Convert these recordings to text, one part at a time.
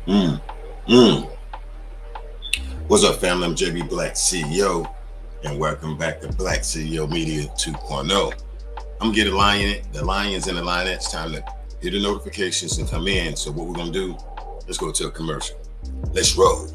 Mm, mm. What's up, family? I'm JB Black CEO, and welcome back to Black CEO Media 2.0. I'm getting the lions and the lionettes. Time to hit the notifications and come in. So what we're gonna do? Let's go to a commercial. Let's roll.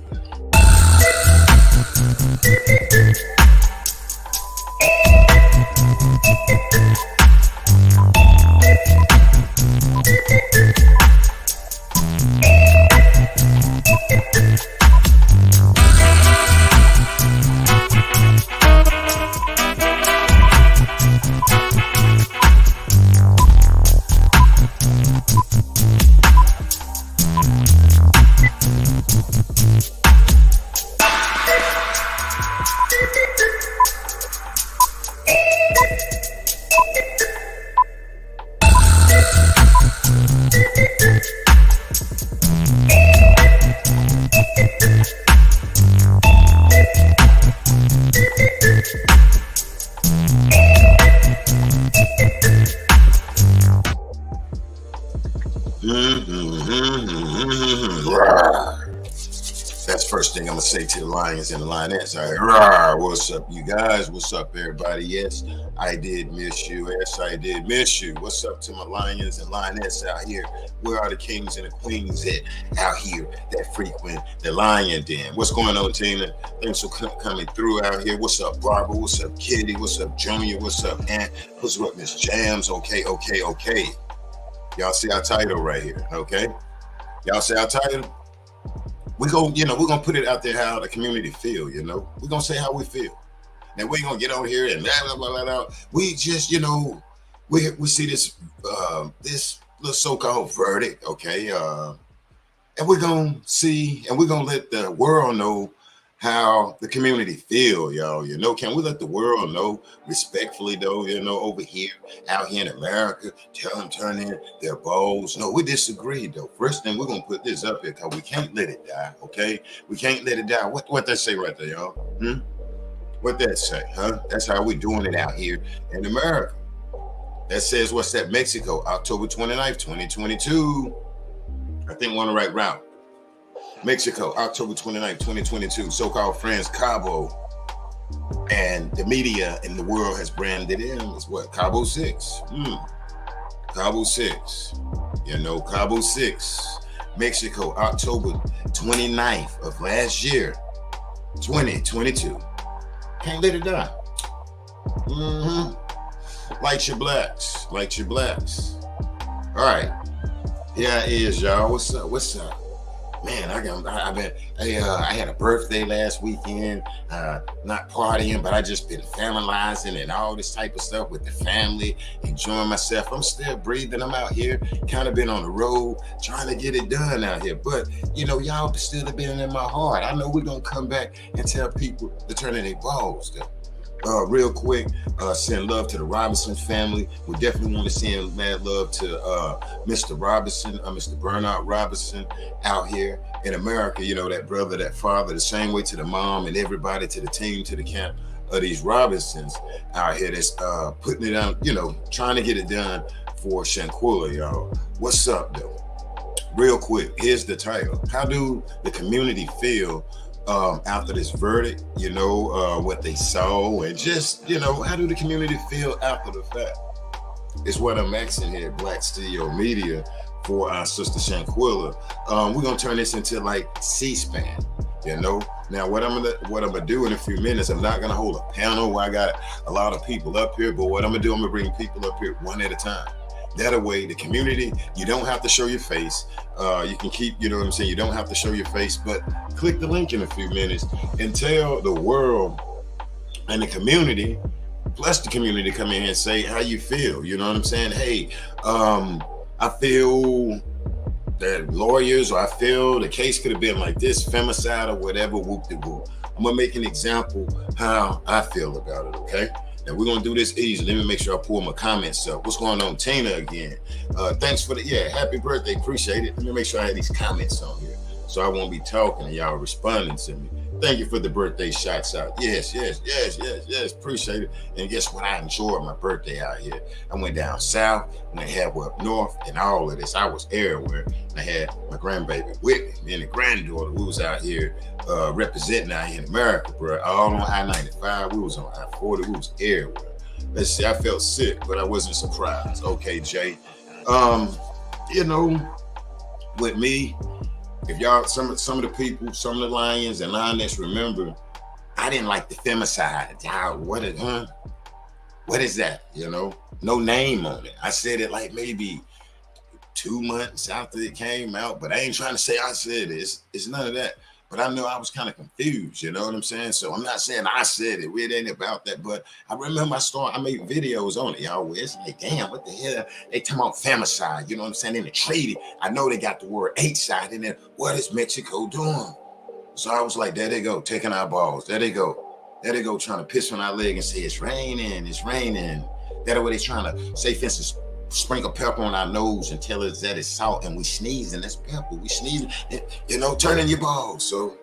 That's the first thing I'm gonna say to the lions and the lionettes. All right, what's up, you guys? What's up, everybody? Yes, I did miss you. Yes, I did miss you. What's up to my lions and lionettes out here? Where are the kings and the queens at out here that frequent the lion den? What's going on, Tina? Thanks for coming through out here. What's up, Barbara? What's up, Kitty? What's up, Junior? What's up, Aunt? What's up, Miss Jams? Okay. Y'all see our title right here, okay? Y'all see our title? We're gonna put it out there how the community feel, We're gonna say how we feel. Now we ain't gonna get on here and blah, blah, blah, blah. We just, we see this this little so-called verdict, okay? And we're gonna see and we're gonna let the world know how the community feel, y'all. Can we let the world know respectfully, though, over here, out here in America, tell them turn in their bowls? No, we disagree, though. First thing, we're going to put this up here because we can't let it die, okay? We can't let it die. What that say right there, y'all? What that say, huh? That's how we doing it out here in America. That says, what's that? Mexico, October 29th, 2022. I think we're on the right route. Mexico, October 29th, 2022, so-called friends Cabo, and the media in the world has branded him as what? Cabo 6. Cabo 6. Cabo 6. Mexico, October 29th of last year, 2022. Can't let it die. Light your blacks. All right. Here it is, y'all. What's up? Man, I had a birthday last weekend, not partying, but I just been familiarizing and all this type of stuff with the family, enjoying myself. I'm still breathing. I'm out here, kind of been on the road, trying to get it done out here. But, y'all still have been in my heart. I know we're going to come back and tell people to turn in their balls, though. Real quick, send love to the Robinson family. We definitely want to send mad love to Mr. Robinson, Mr. Bernard Robinson out here in America. That brother, that father, the same way to the mom and everybody, to the team, to the camp of these Robinsons out here that's putting it out, trying to get it done for Shanquella, y'all. What's up, though? Real quick, here's the title. How do the community feel after this verdict, what they saw, and just, how do the community feel after the fact? It's what I'm asking here at Black CEO Media for our sister Shanquella. We're gonna turn this into like C-SPAN, Now what I'm gonna do in a few minutes, I'm not gonna hold a panel where I got a lot of people up here, but what I'm gonna do, I'm gonna bring people up here one at a time. That way, the community, you don't have to show your face. You can keep, you don't have to show your face, but click the link in a few minutes and tell the world and the community, plus the community, come in and say how you feel. You know what I'm saying? Hey, I feel that lawyers, or I feel the case could have been like this, femicide or whatever, whoop-de-whoop. I'm going to make an example how I feel about it, okay? Now we're gonna do this easy. Let me make sure I pull my comments up. What's going on, Tina? Again, thanks for happy birthday. Appreciate it. Let me make sure I have these comments on here, so I won't be talking and y'all responding to me. Thank you for the birthday shots out. Yes. Appreciate it. And guess what? I enjoyed my birthday out here. I went down south, went halfway up north, and all of this. I was everywhere. And I had my grandbaby with me. Me and the granddaughter, we was out here representing out here in America, bro. All on I-95. We was on I-40. We was everywhere. Let's see, I felt sick, but I wasn't surprised. Okay, Jay. You know, with me, if y'all, some of the people, some of the lions and lionettes remember, I didn't like the femicide. What is that? You know, no name on it. I said it like maybe 2 months after it came out, but I ain't trying to say I said it. It's none of that. But I know I was kind of confused, you know what I'm saying? So I'm not saying I said it. It ain't about that. But I remember my story. I made videos on it, y'all. Where it's like, damn, what the hell? They talking about femicide, you know what I'm saying? In the treaty, I know they got the word H-side in there. What is Mexico doing? So I was like, there they go, taking our balls. There they go. There they go, trying to piss on our leg and say, it's raining, it's raining. That's what they trying to say, for instance, sprinkle pepper on our nose and tell us that it's salt, and we sneezing, that's pepper. We sneezing, you know, turning your balls. So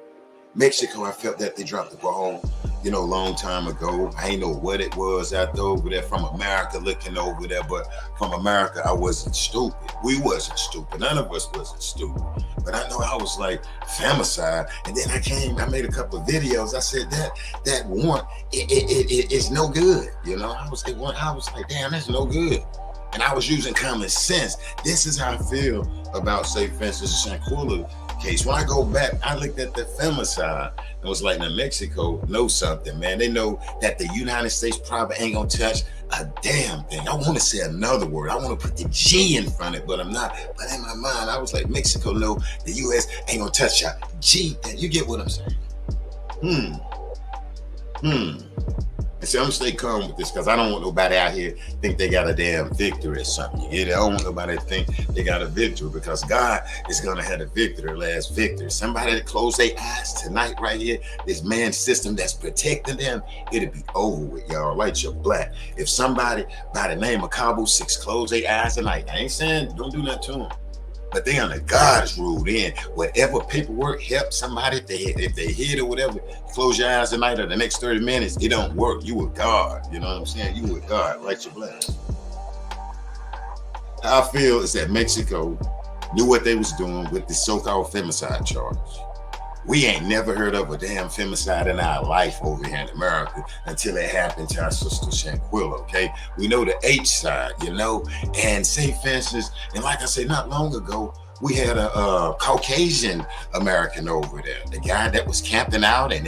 Mexico, I felt that they dropped the ball, you know, a long time ago. I ain't know what it was out there over there from America looking over there, but from America, I wasn't stupid. We wasn't stupid. None of us wasn't stupid. But I know I was like, femicide. And then I made a couple of videos. I said that warrant, it's no good. You know, I was like, damn, that's no good. And I was using common sense. This is how I feel about, say, for instance, the Shanquella case. When I go back, I looked at the femicide and was like, now Mexico knows something, man. They know that the United States probably ain't gonna touch a damn thing. I want to say another word. I want to put the G in front of it, but I'm not. But in my mind, I was like, Mexico know the U.S. ain't gonna touch a G. And you get what I'm saying? And see, I'm gonna stay calm with this because I don't want nobody out here think they got a damn victory or something. You get it? I don't want nobody to think they got a victory, because God is gonna have a victory, last victory. Somebody that close their eyes tonight right here, this man system that's protecting them, it'll be over with, y'all. Light your black. If somebody by the name of Cabo 6 close their eyes tonight, I ain't saying don't do nothing to them, but they under God's ruled in. Whatever paperwork help somebody, if they hit or whatever, close your eyes tonight or the next 30 minutes, it don't work. You with God. You know what I'm saying? You with God. Light your black. How I feel is that Mexico knew what they was doing with the so-called femicide charge. We ain't never heard of a damn femicide in our life over here in America until it happened to our sister Shanquella, okay? We know the H side, you know, and say, for instance, and like I said, not long ago, we had a Caucasian American over there, the guy that was camping out and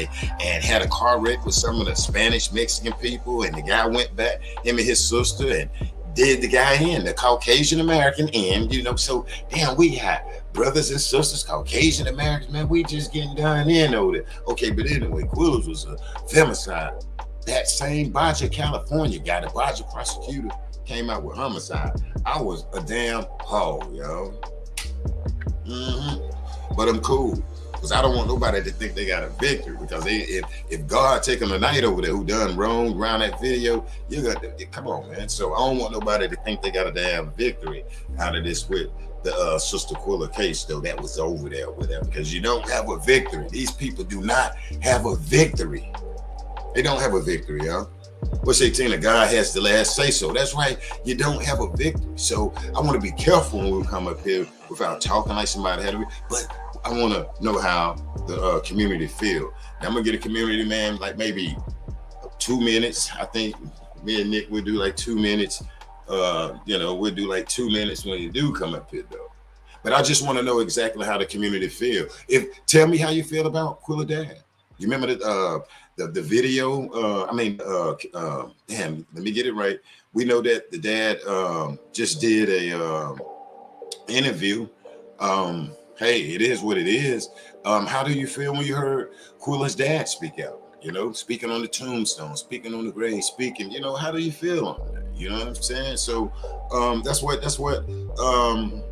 had a car wreck with some of the Spanish Mexican people, and the guy went back, him and his sister, and did the guy in, the Caucasian American in, you know, so damn, we had brothers and sisters, Caucasian Americans, man, we just getting done in over there. Okay, but anyway, Quillas was a femicide. That same Baja, California guy, the Baja prosecutor, came out with homicide. I was a damn hole, yo. But I'm cool, because I don't want nobody to think they got a victory, because if God taking a night over there who done wrong around that video, you got to, come on, man. So I don't want nobody to think they got a damn victory out of this with the Sister Quilla case, though. That was over there with them, because you don't have a victory. These people do not have a victory. They don't have a victory, y'all. What's 18? God has the last say so. That's right. You don't have a victory. So I want to be careful when we come up here without talking like somebody had a victory. But I want to know how the community feel. Now, I'm going to get a community man like maybe 2 minutes. I think me and Nick will do like 2 minutes. You know, we'll do like 2 minutes when you do come up here, though. But I just want to know exactly how the community feel. Tell me how you feel about Quilla Dad. You remember the video? Damn, let me get it right. We know that the dad just did a interview. Hey, it is what it is. How do you feel when you heard Quilla's dad speak out? You know, speaking on the tombstone, speaking on the grave, speaking, you know, how do you feel on that? You know what I'm saying? So that's what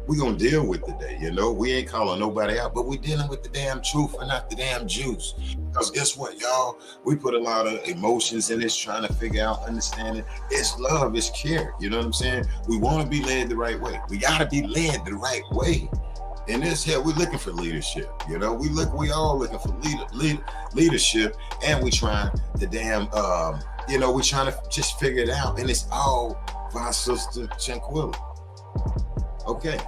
we're gonna deal with today. You know, we ain't calling nobody out, but we're dealing with the damn truth and not the damn juice. Because guess what, y'all? We put a lot of emotions in this, trying to figure out, understanding. It's love, it's care. You know what I'm saying? We want to be led the right way. We gotta be led the right way. in this here, we're looking for leadership. We all looking for leadership, and we trying to we trying to just figure it out, and it's all for our sister Shanquella. Okay.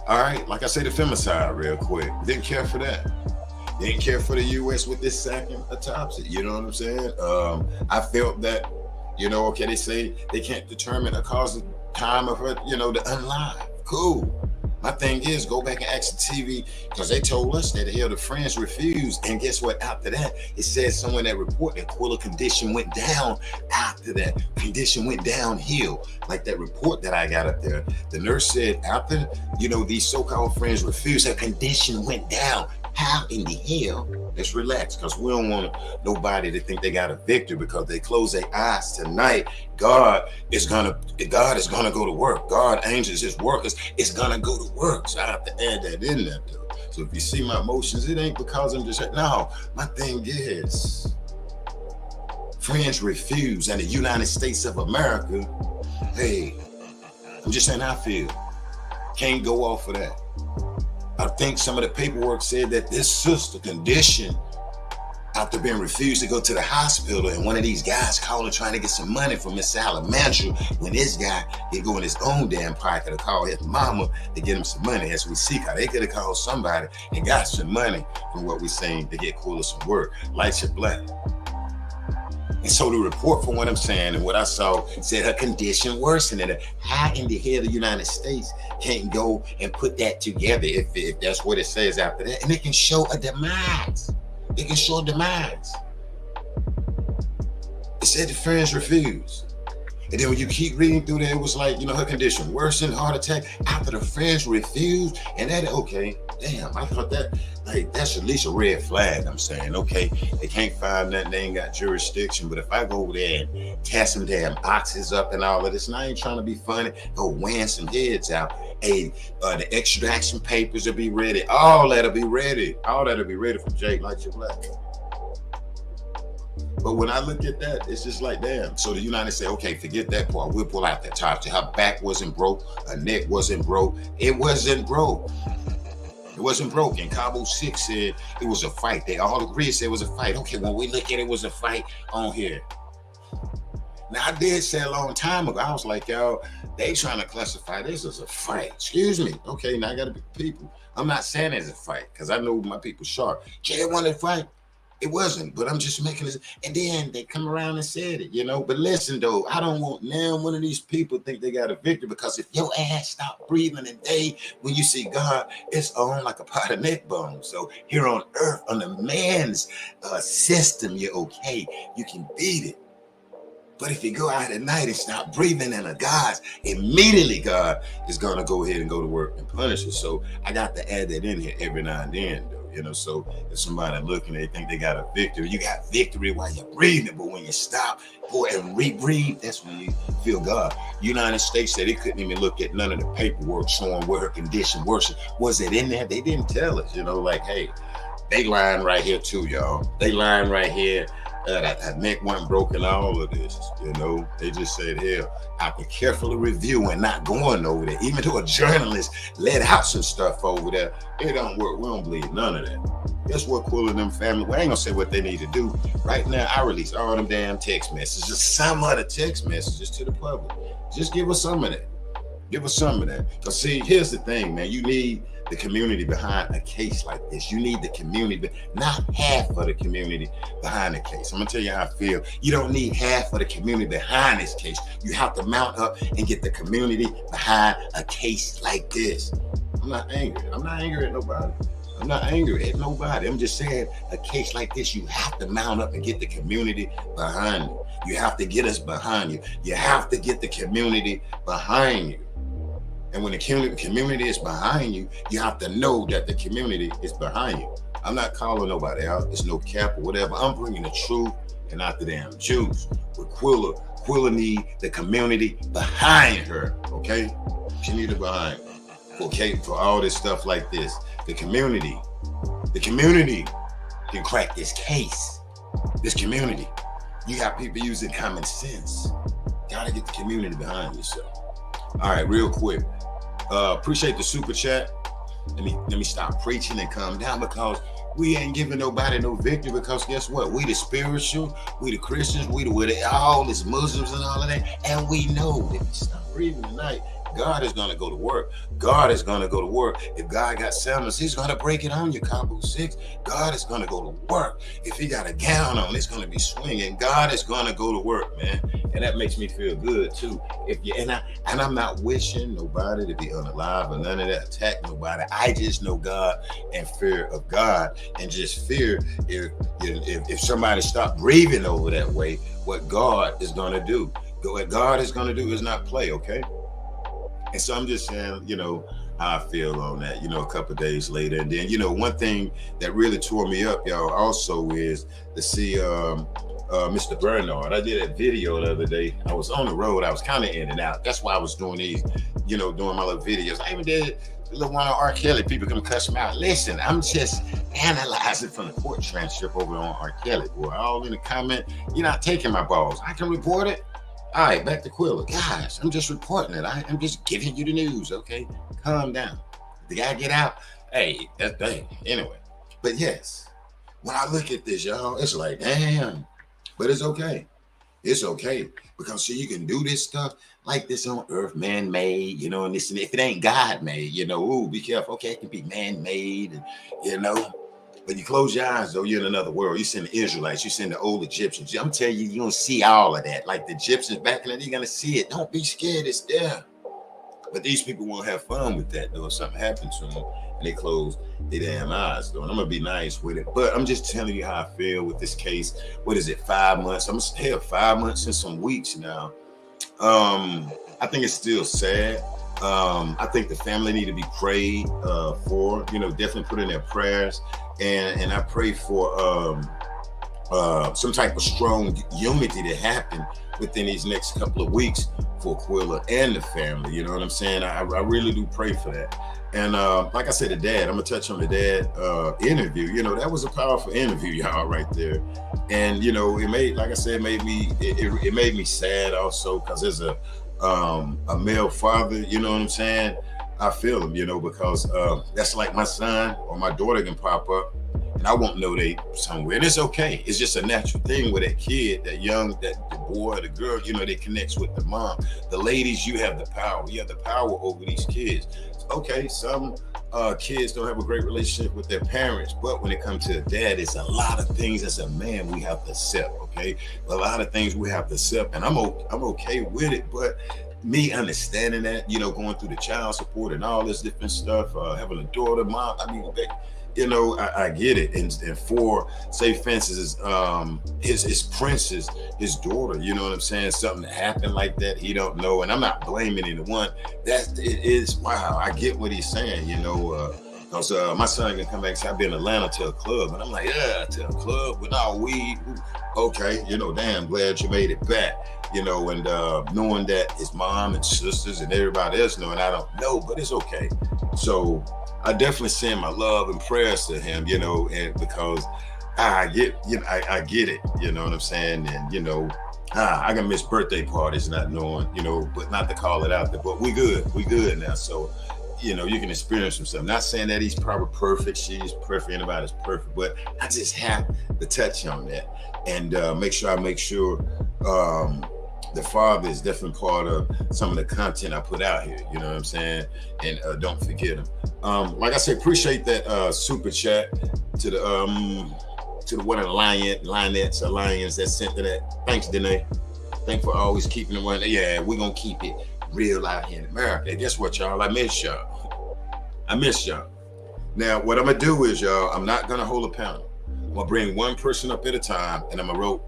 All right, like I say, the femicide real quick. Didn't care for that. Didn't care for the U.S. with this second autopsy. You know what I'm saying? I felt that, okay, they say they can't determine a cause of time of her, the unalive. Cool. My thing is, go back and ask the TV, because they told us that the friends refused. And guess what? After that, it said somewhere in that report that Quilla condition went down. After that, condition went downhill. Like that report that I got up there. The nurse said after, these so-called friends refused, her condition went down. How in the hell? Let's relax, because we don't want nobody to think they got a victory because they close their eyes tonight. God is gonna go to work. God, angels, his workers, is gonna go to work. So I have to add that in there, though. So if you see my emotions, it ain't because I'm just no. My thing is, friends refuse, and the United States of America, hey, I'm just saying how I feel. Can't go off of that. I think some of the paperwork said that this sister condition after being refused to go to the hospital, and one of these guys calling trying to get some money from Miss Salamantra, when this guy he'd go in his own damn pocket to call his mama to get him some money. As we see how they could have called somebody and got some money from what we seen to get Quilla some work. Lights are black. And so the report, from what I'm saying and what I saw, said her condition worsened. And how in the hell the United States can't go and put that together if that's what it says after that? And it can show a demise. It can show a demise. It said the friends refused. And then when you keep reading through there, it was like, her condition worsened, heart attack, after the friends refused. And that, okay, damn, I thought that, that's at least a red flag. I'm saying, okay, they can't find nothing, they ain't got jurisdiction. But if I go over there and test some damn boxes up and all of this, and I ain't trying to be funny, go weighing some heads out. Hey, the extraction papers will be ready. All that'll be ready. All that'll be ready from Jake Like Your Black. But when I look at that, it's just like, damn. So the United States, okay, forget that part. We'll pull out that top. Her back wasn't broke. Her neck wasn't broke. It wasn't broke. It wasn't broke. And Cabo 6 said it was a fight. They all agreed it said it was a fight. Okay, when we look at it was a fight on here. Now, I did say a long time ago, I was like, y'all, they trying to classify this as a fight. Excuse me. Okay, now I got to be people. I'm not saying it's a fight because I know my people sharp. They want to fight. It wasn't, but I'm just making this. And then they come around and said it, But listen, though, I don't want now one of these people think they got a victory, because if your ass stop breathing and when you see God, it's on like a pot of neck bone. So here on earth, on the man's system, you're okay. You can beat it. But if you go out at night and stop breathing in a God's, immediately God is going to go ahead and go to work and punish you. So I got to add that in here every now and then, though. So if somebody looking, they think they got a victory. You got victory while you're breathing, but when you stop, boy, and rebreathe, that's when you feel God. United States said they couldn't even look at none of the paperwork showing where her condition worsened. Was it in there? They didn't tell us, like, hey, they lying right here too, y'all. They lying right here. That neck wasn't broken, all of this, They just said, hell, after carefully reviewing, not going over there, even though a journalist let out some stuff over there, it don't work. We don't believe none of that. Guess what, Quilla and them family, we ain't gonna say what they need to do. Right now, I release all them damn text messages, some other text messages to the public. Just give us some of that. Give us some of that. Because see, here's the thing, man. You need the community behind a case like this. You need the community, not half of the community behind the case. I'm gonna tell you how I feel. You don't need half of the community behind this case. You have to mount up and get the community behind a case like this. I'm not angry. I'm not angry at nobody. I'm not angry at nobody. I'm just saying, a case like this, you have to mount up and get the community behind you. You have to get us behind you. You have to get the community behind you. And when the community is behind you, you have to know that the community is behind you. I'm not calling nobody out. It's no cap or whatever. I'm bringing the truth and not the damn juice. With Quilla need the community behind her, okay? She need it behind her, okay? For all this stuff like this. The community can crack this case. This community. You got people using common sense. Gotta get the community behind yourself. All right, real quick. Appreciate the super chat. let me stop preaching and calm down, because we ain't giving nobody no victory. Because guess what? We the spiritual, we the Christians, we the all this Muslims and all of that, and we know that if you stop breathing tonight, God is gonna go to work. God is gonna go to work. If God got sandals, He's gonna break it on you. Combo 6. God is gonna go to work. If He got a gown on, it's gonna be swinging. God is gonna go to work, man, and that makes me feel good too. If you and I'm not wishing nobody to be unalive or none of that, attack nobody. I just know God and fear of God, and just fear if somebody stop breathing over that way, what God is gonna do. What God is gonna do is not play, okay? And so I'm just saying, how I feel on that, a couple of days later. And then, one thing that really tore me up, y'all, also is to see Mr. Bernard. I did a video the other day. I was on the road. I was kind of in and out. That's why I was doing these, doing my little videos. I even did a little one on R. Kelly. People can cuss him out. Listen, I'm just analyzing from the court transcript over on R. Kelly. Boy, all in the comment, you're not taking my balls. I can report it. All right, back to Quilla. Guys, I'm just reporting it. I'm just giving you the news, okay? Calm down. The guy get out. Hey, that's dang. Anyway, but yes, when I look at this, y'all, it's like, damn. But it's okay. It's okay. Because see, you can do this stuff like this on earth, man-made, and this, and if it ain't God-made, ooh, be careful. Okay, it can be man-made, and, but you close your eyes, though, you're in another world. You send the Israelites, you send the old Egyptians. I'm telling you, you're going to see all of that. Like the Egyptians back in the day, you're going to see it. Don't be scared, it's there. But these people won't have fun with that, though, if something happens to them and they close their damn eyes, though. And I'm going to be nice with it. But I'm just telling you how I feel with this case. What is it, 5 months? I'm still 5 months and some weeks now. I think it's still sad. I think the family need to be prayed for, definitely put in their prayers. And I pray for some type of strong unity to happen within these next couple of weeks for Quilla and the family. You know what I'm saying? I really do pray for that. And like I said, the dad, I'm gonna touch on the dad interview. That was a powerful interview, y'all, right there. And it made, like I said, it made me sad also, because there's a male father. You know what I'm saying? I feel him, because that's like my son or my daughter can pop up and I won't know they somewhere. And it's okay. It's just a natural thing with that kid, the boy, the girl, they connects with the mom. The ladies, you have the power. You have the power over these kids. Okay, some kids don't have a great relationship with their parents, but when it comes to a dad, it's a lot of things as a man we have to accept, okay? A lot of things we have to accept, and I'm okay with it, but me understanding that, going through the child support and all this different stuff, having a daughter, mom, I get it. And for, say, for instance, his princess, his daughter, you know what I'm saying? Something that happened like that, he don't know. And I'm not blaming anyone. It is, wow, I get what he's saying, because my son can come back and say, I've been in Atlanta to a club. And I'm like, yeah, to a club with all weed. Okay, damn, glad you made it back. And knowing that his mom and sisters and everybody else know, and I don't know, but it's okay. So I definitely send my love and prayers to him, and because I get it, you know what I'm saying? And, I can miss birthday parties not knowing, but not to call it out there, but we good now. So, you can experience some stuff. Not saying that he's probably perfect, she's perfect, anybody's perfect, but I just have to touch on that and make sure the father is definitely part of some of the content I put out here. You know what I'm saying? And don't forget him. Like I said, appreciate that super chat to the one of the Lions that sent to that. Thanks, Danae. Thanks for always keeping it one. Yeah, we're gonna keep it real out here in America. And guess what, y'all? I miss y'all. Now, what I'm gonna do is, y'all, I'm not gonna hold a panel. I'm gonna bring one person up at a time, and I'm gonna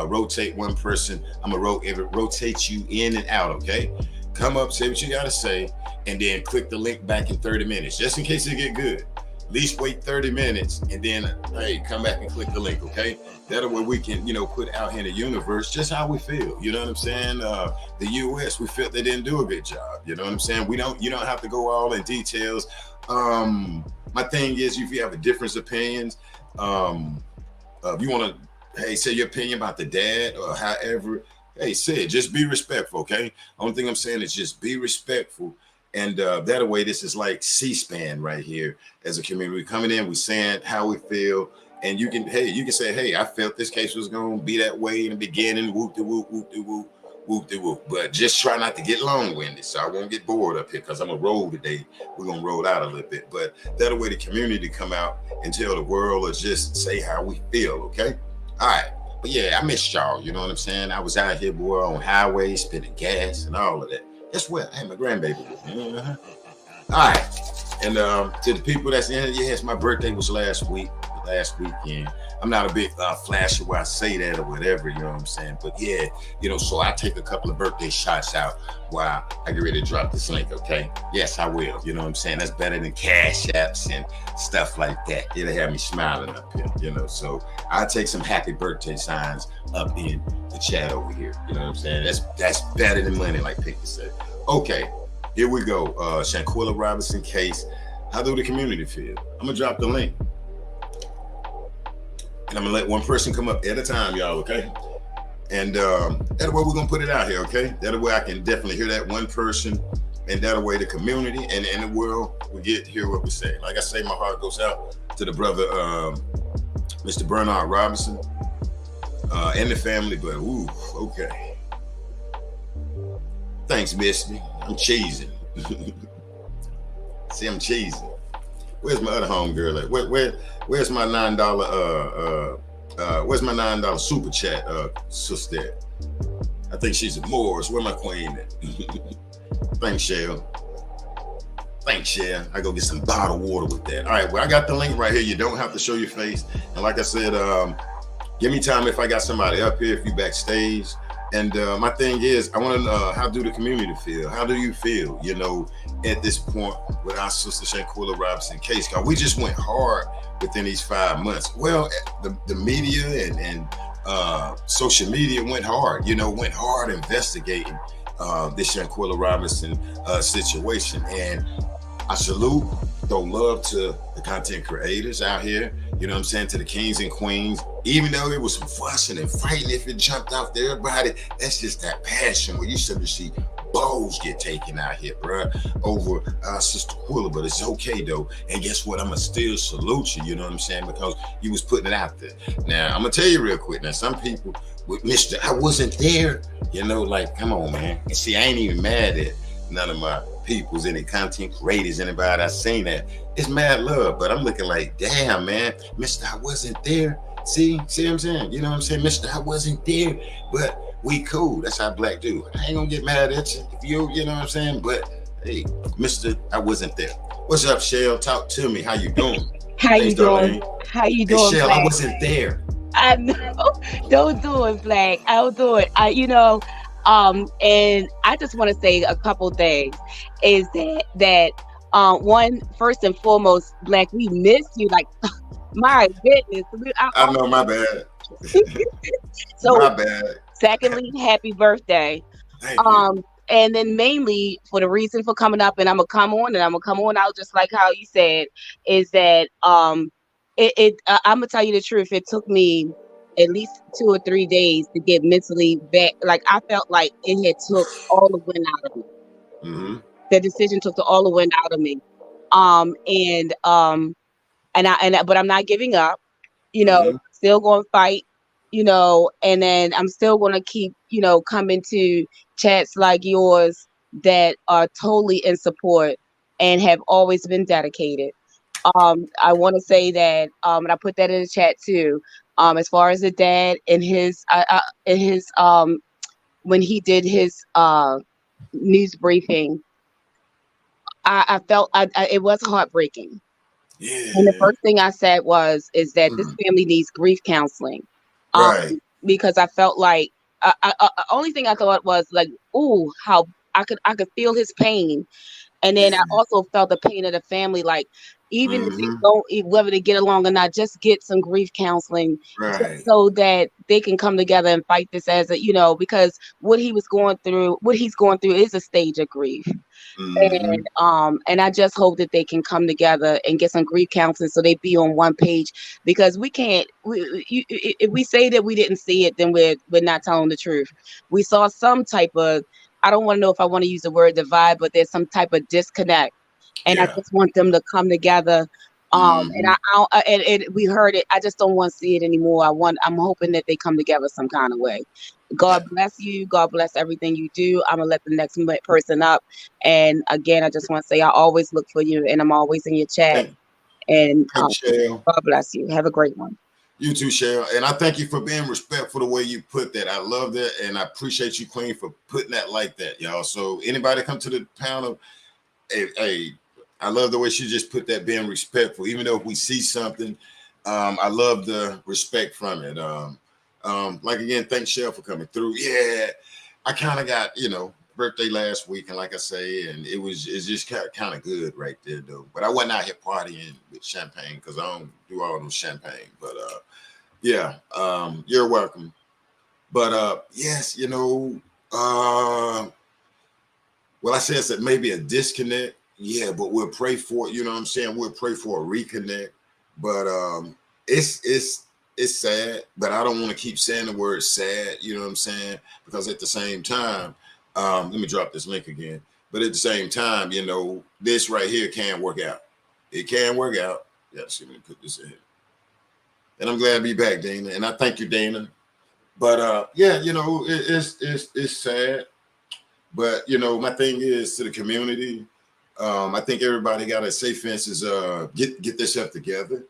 rotate one person. I'm gonna rotate you in and out, okay? Come up, say what you gotta say, and then click the link back in 30 minutes, just in case it get good. At least wait 30 minutes, and then, hey, come back and click the link, okay? That way we can, put out here in the universe just how we feel. You know what I'm saying? The U.S., we felt they didn't do a good job. You know what I'm saying? You don't have to go all in details. My thing is, if you have a different opinions, if you want to, say your opinion about the dad or however, say it. Just be respectful, okay? Only thing I'm saying is just be respectful And that way, this is like C-SPAN right here. As a community coming in, we saying how we feel, and you can say, hey, I felt this case was going to be that way in the beginning. Whoop de whoop, whoop de whoop, whoop de whoop. But just try not to get long-winded, so I won't get bored up here because I'm gonna roll today. We're gonna roll out a little bit, but that way the community come out and tell the world or just say how we feel. Okay, all right. But yeah, I missed y'all. You know what I'm saying? I was out here, boy, on highways, spending gas and all of that. Guess what? I had my grandbaby with me. All right. And to the people that's in it, yes, my birthday was last weekend. I'm not a big flasher where I say that or whatever, you know what I'm saying? But yeah, so I take a couple of birthday shots out while I get ready to drop this link, okay? Yes, I will. You know what I'm saying? That's better than cash apps and stuff like that. It'll have me smiling up here, So I'll take some happy birthday signs up in the chat over here. You know what I'm saying? That's better than money, like Pickett said. Okay, here we go. Shanquella Robinson case. How do the community feel? I'm gonna drop the link. And I'm gonna let one person come up at a time, y'all, okay? And that way we're gonna put it out here, okay? That way I can definitely hear that one person, and that way the community and the world will hear what we say. Like I say, my heart goes out to the brother, Mr. Bernard Robinson, and the family, but ooh, okay. Thanks, Misty. I'm cheesing. See, I'm cheesing. Where's my other homegirl at? Where's my $9? Where's my $9 super chat sister? I think she's at Moore's. Where my queen at? Thanks, Shell. I go get some bottled water with that. All right, well, I got the link right here. You don't have to show your face. And like I said, give me time if I got somebody up here, if you backstage. And my thing is, I want to know, how do the community feel? How do you feel, at this point with our sister Shanquella Robinson case? Because we just went hard within these 5 months. Well, the media and social media went hard, went hard investigating this Shanquella Robinson situation. And I salute, throw love to the content creators out here, you know what I'm saying, to the kings and queens. Even though it was some fussing and fighting, if it jumped out to everybody, that's just that passion where you start to see balls get taken out here, bro, over our sister Quilla. But it's okay, though. And guess what? I'm going to still salute you, you know what I'm saying, because you was putting it out there. Now, I'm going to tell you real quick. Now, some people with Mr. I wasn't there, like, come on, man. And see, I ain't even mad at none of my peoples, any content creators, anybody I seen that. It's mad love, but I'm looking like, damn, man, Mr. I wasn't there. See what I'm saying? You know what I'm saying? Mr. I wasn't there, but we cool. That's how black do. I ain't gonna get mad at you if you know what I'm saying? But hey, Mr. I wasn't there. What's up, Shell? Talk to me. How you doing? How you doing? How you doing, Shell, Black? I wasn't there. I know. Don't do it, Black. I'll do it. And I just want to say a couple things. Is that one, first and foremost, Black, we miss you. Like, my goodness. I know, my bad. So, my bad. Secondly, happy birthday. Thank you. And then mainly for the reason for coming up, and I'm gonna come on out just like how you said, is that I'm gonna tell you the truth. It took me at least 2 or 3 days to get mentally back. Like, I felt like it had took all the wind out of me. Mm-hmm. The decision took all the wind out of me. But I'm not giving up. Mm-hmm. Still going to fight. And then I'm still going to keep, coming to chats like yours that are totally in support and have always been dedicated. I want to say that, and I put that in the chat too. As far as the dad and his when he did his news briefing, I felt it was heartbreaking. Yeah. And the first thing I said is that this family needs grief counseling. Right. Because I felt like only thing I thought was like, ooh, how I could feel his pain. And then I also felt the pain of the family. Like, even if they don't, whether they get along or not, just get some grief counseling, right, so that they can come together and fight this as because what he's going through is a stage of grief. And I just hope that they can come together and get some grief counseling so they be on one page, because we can't. If we say that we didn't see it, then we're not telling the truth. We saw some type of I don't want to know if I want to use the word divide, but there's some type of disconnect, and I Yeah. just want them to come together. And Mm-hmm. and we heard it. I just don't want to see it anymore. I'm hoping that they come together some kind of way. God bless you. God bless everything you do. I'm gonna let the next person up. And again, I just want to say I always look for you, and I'm always in your chat. Thank, And thank you, Shell. God bless you. Have a great one. You too, Cheryl. And I thank you for being respectful the way you put that. I love that. And I appreciate you, Queen, for putting that like that, y'all. So anybody come to the panel, hey, I love the way she just put that, being respectful. Even though if we see something, I love the respect from it. Like again, thanks, Cheryl, for coming through. Yeah, I kind of got, birthday last week, and like I say, and it's just kind of good right there though. But I wasn't out here partying with champagne because I don't do all those champagne. But yeah, you're welcome. But yes, well, I said that maybe a disconnect. Yeah, but we'll pray for it. You know what I'm saying? We'll pray for a reconnect. But it's sad. But I don't want to keep saying the word sad. You know what I'm saying? Because at the same time, let me drop this link again. But at the same time, this right here can work out. It can work out. Yeah, see, let me put this in here. And I'm glad to be back, Dana. And I thank you, Dana. But yeah, it's sad. But my thing is to the community. I think everybody got to say fences. Get themselves together.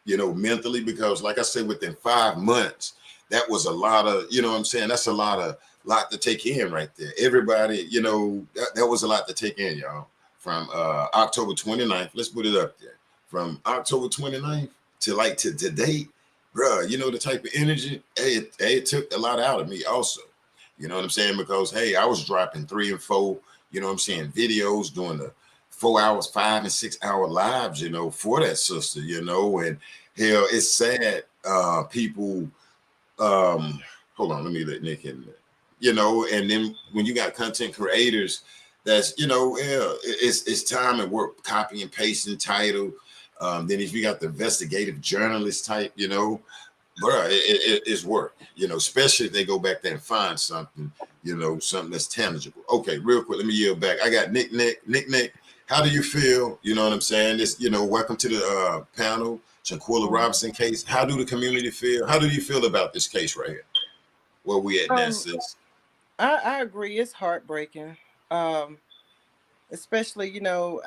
Mentally, because like I said, within 5 months, that was a lot of. You know what I'm saying? That's a lot to take in right there. Everybody, that was a lot to take in, y'all. From October 29th, let's put it up there. From October 29th to today, bruh, the type of energy, it took a lot out of me also. You know what I'm saying? Because hey, I was dropping 3 and 4, what I'm saying, videos doing the 4 hours, 5 and 6 hour lives, for that sister, and hell, it's sad. People, hold on, let me let Nick in there. And then when you got content creators, that's yeah, it's time and work, copy and pasting title. Then if you got the investigative journalist type, bro, it's work, especially if they go back there and find something, something that's tangible. Okay, real quick, let me yield back. I got Nick. How do you feel? You know what I'm saying? This, welcome to the panel, Shanquella Robinson case. How do the community feel? How do you feel about this case right here? Where we at now, sis? I agree. It's heartbreaking. Um, Especially, now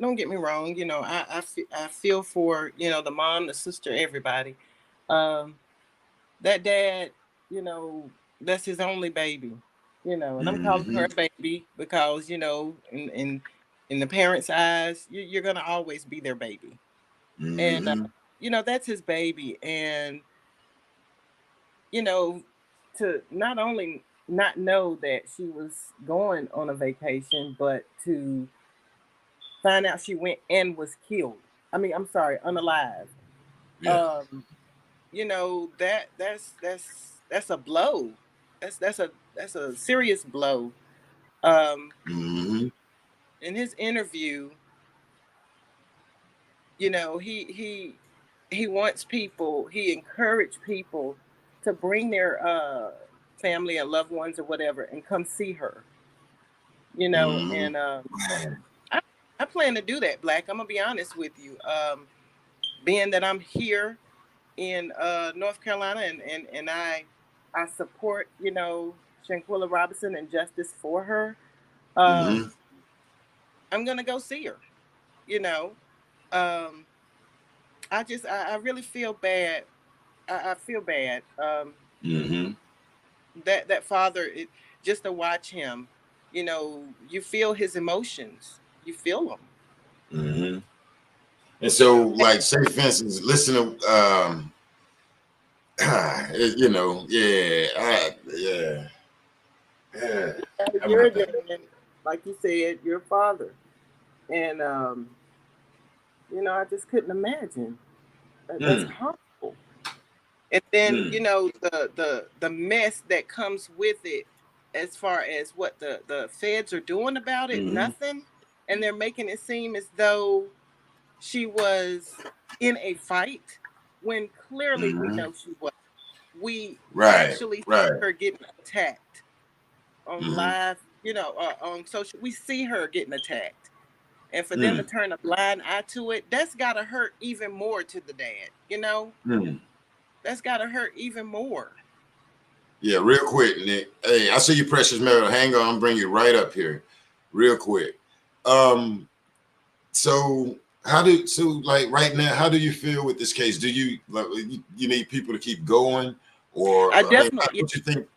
don't get me wrong. I feel for the mom, the sister, everybody. Um, that dad, you know, that's his only baby. And I'm calling her Mm-hmm. a baby because in the parents' eyes, you're gonna always be their baby, and Mm-hmm. that's his baby, and you know, to not only not know that she was going on a vacation, but to find out she went and was killed. I mean, I'm sorry, unalive. Yeah. Um, that's a blow. That's a serious blow. Um, Mm-hmm. in his interview, he wants people, he encouraged people to bring their family and loved ones or whatever and come see her. Mm-hmm. And I, I plan to do that, Black. I'm gonna be honest with you. Being that I'm here in North Carolina, and I support Shanquella Robinson and justice for her. Mm-hmm. Um, I'm gonna go see her. You know, um, I really feel bad. I feel bad. Mm-hmm. That father, just to watch him, you feel his emotions. You feel them. Mm-hmm. And so, like, say for instance, listen to yeah, yeah. I'm gonna You're a have to. dad, like you said, you're a father, and I just couldn't imagine. That's Mm, harmful. And then mm, the mess that comes with it, as far as what the feds are doing about it, mm-hmm, nothing, and they're making it seem as though she was in a fight when clearly we mm-hmm. know she was. We Right, actually see right. her getting attacked. on Mm-hmm. live, on social. We see her getting attacked, and for them to Mm. turn a blind eye to it, that's gotta hurt even more to the dad. Mm. That's gotta hurt even more. Yeah, real quick, Nick. Hey, I see you, precious metal. Hang on, I'm bring you right up here, real quick. Um, so like right now, how do you feel with this case? Do you like you need people to keep going, or I I mean, definitely, what you think?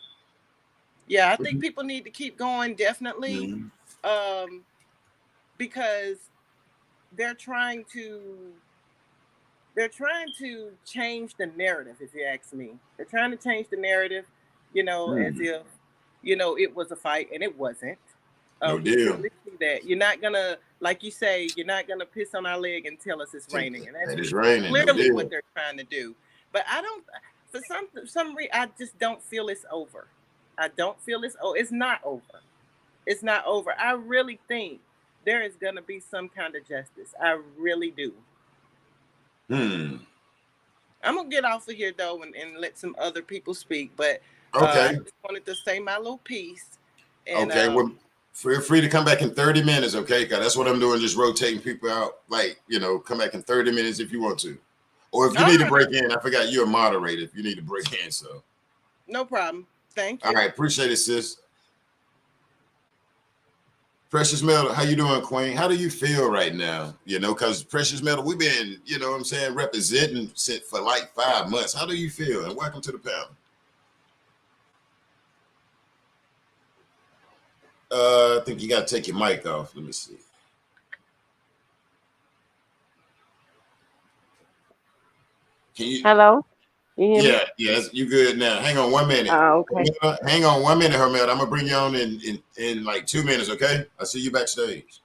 yeah, I think people need to keep going, definitely, Mm-hmm. um, because they're trying to they're trying to change the narrative. If you ask me, they're trying to change the narrative, as Mm. if it was a fight, and it wasn't. No We deal. clearly see that. You're not gonna, like you say, you're not gonna piss on our leg and tell us it's raining, and that's That is raining. No clearly what deal. they're trying to do. But I don't, for some reason, I just don't feel it's over. I don't feel it's, oh, it's not over. It's not over. I really think there is gonna be some kind of justice. I really do. Hmm. I'm gonna get off of here though, and let some other people speak. But I Okay. just wanted to say my little piece. And Okay. Well, feel free to come back in 30 minutes. Okay, because that's what I'm doing. Just rotating people out. Like come back in 30 minutes if you want to, or if you all need to right, break in. I forgot you're a moderator. If you need to break in, so no problem. Thank all you. right. Appreciate it, sis. Precious Metal, how you doing, Queen? How do you feel right now? Because Precious Metal, we've been, what I'm saying, representing for like 5 months. How do you feel? And welcome to the panel. I think you got to take your mic off. Let me see. Can you? Hello? You hear me? Yeah, yes, you good now. Hang on 1 minute. Okay. Hang on 1 minute, Hermel. I'm gonna bring you on in like 2 minutes, okay? I see you backstage.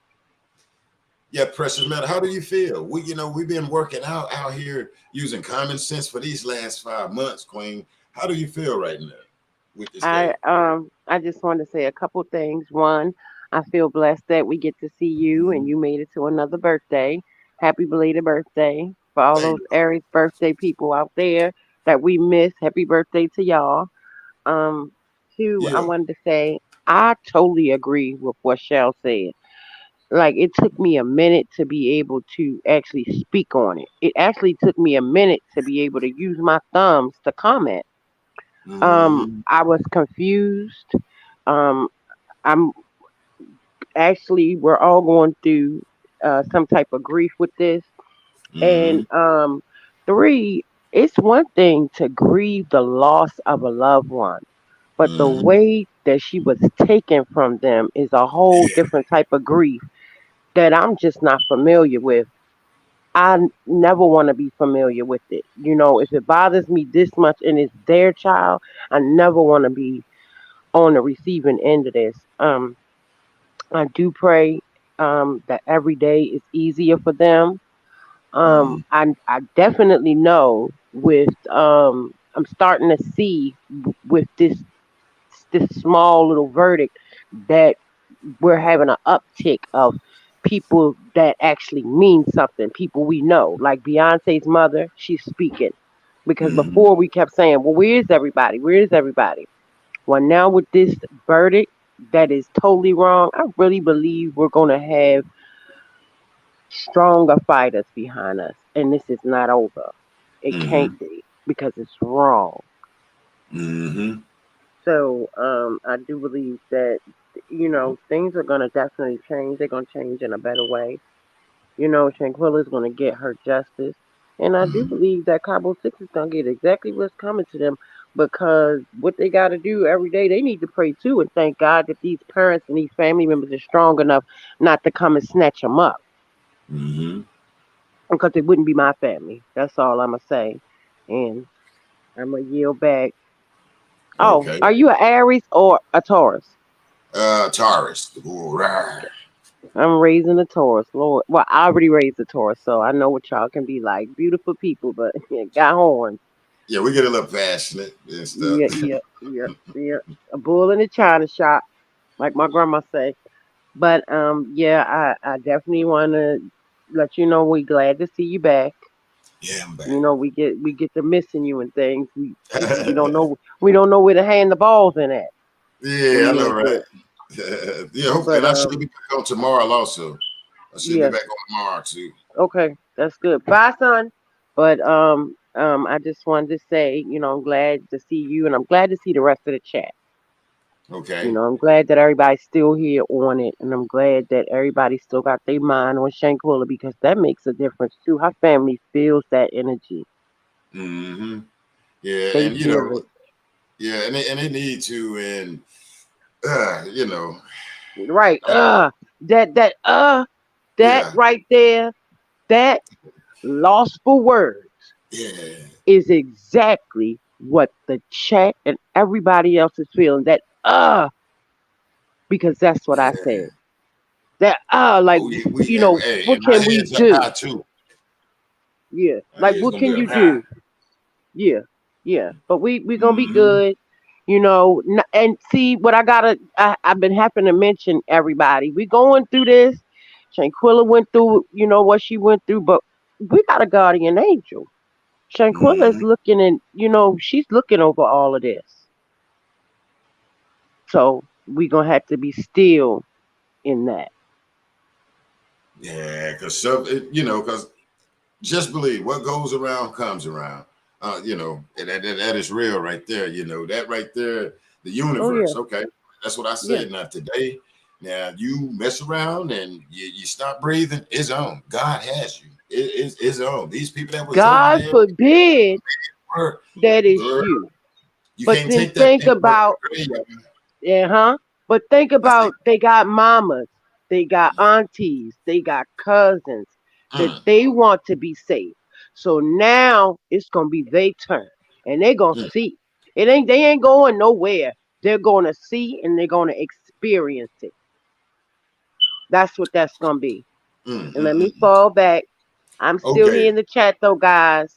Yeah, Precious Metal, how do you feel? We've been working out here using common sense for these last 5 months, Queen. How do you feel right now with this case? I just want to say a couple things. One, I feel blessed that we get to see you and Mhm. you made it to another birthday. Happy belated birthday for all Thank those you. Aries birthday people out there that we miss. Happy birthday to y'all. Um, Two, I Yeah. wanted to say I totally agree with what Shell said. Like it took me a minute to be able to actually speak on it. It actually took me a minute to be able to use my thumbs to comment. Mm-hmm. I was confused. Um, I'm actually we're all going through some type of grief with this. And Mm-hmm. three, it's one thing to grieve the loss of a loved one, but the Mm-hmm. way that she was taken from them is a whole Yeah. different type of grief that I'm just not familiar with. Never want to be familiar with it. If it bothers me this much and it's their child, I never want to be on the receiving end of this. I do pray that every day is easier for them. Mm-hmm. I definitely know with I'm starting to see with this small little verdict that we're having an uptick of people that actually mean something. People we know, like Beyonce's mother, she's speaking because Mm-hmm. before we kept saying, "Well, where is everybody? Where is everybody?" Well, now with this verdict that is totally wrong, I really believe we're going to have stronger fighters behind us. And this is not over. It Mm-hmm. can't be because it's wrong. Mm-hmm. So I do believe that, things are going to definitely change. They're going to change in a better way. Shanquella is going to get her justice. And I do Mm-hmm. believe that Cabo Six is going to get exactly what's coming to them because what they got to do every day, they need to pray too and thank God that these parents and these family members are strong enough not to come and snatch them up Mm-hmm. because it wouldn't be my family. That's all I'm going to say. And I'm going to yield back. Oh, Okay. are you an Aries or a Taurus? Taurus. Ooh, rah. I'm raising a Taurus, Lord. Well, I already raised a Taurus, so I know what y'all can be like. Beautiful people, but got horns. Yeah, we get a little passionate and stuff. Yeah, yeah, yeah, yeah. A bull in a china shop, like my grandma say. But yeah, I definitely want to let you know we glad to see you back. Yeah, I'm We get to missing you and things. We back. don't know where to hand the balls in at. Yeah, I We know, ain't right? good. Yeah, But and I should be back on tomorrow also. I should be yeah, back on tomorrow too. okay, that's good. Bye, son. But I just wanted to say, I'm glad to see you, and I'm glad to see the rest of the chat. Okay. I'm glad that everybody's still here on it, and I'm glad that everybody still got their mind on Shanquella because that makes a difference too. Her family feels that energy. Mm-hmm. Yeah, They and feel it. yeah, and they need to, and you know, Right. I, That yeah, right there, that lossful word yeah, is exactly what the chat and everybody else is feeling. That because that's what I yeah. said. That like Oh, yeah, hey, what and my can we head's up do? high too. Yeah. My Like head's what gonna be can up you high. do? Yeah. Yeah. But we gonna be Mm-hmm. good. And see what I've been having to mention everybody. We going through this. Shanquilla went through, what she went through, but we got a guardian angel. Shanquilla is Mm-hmm. looking and she's looking over all of this. So we gonna have to be still in that. Yeah, because because just believe what goes around comes around. And that is real right there. That right there, the Oh yeah, universe. Okay, that's what I yeah. said. Now today, now you mess around and you stop breathing. It's on. God has you. It's on. These people that was over God there, forbid girl, that is girl, you. you But can't then take that think paperwork to about, the graveyard. yeah, huh? But think I say, about they got mamas, they got aunties, they got cousins that mm, they want to be safe. So now it's gonna be their turn, and they're gonna mm, see. They ain't going nowhere. They're gonna see and they're gonna experience it. That's what that's gonna be. mm, And mm, let me mm. fall back. I'm still here Okay, in the chat though, guys.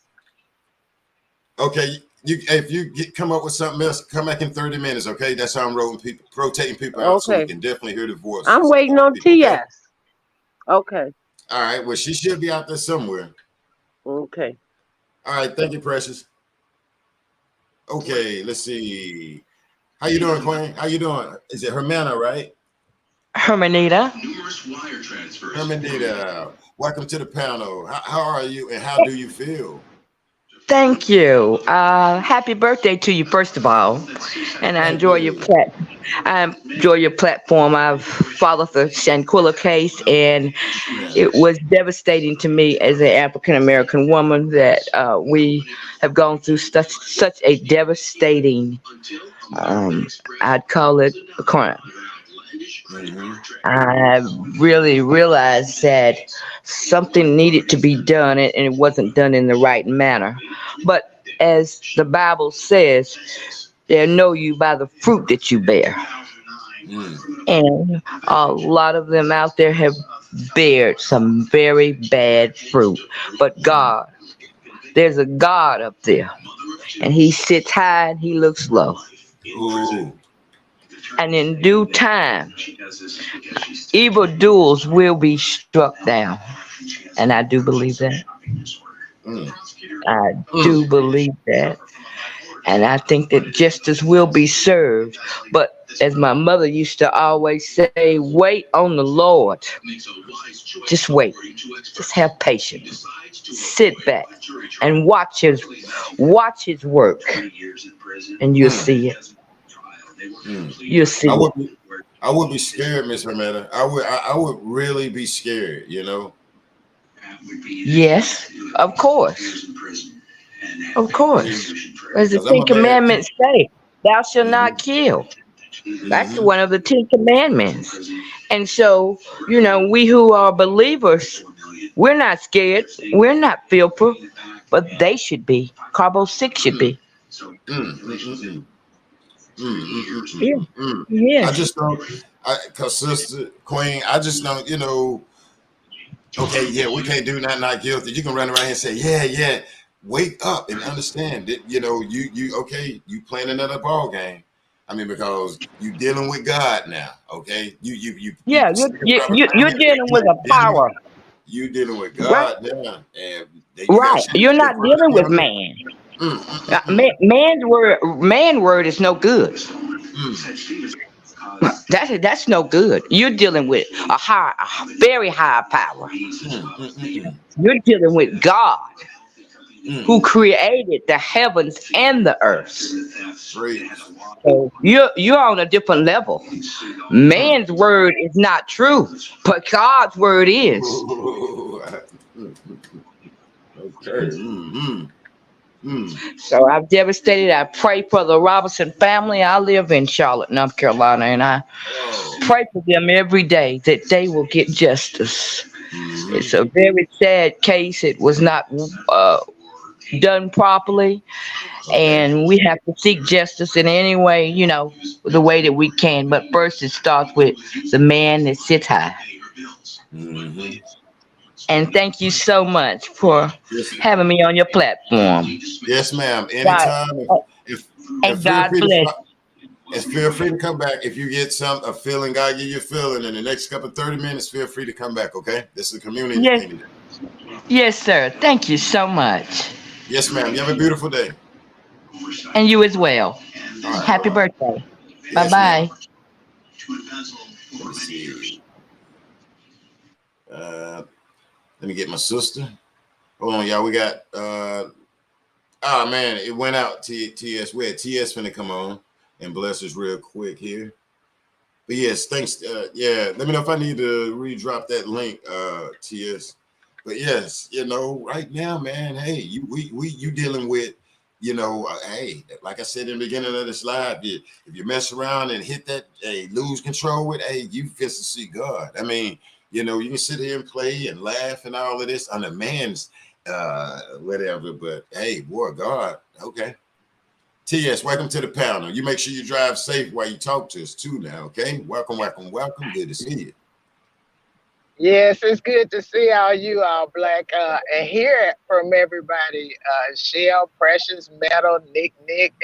okay. If you come up with something else, come back in 30 minutes. Okay, that's how I'm rotating people out, so we Okay. can definitely hear the I'm voices of waiting all the on people. Okay. TS. Okay. All right. Well, she should be out there somewhere. Okay. All right. Thank you, Precious. Okay. Let's see. How you doing, Queen? How you doing? Is it Hermana, right? Hermanita. Hermanita. Welcome to the panel. How are you, and how do you feel? Thank you. Happy birthday to you, first of all. And Thank you. I enjoy your platform. I've followed the Shanquilla case, and Yeah. it was devastating to me as an African American woman that we have gone through such a devastating. Um, I'd call it a crime. Mm-hmm. I really realized that something needed to be done and it wasn't done in the right manner. But as the Bible says, they'll know you by the fruit that you bear. Mm. And a lot of them out there have bared some very bad fruit. But God, there's a God up there, and He sits high and He looks low. Ooh. And in due time, evildoers will be struck down. And I do believe that. Mm. I Mm. do believe that. And I think that justice will be served. But as my mother used to always say, wait on the Lord. Just wait. Just have patience. Sit back and watch his work. And you'll Mm. see it. Mm. You'll see I it. would be, I would be scared, Miss Hermana. I would really be scared. Yes, of course. Of course. As the Because I'm Ten a bad. Commandments say, thou shalt Mm-hmm. not kill. That's Mm-hmm. one of the 10 Commandments. And so, we who are believers, we're not scared. We're not fearful, but they should be. Carbo 6 should be. Mm, mm, mm, mm. Mm, mm, mm, mm, Yeah. mm, mm. I Yes. just don't, cause Sister Queen, I just don't, okay, yeah, we can't do not guilty. You can run around here and say, yeah, yeah. Wake up and understand that, okay, you playing another ball game. I mean, because you dealing with God now, okay? You Yeah, you're, still you probably you you're dealing with a power. you dealing with Right. God now, and you got Right. to You're your not verdict dealing with on it. man. Mm, mm, mm, mm. Man word is no good. Mm. That's no good. You're dealing with a very high power. Mm. You're dealing with God, who Mm. created the heavens and the earth. Preach. So you're on a different level. Mm. Man's word is not true, but God's word is. Ooh. Mm. Okay. Mm. Mm. So I'm devastated. I pray for the Robinson family. I live in Charlotte, North Carolina, and I Oh. pray for them every day that they will get justice. Mm-hmm. It's a very sad case. It was not done properly, Okay. and we have to seek justice in any way, the way that we can. But first, it starts with the man that sits high. Mm-hmm. And thank you so much for Yes. having me on your platform. Yes, ma'am. God, Anytime. If if and feel God free to bless. feel free to come back. If you get a feeling, God give you a feeling in the next couple 30 minutes, feel free to come back. Okay. This is a community Yes, thing today. yes, sir. Thank you so much. Yes, ma'am. You have a beautiful day. And you as well. All right. Bye Happy bye. birthday. Bye Yes, ma'am. bye. Let me see. Uh, let me get my sister. Hold on, y'all. We got oh man, it went out. TS. We had TS finna come on and bless us real quick here. But yes, thanks. Yeah, let me know if I need to redrop that link, TS. But yes, right now, man. Hey, you dealing with, hey, like I said in the beginning of this live, if you mess around and hit that, hey, lose control with, hey, you fist to see God. I mean, you can sit here and play and laugh and all of this on a man's whatever, but hey, boy, God, okay. TS, welcome to the panel. You make sure you drive safe while you talk to us too now, okay? Welcome, welcome, welcome. Good to see you. Yes, it's good to see all you all black and hear it from everybody. Shell, Precious, Metal, Nick,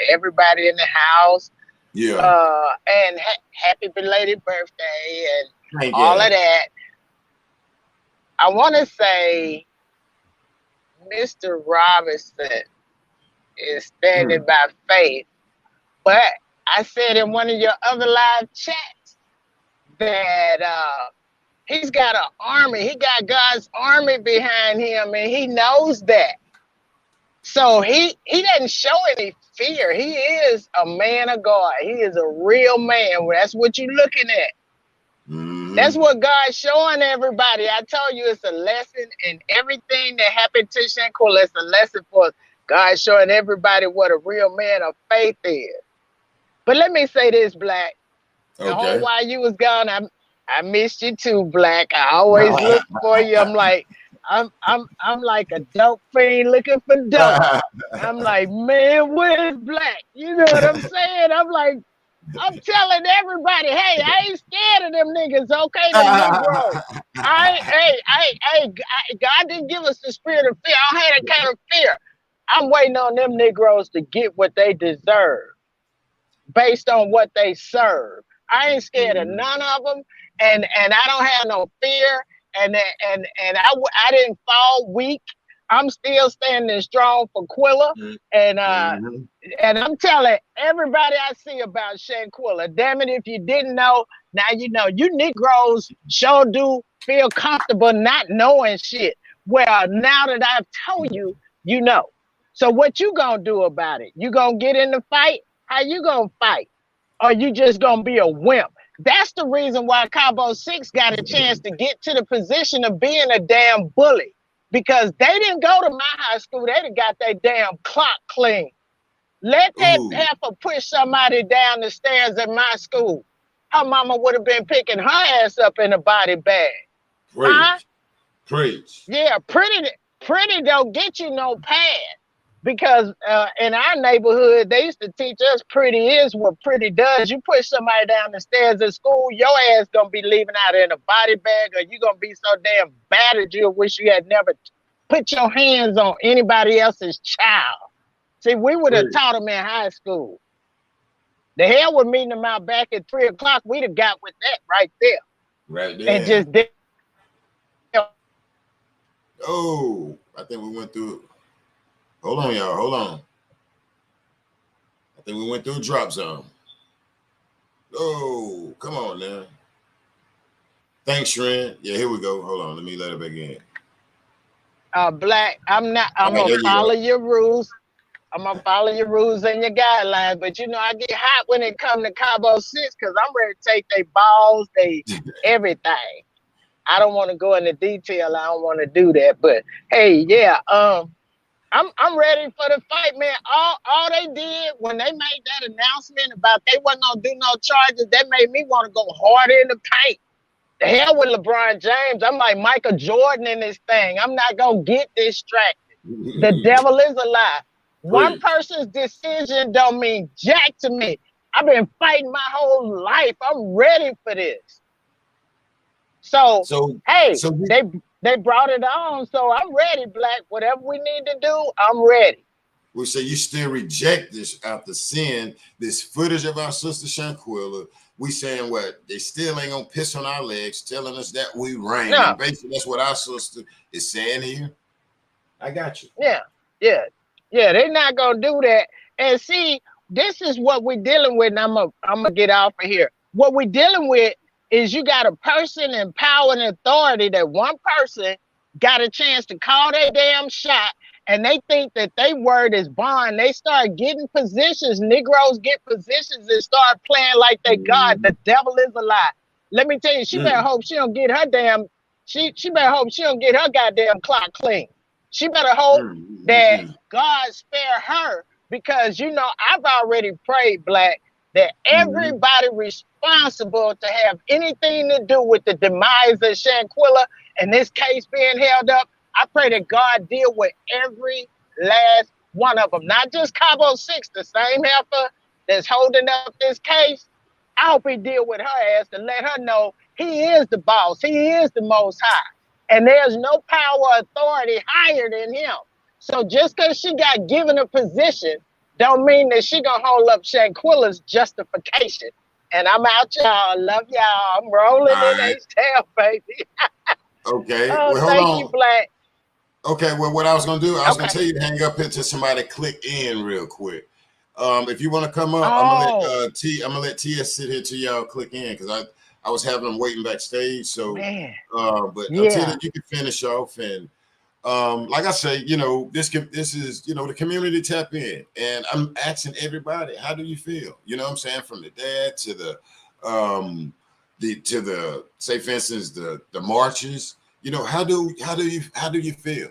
everybody in the house. Yeah. And happy belated birthday and Thank all of you. that. I want to say Mr. Robinson is standing by faith, but I said in one of your other live chats that he's got an army. He got God's army behind him, and he knows that. So he doesn't show any fear. He is a man of God. He is a real man. That's what you're looking at. Mm-hmm. That's what God's showing everybody. I told you it's a lesson in everything that happened to Shanquella. It's a lesson for God showing everybody what a real man of faith is. But let me say this, Black. The whole Okay. while you was gone, I missed you too, Black. I always look for you. I'm like a dope fiend looking for dope. I'm like, man, where's Black? You know what I'm saying? I'm telling everybody, hey, I ain't scared of them niggas, okay? Them Negroes. God didn't give us the spirit of fear. I don't have that kind of fear. I'm waiting on them Negroes to get what they deserve based on what they serve. I ain't scared of none of them, and I don't have no fear, and I didn't fall weak. I'm still standing strong for Quilla, and I'm telling everybody I see about Shanquella. Damn it, if you didn't know, now you know. You Negroes sure do feel comfortable not knowing shit. Well, now that I've told you, you know. So what you gonna do about it? You gonna get in the fight? How you gonna fight? Or you just gonna be a wimp? That's the reason why Combo 6 got a chance to get to the position of being a damn bully. Because they didn't go to my high school. They done got their damn clock clean. Let that heifer push somebody down the stairs at my school. Her mama would have been picking her ass up in a body bag. Huh? Preach. Yeah, pretty don't get you no pad. Because in our neighborhood, they used to teach us pretty is what pretty does. You push somebody down the stairs at school, your ass gonna be leaving out in a body bag, or you gonna be so damn battered you wish you had never put your hands on anybody else's child. See, we would have taught them in high school. The hell with meeting them out back at 3 o'clock, we'd have got with that right there. Right there. And just did. Oh, I think we went through. Hold on, y'all. Hold on. I think we went through a drop zone. Oh, come on now. Thanks, Shren. Yeah, here we go. Hold on. Let me let it back in. Black, All I'm right, gonna there you follow go. your rules. I'm gonna follow your rules and your guidelines, but you know I get hot when it come to Cabo 6 because I'm ready to take their balls, they everything. I don't want to go into detail. I don't want to do that, but hey, yeah, I'm ready for the fight, man. All they did when they made that announcement about they wasn't gonna do no charges, that made me want to go harder in the paint. The hell with LeBron James. I'm like Michael Jordan in this thing. I'm not gonna get distracted. The devil is a lie. One Preach. person's decision don't mean jack to me. I've been fighting my whole life. I'm ready for this. So, So, hey, so we, they brought it on. So I'm ready, Black. Whatever we need to do, I'm ready. we say you still reject this after seeing this footage of our sister Shanquella. We saying what? They still ain't gonna piss on our legs, telling us that we reign. No, And basically that's what our sister is saying here. I got you. yeah, yeah, yeah. They're not gonna do that. And see, this is what we're dealing with. And I'm gonna get off of here. What we're dealing with is you got a person in power and authority that one person got a chance to call their damn shot, and they think that they word is bond. They start getting positions. Negroes get positions and start playing like they God. The devil is a lie. Let me tell you, she better Mm, hope she don't get her damn. She better hope she don't get her goddamn clock clean. She better hope mm, mm, that mm, God spare her because you know I've already prayed, Black, that mm, everybody responsible to have anything to do with the demise of Shanquilla and this case being held up. I pray that God deal with every last one of them, not just Cabo 6, the same heifer that's holding up this case. I hope he deal with her ass to let her know he is the boss, he is the most high, and there's no power or authority higher than him. So just because she got given a position, don't mean that she gonna hold up Shanquilla's justification. And I'm out, y'all. Love y'all. I'm rolling all in right. H-Town, baby. Okay. Oh, Well, hold thank you, on. Black. Okay, well, what I was gonna do, I was gonna Okay. tell you to hang up here till somebody click in real quick. If you want to come up, Oh, I'm gonna let TS sit here till y'all click in because I was having them waiting backstage. So, man. but until Yeah. then, you can finish off and like I say, you know, this is the community tap in, and I'm asking everybody, how do you feel? You know what I'm saying, from the dad to um the say for instance the marches. You know, how do you feel?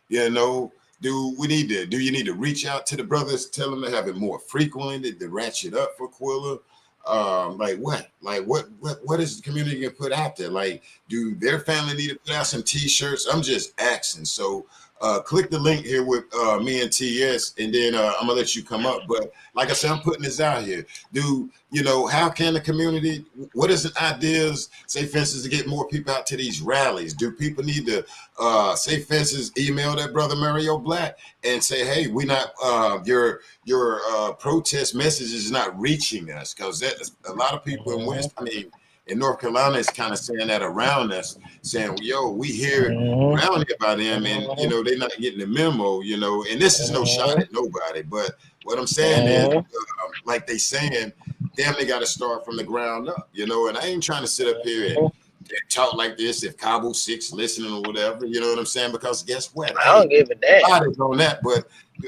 You know, do you need to reach out to the brothers, tell them to have it more frequently, to ratchet up for Quilla? Like what is the community gonna put out there? Like, do their family need to put out some t-shirts? I'm just asking. So click the link here with me and TS, and then I'm gonna let you come up. But like I said, I'm putting this out here. Do how can the community, what is the ideas, say for instance, to get more people out to these rallies? Do people need to say for instance, email that brother Mario Black and say, hey, we not your protest message is not reaching us, because that a lot of people in Mhm, West, I mean, in North Carolina is kind of saying that around us, saying, yo, we hear mhm, around here about them, and mhm, they're not getting the memo, and this is no shot mhm, at nobody, but what I'm saying is, mhm, like they saying, damn, they got to start from the ground up, and I ain't trying to sit up here and mhm. talk like this if Cabo 6 listening or whatever, you know what I'm saying? Because guess what? I don't Hey, give a damn. God is on that, but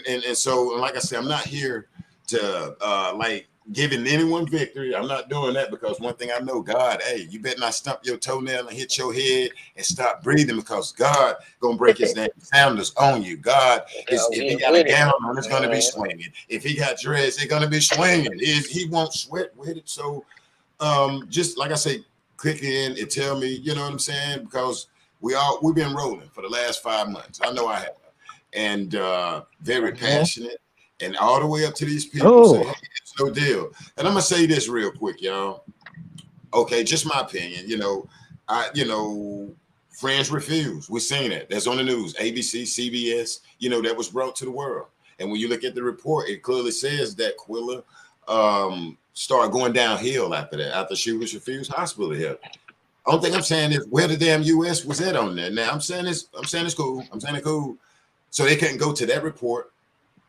and so, and like I said, I'm not here to like giving anyone victory. I'm not doing that, because one thing I know, God, hey, you better not stump your toenail and hit your head and stop breathing, because God gonna break his name sounders on you. God is, Go if he get got a with it. gown on, it's gonna be Mhm, swinging. If he got dreads, it's gonna be swinging. He won't sweat with it. So just like I say, click in and tell me, you know what I'm saying? Because we've been rolling for the last 5 months. I know I have, and very mhm. passionate, and all the way up to these people say, Oh, hey, it's no deal. And I'm gonna say this real quick, y'all. Okay, just my opinion. Friends refuse. We're seeing it. That's on the news. ABC, CBS. That was brought to the world. And when you look at the report, it clearly says that Quilla started going downhill after that, after she was refused hospital help. Only thing I'm saying is, where the damn US was that on there? Now I'm saying it's cool. I'm saying it's cool. So they couldn't go to that report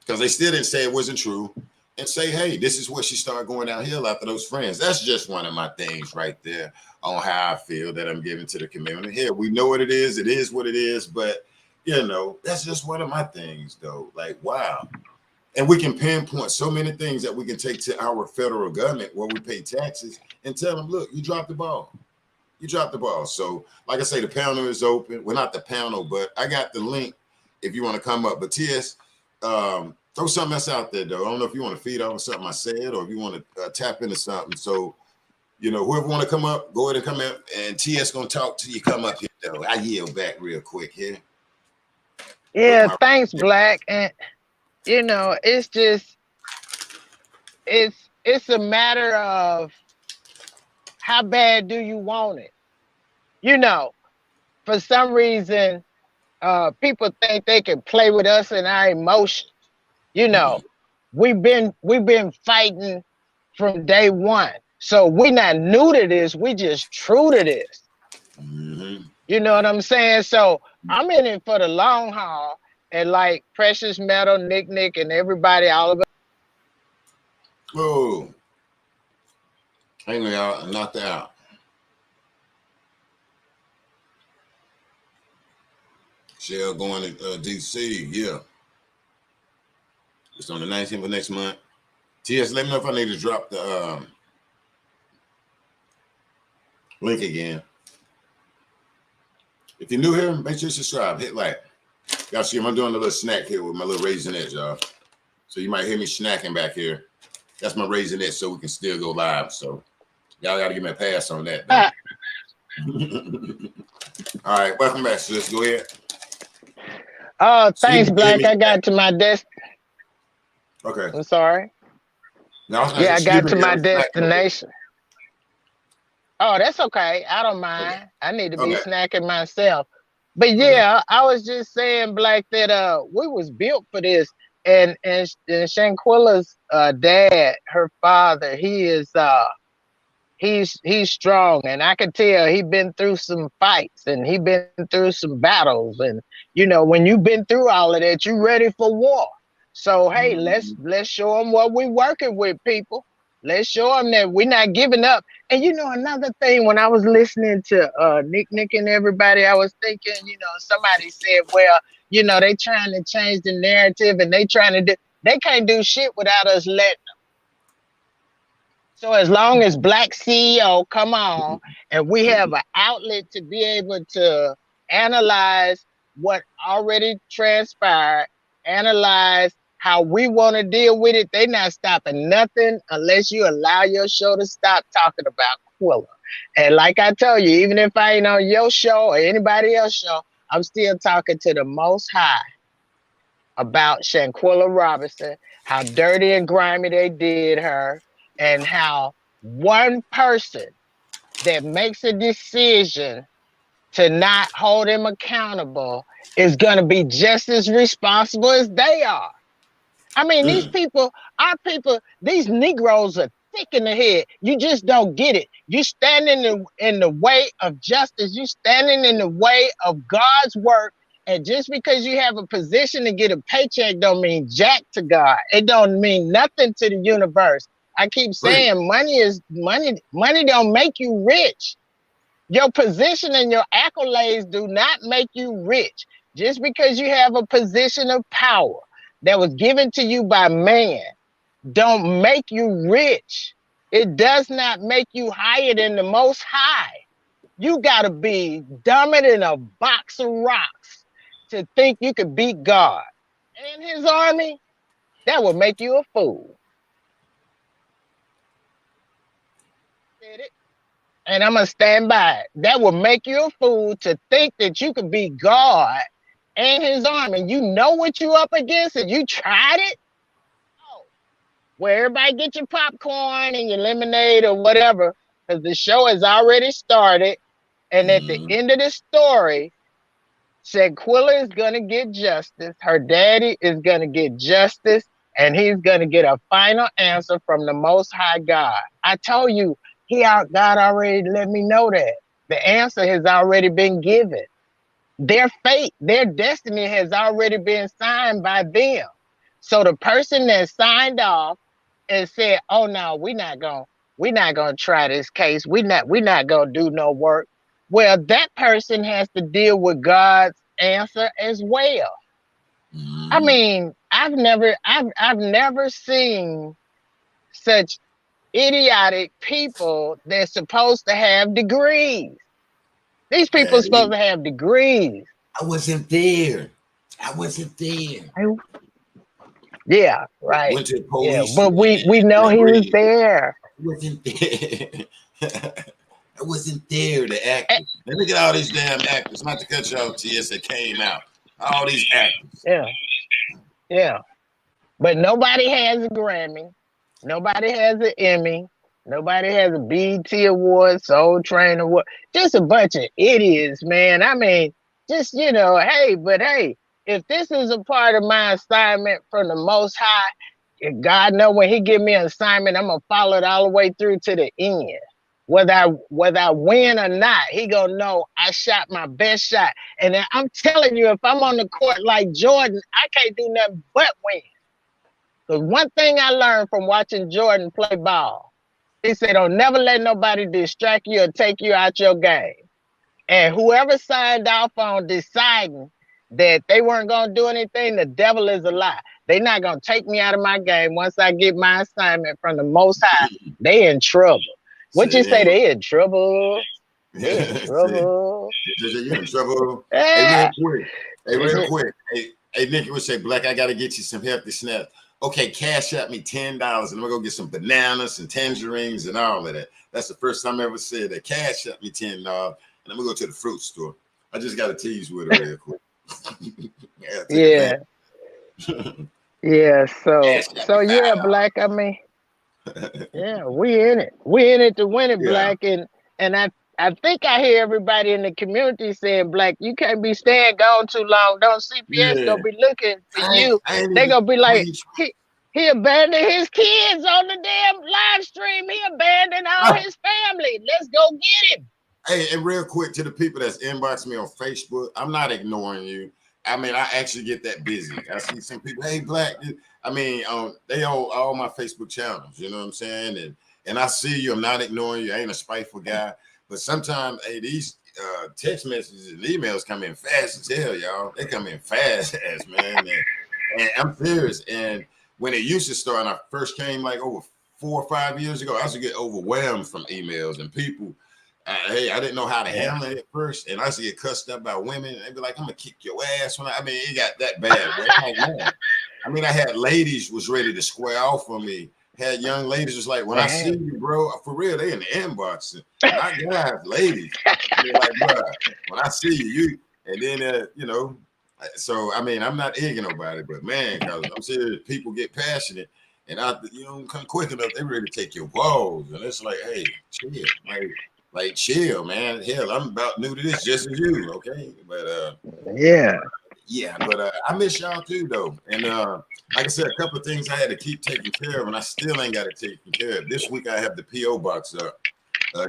because they still didn't say it wasn't true. and say, hey, this is where she started going downhill after those friends. That's just one of my things right there on how I feel that I'm giving to the community. Here, we know what it is. It is what it is. But, that's just one of my things, though. Like, wow. And we can pinpoint so many things that we can take to our federal government where we pay taxes and tell them, look, you dropped the ball. You dropped the ball. So, like I say, the panel is open. Well, not the panel, but I got the link if you want to come up. But TS, throw something else out there, though. I don't know if you want to feed on something I said or if you want to tap into something. So, whoever want to come up, go ahead and come up. And TS going to talk till you come up here, though. I yield back real quick here. Yeah, thanks, Black. And, it's just, it's a matter of how bad do you want it? For some reason, people think they can play with us and our emotions. We've been fighting from day one. So we're not new to this. We just true to this. Mm-hmm. You know what I'm saying? So I'm in it for the long haul. And like Precious Metal, Nick, and everybody, all of us. Oh, hang on, y'all. Knock that out. Shell going to DC, yeah. It's on the 19th of next month. TS, let me know if I need to drop the link again. If you're new here, make sure you subscribe. Hit like. Y'all see, I'm doing a little snack here with my little raisinets, y'all. So you might hear me snacking back here. That's my raisinets, so we can still go live. So y'all got to give me a pass on that. All right, welcome back, sis. Go ahead. Thanks, Black. I got to my desk. Okay. I'm sorry. No, I got to my destination. Oh, that's okay. I don't mind. Okay. I need to be snacking myself. But yeah, I was just saying, Black, that we was built for this. And Shanquella's dad, her father, he's strong, and I can tell he been through some fights and he been through some battles. And when you've been through all of that, you ready for war. So hey, let's show them what we working with, people. Let's show them that we're not giving up. And another thing, when I was listening to Nick and everybody, I was thinking, somebody said, well, they trying to change the narrative and they can't do shit without us letting them. So as long as Black CEO come on and we have an outlet to be able to analyze what already transpired, analyze how we want to deal with it, they not stopping nothing unless you allow your show to stop talking about Quilla. And like I told you, even if I ain't on your show or anybody else's show, I'm still talking to the Most High about Shanquella Robinson, how dirty and grimy they did her, and how one person that makes a decision to not hold him accountable is going to be just as responsible as they are. I mean, these people, our people, these Negroes are thick in the head. You just don't get it. You standing in the way of justice. You standing in the way of God's work. And just because you have a position to get a paycheck don't mean jack to God. It don't mean nothing to the universe. I keep saying money don't make you rich. Your position and your accolades do not make you rich. Just because you have a position of power that was given to you by man don't make you rich. It does not make you higher than the Most High. You gotta be dumber than a box of rocks to think you could beat God and his army. That would make you a fool. And I'm gonna stand by it. That would make you a fool to think that you could beat God and his army. You know what you up against and you tried it? Oh. Where everybody get your popcorn and your lemonade or whatever, because the show has already started. And at the end of the story, Shanquella is gonna get justice. Her daddy is gonna get justice, and he's gonna get a final answer from the Most High God. I told you, God already let me know that. The answer has already been given. Their fate, their destiny has already been signed by them. So the person that signed off and said, "Oh no, we're not gonna try this case. We're not gonna do no work." Well, that person has to deal with God's answer as well. I Mhm. mean, I've never seen such idiotic people that's supposed to have degrees. These people are supposed Hey, to have degrees. I wasn't there. I wasn't there. Yeah, right. Went to the Yeah, police but we know and he was agreed. there. I wasn't there. I wasn't there. The Eh, actors. And look at all these damn actors. Not to cut you off, TS, that came out. All these actors. Yeah, yeah. But nobody has a Grammy. Nobody has an Emmy. Nobody has a BET Award, Soul Train Award. Just a bunch of idiots, man. I mean, just, hey, but hey, if this is a part of my assignment from the Most High, God know when He give me an assignment, I'm gonna follow it all the way through to the end. Whether I win or not, He gonna know I shot my best shot. And then I'm telling you, if I'm on the court like Jordan, I can't do nothing but win. Because one thing I learned from watching Jordan play ball, he said, "Don't never let nobody distract you or take you out your game." And whoever signed off on deciding that they weren't going to do anything, the devil is a lie. They're not going to take me out of my game once I get my assignment from the Most High. They in trouble. What you say? Say, They in trouble. They in hey, trouble. you're in trouble. Hey, real Yeah. quick. Hey, real quick. Hey, Nikki would say, Black, I got to get you some healthy snacks. Okay, cash out me $10 and I'm going to go get some bananas and tangerines and all of that. That's the first time I ever said that. Cash out me $10 and I'm going to go to the fruit store. I just got to tease with her real quick. Yeah, take Yeah. advantage. Yeah. So, Cash out so me yeah, Black. I mean, $5. yeah, we in it. We in it to win it, Yeah. Black. And I think I hear everybody in the community saying, Black, you can't be staying gone too long. Don't CPS Yeah. gonna be looking for you. I ain't They even gonna be like, preach. he abandoned his kids on the damn live stream. He abandoned all his family. Let's go get him. Hey, and real quick to the people that's inboxing me on Facebook, I'm not ignoring you. I mean, I actually get that busy. I see some people, hey, Black. I mean, they own all my Facebook channels. You know what I'm saying? And I see you. I'm not ignoring you. I ain't a spiteful guy. But sometimes, hey, these text messages and emails come in fast as hell, y'all. They come in fast as man. And I'm serious. And when it used to start, and I first came like over 4 or 5 years ago, I used to get overwhelmed from emails and people. Hey, I didn't know how to handle it at first, and I used to get cussed up by women. They'd be like, "I'm gonna kick your ass." I mean, it got that bad. Like, man. I mean, I had ladies was ready to square off on me. Had young ladies was like, "When I see you, bro, for real, they in the inbox, not guys, ladies." They're like, "Bro, when I see you," and then So I mean, I'm not egging nobody, but man, cause I'm serious, people get passionate, and you don't come quick enough, they ready to take your balls, and it's like, hey, chill, like chill, man. Hell, I'm about new to this, just as you, okay? But Yeah. yeah, but I miss y'all too, though, and like I said, a couple of things I had to keep taking care of, and I still ain't got it taken care of. This week I have the PO box up,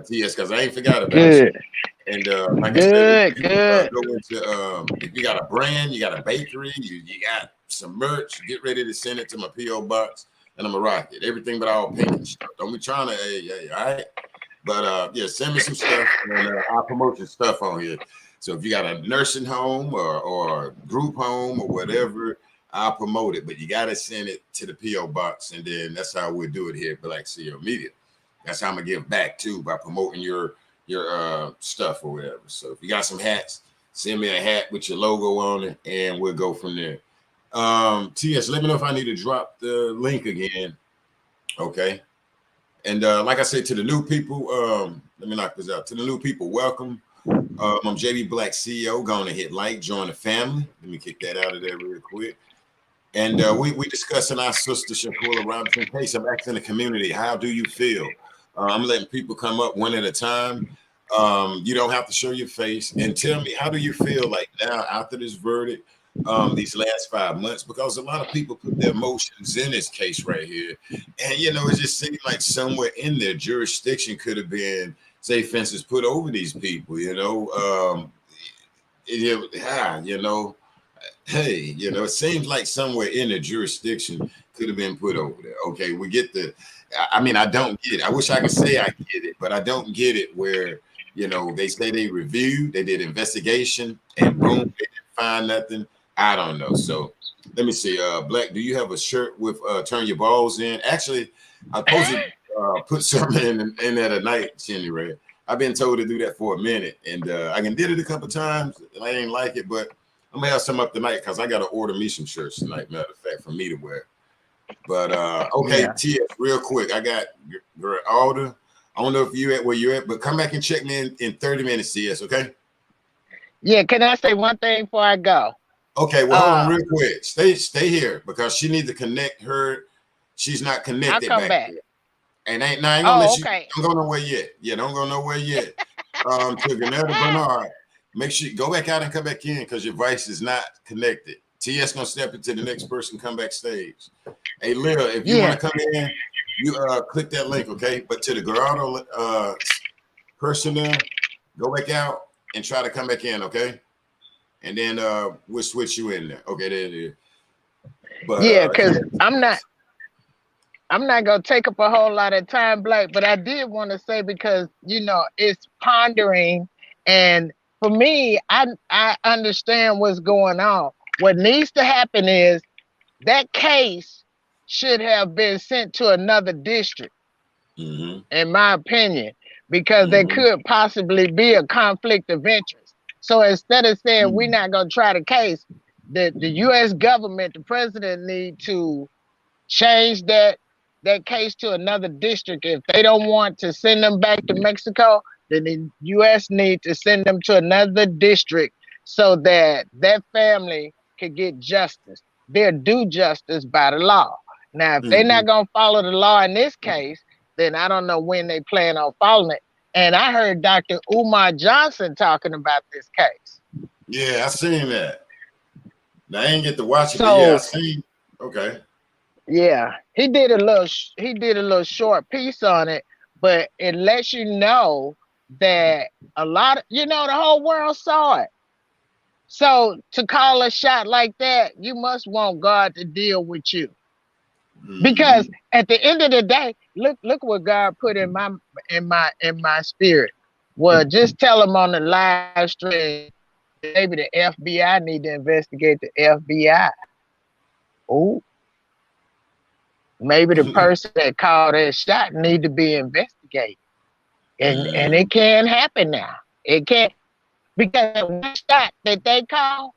TS, because I ain't forgot about you. Good. And like I said, if Good. you Good. go into if you got a brand, you got a bakery, you got some merch, get ready to send it to my PO box, and I'm gonna rock it. Everything but all pink and stuff. Don't be trying to, hey, all right. But yeah, send me some stuff, and I'll promote your stuff on here. So if you got a nursing home or group home or whatever, I'll promote it. But you gotta send it to the PO box, and then that's how we'll do it here at Black CEO Media. That's how I'm gonna give back too, by promoting your stuff or whatever. So if you got some hats, send me a hat with your logo on it, and we'll go from there. TS, let me know if I need to drop the link again. Okay. And like I said, to the new people, let me knock this out. To the new people, welcome. I'm JB Black CEO. Going to hit like, join the family. Let me kick that out of there real quick. And we discussing our sister Shanquella Robinson case. I'm asking the community, how do you feel? I'm letting people come up one at a time. You don't have to show your face, and tell me, how do you feel like now after this verdict, these last 5 months? Because a lot of people put their emotions in this case right here, and it just seemed like somewhere in their jurisdiction could have been, say, fences put over these people. Hey, it seems like somewhere in the jurisdiction could have been put over there. Okay, we get I mean, I don't get it. I wish I could say I get it, but I don't get it where, they say they reviewed, they did investigation, and boom, they didn't find nothing. I don't know. So let me see. Black, do you have a shirt with turn your balls in? Actually, I supposed to put something in there tonight, Shinny Red. I've been told to do that for a minute, and I can did it a couple times, and I ain't like it, but I'm gonna have some up tonight because I gotta order me some shirts tonight. Matter of fact, for me to wear. But okay, Yeah. TS, real quick. I got your order. I don't know if you at where you're at, but come back and check me in 30 minutes, TS. Okay. Yeah. Can I say one thing before I go? Okay. Well, hold on, Uh, real quick. Stay here because she needs to connect her. She's not I'll connected come back back. there, and I ain't gonna Oh, let you. okay. Don't go nowhere yet. Yeah, don't go nowhere yet. To Grenada Bernard, make sure you go back out and come back in because your device is not connected. TS gonna step into the next person, come backstage. Hey, Lil, if you want Yeah. to come in, you click that link, okay? But to the Gerardo person there, go back out and try to come back in, okay? And then we'll switch you in there. Okay, there it is. But Yeah. Cause yeah. I'm not gonna take up a whole lot of time, Blake, but I did want to say because it's pondering, and for me, I understand what's going on. What needs to happen is that case should have been sent to another district, Mm-hmm. in my opinion, because there Mm-hmm. could possibly be a conflict of interest. So instead of saying we're Mm-hmm. not gonna try the case, the U.S. government, the president, need to change that case to another district. If they don't want to send them back to Mexico, then the U.S. need to send them to another district so that that family could get justice. They're due justice by the law. Now, if they're Mm-hmm. not gonna follow the law in this case, then I don't know when they plan on following it. And I heard Dr. Umar Johnson talking about this case. Yeah, I seen that. Now, I ain't get to watch it, but yeah, I So seen. Okay. yeah, he did a little short piece on it, but it lets you know that a lot of the whole world saw it. So to call a shot like that, you must want God to deal with you. Because Mm-hmm. at the end of the day, look what God put in my spirit. Well, just tell him on the live stream, maybe the FBI need to investigate the FBI. Oh, maybe the person that called that shot need to be investigated. And Mm-hmm. it can happen now. It can't, because that one shot that they call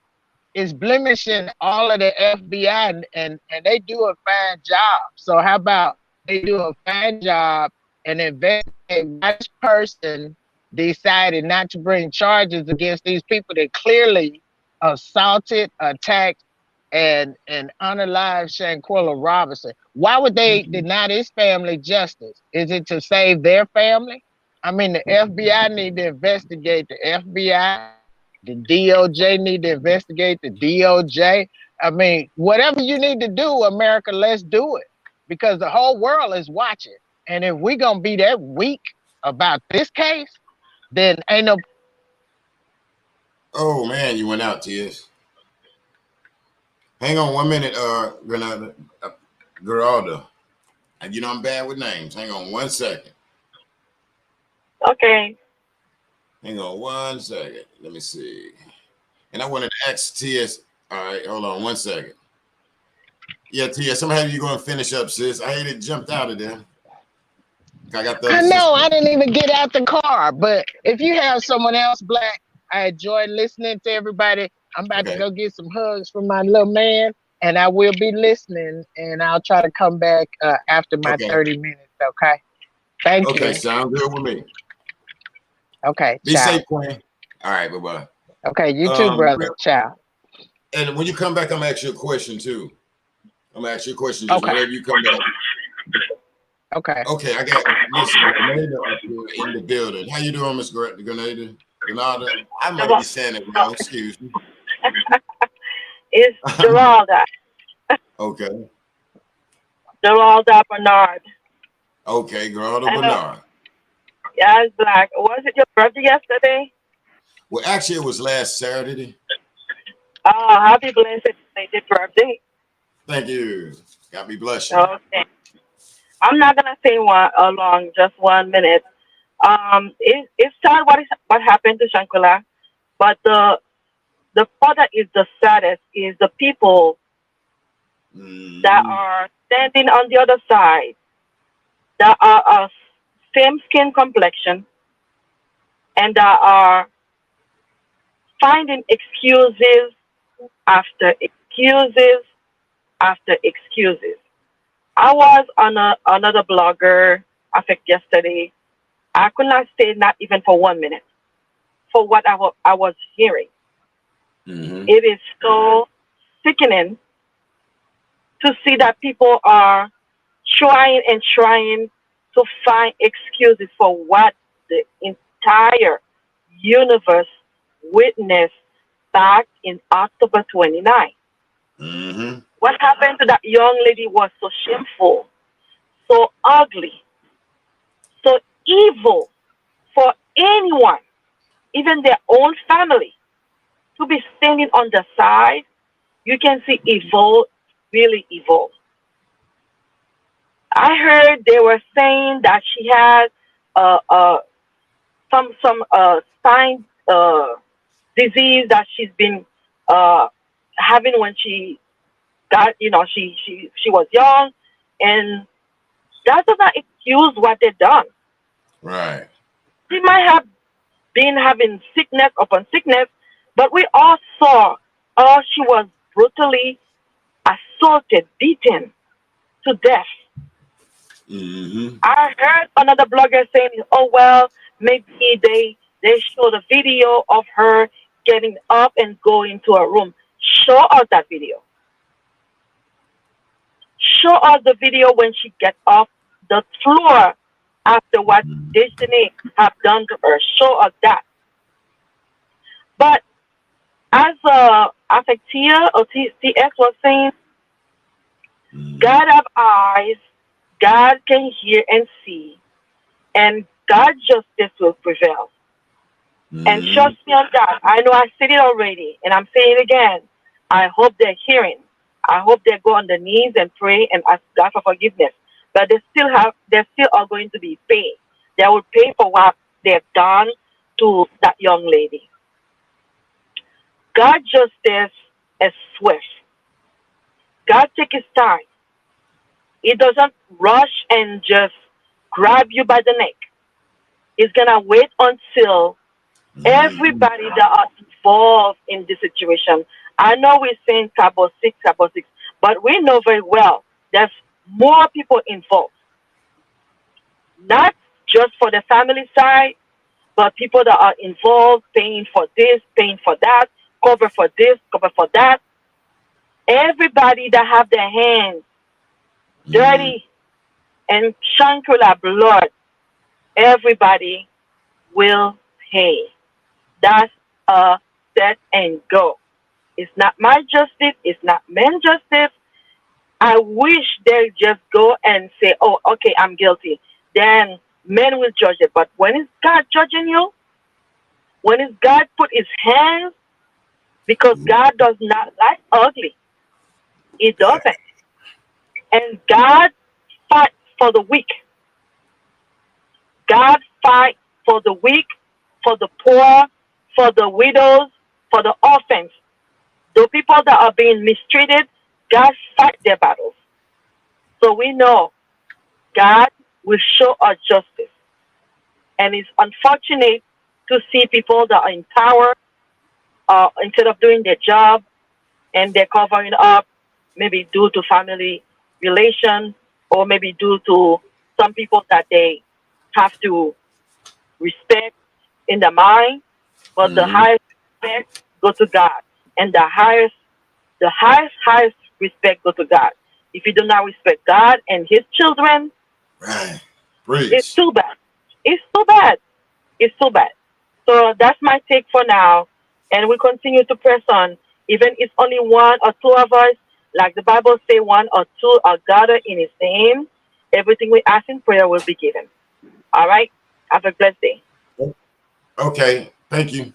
is blemishing all of the FBI, and they do a fine job. So how about they do a fine job and investigate why this person decided not to bring charges against these people that clearly assaulted, attacked, and unalived Shanquella Robinson. Why would they Mm-hmm. deny this family justice? Is it to save their family? I mean, the FBI need to investigate the FBI. The DOJ need to investigate the DOJ. I mean, whatever you need to do, America, let's do it. Because the whole world is watching. And if we're going to be that weak about this case, then ain't no. Oh man, you went out, TS. Hang on 1 minute, Granada, Geraldo. And I'm bad with names. Hang on 1 second. Okay. Hang on 1 second. Let me see. And I wanted to ask TS. All right, hold on 1 second. Yeah, TS, I'm having you going to finish up, sis. I hate it jumped out of there. I got the I other know sister. I didn't even get out the car, but if you have someone else, Black, I enjoyed listening to everybody. I'm about to Okay. go get some hugs from my little man, and I will be listening, and I'll try to come back after my Okay. 30 minutes, okay? Thank Okay. you. Sound good with me. Okay, Be ciao. safe, Queen. All right. Bye bye. Okay, you too, brother. Real, Ciao. and when you come back, I'm gonna ask you a question too. I'm gonna ask you a question just Okay, whenever you come back. okay. Okay, I got Miss Grenada up here in the building. How you doing, Miss Grenada? Grenada? I might be saying it wrong. Excuse me. It's Geralda. Okay. Geralda Bernard. Okay, Geraldo I know. Bernard. Yeah, it's Black. Was it your birthday yesterday? Well, actually, it was last Saturday. Happy blessed belated birthday. Thank you. God be bless you. Okay. I'm not gonna say one long, just 1 minute. It's sad what happened to Shanquella, but the part that is the saddest is the people that Hmm. are standing on the other side that are same skin complexion and that are finding excuses after excuses after excuses. I was on another blogger, I think yesterday. I could not stay not even for 1 minute for what I was hearing. Hmm. It is so sickening to see that people are trying and trying to find excuses for what the entire universe witnessed back in October 29. Hmm. What happened to that young lady was so shameful, so ugly, so evil for anyone, even their own family, to be standing on the side. You can see evil, really evil. I heard they were saying that she had some sign disease that she's been uh, having when she got, she was young, and that does not excuse what they done. Right. She might have been having sickness upon sickness, but we all saw she was brutally assaulted, beaten to death. Hmm. I heard another blogger saying, "Oh well, maybe they showed a video of her getting up and going to a room. Show us that video. Show us the video when she gets off the floor after what Destiny have done to her. Show us that." But as Affectia or TS was saying, Hmm. God have eyes, God can hear and see, and God's justice will prevail. And Hmm. trust me on that. I know I said it already, and I'm saying it again. I hope they're hearing. I hope they go on their knees and pray and ask God for forgiveness. But they still are going to be paid. They will pay for what they've done to that young lady. God justice is swift. God take his time. He doesn't rush and just grab you by the neck. He's gonna wait until Hmm. everybody that are involved in this situation. I know we're saying Cabo 6, but we know very well there's more people involved, not just for the family side, but people that are involved paying for this, paying for that, cover for this, cover for that. Everybody that have their hands Hmm. dirty and Shankula blood, everybody will pay. That's a set and go. It's not my justice. It's not men's justice. I wish they just go and say, "Oh, okay, I'm guilty." Then men will judge it. But when is God judging you? When is God put His hands? Because God does not like ugly. He doesn't. And God fights for the weak. God fights for the weak, for the poor, for the widows, for the orphans. The people that are being mistreated, God fight their battles. So we know God will show us justice. And it's unfortunate to see people that are in power, instead of doing their job and they're covering up, maybe due to family relation or maybe due to some people that they have to respect in the mind. But the Hmm. highest respect go to God. And highest respect go to God. If you do not respect God and His children, Right. it's Preach. too bad. It's too bad. It's too bad. So that's my take for now. And we continue to press on. Even if only one or two of us, like the Bible say, one or two are gathered in His name, everything we ask in prayer will be given. All right? Have a blessed day. Okay. Thank you.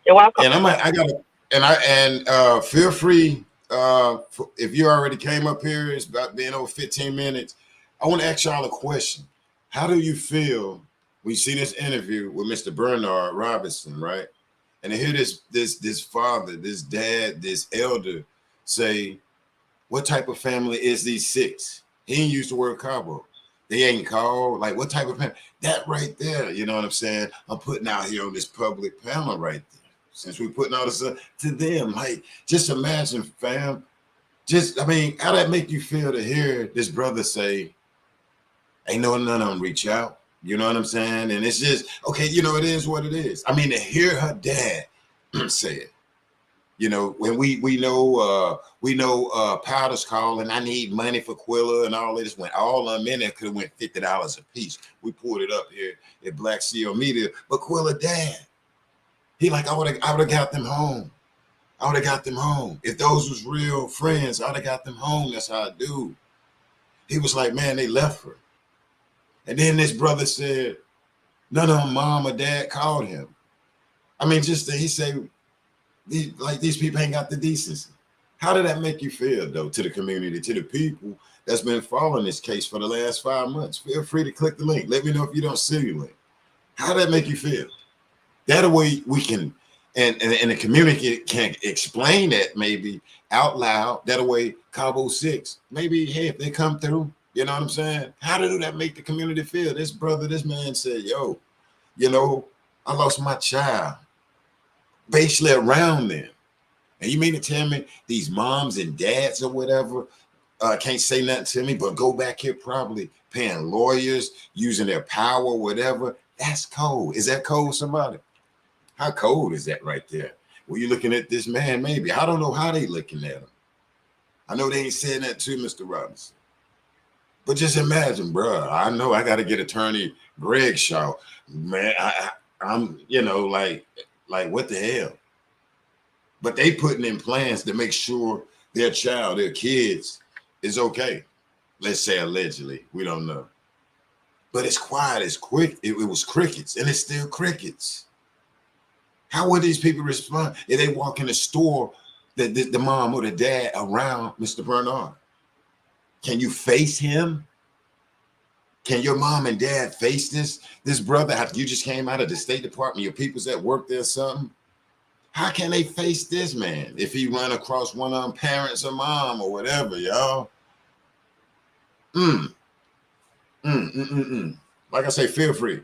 You're welcome. And I got. And feel free if you already came up here, it's about being over 15 minutes. I want to ask y'all a question. How do you feel when you see this interview with Mr. Bernard Robinson, right? And to hear this father, this dad, this elder say, what type of family is these six? He ain't used the word Cabo. They ain't called. Like, what type of family? That right there, you know what I'm saying? I'm putting out here on this public panel right there. Since we're putting all this to them, like, just imagine, fam. I mean, how that make you feel to hear this brother say, ain't no none of them reach out? You know what I'm saying? And it's just, okay, you know, it is what it is. I mean, to hear her dad say it. You know, when we know Powder's calling, I need money for Quilla and all this. When all of them in there could have went $50 a piece. We pulled it up here at Black CEO Media. But Quilla dad, he like, I would have got them home. I would have got them home. If those was real friends, I would have got them home. That's how I do. He was like, man, they left her. And then this brother said, none of them mom or dad called him. I mean, just he said, these people ain't got the decency. How did that make you feel, though, to the community, to the people that's been following this case for the last 5 months? Feel free to click the link. Let me know if you don't see the link. How did that make you feel? That way we can, and the community can explain that maybe out loud. That way, Cabo 6, maybe, hey, if they come through, you know what I'm saying? How did that make the community feel? This man said, yo, you know, I lost my child basically around them. And you mean to tell me these moms and dads or whatever can't say nothing to me, but go back here probably paying lawyers, using their power, whatever? That's cold. Is that cold, somebody? How cold is that right there? Well, you're looking at this man, maybe. I don't know how they looking at him. I know they ain't saying that to Mr. Robinson. But just imagine, bro. I know I got to get attorney Greg Shaw. Man, I'm, you know, like what the hell? But they putting in plans to make sure their child, their kids, is okay. Let's say allegedly. We don't know. But it's quiet, it's quick. It was crickets, and it's still crickets. How would these people respond if they walk in the store, the mom or the dad around Mr. Bernard? Can you face him? Can your mom and dad face this brother after you just came out of the State Department, your people's at work there or something? How can they face this man if he run across one of them parents or mom or whatever, y'all? Like I say, feel free.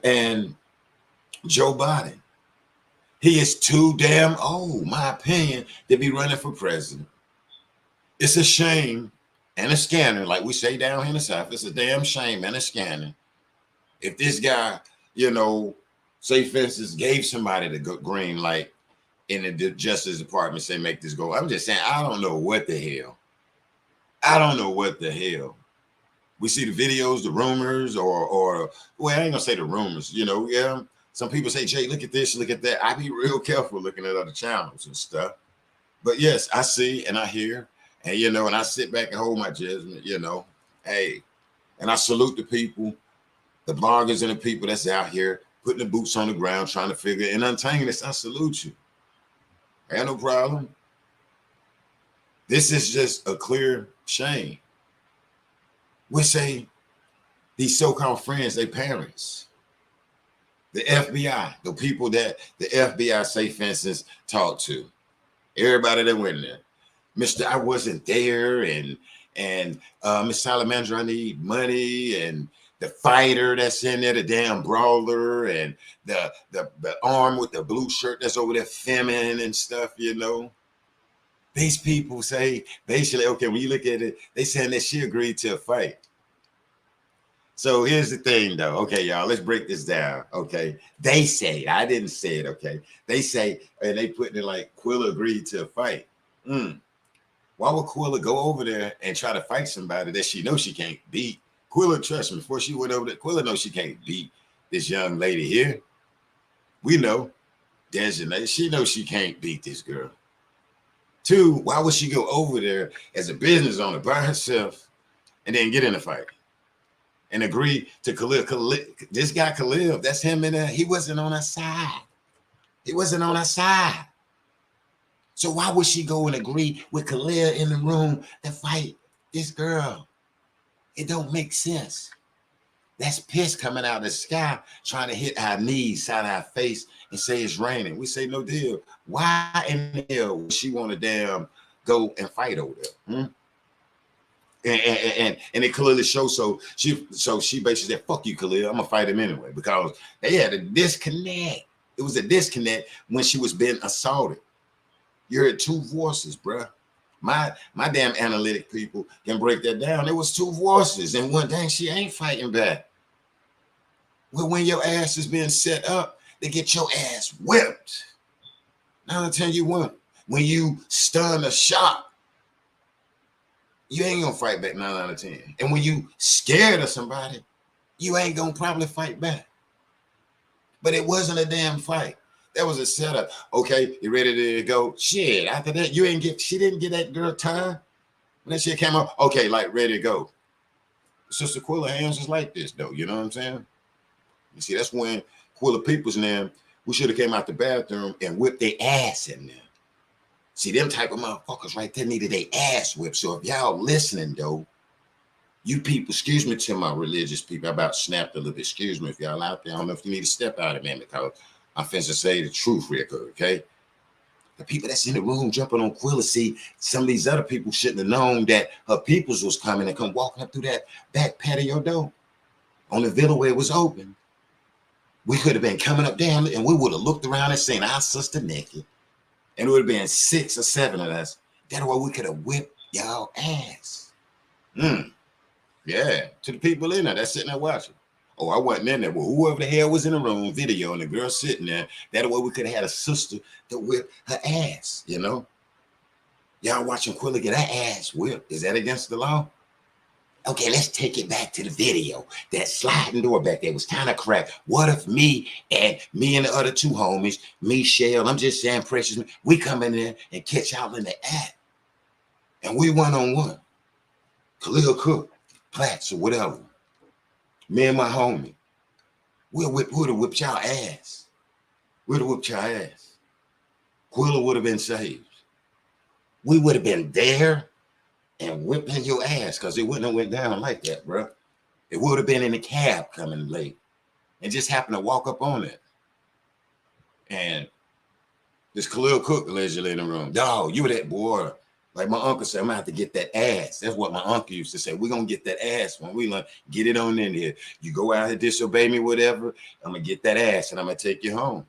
And Joe Biden, he is too damn old, my opinion, to be running for president. It's a shame and a scanner, like we say down here in the South. It's a damn shame and a scanner. If this guy, you know, say for instance, gave somebody the green light in the Justice Department, say make this go. I'm just saying, I don't know what the hell. I don't know what the hell. We see the videos, the rumors, or well, I ain't gonna say the rumors, you know, yeah. Some people say, Jay, look at this, look at that. I be real careful looking at other channels and stuff. But yes, I see and I hear, and you know, and I sit back and hold my judgment, you know. Hey, and I salute the people, the bloggers and the people that's out here putting the boots on the ground, trying to figure and untangle this. I salute you. I have no problem. This is just a clear shame. We say these so-called friends, they parents, the FBI, the people that the FBI, say, for instance, talk to, everybody that went there. Mr. I wasn't there, and Miss Salamandra, I need money, and the fighter that's in there, the damn brawler, and the arm with the blue shirt that's over there, feminine and stuff, you know. These people say, basically, okay, when you look at it, they saying that she agreed to a fight. So here's the thing, though. Okay, y'all, let's break this down. Okay, they say, I didn't say it. Okay, they say, and they putting it like Quilla agreed to a fight. Why would Quilla go over there and try to fight somebody that she knows she can't beat? Quilla, trust me, before she went over there, Quilla knows she can't beat this young lady here. We know, Dejanay, she knows she can't beat this girl. Two, why would she go over there as a business owner by herself and then get in a fight and agree to Khalil? This guy Khalil, that's him in there. He wasn't on her side. He wasn't on her side. So why would she go and agree with Khalil in the room to fight this girl? It don't make sense. That's piss coming out of the sky, trying to hit our knees, side our face, and say it's raining. We say no deal. Why in the hell would she want to damn go and fight over there? And it clearly shows. So she basically said, "Fuck you, Khalil. I'm gonna fight him anyway," because they had a disconnect. It was a disconnect when she was being assaulted. You heard two voices, bruh. My damn analytic people can break that down. It was two voices, and one thing, she ain't fighting back. Well, when your ass is being set up, they get your ass whipped. Now I'll tell you what, when you stun a shot, you ain't gonna fight back 9 out of 10. And when you scared of somebody, you ain't gonna probably fight back. But it wasn't a damn fight. That was a setup. Okay, you ready to go? Shit, after that, she didn't get that girl time. When that shit came up, okay, like ready to go. Sister Quilla hands is like this, though. You know what I'm saying? You see, that's when Quilla Peoples and we should have came out the bathroom and whipped their ass in there. See, them type of motherfuckers right there needed their ass whipped. So if y'all listening, though, you people, excuse me to my religious people, I about snapped a little bit. Excuse me if y'all out there. I don't know if you need to step out of it, man, because I'm finna say the truth real quick, okay? The people that's in the room jumping on Quilla, see, some of these other people shouldn't have known that her peoples was coming and come walking up through that back patio door on the villa where it was open. We could have been coming up down and we would have looked around and seen our sister naked. And it would have been 6 or 7 of us. That way we could have whipped y'all ass. Yeah, to the people in there that's sitting there watching. Oh, I wasn't in there. Well, whoever the hell was in the room, video, and the girl sitting there, that way we could have had a sister to whip her ass, you know? Y'all watching Quilla get her ass whipped. Is that against the law? Okay, let's take it back to the video. That sliding door back there was kind of cracked. What if me and the other two homies, me, Shell, I'm just saying Precious, we come in there and catch y'all in the act. And we one-on-one. Khalil Cook, Platts, or whatever. Me and my homie. We'd have whipped y'all ass. We'd have whipped y'all ass. Quilla would have been saved. We would have been there and whipping your ass because it wouldn't have went down like that, bro. It would have been in the cab coming late and just happened to walk up on it. And this Khalil Cook allegedly in the room. Dog, you were that boy. Like my uncle said, I'm gonna have to get that ass. That's what my uncle used to say. We're gonna get that ass when we learn, get it on in here. You go out here, disobey me, whatever. I'm gonna get that ass and I'm gonna take you home.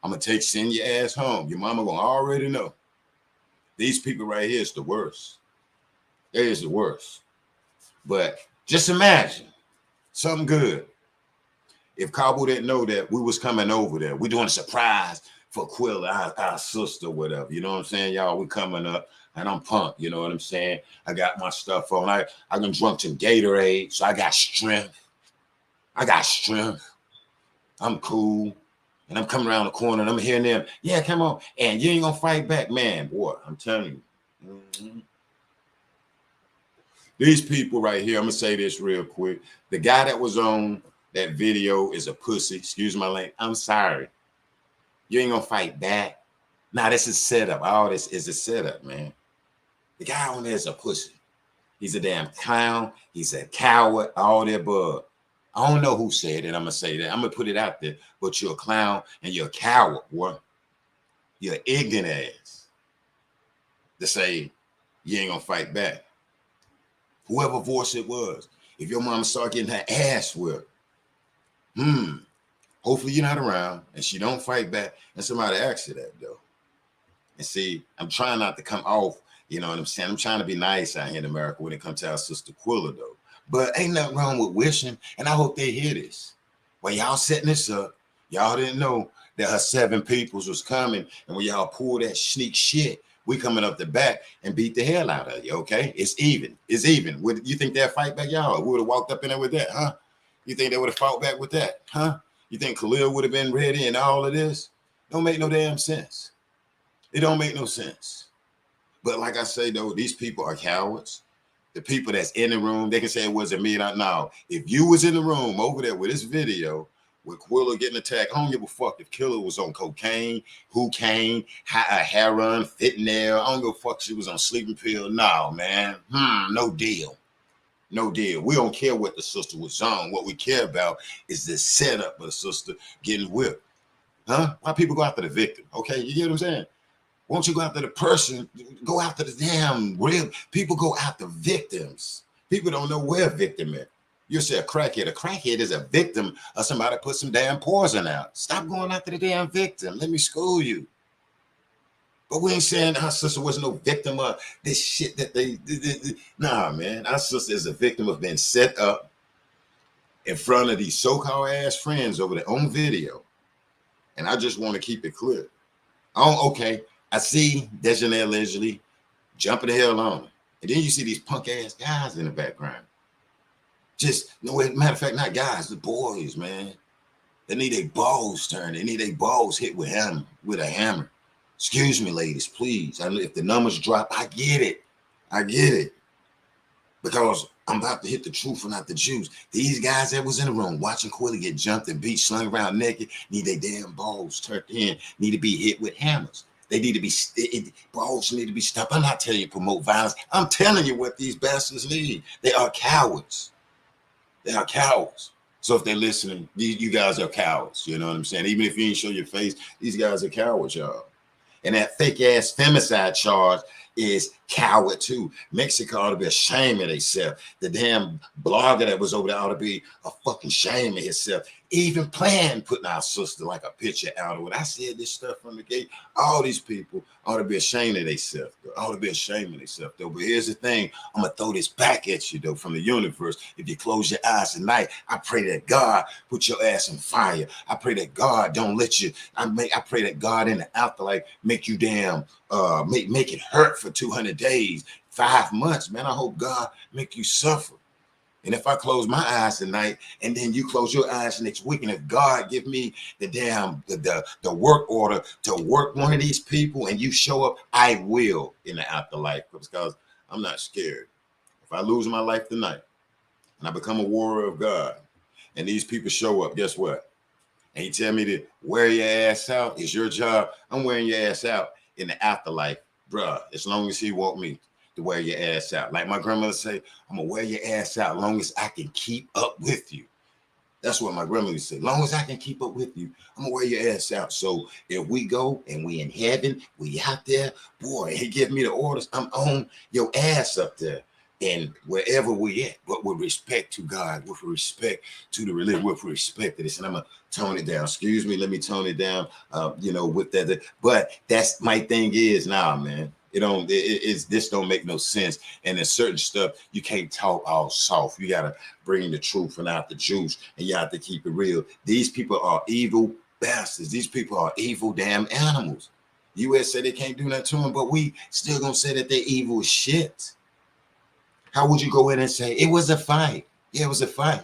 I'm gonna send your ass home. Your mama gonna already know. These people right here is the worst. It is the worst. But just imagine something good. If Kabul didn't know that we was coming over there, we're doing a surprise for Quilla, our sister, whatever. You know what I'm saying, y'all? We coming up. And I'm pumped, you know what I'm saying? I got my stuff on. I done drunk some Gatorade, so I got strength. I'm cool. And I'm coming around the corner and I'm hearing them, yeah, come on. And you ain't gonna fight back, man. Boy, I'm telling you. These people right here, I'm gonna say this real quick. The guy that was on that video is a pussy. Excuse my language. I'm sorry. You ain't gonna fight back. Nah, this is setup. All this is a setup, man. The guy on there is a pussy. He's a damn clown. He's a coward, all that above. I don't know who said it. I'm going to say that. I'm going to put it out there. But you're a clown and you're a coward, boy. You're an ignorant ass to say you ain't going to fight back. Whoever voice it was. If your mama start getting her ass whipped, hopefully you're not around and she don't fight back and somebody asks you that, though. And see, I'm trying not to come off. You know what I'm saying? I'm trying to be nice out here in America when it comes to our sister Quilla, though. But ain't nothing wrong with wishing, and I hope they hear this. When y'all setting this up, y'all didn't know that her 7 peoples was coming, and when y'all pull that sneak shit, we coming up the back and beat the hell out of you, okay? It's even. It's even. You think they'll fight back, y'all? We would have walked up in there with that, huh? You think they would have fought back with that, huh? You think Khalil would have been ready and all of this? Don't make no damn sense. It don't make no sense. But like I say, though, these people are cowards. The people that's in the room, they can say it wasn't me. No, if you was in the room over there with this video, with Quilla getting attacked. I don't give a fuck if Killer was on cocaine, heroin, fentanyl. I don't give a fuck if she was on sleeping pill. No, man. No deal. No deal. We don't care what the sister was on. What we care about is the setup of the sister getting whipped. Huh? Why people go after the victim? Okay, you get what I'm saying? Won't you go after the person? Go after the damn real. People go after victims. People don't know where a victim is. You say a crackhead. A crackhead is a victim of somebody put some damn poison out. Stop going after the damn victim. Let me school you. But we ain't saying our sister was no victim of this shit that they. Nah, man. Our sister is a victim of being set up in front of these so-called ass friends over their own video. And I just want to keep it clear. Oh, okay. I see Dejanay allegedly jumping the hell on her. And then you see these punk ass guys in the background. Just, no, matter of fact, not guys, the boys, man. They need their balls turned. They need their balls hit with a hammer. Excuse me, ladies, please. I know if the numbers drop, I get it. I get it. Because I'm about to hit the truth and not the juice. These guys that was in the room watching Quilla get jumped and beat, slung around naked, need their damn balls turned in, need to be hit with hammers. They need to be, balls need to be stopped. I'm not telling you to promote violence. I'm telling you what these bastards need. They are cowards. They are cowards. So if they're listening, you guys are cowards. You know what I'm saying? Even if you ain't show your face, these guys are cowards, y'all. And that fake ass femicide charge is coward too. Mexico ought to be ashamed of themselves. The damn blogger that was over there ought to be a fucking shame of himself. Even playing putting our sister like a picture out of it. I said this stuff from the gate. All these people ought to be ashamed of themselves. Ought to be ashamed of themselves though. But here's the thing. I'm gonna throw this back at you though from the universe. If you close your eyes tonight, I pray that God put your ass in fire. I pray that God don't let you. I pray that God in the afterlife make you damn make it hurt for 200 days, 5 months, man. I hope God make you suffer. And if I close my eyes tonight, and then you close your eyes next week, and if God give me the damn the work order to work one of these people, and you show up, I will in the afterlife, because I'm not scared. If I lose my life tonight, and I become a warrior of God, and these people show up, guess what? And you tell me to wear your ass out, it's your job. I'm wearing your ass out in the afterlife, bruh, as long as he want me to wear your ass out. Like my grandmother say, I'm gonna wear your ass out as long as I can keep up with you. That's what my grandmother said. As long as I can keep up with you, I'm gonna wear your ass out. So if we go and we in heaven, we out there, boy, he give me the orders, I'm on your ass up there. And wherever we at, but with respect to God, with respect to the religion, with respect to this, and I'm gonna tone it down. Excuse me, let me tone it down. With that. But that's my thing is now, man. It's this don't make no sense. And there's certain stuff you can't talk all soft. You gotta bring the truth and not the juice, and you have to keep it real. These people are evil bastards. These people are evil damn animals. U.S. say they can't do nothing to them, but we still gonna say that they're evil as shit. How would you go in and say it was a fight? Yeah, it was a fight.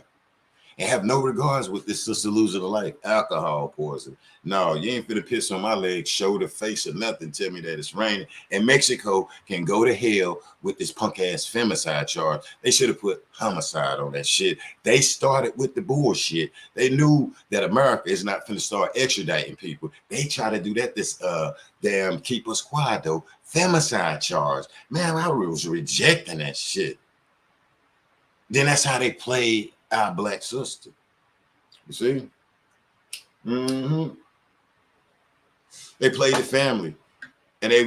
And have no regards with this sister losing her life. Alcohol poison. No, you ain't finna piss on my leg, shoulder, face, or nothing. Tell me that it's raining. And Mexico can go to hell with this punk ass femicide charge. They should have put homicide on that shit. They started with the bullshit. They knew that America is not finna start extraditing people. They try to do that. This damn keep us quiet though. Femicide charge. Man, I was rejecting that shit. Then that's how they played our black sister. You see? They played the family. And they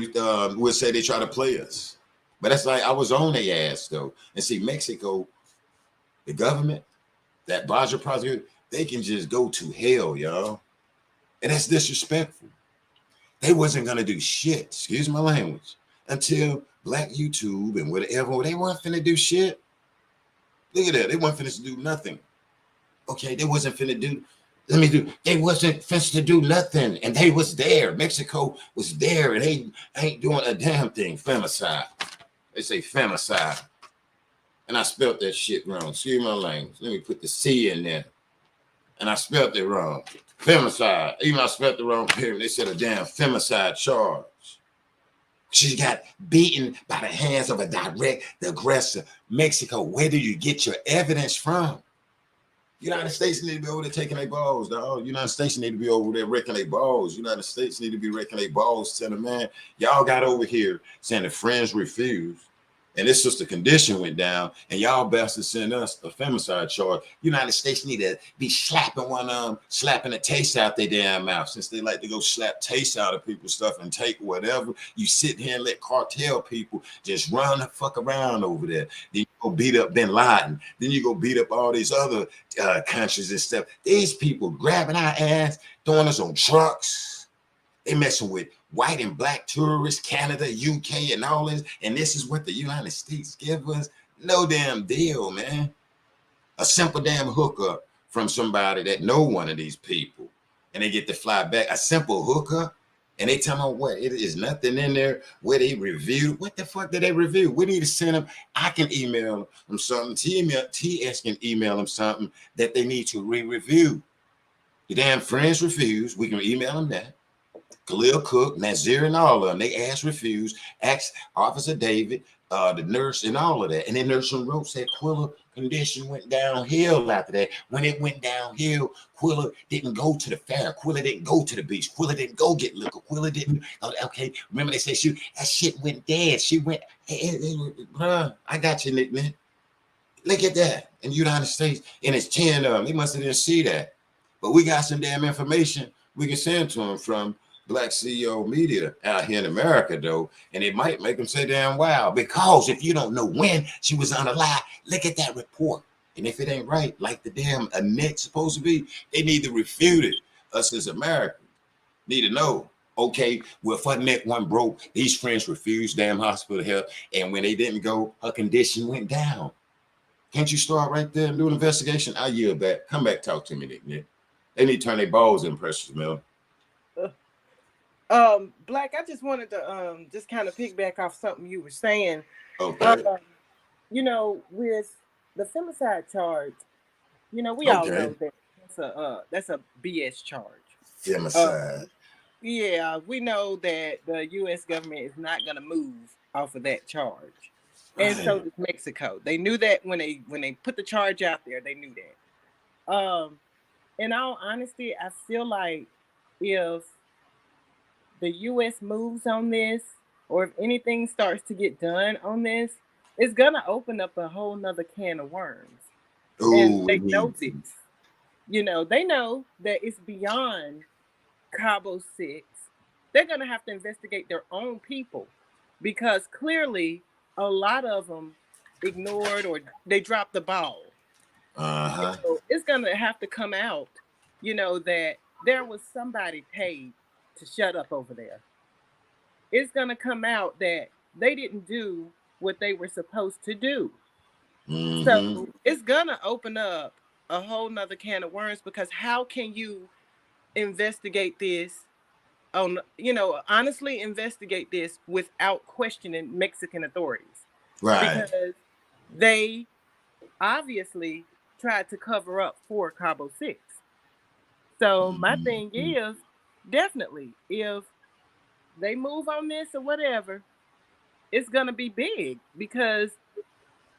would say they try to play us. But that's like I was on their ass though. And see, Mexico, the government, that Baja prosecutor, they can just go to hell, y'all. And that's disrespectful. They wasn't gonna do shit, excuse my language, until black YouTube and whatever. They weren't finna do shit. Look at that. They weren't finna do nothing. Okay, they wasn't finna do. They wasn't finna to do nothing, and they was there. Mexico was there, and they ain't doing a damn thing. Femicide. They say femicide, and I spelled that shit wrong. Excuse my language. Let me put the C in there, and I spelled it wrong. Femicide. Even I spelled the wrong period. They said a damn femicide charge. She got beaten by the hands of a direct aggressor. Mexico, where do you get your evidence from? United States need to be over there taking their balls, dog. United States need to be over there wrecking their balls. United States need to be wrecking their balls, telling man, y'all got over here saying the friends refused. And this sister condition went down, and y'all bastards send us a femicide charge. United States need to be slapping one of them, slapping the taste out their damn mouth, since they like to go slap taste out of people's stuff and take whatever. You sit here and let cartel people just run the fuck around over there. Then you go beat up Bin Laden. Then you go beat up all these other countries and stuff. These people grabbing our ass, throwing us on trucks. They messing with white and black tourists, Canada, UK, and all this. And this is what the United States give us. No damn deal, man. A simple damn hookup from somebody that know one of these people. And they get to fly back. A simple hookup. And they tell me what? It is nothing in there where they reviewed. What the fuck did they review? We need to send them. I can email them something. TS can email them something that they need to re-review. The damn friends refuse. We can email them that. Khalil Cook, Nazir, and all of them. They asked, refused, asked Officer David, the nurse, and all of that. And then Nurse wrote said Quilla condition went downhill after that. When it went downhill, Quilla didn't go to the fair. Quilla didn't go to the beach. Quilla didn't go get liquor. Quilla didn't. Okay, remember they said that shit went dead. She went, bruh, I got you, Nick, man. Look at that in the United States. And it's 10 of them. They must have didn't see that. But we got some damn information we can send to them from Black CEO media out here in America, though, and it might make them say damn wow, because if you don't know when she was on a lie, look at that report. And if it ain't right, like the damn Annette's supposed to be, they need to refute it. Us as Americans need to know, okay, well, if her neck one broke, these friends refused damn hospital help, and when they didn't go, her condition went down. Can't you start right there and do an investigation? I yield back. Come back, talk to me, Nick. They need to turn their balls in, Precious Mill. Black, I just wanted to just kind of piggyback off something you were saying. Okay. You know, with the femicide charge, you know, we all know that that's a BS charge. Femicide. Yeah, we know that the U.S. government is not going to move off of that charge, and so does Mexico. They knew that when they put the charge out there, they knew that. In all honesty, I feel like if the U.S. moves on this, or if anything starts to get done on this, it's gonna open up a whole nother can of worms. Ooh, and they know this. You know, they know that it's beyond Cabo 6. They're gonna have to investigate their own people, because clearly a lot of them ignored or they dropped the ball. So it's gonna have to come out, you know, that there was somebody paid to shut up over there. It's gonna come out that they didn't do what they were supposed to do. So it's gonna open up a whole nother can of worms, because how can you investigate this on, you know, honestly investigate this without questioning Mexican authorities? Right. Because they obviously tried to cover up for Cabo 6. So my thing is, definitely, if they move on this or whatever, it's gonna be big, because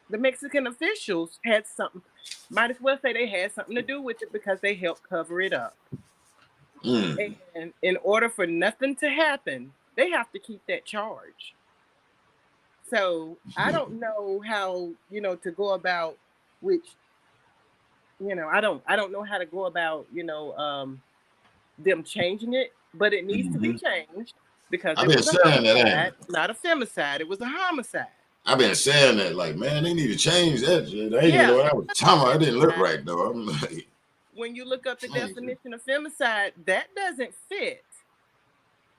the Mexican officials had something, might as well say they had something to do with it, because they helped cover it up. And in order for nothing to happen, they have to keep that charge. So I don't know how, you know, to go about, which, you know, I don't know how to go about, you know, them changing it, but it needs to be changed, because it was a homicide, not a femicide. It was a homicide. I've been saying that, like, man, they need to change that shit. I didn't even know what I was talking about. It didn't look right, though. I'm like, when you look up the definition of femicide, that doesn't fit.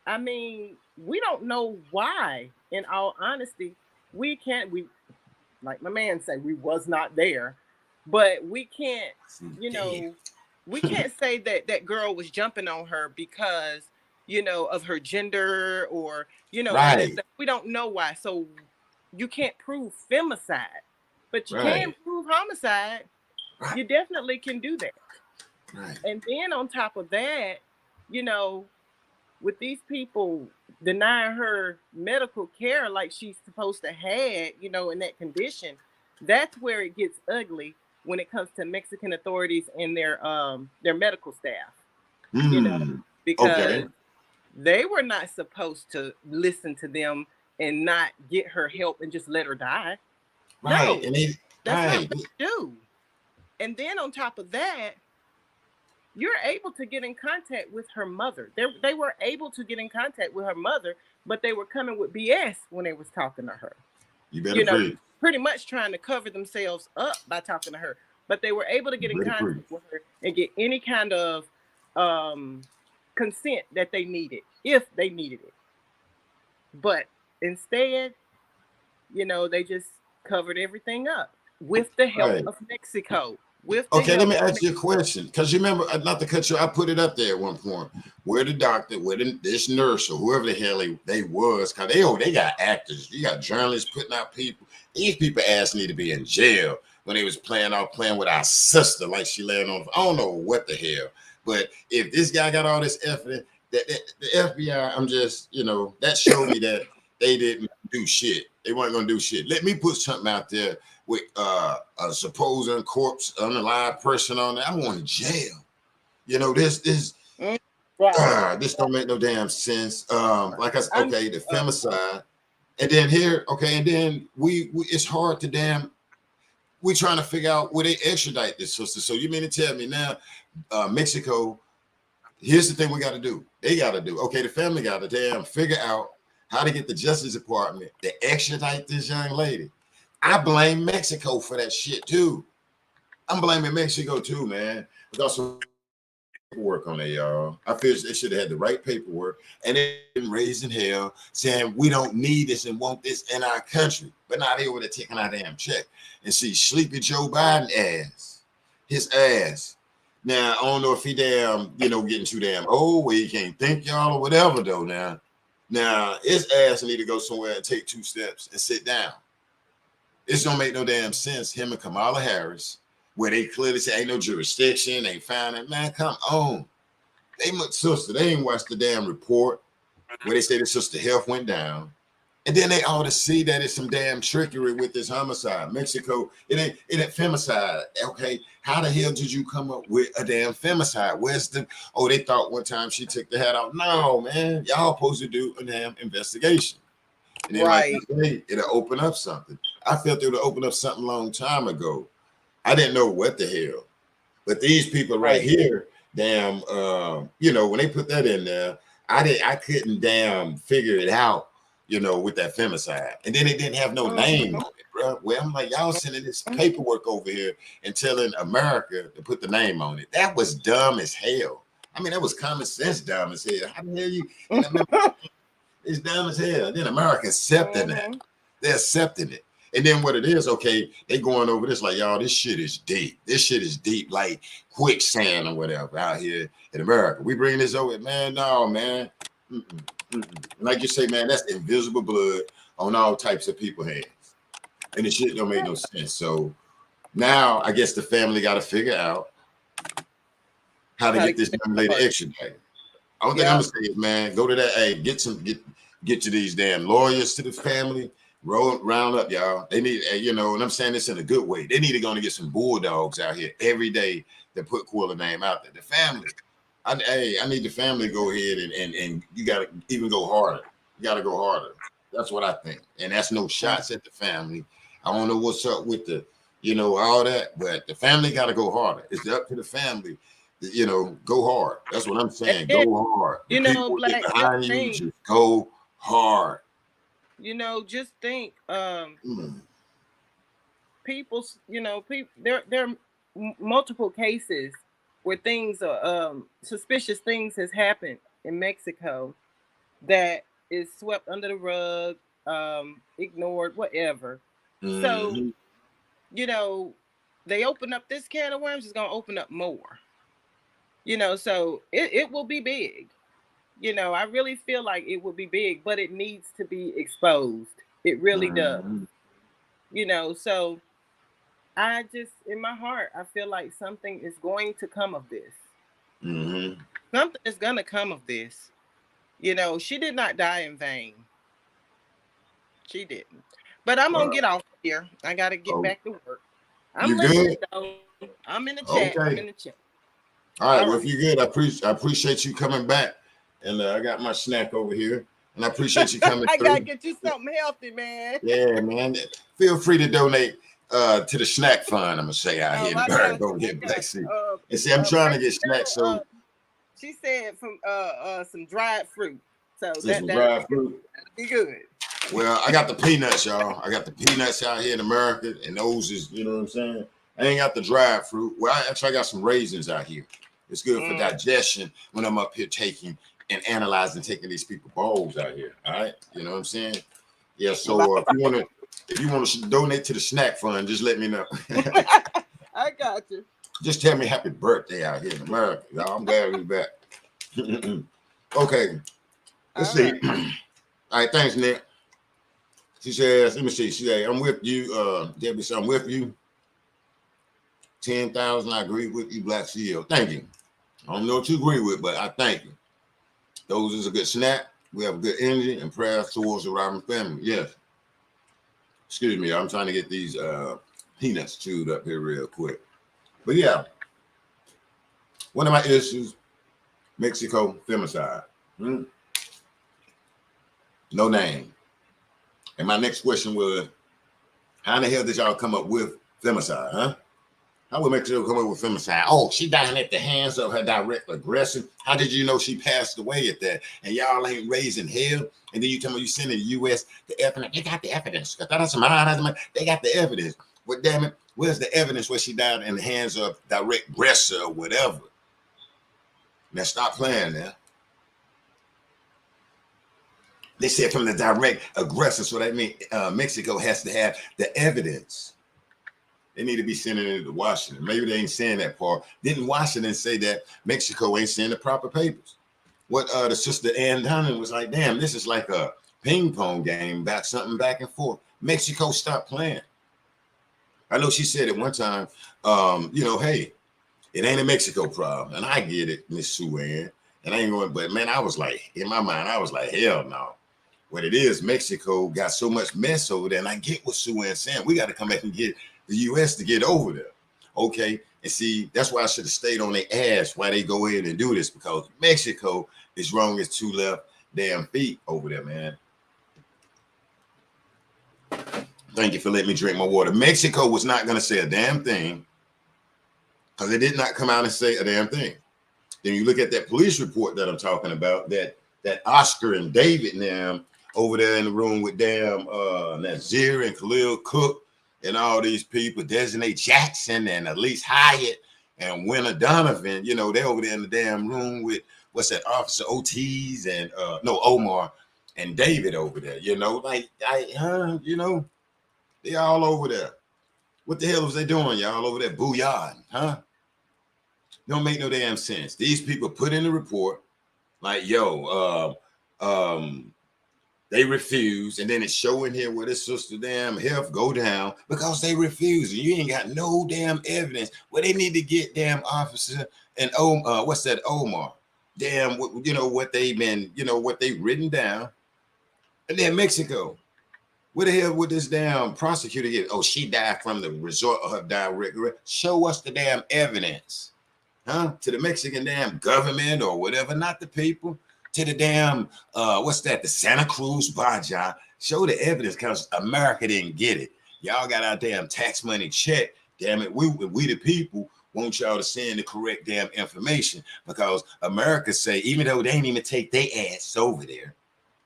I mean, we don't know why. In all honesty, we like my man said, we was not there, but we can't, you know, we can't say that that girl was jumping on her because, you know, of her gender, or, you know, we don't know why. So you can't prove femicide, but you can prove homicide. You definitely can do that. And then on top of that, you know, with these people denying her medical care like she's supposed to have, you know, in that condition, that's where it gets ugly. when it comes to Mexican authorities and their medical staff, you know, Hmm. because Okay. they were not supposed to listen to them and not get her help and just let her die. Right. No, And he that's not right. what you do. And then on top of that, you're able to get in contact with her mother. They were able to get in contact with her mother, but they were coming with BS when they was talking to her. You better You know, pray. pretty much trying to cover themselves up by talking to her. But they were able to You get in better pray. contact with her and get any kind of um, consent that they needed, if they needed it. But instead, they just covered everything up with the help Right. of Mexico. With the Okay, let help me of ask you a Mexico. question. Because you remember, not to cut you, I put it up there at one point. Where the doctor, this nurse or whoever the hell they was, because they got actors, you got journalists putting out people. These people ass need to be in jail when they was playing with our sister like she laying on. I don't know what the hell. But if this guy got all this effort, that the FBI, I'm just, that showed me that they didn't do shit. They weren't gonna do shit. Let me put something out there with a supposed corpse, unalive person on there. I'm going to jail. This Right. this don't make no damn sense. Like I said, I'm okay, the femicide, and then here, okay, and then we it's hard to damn. We trying to figure out where they extradite this sister. So you mean to tell me now, Mexico? Here's the thing we got to do. They got to do. Okay, the family got to damn figure out how to get the Justice Department to extradite this young lady. I blame Mexico for that shit too. I'm blaming Mexico too, man. Because some paperwork on there, y'all. I feel they should have had the right paperwork and they been raising hell saying we don't need this and want this in our country. But now they over there taking our damn check and see sleepy Joe Biden ass. His ass. Now I don't know if he damn, getting too damn old where he can't think y'all or whatever though now. Now his ass need to go somewhere and take 2 steps and sit down. This don't make no damn sense. Him and Kamala Harris, where they clearly say ain't no jurisdiction, ain't found it. Man, come on. They ain't watched the damn report where they say the sister health went down. And then they ought to see that it's some damn trickery with this homicide. Mexico, it ain't femicide. Okay, how the hell did you come up with a damn femicide? They thought one time she took the hat off. No, man, y'all supposed to do a damn investigation. And then, like right. you say, it'll open up something. I felt it would open up something a long time ago. I didn't know what the hell. But these people right Right. here, damn, when they put that in there, I couldn't damn figure it out, with that femicide. And then it didn't have no name Mhm. on it, bro. Well, I'm like, y'all sending this paperwork over here and telling America to put the name on it. That was dumb as hell. I mean, that was common sense dumb as hell. How the hell you? And I remember it's dumb as hell. Then America accepting that. Mhm. They're accepting it. And then what it is, okay, they going over this like, y'all, this shit is deep. This shit is deep, like quicksand or whatever out here in America. We bring this over, man. No, man. Mm-mm, mm-mm. Like you say, man, that's invisible blood on all types of people hands. And the shit don't make no sense. So now I guess the family got to figure out how to How to get get this it young lady started. extradited. Only thing I'm Yep. gonna say is, man, go to that. Hey, get to these damn lawyers to the family. Round up, y'all. They need, and I'm saying this in a good way. They need to go and get some bulldogs out here every day that put Quilla name out there. The family. I need the family to go ahead and you gotta even go harder. You gotta go harder. That's what I think. And that's no shots at the family. I don't know what's up with all that, but the family gotta go harder. It's up to the family go hard. That's what I'm And saying. then, Go hard. The people who get Black, just behind you, think, just go hard. just think, Mm. people's, people, there are multiple cases where things are, suspicious things has happened in Mexico that is swept under the rug, ignored, whatever. So, Mm-hmm. you know, they open up this can of worms, it's gonna open up more. So it will be big. I really feel like it will be big, but it needs to be exposed. It really does. Mm-hmm. So I just, in my heart, I feel like something is going to come of this. Mm-hmm. Something is gonna come of this. She did not die in vain. She didn't. But I'm gonna Wow. get off here. I gotta get Oh, back to work. I'm You good? listening though. I'm in the chat. I'm in Okay. the chat. All right. All Well, right. if you're good, I appreciate you coming back, and I got my snack over here, and I appreciate you coming I gotta through. get you something healthy, man. Yeah, man. Feel free to donate to the snack fund. I'm gonna say out here Oh, in I America got you. over here I in got Black Sea. you. And see, I'm trying to get Mercy snacks. Bell, So she said from some dried fruit. So there's some that'll dried be good. fruit. That'll be good. Well, I got the peanuts, y'all. I got the peanuts out here in America, and those is, you know what I'm saying? I ain't got the dried fruit. Well, I actually got some raisins out here. It's good for digestion when I'm up here taking and analyzing, taking these people balls out here. All right, you know what I'm saying? Yeah. So if you want to donate to the snack fund, just let me know. I got you. Just tell me happy birthday out here in America, y'all. I'm glad to be back. Okay, let's All see. right. All right, thanks, Nick. She says, let me see. She said, I'm with you, Debbie. So I'm with you. 10,000. I agree with you, Black CEO. Thank you. I don't know what you agree with, but I thank you. Those is a good snap. We have a good energy and prayers towards the Robin family. Yes. Excuse me. I'm trying to get these peanuts chewed up here real quick. But yeah, one of my issues, Mexico femicide. No name. And my next question was, how in the hell did y'all come up with femicide, huh? How would Mexico come up with femicide? Oh, she dying at the hands of her direct aggressor. How did you know she passed away at that? And y'all ain't raising hell. And then you tell me you send in the U.S. the evidence. They got the evidence. They got the evidence. Well, damn it, where's the evidence where she died in the hands of direct aggressor or whatever? Now stop playing now. They said from the direct aggressor, so that means Mexico has to have the evidence. They need to be sending it to Washington. Maybe they ain't saying that part. Didn't Washington say that Mexico ain't sending the proper papers? What the sister Ann Dunham was like, damn, this is like a ping pong game, something back and forth. Mexico, stop playing. I know she said at one time, hey, it ain't a Mexico problem. And I get it, Miss Sue Ann. And I ain't going, but man, I was like, in my mind, I was like, hell no. What it is, Mexico got so much mess over there. And I get what Sue Ann saying. We got to come back and get the U.S. to get over there. Okay. And see, that's why I should have stayed on their ass while they go in and do this, because Mexico is wrong as two left damn feet over there, man. Thank you for letting me drink my water. Mexico was not going to say a damn thing because they did not come out and say a damn thing. Then you look at that police report that I'm talking about, that Oscar and David now over there in the room with damn Nazir and Khalil Cook and all these people, Designate Jackson and Elise Hyatt and Winter Donovan, they're over there in the damn room with, what's that, Officer Ortiz and, Omar and David over there, they all over there. What the hell was they doing, y'all, over there? Booyah, huh? Don't make no damn sense. These people put in the report, like, they refuse, and then it's showing here where this sister damn health go down because they refuse. And you ain't got no damn evidence. Well, they need to get damn officer and Omar. Damn, what they been, what they written down. And then Mexico. Where the hell would this damn prosecutor get? Oh, she died from the result of her direct. Show us the damn evidence, huh? To the Mexican damn government or whatever, not the people. To the damn, the Santa Cruz Baja. Show the evidence, because America didn't get it. Y'all got our damn tax money check. Damn it, we the people want y'all to send the correct damn information, because America say, even though they ain't even take their ass over there,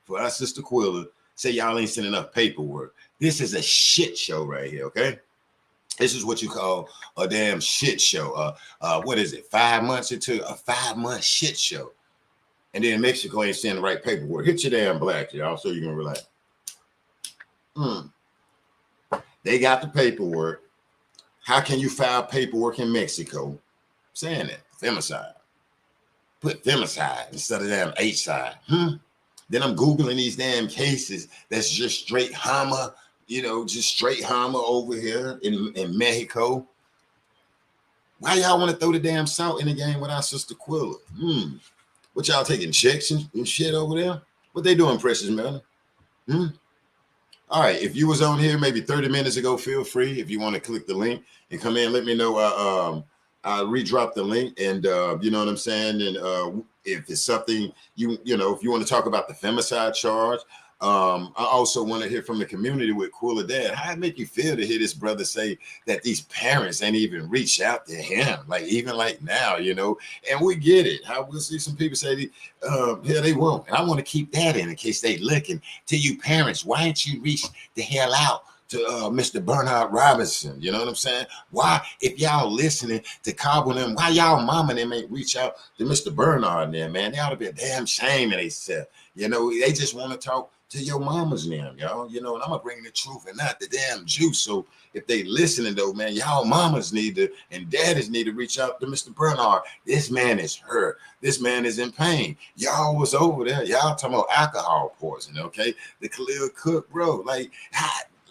for our sister Quilla, say y'all ain't sending enough paperwork. This is a shit show right here, okay? This is what you call a damn shit show. What is it, 5 months into a 5-month shit show. And then Mexico ain't sending the right paperwork. Hit your damn black, y'all, so you can relax. They got the paperwork. How can you file paperwork in Mexico saying that? Femicide. Put femicide instead of damn H-side. Then I'm Googling these damn cases that's just straight Hama, just straight Hama over here in Mexico. Why y'all want to throw the damn salt in the game with our sister Quilla? What y'all taking checks and shit over there? What they doing, Precious Melon? All right, if you was on here maybe 30 minutes ago, feel free if you want to click the link and come in. Let me know. I redrop the link, and you know what I'm saying. And if it's something if you want to talk about the femicide charge, I also want to hear from the community with Cooler Dad. How it make you feel to hear this brother say that these parents ain't even reach out to him, like even like now, And we get it. How we'll see some people say, yeah, they won't. And I want to keep that in case they looking to you parents. Why ain't you reach the hell out to Mr. Bernard Robinson? You know what I'm saying? Why, if y'all listening to Cobb and them, why y'all mama and them ain't reach out to Mr. Bernard and them, man? They ought to be a damn shame in themselves. They just want to talk to your mamas now, y'all. And I'm gonna bring the truth and not the damn juice. So if they listening though, man, y'all mamas need to and daddies need to reach out to Mr. Bernard. This man is hurt. This man is in pain. Y'all was over there. Y'all talking about alcohol poison, okay? The Khalil Cook, bro. Like,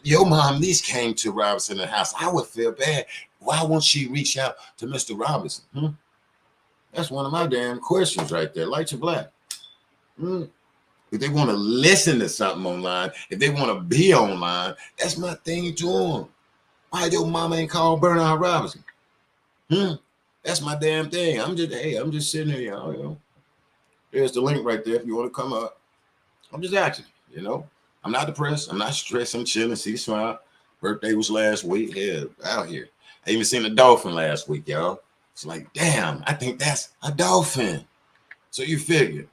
your mom at least came to Robinson in the house. I would feel bad. Why won't she reach out to Mr. Robinson? That's one of my damn questions right there. Light your black. If they want to listen to something online, if they want to be online, that's my thing to them. Why your mama ain't called Bernard Robinson? That's my damn thing. I'm just sitting here, y'all. There's the link right there if you want to come up. I'm just asking, I'm not depressed. I'm not stressed. I'm chilling. See the smile. Birthday was last week. Yeah, out here. I even seen a dolphin last week, y'all. It's like, damn, I think that's a dolphin. So you figure.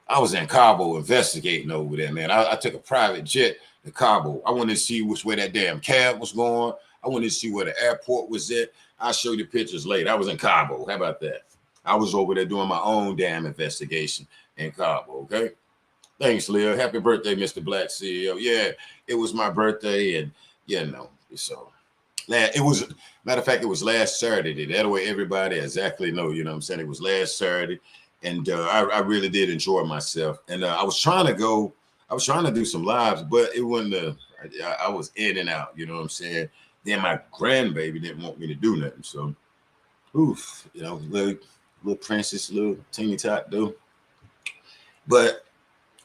I was in Cabo investigating over there, man. I took a private jet to Cabo. I wanted to see which way that damn cab was going. I wanted to see where the airport was at. I'll show you the pictures later. I was in Cabo. How about that? I was over there doing my own damn investigation in Cabo, okay? Thanks, Leah. Happy birthday, Mr. Black CEO. Yeah, it was my birthday, and so it was, matter of fact, it was last Saturday. That way everybody exactly know, what I'm saying? It was last Saturday. And I really did enjoy myself. And I was trying to do some lives, but it wasn't, I was in and out, you know what I'm saying? Then my grandbaby didn't want me to do nothing. So, little princess, little teeny tot though. But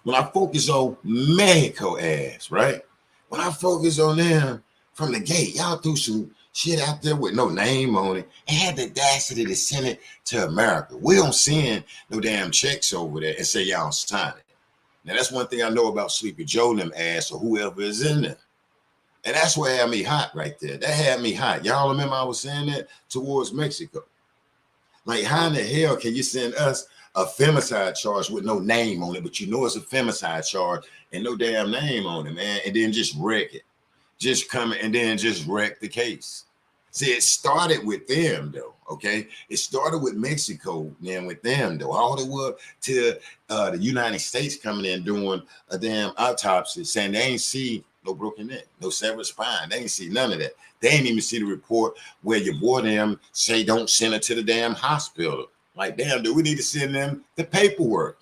when I focus on Mexico ass, right? When I focus on them from the gate, y'all threw some shit out there with no name on it and had the audacity to send it to America. We don't send no damn checks over there and say y'all sign it. Now that's one thing I know about Sleepy Joe and them ass or whoever is in there. And that's what had me hot right there. That had me hot. Y'all remember I was saying that towards Mexico. Like, how in the hell can you send us a femicide charge with no name on it, but it's a femicide charge and no damn name on it, man, and then just wreck it. Just come and then just wreck the case. See, it started with them, though, okay? It started with Mexico, then with them, though. All the way to the United States coming in doing a damn autopsy, saying they ain't see no broken neck, no severed spine. They ain't see none of that. They ain't even see the report where your boy them say don't send her to the damn hospital. Like, damn, dude, we need to send them the paperwork.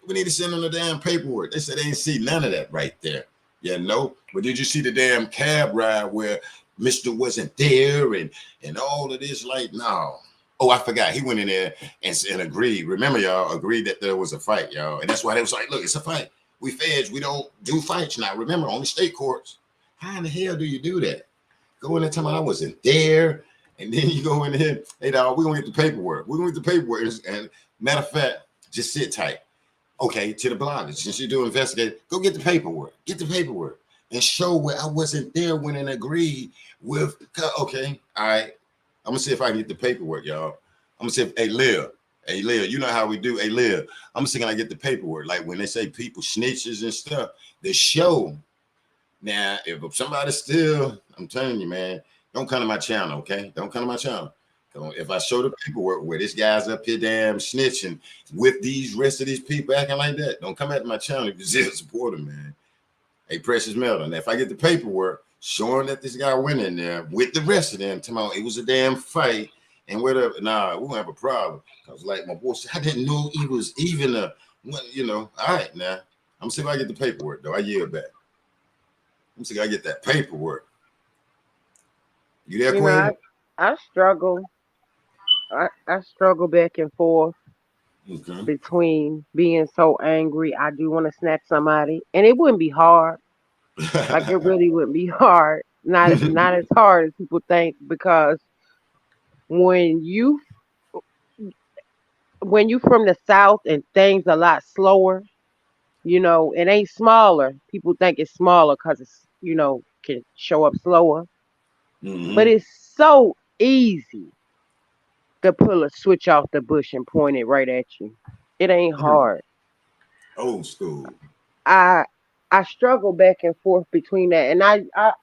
We need to send them the damn paperwork. They said they ain't see none of that right there. But did you see the damn cab ride where Mr. wasn't there and all of this? Like, no. Oh, I forgot. He went in there and agreed. Remember, y'all agreed that there was a fight, y'all. And that's why they was like, look, it's a fight. We feds, we don't do fights now. Remember, only state courts. How in the hell do you do that? Go in there telling me I wasn't there. And then you go in there, hey, dog, we're going to get the paperwork. We're going to get the paperwork. And matter of fact, just sit tight. Okay, to the bloggers, since you do investigate, go get the paperwork. Get the paperwork and show where I wasn't there when it agreed with. Okay, all right. I'm gonna see if I can get the paperwork, y'all. I'm gonna see if, hey, Leah, you know how we do. Hey, Leah, I'm gonna see can I get the paperwork. Like when they say people snitches and stuff, the show. Now, if somebody's still, I'm telling you, man, don't come to my channel, okay? Don't come to my channel. If I show the paperwork where this guy's up here damn snitching with these rest of these people acting like that, don't come at my channel if you're still supporting, man. Hey, Precious Melton, if I get the paperwork showing that this guy went in there with the rest of them, tomorrow it was a damn fight and whatever, nah, we're gonna have a problem. Cause like my boy said, I didn't know he was even all right, now. I'm gonna see if I get the paperwork though. I yield back. I'm gonna see if I get that paperwork. You there, Queen? I struggle. I struggle back and forth between being so angry. I do want to snap somebody, and it wouldn't be hard. Like it really would be hard. Not as hard as people think because when you when you from the south and things a lot slower, it ain't smaller. People think it's smaller because it's can show up slower, but Hmm. it's so easy to pull a switch off the bush and point it right at you. It ain't hard. Old school. I I struggle back and forth between that, and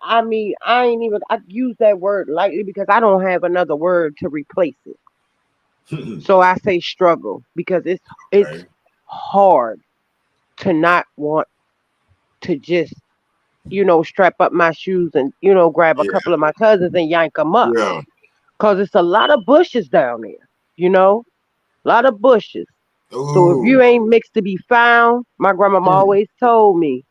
I mean I ain't even I use that word lightly because I don't have another word to replace it. So I say struggle because it's Okay. hard to not want to just strap up my shoes and grab a Yeah. couple of my cousins and yank them up Yeah. because it's a lot of bushes down there. You know, a lot of bushes. So if Ooh. you ain't mixed to be found, my grandmama always told me,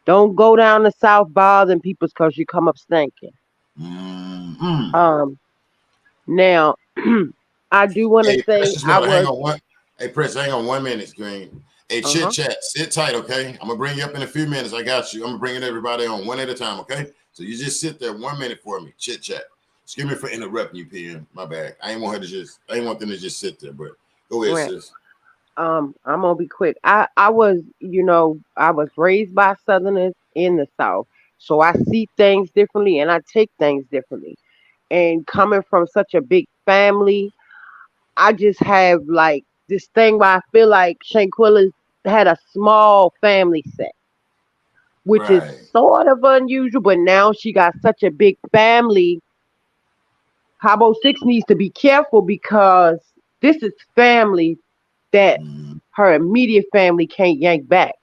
don't go down the south bothering people because you come up stinking. Mm-hmm. Um, now I do want to Hey, say Precious I Miller, hang was on one. Hey, Precious, hang on 1 minute, Green. Hey, uh chit huh chat, sit tight, okay? I'm gonna bring you up in a few minutes. I got you. I'm bringing everybody on one at a time, okay? So you just sit there 1 minute for me, chit chat. Excuse me for interrupting you, PM. My bad. I ain't want them to just sit there, but go ahead, right. sis. I'm gonna be quick. I was I was raised by Southerners in the South, so I see things differently and I take things differently. And coming from such a big family, I just have like this thing where I feel like Shanquella had a small family set, which is Right. sort of unusual. But now she got such a big family. Cabo Six needs to be careful because this is family that Mm-hmm. her immediate family can't yank back.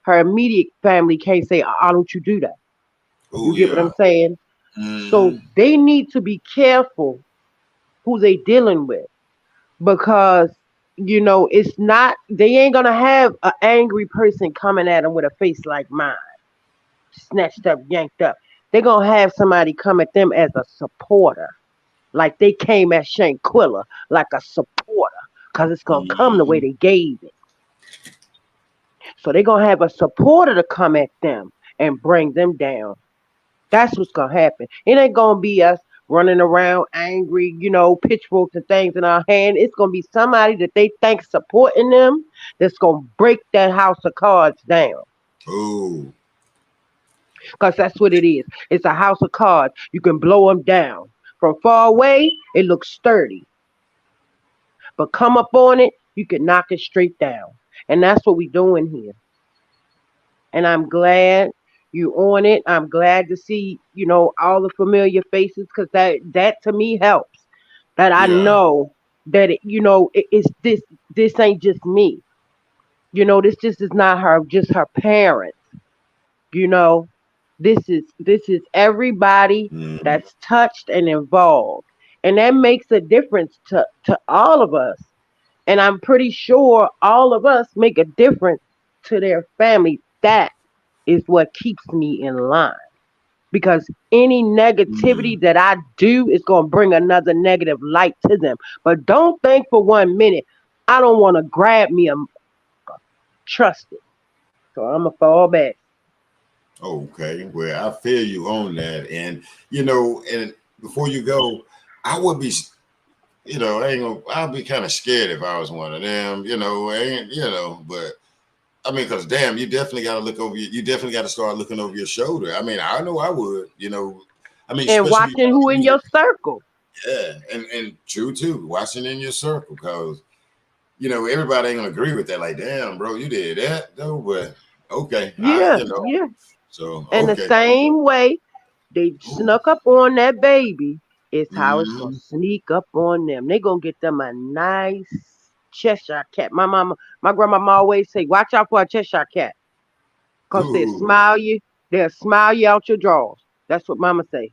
Her immediate family can't say, don't you do that." Oh You get what I'm yeah. saying? So Mm-hmm. they need to be careful who they dealing with because it's not they ain't gonna have an angry person coming at them with a face like mine, snatched up, yanked up. They're gonna have somebody come at them as a supporter, like they came at Shanquilla like a supporter, because it's gonna come the way Mm-hmm. they gave it. So they're gonna have a supporter to come at them and bring them down. That's what's gonna happen. It ain't gonna be us running around angry, pitchforks and things in our hand. It's gonna be somebody that they think supporting them that's gonna break that house of cards down. Oh. Because that's what it is. It's a house of cards. You can blow them down. From far away, it looks sturdy. But come up on it, you can knock it straight down. And that's what we're doing here. And I'm glad you on it. I'm glad to see, all the familiar faces because that to me helps. That I Yeah. know that it's this ain't just me. This just is not her just her parents. You know, this is everybody Mm-hmm. that's touched and involved. And that makes a difference to all of us. And I'm pretty sure all of us make a difference to their family. That is what keeps me in line. Because any Mm-hmm. negativity that I do is going to bring another negative light to them. But don't think for 1 minute, I don't want to grab me a trust it. So I'm going to fall back. Okay, well, I feel you on that, and and before you go, I would be, I ain't gonna, I'd be kind of scared if I was one of them, but I mean, because damn, you definitely got to look over, you definitely got to start looking over your shoulder. I mean, I know I would, I mean, And especially watching who in your circle. yeah, and true too, watching in your circle, because everybody ain't gonna agree with that. Like, damn, bro, you did that though, but okay, Yeah, yeah. so And the okay. same way they Ooh. snuck up on that baby is how it's gonna Mm-hmm. sneak up on them. They gonna get them a nice Cheshire cat. My grandmama always say, watch out for a Cheshire cat. Cause Ooh. they'll smile you out your drawers. That's what mama say.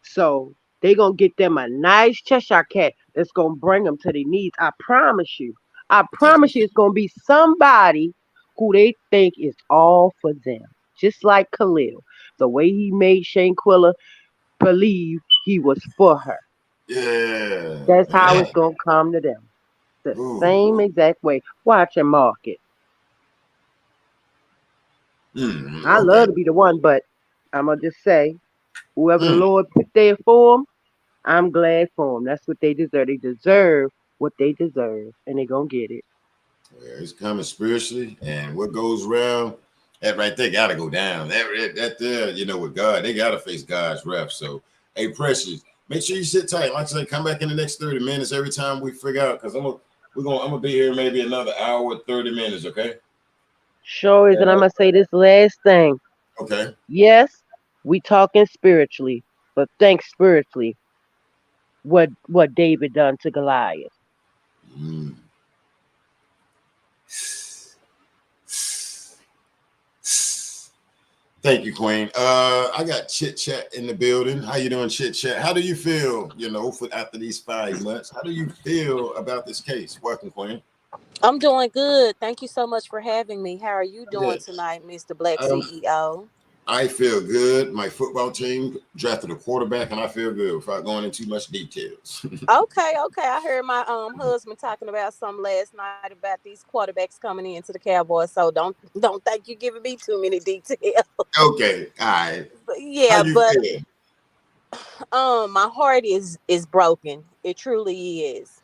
So they gonna get them a nice Cheshire cat that's gonna bring them to their knees. I promise you. I That's promise you it's gonna be somebody who they think is all for them. Just like Khalil. The way he made Shanquilla believe he was for her. yeah. That's how it's gonna come to them. The Ooh. same exact way. Watch and mark it. I love Okay. to be the one, but I'm gonna just say, whoever the Mm. Lord put there for them, I'm glad for them. That's what they deserve. They deserve what they deserve, and they gonna get it. Well, it's coming spiritually, and what goes around, that right there got to go down. That there, with God, they got to face God's wrath. So, hey, Precious, make sure you sit tight. Like I say, come back in the next 30 minutes every time we figure out, because I'm gonna be here maybe another hour, 30 minutes. Okay. Sure is, and I'm gonna say this last thing. Okay. Yes, we talking spiritually, but think spiritually what David done to Goliath. Mm. Thank you, Queen. I got Chit Chat in the building. How you doing, Chit Chat? How do you feel, after these 5 months? How do you feel about this case? Welcome, Queen. I'm doing good. Thank you so much for having me. How are you doing Yeah. tonight, Mr. Black Um, CEO? I feel good. My football team drafted a quarterback, and I feel good without going into much details. Okay. I heard my husband talking about some last night about these quarterbacks coming into the Cowboys. So don't think you're giving me too many details. Okay. All right. But How yeah, you but feel? my heart is broken. It truly is.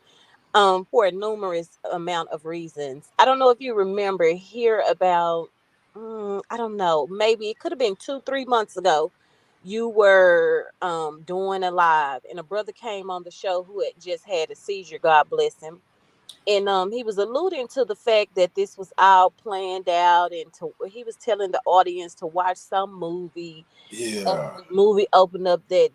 For a numerous amount of reasons. I don't know if you remember hear about I don't know, maybe it could have been 2-3 months ago. You were doing a live and a brother came on the show who had just had a seizure, God bless him. And he was alluding to the fact that this was all planned out, and he was telling the audience to watch some movie, and Yeah. the movie opened up that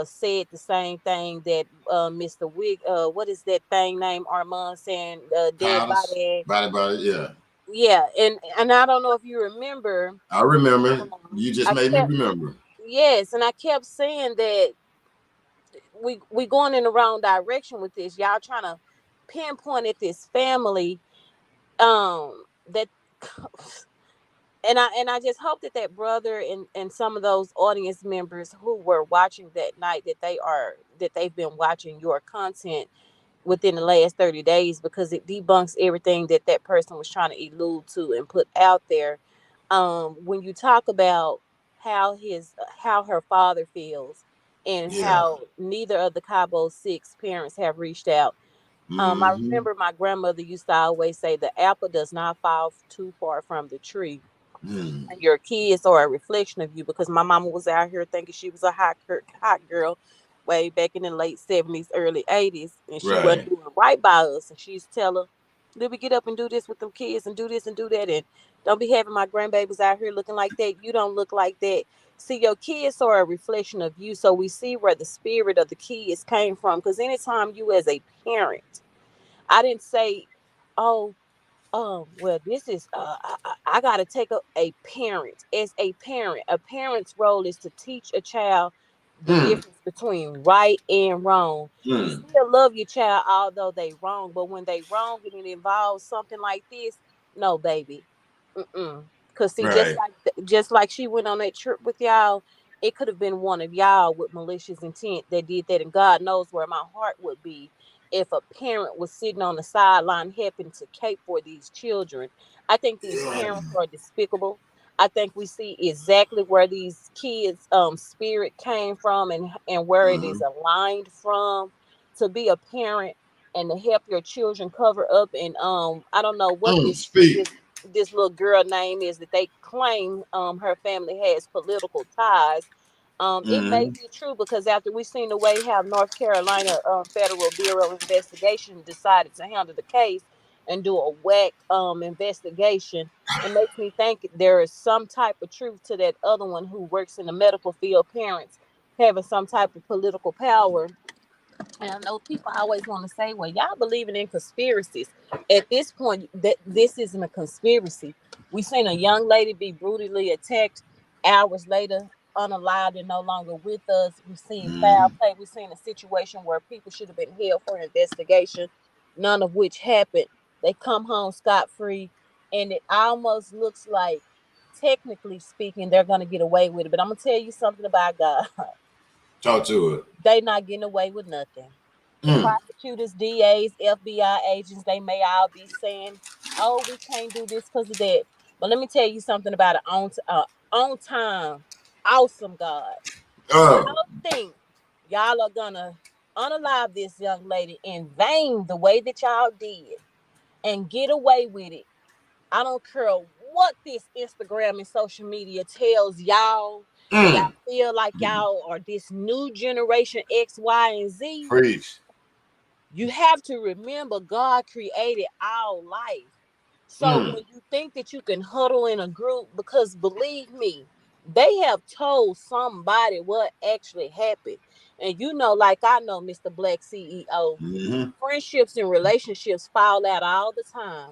said the same thing that Mr. Wig, what is that thing named Armand saying, dead Hottest. body. Body. Yeah. Yeah, and I don't know if you remember. I remember. You just I made me kept remember. Yes, and I kept saying that we going in the wrong direction with this. Y'all trying to pinpoint at this family that and I just hope that that brother and some of those audience members who were watching that night that they've been watching your content within the last 30 days, because it debunks everything that that person was trying to allude to and put out there. When you talk about how her father feels and Yeah. how neither of the Cabo Six parents have reached out. I Mm-hmm. remember my grandmother used to always say the apple does not fall too far from the tree. Mm. Your kids are a reflection of you, because my mama was out here thinking she was a hot girl way back in the late 70s, early 80s, and she wasn't Right. doing right by us. And she used to tell her, let me get up and do this with them kids and do this and do that. And don't be having my grandbabies out here looking like that. You don't look like that. See, your kids are a reflection of you. So we see where the spirit of the kids came from. Because anytime you as a parent, I didn't say, oh, well, this is I got to take a parent as a parent. A parent's role is to teach a child the Mm. difference between right and wrong. You Mm. still love your child although they wrong, but when they wrong and it involves something like this, no, baby. Mm-mm. Cause see, Right. just like she went on that trip with y'all, it could have been one of y'all with malicious intent that did that, and God knows where my heart would be if a parent was sitting on the sideline helping to cape for these children. I think these Yeah. parents are despicable. I think we see exactly where these kids' spirit came from, and where it is Mm-hmm. aligned from to be a parent and to help your children cover up. And I don't know what Mm. this Speak. this this little girl name is that they claim her family has political ties. It may Mm-hmm. be true, because after we seen the way how North Carolina Federal Bureau of Investigation decided to handle the case and do a whack investigation, it makes me think there is some type of truth to that other one who works in the medical field, parents having some type of political power. And I know people always want to say, well, y'all believing in conspiracies. At this point, that this isn't a conspiracy. We seen a young lady be brutally attacked hours later, unalived and no longer with us. We seen foul Mm-hmm. play. We seen a situation where people should have been held for an investigation, none of which happened. They come home scot free, and it almost looks like, technically speaking, they're gonna get away with it. But I'm gonna tell you something about God. Talk to it. They not getting away with nothing. The Mm. prosecutors, DAs, FBI agents, they may all be saying, oh, we can't do this because of that. But let me tell you something about an on time, awesome God. Y'all Oh, think y'all are gonna unalive this young lady in vain the way that y'all did and get away with it? I don't care what this Instagram and social media tells y'all, and y'all mm, feel like y'all are this new generation X, Y, and Z. preach. You have to remember God created all life. So Mm, when you think that you can huddle in a group, because believe me, they have told somebody what actually happened. And you know, like I know, Mr. Black CEO, mm-hmm, friendships and relationships fall out all the time.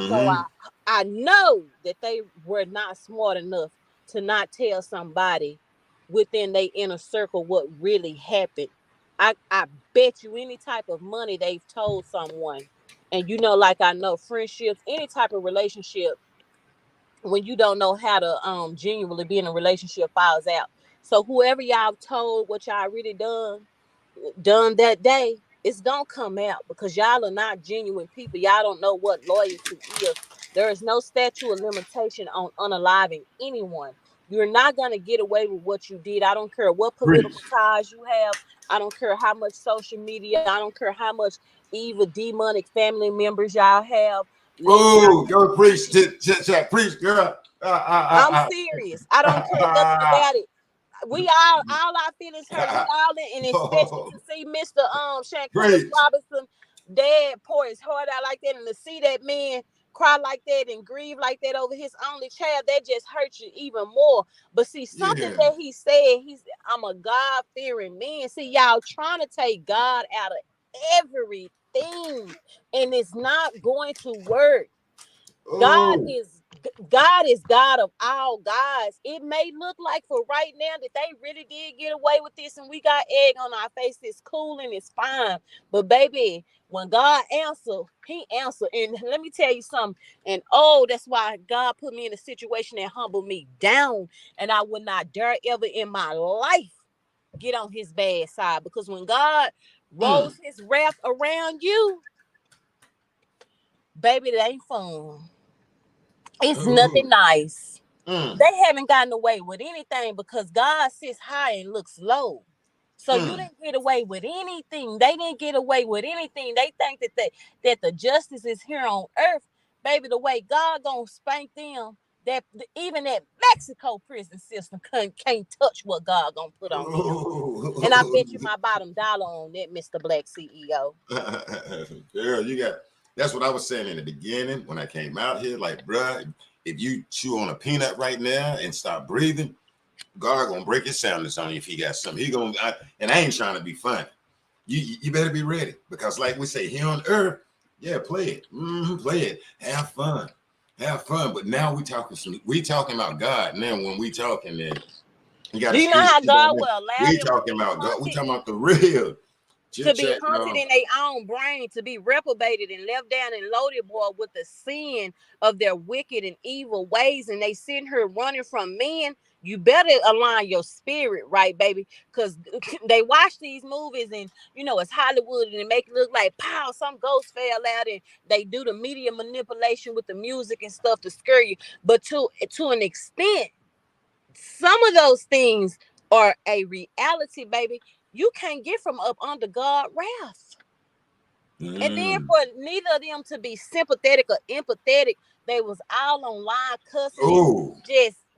So mm-hmm, I know that they were not smart enough to not tell somebody within their inner circle what really happened. I bet you any type of money they've told someone. And you know, like I know, friendships, any type of relationship, when you don't know how to genuinely be in a relationship, falls out. So whoever y'all told what y'all really done that day, it's gonna come out because y'all are not genuine people. Y'all don't know what loyalty is. There is no statute of limitation on unaliving anyone. You're not gonna get away with what you did. I don't care what political preach. ties you have. I don't care how much social media. I don't care how much evil demonic family members y'all have. Let me Oh, go preach, preach, girl. I'm serious. I don't care nothing about it. We all our feelings hurt. We all in, and especially Oh, to see Mr. Shanquella preach. Robinson dad pour his heart out like that, and to see that man cry like that and grieve like that over his only child, that just hurts you even more. But see, something Yeah. that he said, I'm a God fearing man. See, y'all trying to take God out of everything, and it's not going to work. God Oh, is God is God of all gods. It may look like for right now that they really did get away with this and we got egg on our face. It's cool and it's fine. But baby, when God answered, he answered. And let me tell you something. And oh, that's why God put me in a situation that humbled me down. And I would not dare ever in my life get on his bad side. Because when God mm, rolls his wrath around you, baby, it ain't fun. It's oh, nothing nice. mm, They haven't gotten away with anything because God sits high and looks low. So you mm. didn't get away with anything. They didn't get away with anything. They think that the justice is here on earth, baby. The way God gonna spank them, that even that Mexico prison system can't touch what God gonna put on them. And I Oh, bet you my bottom dollar on that, Mr. Black CEO. girl, you got. That's what I was saying in the beginning when I came out here. Like, bruh, if you chew on a peanut right now and stop breathing, God gonna break his soundness on you if he got something. He gonna, and I ain't trying to be funny. You better be ready because, like we say here on earth, yeah, play it, play it, have fun. But now we talking about God. Now when we talking, then you got Do a you know street. how God will allow We them to talking be about God. We hunted? talking about the real To chit be chat, hunted y'all. in their own brain, to be reprobated and left down and loaded boy with the sin of their wicked and evil ways, and they sitting here running from men. You better align your spirit right, baby, because they watch these movies and you know it's Hollywood and they make it look like pow, some ghost fell out, and they do the media manipulation with the music and stuff to scare you. But to an extent, some of those things are a reality, baby. You can't get from up under God wrath. And then Mm. for neither of them to be sympathetic or empathetic, they was all online cussing and Oh,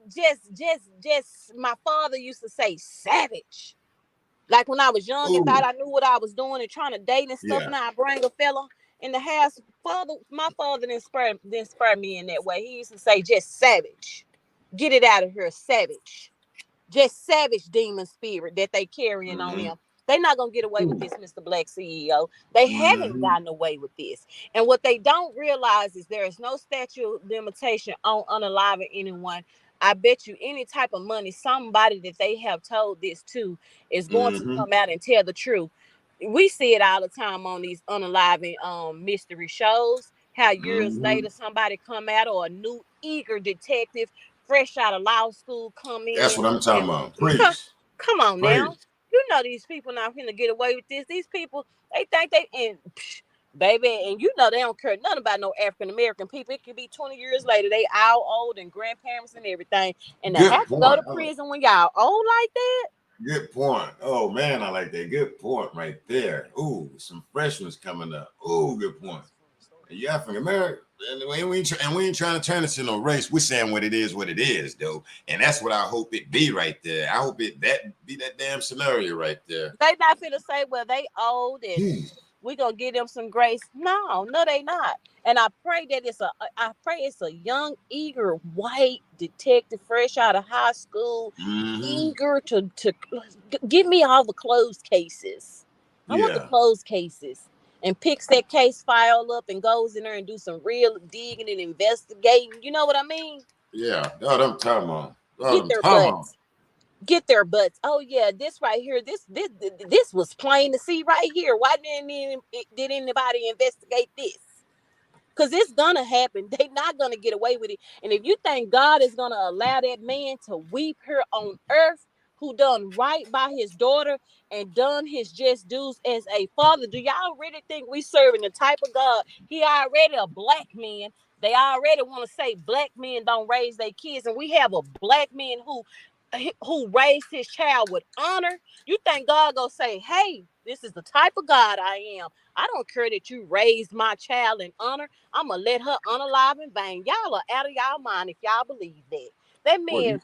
just my father used to say savage. Like when I was young and thought oh, I knew what I was doing and trying to date and stuff, yeah. and I bring a fella in the house. My father didn't spur me in that way. He used to say just savage. Get it out of here, savage. Just savage demon spirit that they carrying on Mm-hmm. them. They're not gonna get away with Ooh. this, Mr. Black CEO. They haven't Mm-hmm. gotten away with this. And what they don't realize is there is no statute of limitation on unaliving anyone. I bet you any type of money, somebody that they have told this to is going to Mm-hmm. come out and tell the truth. We see it all the time on these unaliving mystery shows. How years Mm-hmm. later somebody come out, or a new eager detective fresh out of law school come That's in what I'm and talking about. Preach, come on preach. now. You know these people not gonna get away with this. These people, they think they and baby, and you know they don't care nothing about no African American people. It could be 20 years later, they all old and grandparents and everything, and to Good have to go to point. prison when y'all old like that. Good point. Oh man, I like that. Good point right there. Ooh, some freshmen coming up. Ooh, good point. You African American, and we ain't trying to turn this into no race. We're saying what it is, though, and that's what I hope it be right there. I hope it be that damn scenario right there. They not finna say, well, they old and we gonna give them some grace. No, no, they not. And I pray it's a young, eager white detective, fresh out of high school, Mm-hmm. eager to give me all the closed cases. I want the Yeah, closed cases, and picks that case file up and goes in there and do some real digging and investigating. You know what I mean? yeah. That's what I'm talking about. That's what Get I'm their talking about. butts. Get their butts. Oh yeah, this right here. This was plain to see right here. Why did anybody investigate this? Because it's gonna happen. They not gonna get away with it. And if you think God is gonna allow that man to weep here on earth, who done right by his daughter and done his just dues as a father, do y'all really think we serving the type of God? He already a black man. They already want to say black men don't raise their kids, and we have a black man who raised his child with honor. You think God gonna say, hey, this is the type of God I am. I don't care that you raised my child in honor. I'm gonna let her unalive in vain. Y'all are out of y'all mind if y'all believe that. That Well, man,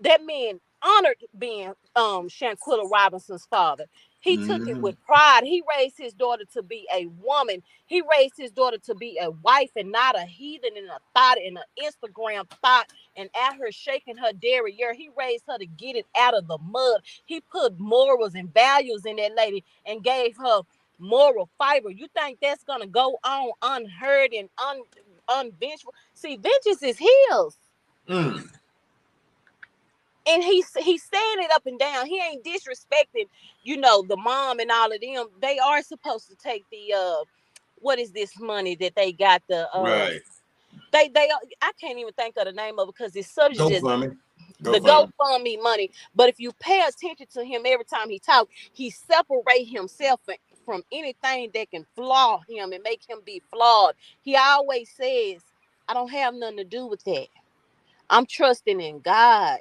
that man honored being Shanquella Robinson's father. He took it mm-hmm. with pride. He raised his daughter to be a woman. He raised his daughter to be a wife and not a heathen and a thought and an Instagram thought and at her shaking her derriere. He raised her to get it out of the mud. He put morals and values in that lady and gave her moral fiber. You think that's gonna go on unheard and unvengeful? See, vengeance is his. Mm. And he's saying it up and down. He ain't disrespecting, the mom and all of them. They are supposed to take the what is this money that they got Right. they I can't even think of the name of it because it's subject Go is for me. Go the for me. GoFundMe money. But if you pay attention to him every time he talks, he separate himself from anything that can flaw him and make him be flawed. He always says, I don't have nothing to do with that. I'm trusting in God.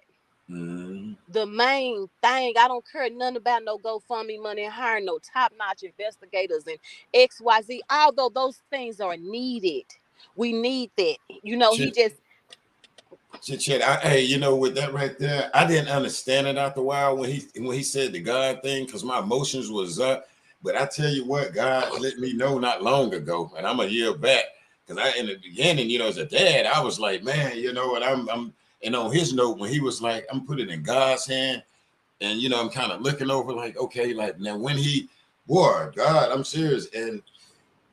Mm-hmm. The main thing, I don't care nothing about no GoFundMe money and hiring no top-notch investigators and XYZ. Although those things are needed. We need that. He Shit, just shit. Hey, with that right there, I didn't understand it after a while when he said the God thing because my emotions was up. But I tell you what, God let me know not long ago, and I'm a year back because in the beginning, as a dad, I was like, man, and and on his note when he was like, I'm putting it in God's hand, and I'm kind of looking over like, okay, like now when boy, God, I'm serious, and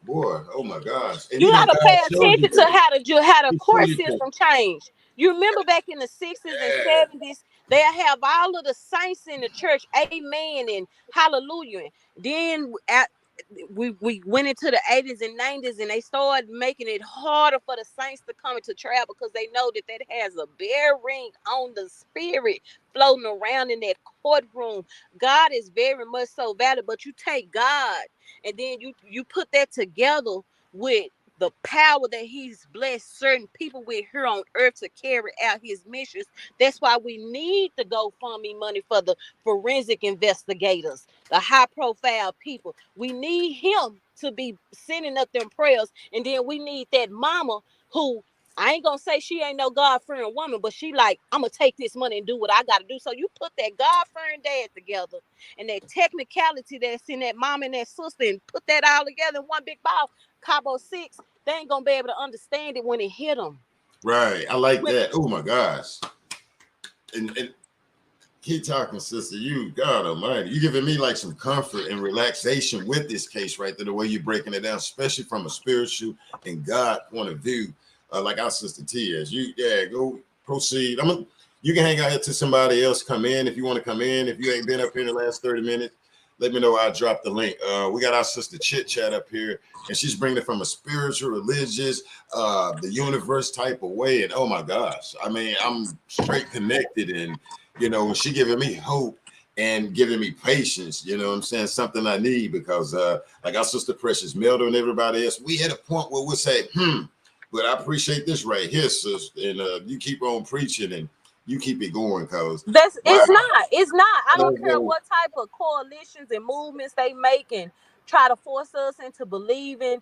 boy, oh my gosh, and you gotta God pay show you attention to things. how the He show court you things. system changed. You remember back in the 60s and Yeah. 70s, they have all of the saints in the church, amen and hallelujah. Then we went into the 80s and 90s and they started making it harder for the saints to come into trial because they know that has a bearing on the spirit floating around in that courtroom. God is very much so valid, but you take God and then you put that together with the power that he's blessed certain people with here on earth to carry out his missions. That's why we need the GoFundMe money for the forensic investigators, the high profile people. We need him to be sending up them prayers. And then we need that mama who, I ain't gonna say she ain't no God-fearing woman, but she like, I'm gonna take this money and do what I gotta do. So you put that God-fearing dad together and that technicality that's in that mom and that sister and put that all together in one big ball, Cabo Six, they ain't gonna be able to understand it when it hit them. Right. I like that. Oh my gosh. And keep talking, sister. You, God Almighty, you giving me like some comfort and relaxation with this case right there. The way you're breaking it down, especially from a spiritual and God point of view, like our sister T is. Go proceed. You can hang out here till somebody else come in if you want to come in. If you ain't been up here in the last 30 minutes, let me know. I'll drop the link. We got our sister Chit Chat up here, and she's bringing it from a spiritual, religious, the universe type of way. And oh my gosh, I mean, I'm straight connected, and she giving me hope and giving me patience, you know what I'm saying? Something I need because like our sister Precious, Melda and everybody else, we hit a point where we'll say, but I appreciate this right here, sis. And you keep on preaching and you keep it going because That's wow. it's not. I don't care So, what type of coalitions and movements they make and try to force us into believing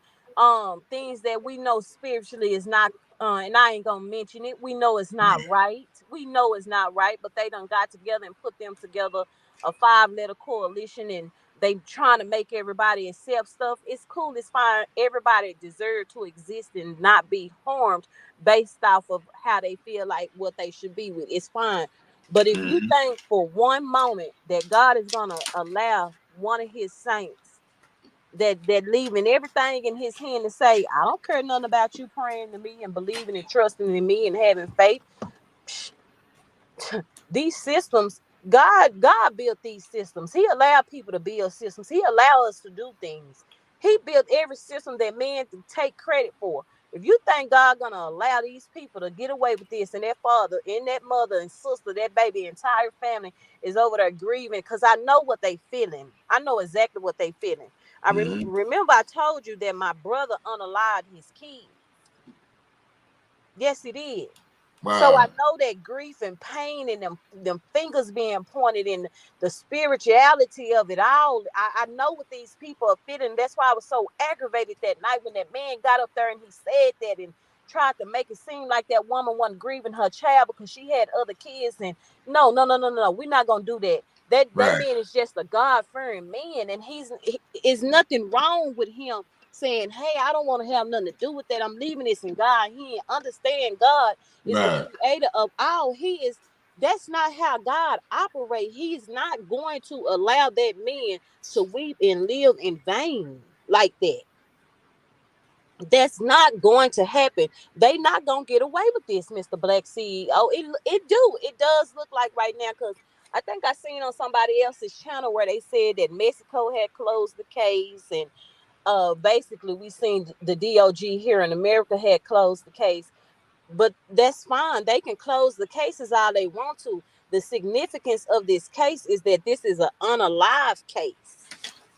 things that we know spiritually is not and I ain't gonna mention it. We know it's not right. We know it's not right, but they done got together and put them together a 5-letter coalition and they trying to make everybody accept stuff. It's cool, it's fine. Everybody deserve to exist and not be harmed based off of how they feel like what they should be with. It's fine. But if you think for one moment that God is gonna allow one of his saints that leaving everything in his hand to say, I don't care nothing about you praying to me and believing and trusting in me and having faith. These systems, God built these systems. He allowed people to build systems. He allowed us to do things. He built every system that man can take credit for. If you think God gonna allow these people to get away with this, and that father and that mother and sister, that baby, entire family is over there grieving, because I know what they feeling. I know exactly what they feeling. I remember I told you that my brother unalived his kid. Yes, he did. So I wow. know that grief and pain and them fingers being pointed in the spirituality of it all. I know what these people are feeling. That's why I was so aggravated that night when that man got up there and he said that and tried to make it seem like that woman wasn't grieving her child because she had other kids. And no. We're not gonna do that. That Right. man is just a God-fearing man, and is nothing wrong with him saying, "Hey, I don't want to have nothing to do with that. I'm leaving this in God." He understand God is the Right. creator of all. That's not how God operates. He's not going to allow that man to weep and live in vain like that. That's not going to happen. They not gonna get away with this, Mr. Black CEO. It does look like right now, because I think I seen on somebody else's channel where they said that Mexico had closed the case, and basically we seen the DOG here in America had closed the case. But that's fine. They can close the cases all they want to. The significance of this case is that this is an unalive case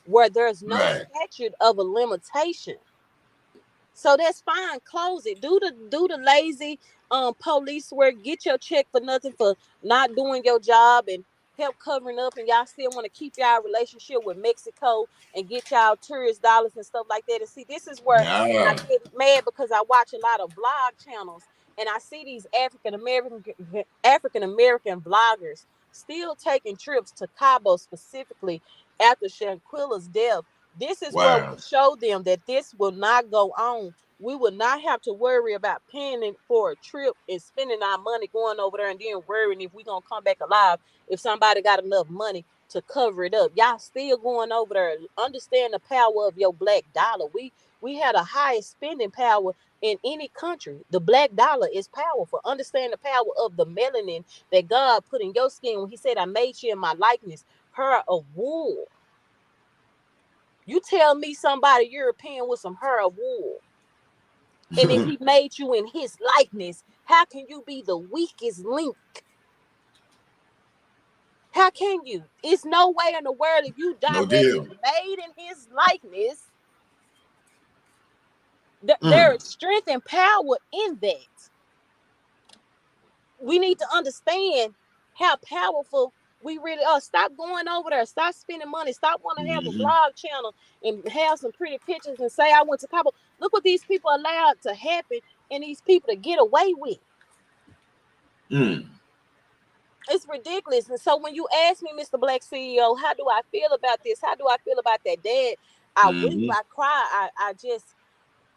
where there's no Right. statute of a limitation. So that's fine. Close it. Do the lazy police work. Get your check for nothing for not doing your job and help covering up, and y'all still want to keep y'all relationship with Mexico and get y'all tourist dollars and stuff like that. And see, this is where I Yeah. get mad, because I watch a lot of blog channels and I see these African American vloggers still taking trips to Cabo specifically after Shanquella's death. This is where we Wow. show them that this will not go on. We will not have to worry about paying for a trip and spending our money going over there and then worrying if we're going to come back alive if somebody got enough money to cover it up. Y'all still going over there. Understand the power of your black dollar. We had a highest spending power in any country. The black dollar is powerful. Understand the power of the melanin that God put in your skin when he said, I made you in my likeness, her of wool. You tell me somebody European with some hair of wool, and if he made you in his likeness, how can you be the weakest link? How can you? It's no way in the world, if you No directly deal. made in his likeness, there Mm. is strength and power in that. We need to understand how powerful we really are. Stop going over there. Stop spending money. Stop wanting to have a blog channel and have some pretty pictures and say I went to Cabo. Look what these people allowed to happen and these people to get away with. Mm. It's ridiculous. And so when you ask me, Mr. Black CEO, how do I feel about this? How do I feel about that dad? I weep, I cry.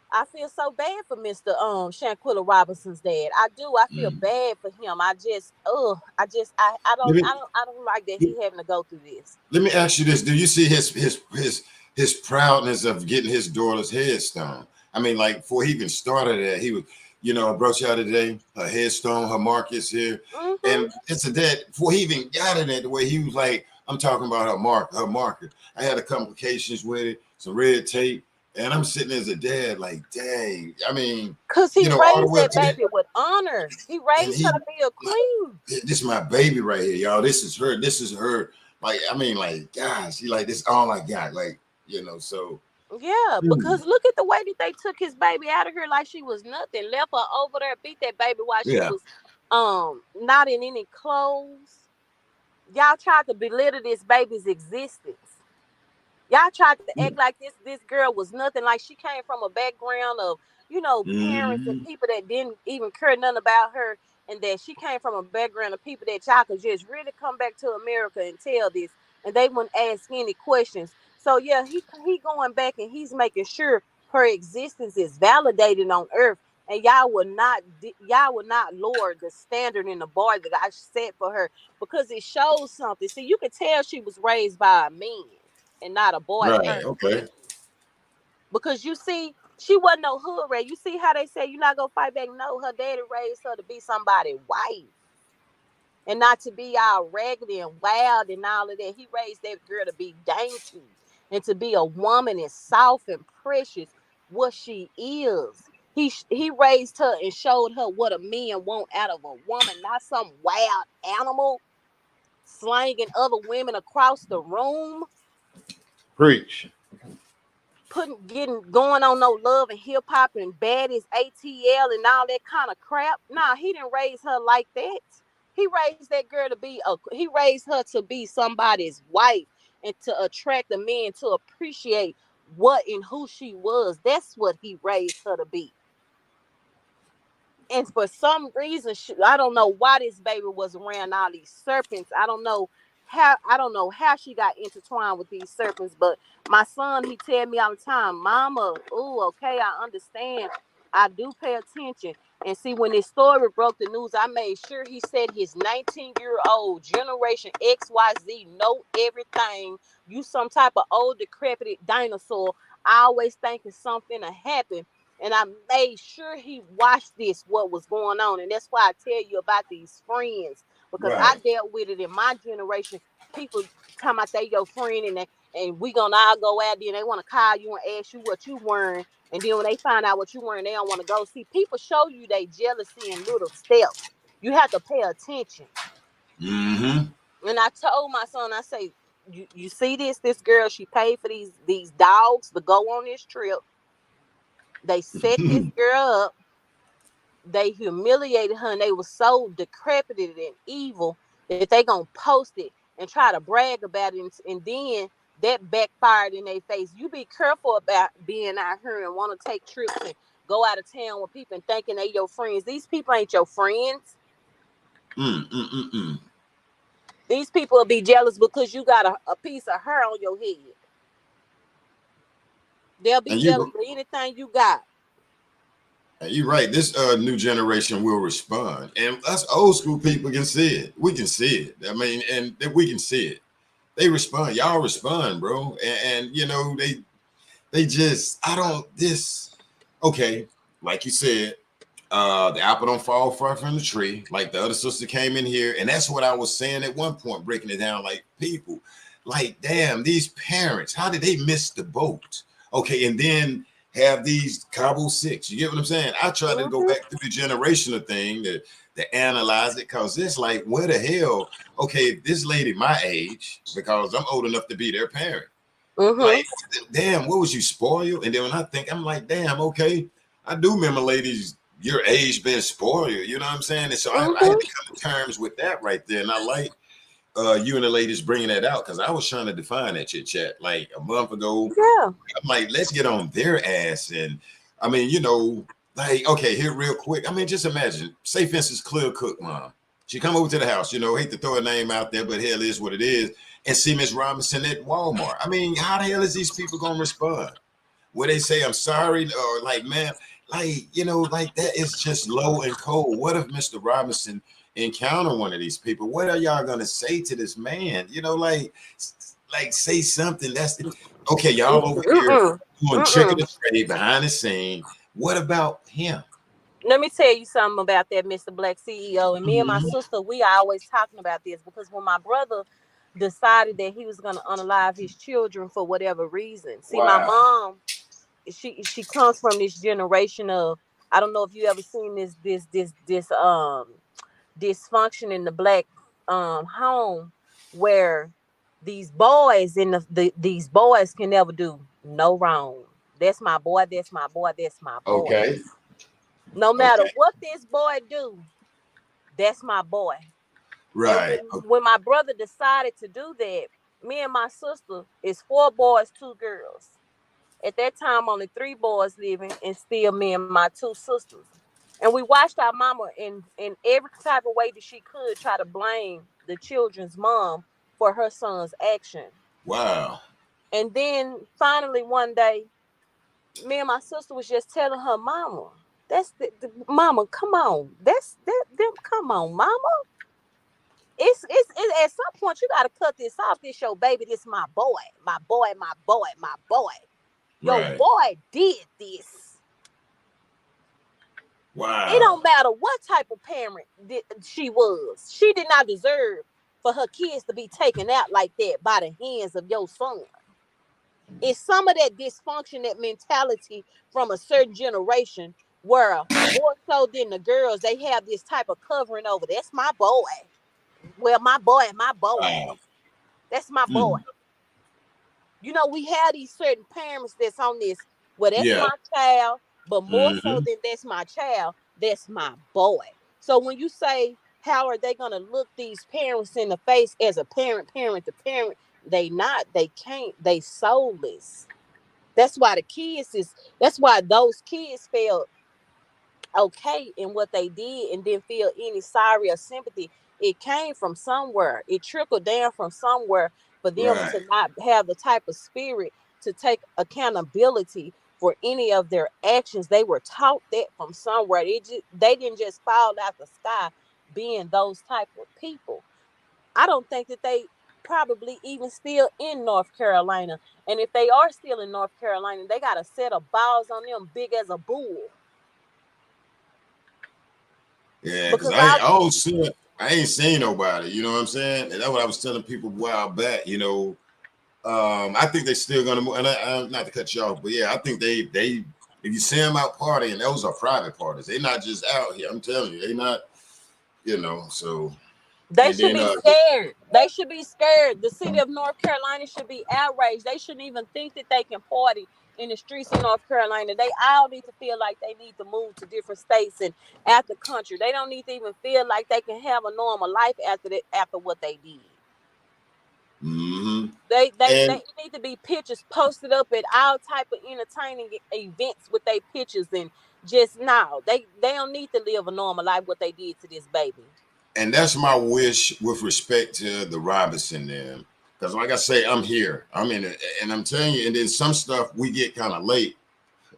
I feel so bad for Mr. Shanquella Robinson's dad. I do. I feel Mm. bad for him. Let me I don't like that he having to go through this. let me ask you this: do you see his proudness of getting his daughter's headstone? I mean, like before he even started that, he was, I brought you out today her headstone, her markers here, Mm-hmm. and it's a dad before he even got in it. The way he was like, I'm talking about her marker. I had a complications with it, some red tape, and I'm sitting as a dad, like, dang. I mean, Cause he all the raised way up that to that, baby with honor. He and raised her he to be a like, queen. this is my baby right here, y'all. This is her. This is her. Like, I mean, like, gosh, she like, this all I got. Like, so. Yeah, Hmm. because look at the way that they took his baby out of here like she was nothing. Left her over there, beat that baby while she Yeah. was not in any clothes. Y'all tried to belittle this baby's existence. Y'all tried to act like this girl was nothing, like she came from a background of, parents and Mm-hmm. people that didn't even care nothing about her, and that she came from a background of people that y'all could just really come back to America and tell this, and they wouldn't ask any questions. So yeah, he going back and he's making sure her existence is validated on Earth, and y'all will not lower the standard and the bar that I set for her, because it shows something. See, you could tell she was raised by a man and not a boy Right. parent. Okay. Because you see, she wasn't no hood rat. You see how they say you're not gonna fight back? No, her daddy raised her to be somebody's wife and not to be all raggedy and wild and all of that. He raised that girl to be dainty and to be a woman and soft and precious, what she is. He raised her and showed her what a man want out of a woman, not some wild animal slanging other women across the room, Preach. getting going on no love and hip hop and baddies ATL and all that kind of crap. Nah, he didn't raise her like that. He raised that girl to be he raised her to be somebody's wife and to attract a man to appreciate what and who she was. That's what he raised her to be. And for some reason, I don't know why this baby was around all these serpents. I don't know how she got intertwined with these serpents. But my son, he tell me all the time, Mama, ooh, okay, I understand. I do pay attention. And see, when this story broke the news, I made sure he said his 19-year-old Generation XYZ know everything. You some type of old decrepit dinosaur, always thinking something will happen, and I made sure he watched this, what was going on. And that's why I tell you about these friends, because I Right. dealt with it in my generation. People talking about they your friend, and we gonna all go out there and they want to call you and ask you what you wearing. And then when they find out what you wearing, they don't want to go. See, people show you they jealousy in little steps. You have to pay attention. Mm-hmm. And I told my son, I say, you see this girl, she paid for these dogs to go on this trip. They set this girl up. They humiliated her, and they were so decrepit and evil that they gonna post it and try to brag about it, and then that backfired in their face. You be careful about being out here and want to take trips and go out of town with people and thinking they your friends. These people ain't your friends. Mm-mm-mm-mm. These people will be jealous because you got a piece of hair on your head. They'll be And jealous you for anything you got. and you're right. This new generation will respond, and us old school people can see it. We can see it. I mean, and we can see it. They respond. Y'all respond, bro. And they just I don't this okay. Like you said, the apple don't fall far from the tree. Like the other sister came in here, and that's what I was saying at one point, breaking it down. Like people, like damn, these parents, how did they miss the boat? Okay, and then have these Cabo six. You get what I'm saying? I try to go Mm-hmm. back through the generational thing to analyze it, because it's like, where the hell? Okay, this lady my age, because I'm old enough to be their parent. Mm-hmm. Like, damn, what was you spoiled? And then when I think, I'm like, damn, okay, I do remember ladies your age being spoiled. You know what I'm saying? And so I had Mm-hmm. to come to terms with that right there. And I like you and the ladies bringing that out, because I was trying to define that chit chat like a month ago. Yeah. I'm like, let's get on their ass. And I mean, like, okay, here real quick. I mean, just imagine, say for instance, Clear Cook mom. She come over to the house, hate to throw her name out there, but hell is what it is, and see Miss Robinson at Walmart. I mean, how the hell is these people gonna respond? Where they say I'm sorry, or like, man, like, like that is just low and cold. What if Mr. Robinson encounter one of these people? What are y'all gonna say to this man? Like say something. That's okay. Y'all over here Mm-mm. doing trick of Mm-mm. the trade behind the scene. What about him? Let me tell you something about that Mr. Black CEO. And me and my Mhm. sister, we are always talking about this, because when my brother decided that he was going to unalive his children for whatever reason. See, my Wow. mom, she comes from this generation of, I don't know if you ever seen this dysfunction in the black home, where These boys in these boys can never do no wrong. That's my boy. That's my boy. That's my boy. Okay. No matter Okay. what this boy do, that's my boy. And Right. when my brother decided to do that, me and my sister is 4 boys, 2 girls. At that time, only 3 boys living, and still me and my 2 sisters. And we watched our mama in every type of way that she could try to blame the children's mom for her son's action. Wow. And then finally one day, me and my sister was just telling her mama, that's the mama, come on. That's that them come on, mama. It's at some point you gotta cut this off. This your baby, this my boy, my boy, my boy, my boy. Your Right. boy did this. It Wow. don't matter what type of parent she was. She did not deserve for her kids to be taken out like that by the hands of your son. It's some of that dysfunction, that mentality from a certain generation where more so than the girls, they have this type of covering over. That's my boy. Well, my boy. Wow. That's my boy. Mm. We have these certain parents that's on this. Well, that's Yeah. my child, but more so Hmm. than that's my child, that's my boy. So when you say, how are they gonna look these parents in the face as a parent to parent? They not. They can't. They soulless. That's why those kids felt okay in what they did and didn't feel any sorry or sympathy. It came from somewhere. It trickled down from somewhere for them Right. to not have the type of spirit to take accountability for any of their actions. They were taught that from somewhere. They didn't just fall out the sky being those type of people. I don't think that they probably even still in North Carolina. And if they are still in North Carolina, they got a set of balls on them big as a bull. Yeah, because Because I I ain't seen nobody, you know what I'm saying? And that's what I was telling people a while back, you know. I think they're still gonna move, and not to cut you off, but yeah, I think they if you see them out partying, those are private parties. They're not just out here. I'm telling you, they not, you know. So They and should then be scared. They should be scared. The city of North Carolina should be outraged. They shouldn't even think that they can party in the streets of North Carolina. They all need to feel like they need to move to different states and out the country. They don't need to even feel like they can have a normal life after what they did. hmm They and need to be pictures posted up at all type of entertaining events with their pictures, and just now they don't need to live a normal life what they did to this baby. and that's my wish with respect to the Robinson them. Because like I say, I'm here. I'm in it, and I'm telling you, and then some stuff we get kind of late.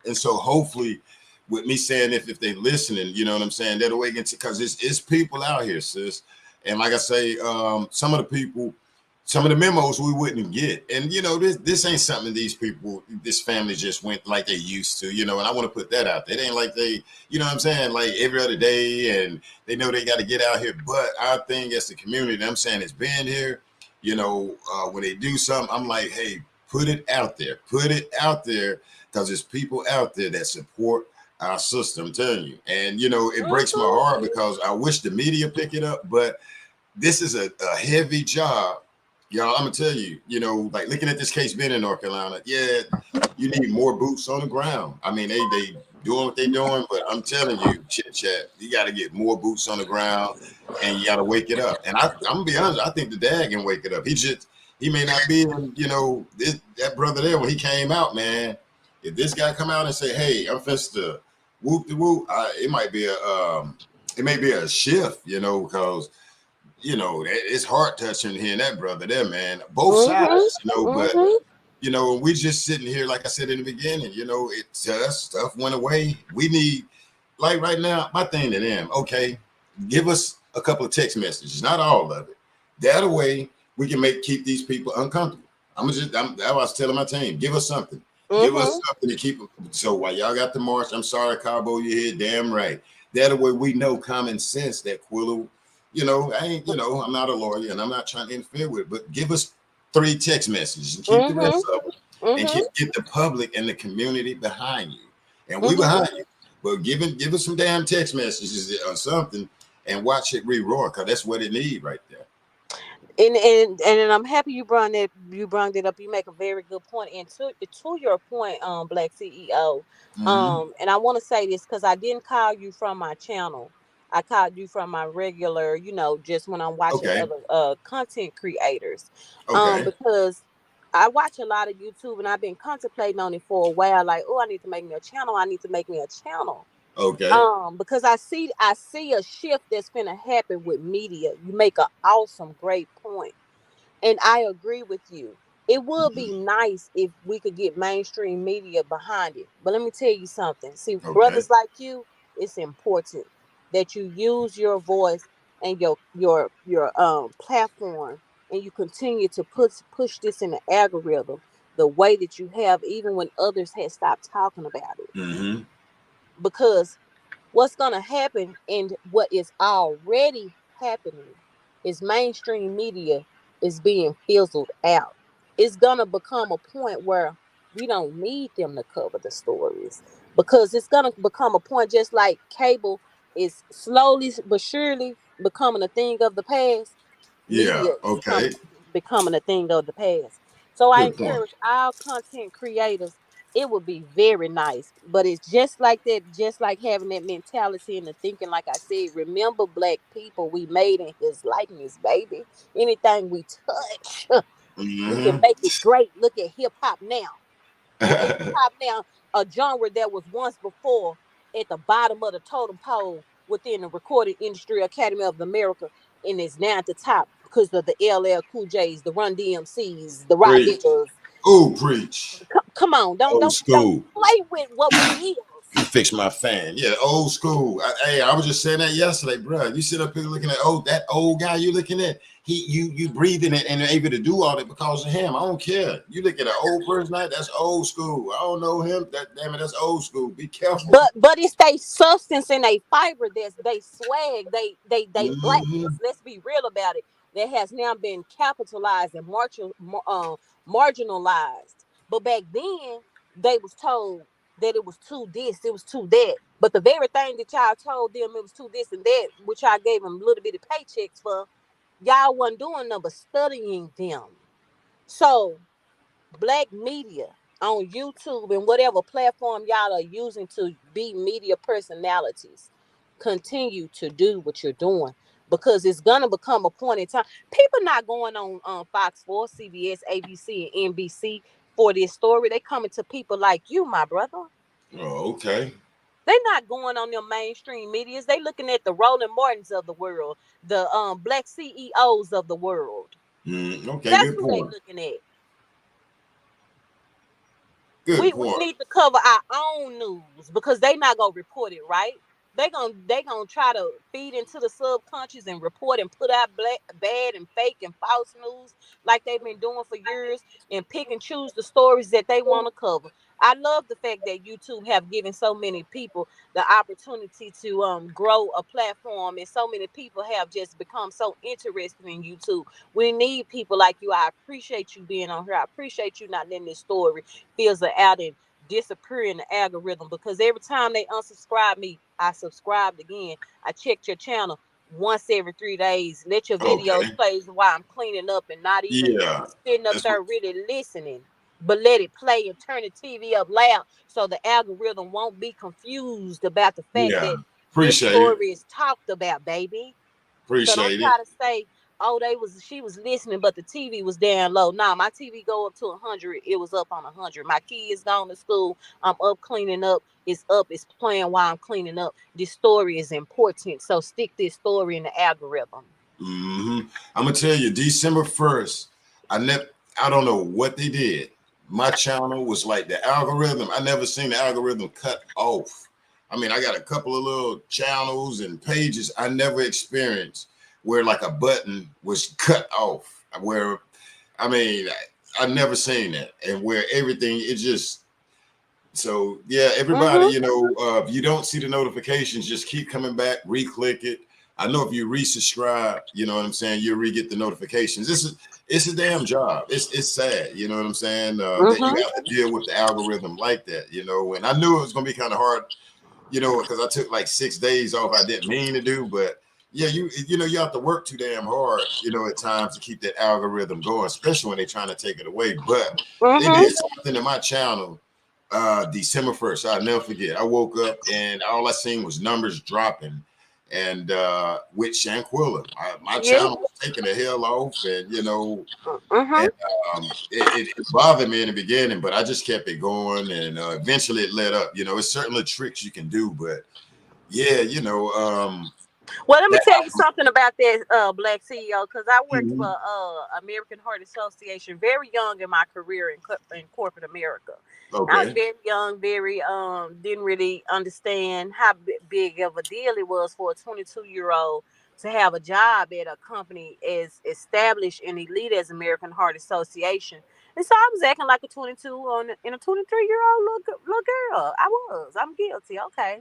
And so hopefully with me saying if they listening, you know what I'm saying, that way get because it's people out here, sis. And like I say, some of the people, some of the memos we wouldn't get. And you know, this ain't something these people, this family just went like they used to, you know, and I want to put that out there. It ain't like they, you know what I'm saying, like every other day and they know they got to get out here. But our thing as the community, I'm saying, is being here, you know, when they do something, I'm like, hey, put it out there. Put it out there because there's people out there that support our system, I'm telling you. And, you know, it breaks my Mhm. heart because I wish the media pick it up, but this is a heavy job. Y'all, I'm gonna tell you, you know, like looking at this case being in North Carolina, yeah, you need more boots on the ground. I mean, they doing what they doing, but I'm telling you, chit chat, you got to get more boots on the ground, and you got to wake it up. And I'm gonna be honest, I think the dad can wake it up. He may not be, you know, that brother there when he came out, man. If this guy come out and say, "Hey, I'm finna to whoop the whoop," it may be a shift, you know, because you know, it's heart touching hearing that brother there, man. Both Mhm. sides, you know, but Mhm. you know, we just sitting here, like I said in the beginning, you know, stuff went away. We need, like right now, my thing to them, okay, give us a couple of text messages, not all of it. That way we can keep these people uncomfortable. I was telling my team, give us something. Give us Mhm. something to keep them. So while y'all got the march, I'm sorry, Cabo, you're here, damn right. That way we know common sense that Quilla, you know, I'm not a lawyer and I'm not trying to interfere with it, but give us 3 text messages and keep the Mhm. rest of them and Mhm. get the public and the community behind you. And we Mhm. behind you. But give us some damn text messages or something and watch it re-roar because that's what it need right there. And I'm happy you brought it up. You make a very good point. And to your point, Black CEO, Mm-hmm. and I want to say this because I didn't call you from my channel. I called you from my regular, just when I'm watching Okay. other content creators, Okay. because I watch a lot of YouTube and I've been contemplating on it for a while. Like, oh, I need to make me a channel. I need to make me a channel. Okay. Because I see a shift that's gonna happen with media. You make an awesome, great point. And I agree with you. It would be Mm-hmm. nice if we could get mainstream media behind it. But let me tell you something. See, Okay. brothers like you, it's important that you use your voice and your platform, and you continue to push this in the algorithm the way that you have, even when others had stopped talking about it. Mm-hmm. Because what's going to happen and what is already happening is mainstream media is being fizzled out. It's going to become a point where we don't need them to cover the stories, because it's going to become a point just like cable is slowly but surely becoming a thing of the past. Yeah. Media is Okay. becoming a thing of the past. So I Good point. encourage all content creators. It would be very nice, but it's just like that, just like having that mentality and the thinking. Like I said, remember, black people, we made in His likeness, baby. Anything we touch, we can Mm-hmm. make it great. Look at hip hop now. Look at hip hop now, a genre that was once before at the bottom of the totem pole within the recording industry Academy of America, and is now at the top because of the LL Cool J's, the Run DMCs, the Rock Preach. Niggas. Ooh, preach. Come on, don't Old don't don't school. play with what we is. You fix my fan. Yeah, old school. Hey, I was just saying that yesterday, bro. You sit up here looking at that old guy you looking at. You breathing it and able to do all that because of him. I don't care. You look at an old person like that's old school. I don't know him. That damn it, that's old school. Be careful. But it's they substance and they fiber, that's they swag, they Mm-hmm. blackness. Let's be real about it. That has now been capitalized and marginalized. But back then, they was told that it was too this, it was too that. But the very thing that y'all told them it was too this and that, which I gave them a little bit of paychecks for, y'all wasn't doing nothing but studying them. So black media on YouTube and whatever platform y'all are using to be media personalities, continue to do what you're doing, because it's gonna become a point in time. People not going on Fox 4, CBS, ABC, and NBC for this story. They coming to people like you, my brother. Oh, okay. They not going on them mainstream medias. They looking at the Roland Martins of the world, the black CEOs of the world. Okay, That's good who they point. looking at. Good We point. need to cover our own news because they not gonna report it, right. They gonna try to feed into the subconscious and report and put out black, bad and fake and false news like they've been doing for years, and pick and choose the stories that they want to cover. I love the fact that YouTube have given so many people the opportunity to grow a platform, and so many people have just become so interested in YouTube. We need people like you. I appreciate you being on here. I appreciate you not letting this story fizzle out and disappear in the algorithm, because every time they unsubscribe me, I subscribed again. I checked your channel once every 3 days. Let your videos Okay. play while I'm cleaning up and not even Yeah. sitting up That's what there really listening. But let it play and turn the TV up loud so the algorithm won't be confused about the fact yeah. that this Appreciate it. story is talked about, baby. So don't Appreciate it. try to say, oh, she was listening, but the TV was down low. Nah, my TV go up to 100. It was up on 100. My kids gone to school. I'm up cleaning up. It's up. It's playing while I'm cleaning up. This story is important. So stick this story in the algorithm. I'm gonna tell you, December 1st, I never I don't know what they did. My channel was like the algorithm. I never seen the algorithm cut off. I mean, I got a couple of little channels and pages I never experienced where like a button was cut off. Where I mean, I never seen that, and where everything it just so yeah, everybody, Mm-hmm. if you don't see the notifications, just keep coming back, re-click it. I know if you resubscribe, you know what I'm saying, you'll re-get the notifications. It's a damn job. It's sad, you know what I'm saying, that you Mm-hmm. have to deal with the algorithm like that, and I knew it was gonna be kind of hard, because I took like 6 days off. I didn't mean to do, but yeah, you know, you have to work too damn hard, you know, at times to keep that algorithm going, especially when they're trying to take it away. But they Mm-hmm. did something to my channel December 1st. I'll never forget. I woke up and all I seen was numbers dropping. And with Shanquella, my Yeah. channel was taking the hell off, and you know, Mm-hmm. and it bothered me in the beginning, but I just kept it going, and eventually it let up. You know, it's certainly tricks you can do, but yeah, you know, Well, let me that, tell you something about that black CEO, because I worked for mhm, American Heart Association very young in my career in corporate America. I was okay. very young, very didn't really understand how big of a deal it was for a 22-year-old to have a job at a company as established and elite as American Heart Association. And so I was acting like a 22 and a 23-year-old little girl. I'm guilty. Okay.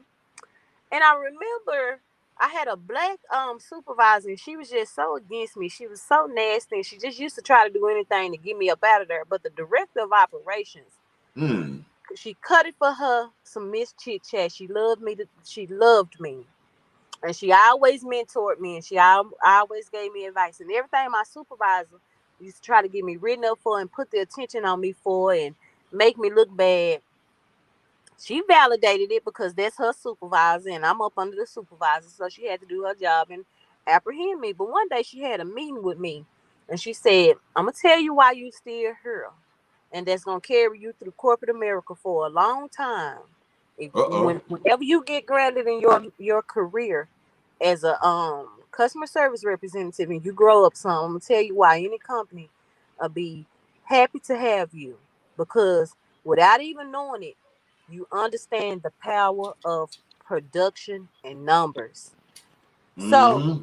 And I remember I had a black supervisor, and she was just so against me. She was so nasty, and she just used to try to do anything to get me up out of there. But the director of operations, Hmm. she cut it for her some miss chit chat. She loved me. She loved me, and she always mentored me, and she always gave me advice. And everything my supervisor used to try to get me written up for and put the attention on me for and make me look bad, she validated it because that's her supervisor and I'm up under the supervisor. So she had to do her job and apprehend me. But one day she had a meeting with me and she said, I'm going to tell you why you still here. And that's going to carry you through corporate America for a long time. Uh-oh. Whenever you get grounded in your career as a customer service representative and you grow up some, I'm going to tell you why any company will be happy to have you. Because without even knowing it, you understand the power of production and numbers. So Mm-hmm.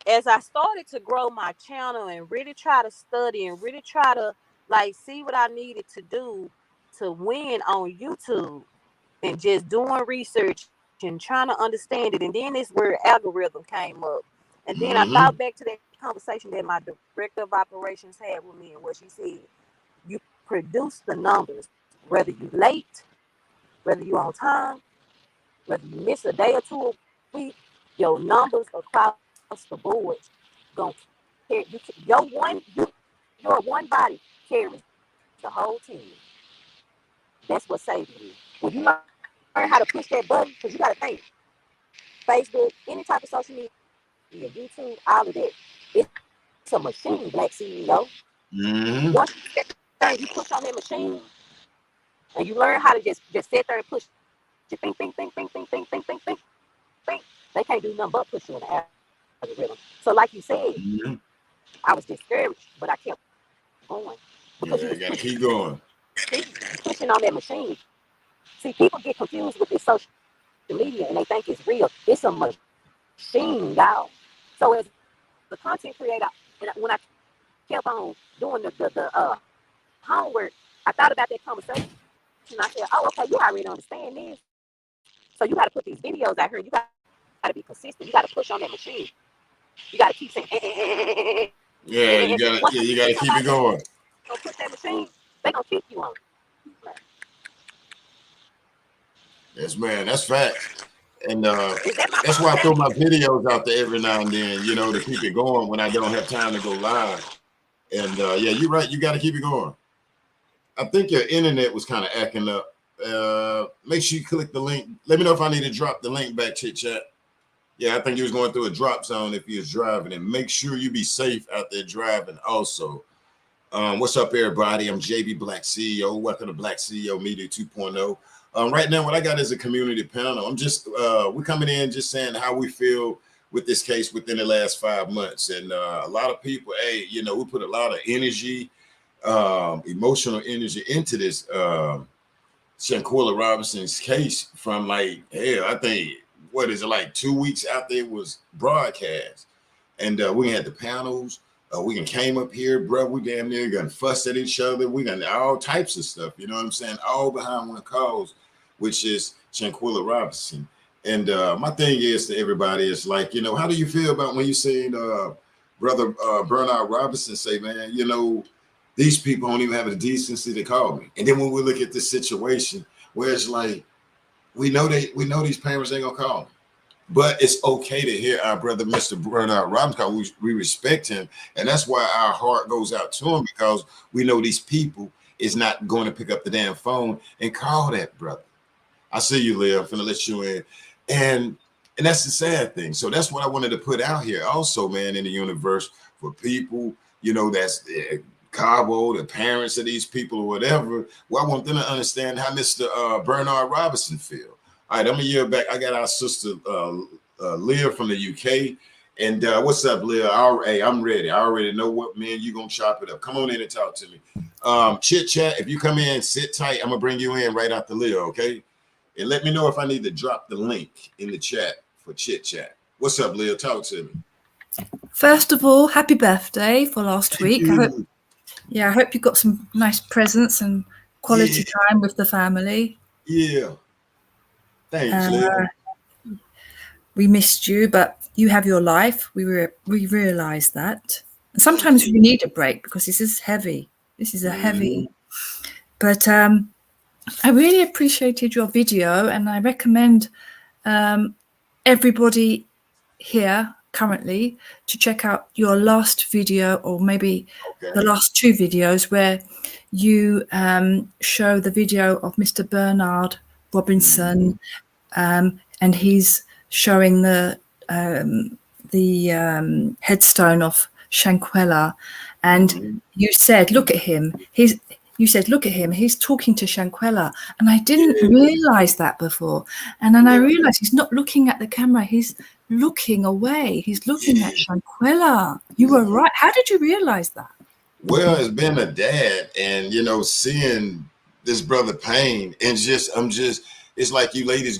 as I started to grow my channel and really try to study and really try to like see what I needed to do to win on YouTube and just doing research and trying to understand it, and then this word algorithm came up. And then I thought Mm-hmm. back to that conversation that my director of operations had with me and what she said. You produce the numbers, whether you late, whether you on time, whether you miss a day or two a week, your numbers across the board gonna carry you. Your one body carries the whole team. That's what saving you. When you learn how to push that button, because you got to think, Facebook, any type of social media, YouTube, all of that, it's a machine, black CEO. Once you get that thing, you push on that machine, and you learn how to just sit there and push it, think, think, think, think, think, think, think, think, think, think, think, think. They can't do nothing but push you in the algorithm. So, like you said, I was discouraged, but I kept going because you was Yeah, I gotta keep going. pushing on that machine. See, people get confused with this social media and they think it's real. It's a machine, y'all. So, as a content creator, when I kept on doing the homework, I thought about that conversation. I said, "Oh, okay, you already understand this. So you got to put these videos out here. And you got to be consistent. You got to push on that machine. You got to keep saying, once you push on that machine, Yeah, once somebody you gotta keep it gonna going. push that machine, they gonna keep you on. Yes, man, that's facts. And Is that my that's why I throw my videos out there every now and then, you know, to keep it going when I don't have time to go live. And yeah, you're right. You got to keep it going. I think your internet was kind of acting up. Make sure you click the link. Let me know if I need to drop the link back, chit chat. Yeah, I think you was going through a drop zone if you was driving. And make sure you be safe out there driving also. What's up, everybody? I'm JB Black CEO. Welcome to Black CEO Media 2.0. Right now, what I got is a community panel. We're coming in just saying how we feel with this case within the last 5 months. And a lot of people, hey, you know, we put a lot of energy, emotional energy into this Shanquella Robinson's case from like, hell, I think, what is it, like 2 weeks after it was broadcast. And we had the panels. We can came up here, bro. We damn near gonna fuss at each other. We got all types of stuff. You know what I'm saying? All behind one cause, which is Shanquella Robinson. And my thing is to everybody is like, you know, how do you feel about when you seen brother Bernard Robinson say, man, you know, these people don't even have the decency to call me. And then when we look at this situation where it's like, we know these parents ain't gonna call them. But it's okay to hear our brother, Mr. Bernard Robbins, because we respect him. And that's why our heart goes out to him, because we know these people is not going to pick up the damn phone and call that brother. I see you, Leah. I'm finna let you in. And that's the sad thing. So that's what I wanted to put out here also, man, in the universe for people, that's Cabo, the parents of these people or whatever. Well, I want them to understand how Mr. Bernard Robinson feel. All right, I'm a year back. I got our sister Leah from the UK. And what's up, Leah? Hey, I'm ready. I already know what, man, you going to chop it up. Come on in and talk to me. Chit chat. If you come in, sit tight. I'm going to bring you in right after Leah, okay? And let me know if I need to drop the link in the chat for chit chat. What's up, Leah? Talk to me. First of all, happy birthday for last Thank week. you. I hope you got some nice presents and quality time with the family. Yeah. Thanks, Leah. We missed you, but you have your life. We realised that. And sometimes you need a break because this is heavy. This is a heavy. But I really appreciated your video, and I recommend everybody here currently to check out your last video, or maybe the last two videos, where you show the video of Mr. Bernard Robinson, and he's showing the headstone of Shanquella, and you said, "Look at him. He's talking to Shanquella," and I didn't realize that before. And then I realized he's not looking at the camera; he's looking away. He's looking at Shanquella. You were right. How did you realize that? Well, as being a dad, and seeing this brother pain, and it's like you ladies,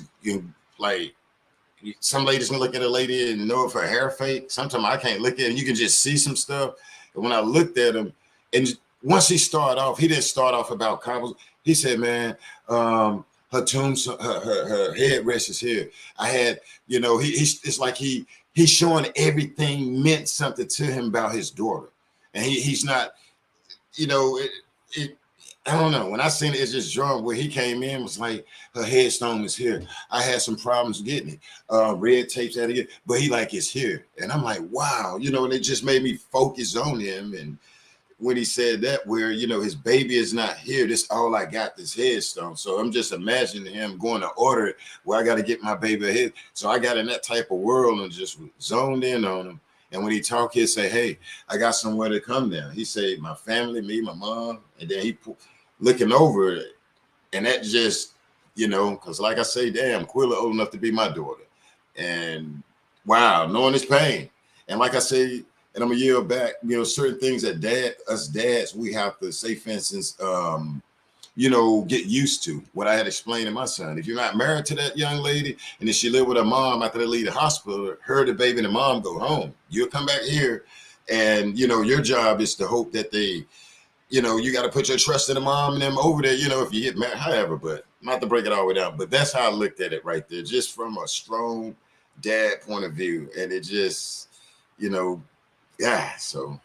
some ladies can look at a lady and know if her hair fake. Sometimes I can't look at it, and you can just see some stuff. And when I looked at him, and once he didn't start off about combos. He said, man, her headrest is here. I had, it's like he's showing everything meant something to him about his daughter. And he's not, I don't know. When I seen it, it's just drawn where he came in, was like, her headstone is here. I had some problems getting it. Red tapes out of it, but he like, it's here. And I'm like, wow, and it just made me focus on him. And when he said that, where, his baby is not here, this all I got, this headstone. So I'm just imagining him going to order it, where I got to get my baby a head. So I got in that type of world and just zoned in on him. And when he talk, he'd say, hey, I got somewhere to come down. He said, my family, me, my mom. And then he looking over it. And that just, because like I say, damn, Quilla old enough to be my daughter. And wow, knowing his pain. And like I say, and I'm a year back, certain things that us dads, we have to say, for instance, get used to what I had explained to my son. If you're not married to that young lady, and if she live with her mom after they leave the hospital, her, the baby, and the mom go home, you'll come back here, and your job is to hope that they, you got to put your trust in the mom and them over there, if you get married, however, but not to break it all the way down. But that's how I looked at it right there, just from a strong dad point of view. And it just, yeah, so,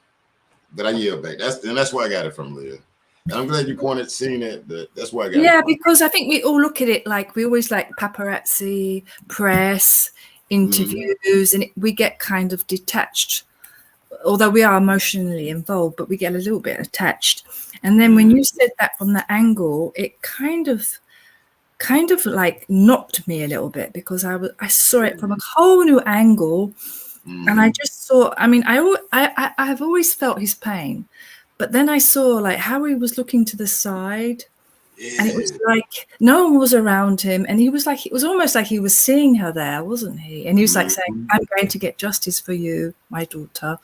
but I yield back. That's why I got it from, Leah. And I'm glad you seen it. That's why I got it. Yeah, because I think we all look at it like we always like paparazzi, press, interviews, and we get kind of detached. Although we are emotionally involved, but we get a little bit attached. And then when you said that from the angle, it kind of like knocked me a little bit, because I saw it from a whole new angle. And I just saw, I have always felt his pain, but then I saw like how he was looking to the side, and it was like no one was around him, and it was almost like he was seeing her there, wasn't he? And he was like saying, I'm going to get justice for you, my daughter.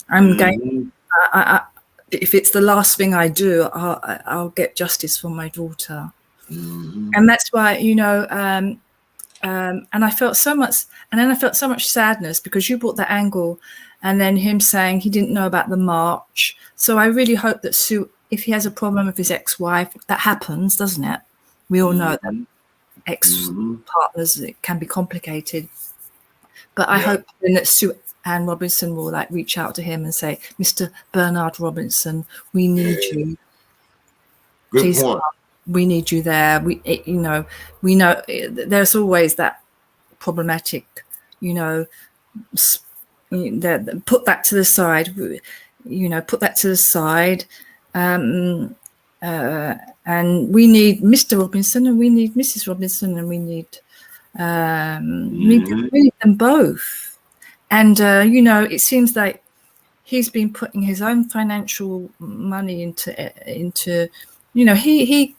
I'm going, if it's the last thing I do, I'll get justice for my daughter. And that's why, and I felt so much, and then I felt so much sadness because you brought that angle, and then him saying he didn't know about the march. So I really hope that Sue, if he has a problem with his ex-wife, that happens, doesn't it? We all know that ex-partners, it can be complicated. But I hope that Sue Ann Robinson will like reach out to him and say, Mr. Bernard Robinson, we need you. Good Please point. We need you there. We know there's always that problematic you know, put that to the side, put that to the side. And we need Mr. Robinson and we need Mrs. Robinson and we need them both. And, it seems like he's been putting his own financial money into he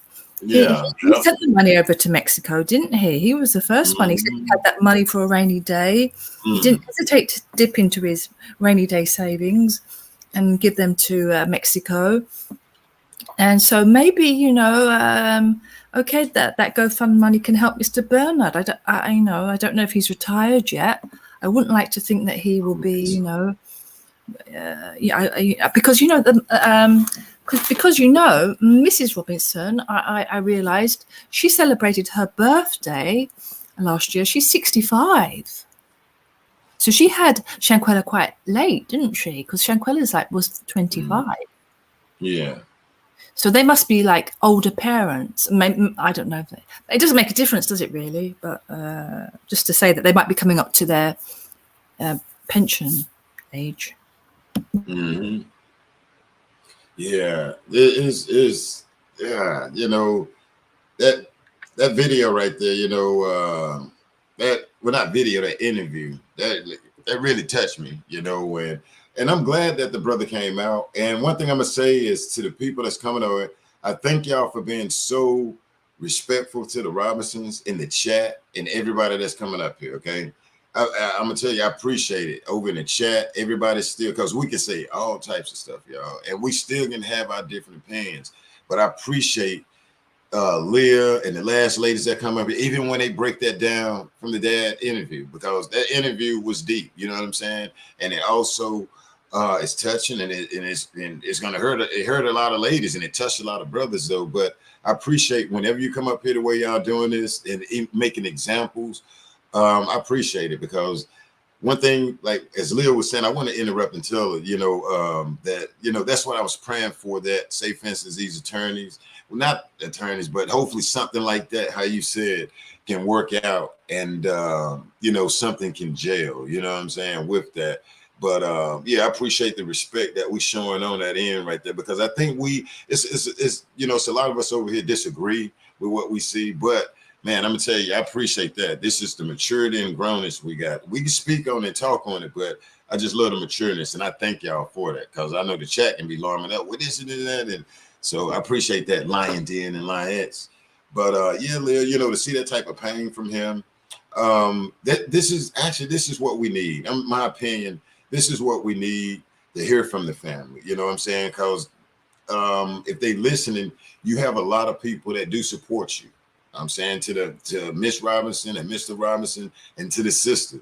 sent the money over to Mexico, didn't he? He was the first one. He said he had that money for a rainy day. He didn't hesitate to dip into his rainy day savings and give them to Mexico. And so maybe, okay, that GoFund money can help Mr. Bernard. I don't know if he's retired yet. I wouldn't like to think that he will be, because Mrs. Robinson, I realised she celebrated her birthday last year. She's 65, so she had Shanquella quite late, didn't she? Because Shanquella's was 25. Yeah. So they must be like older parents. I don't know. It doesn't make a difference, does it really? But just to say that they might be coming up to their pension age. Mm-hmm. Yeah, it is. Yeah, that video right there. Not video, that interview that really touched me. And I'm glad that the brother came out. And one thing I'm gonna say is to the people that's coming over, I thank y'all for being so respectful to the Robinsons in the chat and everybody that's coming up here. Okay. I'm gonna tell you, I appreciate it over in the chat. Everybody's still, because we can say all types of stuff, y'all, and we still can have our different opinions. But I appreciate Leah and the last ladies that come up here, even when they break that down from the dad interview, because that interview was deep. You know what I'm saying? And it also is touching, and it's gonna hurt. It hurt a lot of ladies, and it touched a lot of brothers, though. But I appreciate whenever you come up here the way y'all doing this and making examples. I appreciate it, because one thing, like as Leah was saying, I want to interrupt and tell her, that, that's what I was praying for, that say, for instance, these attorneys, well, not attorneys, but hopefully something like that, how you said, can work out and, something can jail, you know what I'm saying, with that. But I appreciate the respect that we showing on that end right there, because I think it's a lot of us over here disagree with what we see, but man, I'm gonna tell you, I appreciate that. This is the maturity and grownness we got. We can speak on it, talk on it, but I just love the matureness, and I thank y'all for that, because I know the chat can be larming up with this and that, and so I appreciate that, Lion Den and Lionettes. But Leah, to see that type of pain from him, this is what we need. In my opinion, this is what we need to hear from the family. You know what I'm saying? Because if they listening, you have a lot of people that do support you. I'm saying to Miss Robinson and Mr. Robinson, and to the sister.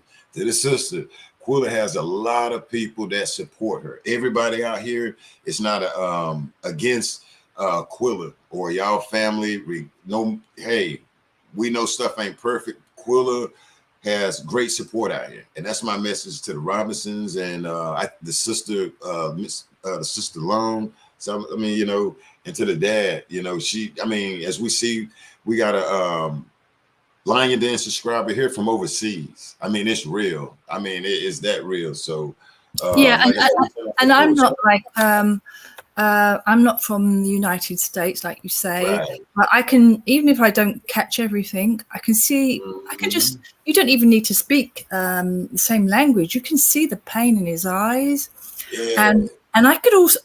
Quilla has a lot of people that support her. Everybody out here is not against Quilla or y'all family. Hey, we know stuff ain't perfect. Quilla has great support out here, and that's my message to the Robinsons and the sister, the sister Long. So and to the dad, as we see. We got a Lion Den subscriber here from overseas. It's real. It is that real. So and I'm not like I'm not from the United States, like you say. Right. But I can, even if I don't catch everything, I can see. I can just. You don't even need to speak the same language. You can see the pain in his eyes, and I could also,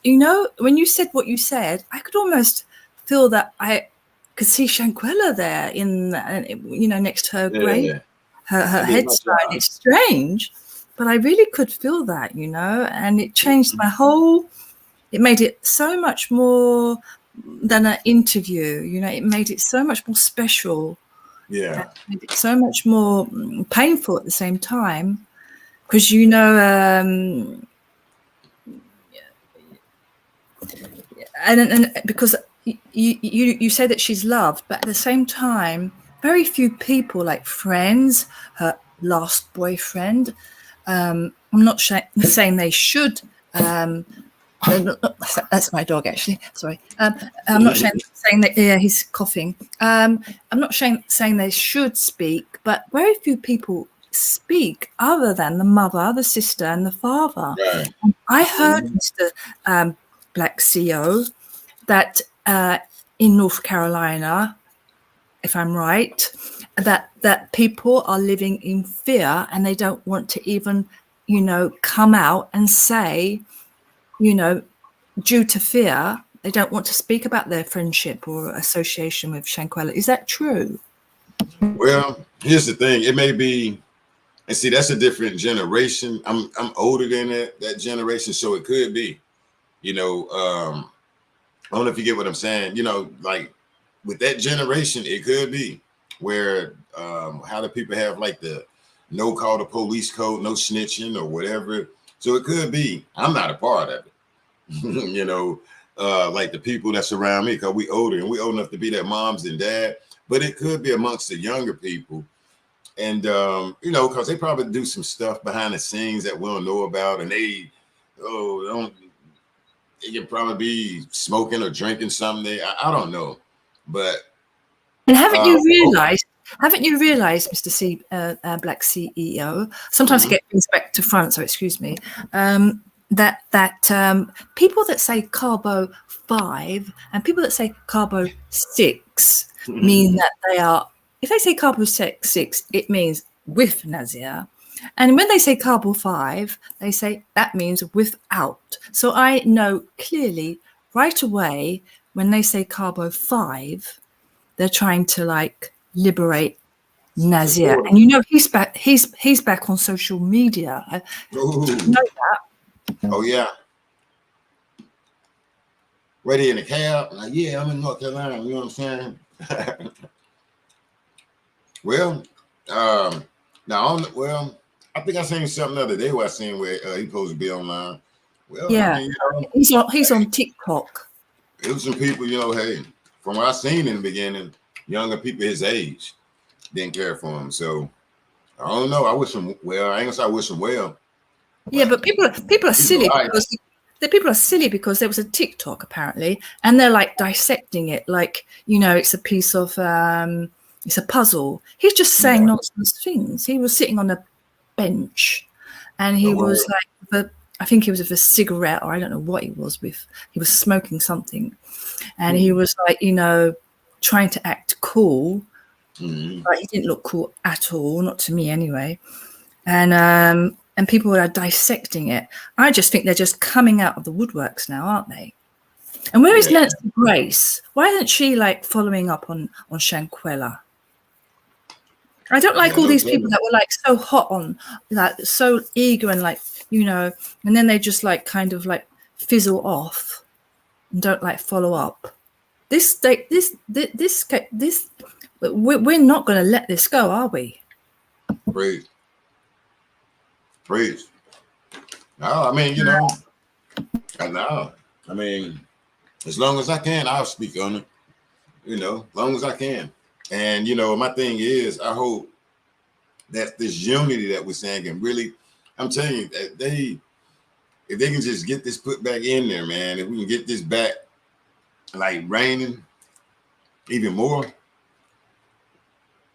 when you said what you said, I could almost feel that I could see Shanquella there next to her grave, her headstone. It's strange, but I really could feel that, and it changed my whole. It made it so much more than an interview. It made it so much more special. Yeah, it made it so much more painful at the same time, because and because. You say that she's loved, but at the same time, very few people, like friends, her last boyfriend. I'm not saying they should. That's my dog, actually. Sorry. I'm not saying that. Yeah, he's coughing. I'm not saying they should speak, but very few people speak other than the mother, the sister, and the father. Right. I heard Mr. Black CEO that in North Carolina, if I'm right, that people are living in fear and they don't want to even, come out and say, due to fear, they don't want to speak about their friendship or association with Shanquella. Is that true? Well, here's the thing. It may be, and see, that's a different generation. I'm older than that generation, so it could be. I don't know if you get what I'm saying. Like with that generation, it could be where how do people have like the no call the police code, no snitching or whatever. So it could be. I'm not a part of it. Like the people that's around me, because we older and we old enough to be their moms and dad. But it could be amongst the younger people. And because they probably do some stuff behind the scenes that we don't know about, and they can probably be smoking or drinking something. I don't know, but and haven't you realized, Mr. Black CEO? Sometimes I get things back to front, so excuse me. That people that say Carbo 5 and people that say Carbo 6 mean that they are. If they say Carbo 6, it means with Nazia. And when they say Carbo 5, they say that means without. So I know clearly right away when they say Carbo 5, they're trying to like liberate Nazia. And he's back. He's back on social media. Did you know that? Oh yeah. Ready in the cab? Like, yeah, I'm in North Carolina. You know what I'm saying? Well, I think I seen something the other day where I seen where he supposed to be online. Well, yeah, I mean, he's on TikTok. It was some people, hey, from what I seen in the beginning, younger people his age didn't care for him. So I don't know. I wish him well. I ain't gonna say I wish him well. Yeah, but people are silly because people are silly because there was a TikTok apparently, and they're like dissecting it like it's a piece of it's a puzzle. He's just saying nonsense things. He was sitting on a bench, and he was like, I think he was with a cigarette, or I don't know what he was with. He was smoking something, and he was like, trying to act cool, but he didn't look cool at all, not to me anyway. And people are dissecting it. I just think they're just coming out of the woodworks now, aren't they? And where is Nancy Grace? Why isn't she like following up on Shanquella? I don't like all these people that were like so hot on, like so eager and like, and then they just like kind of like fizzle off and don't like follow up. We're not going to let this go, are we? Praise. No, I mean, I know. I mean, as long as I can, I'll speak on it. As long as I can. And my thing is, I hope that this unity that we're saying can really, I'm telling you, that if they can just get this put back in there, man, if we can get this back like raining even more.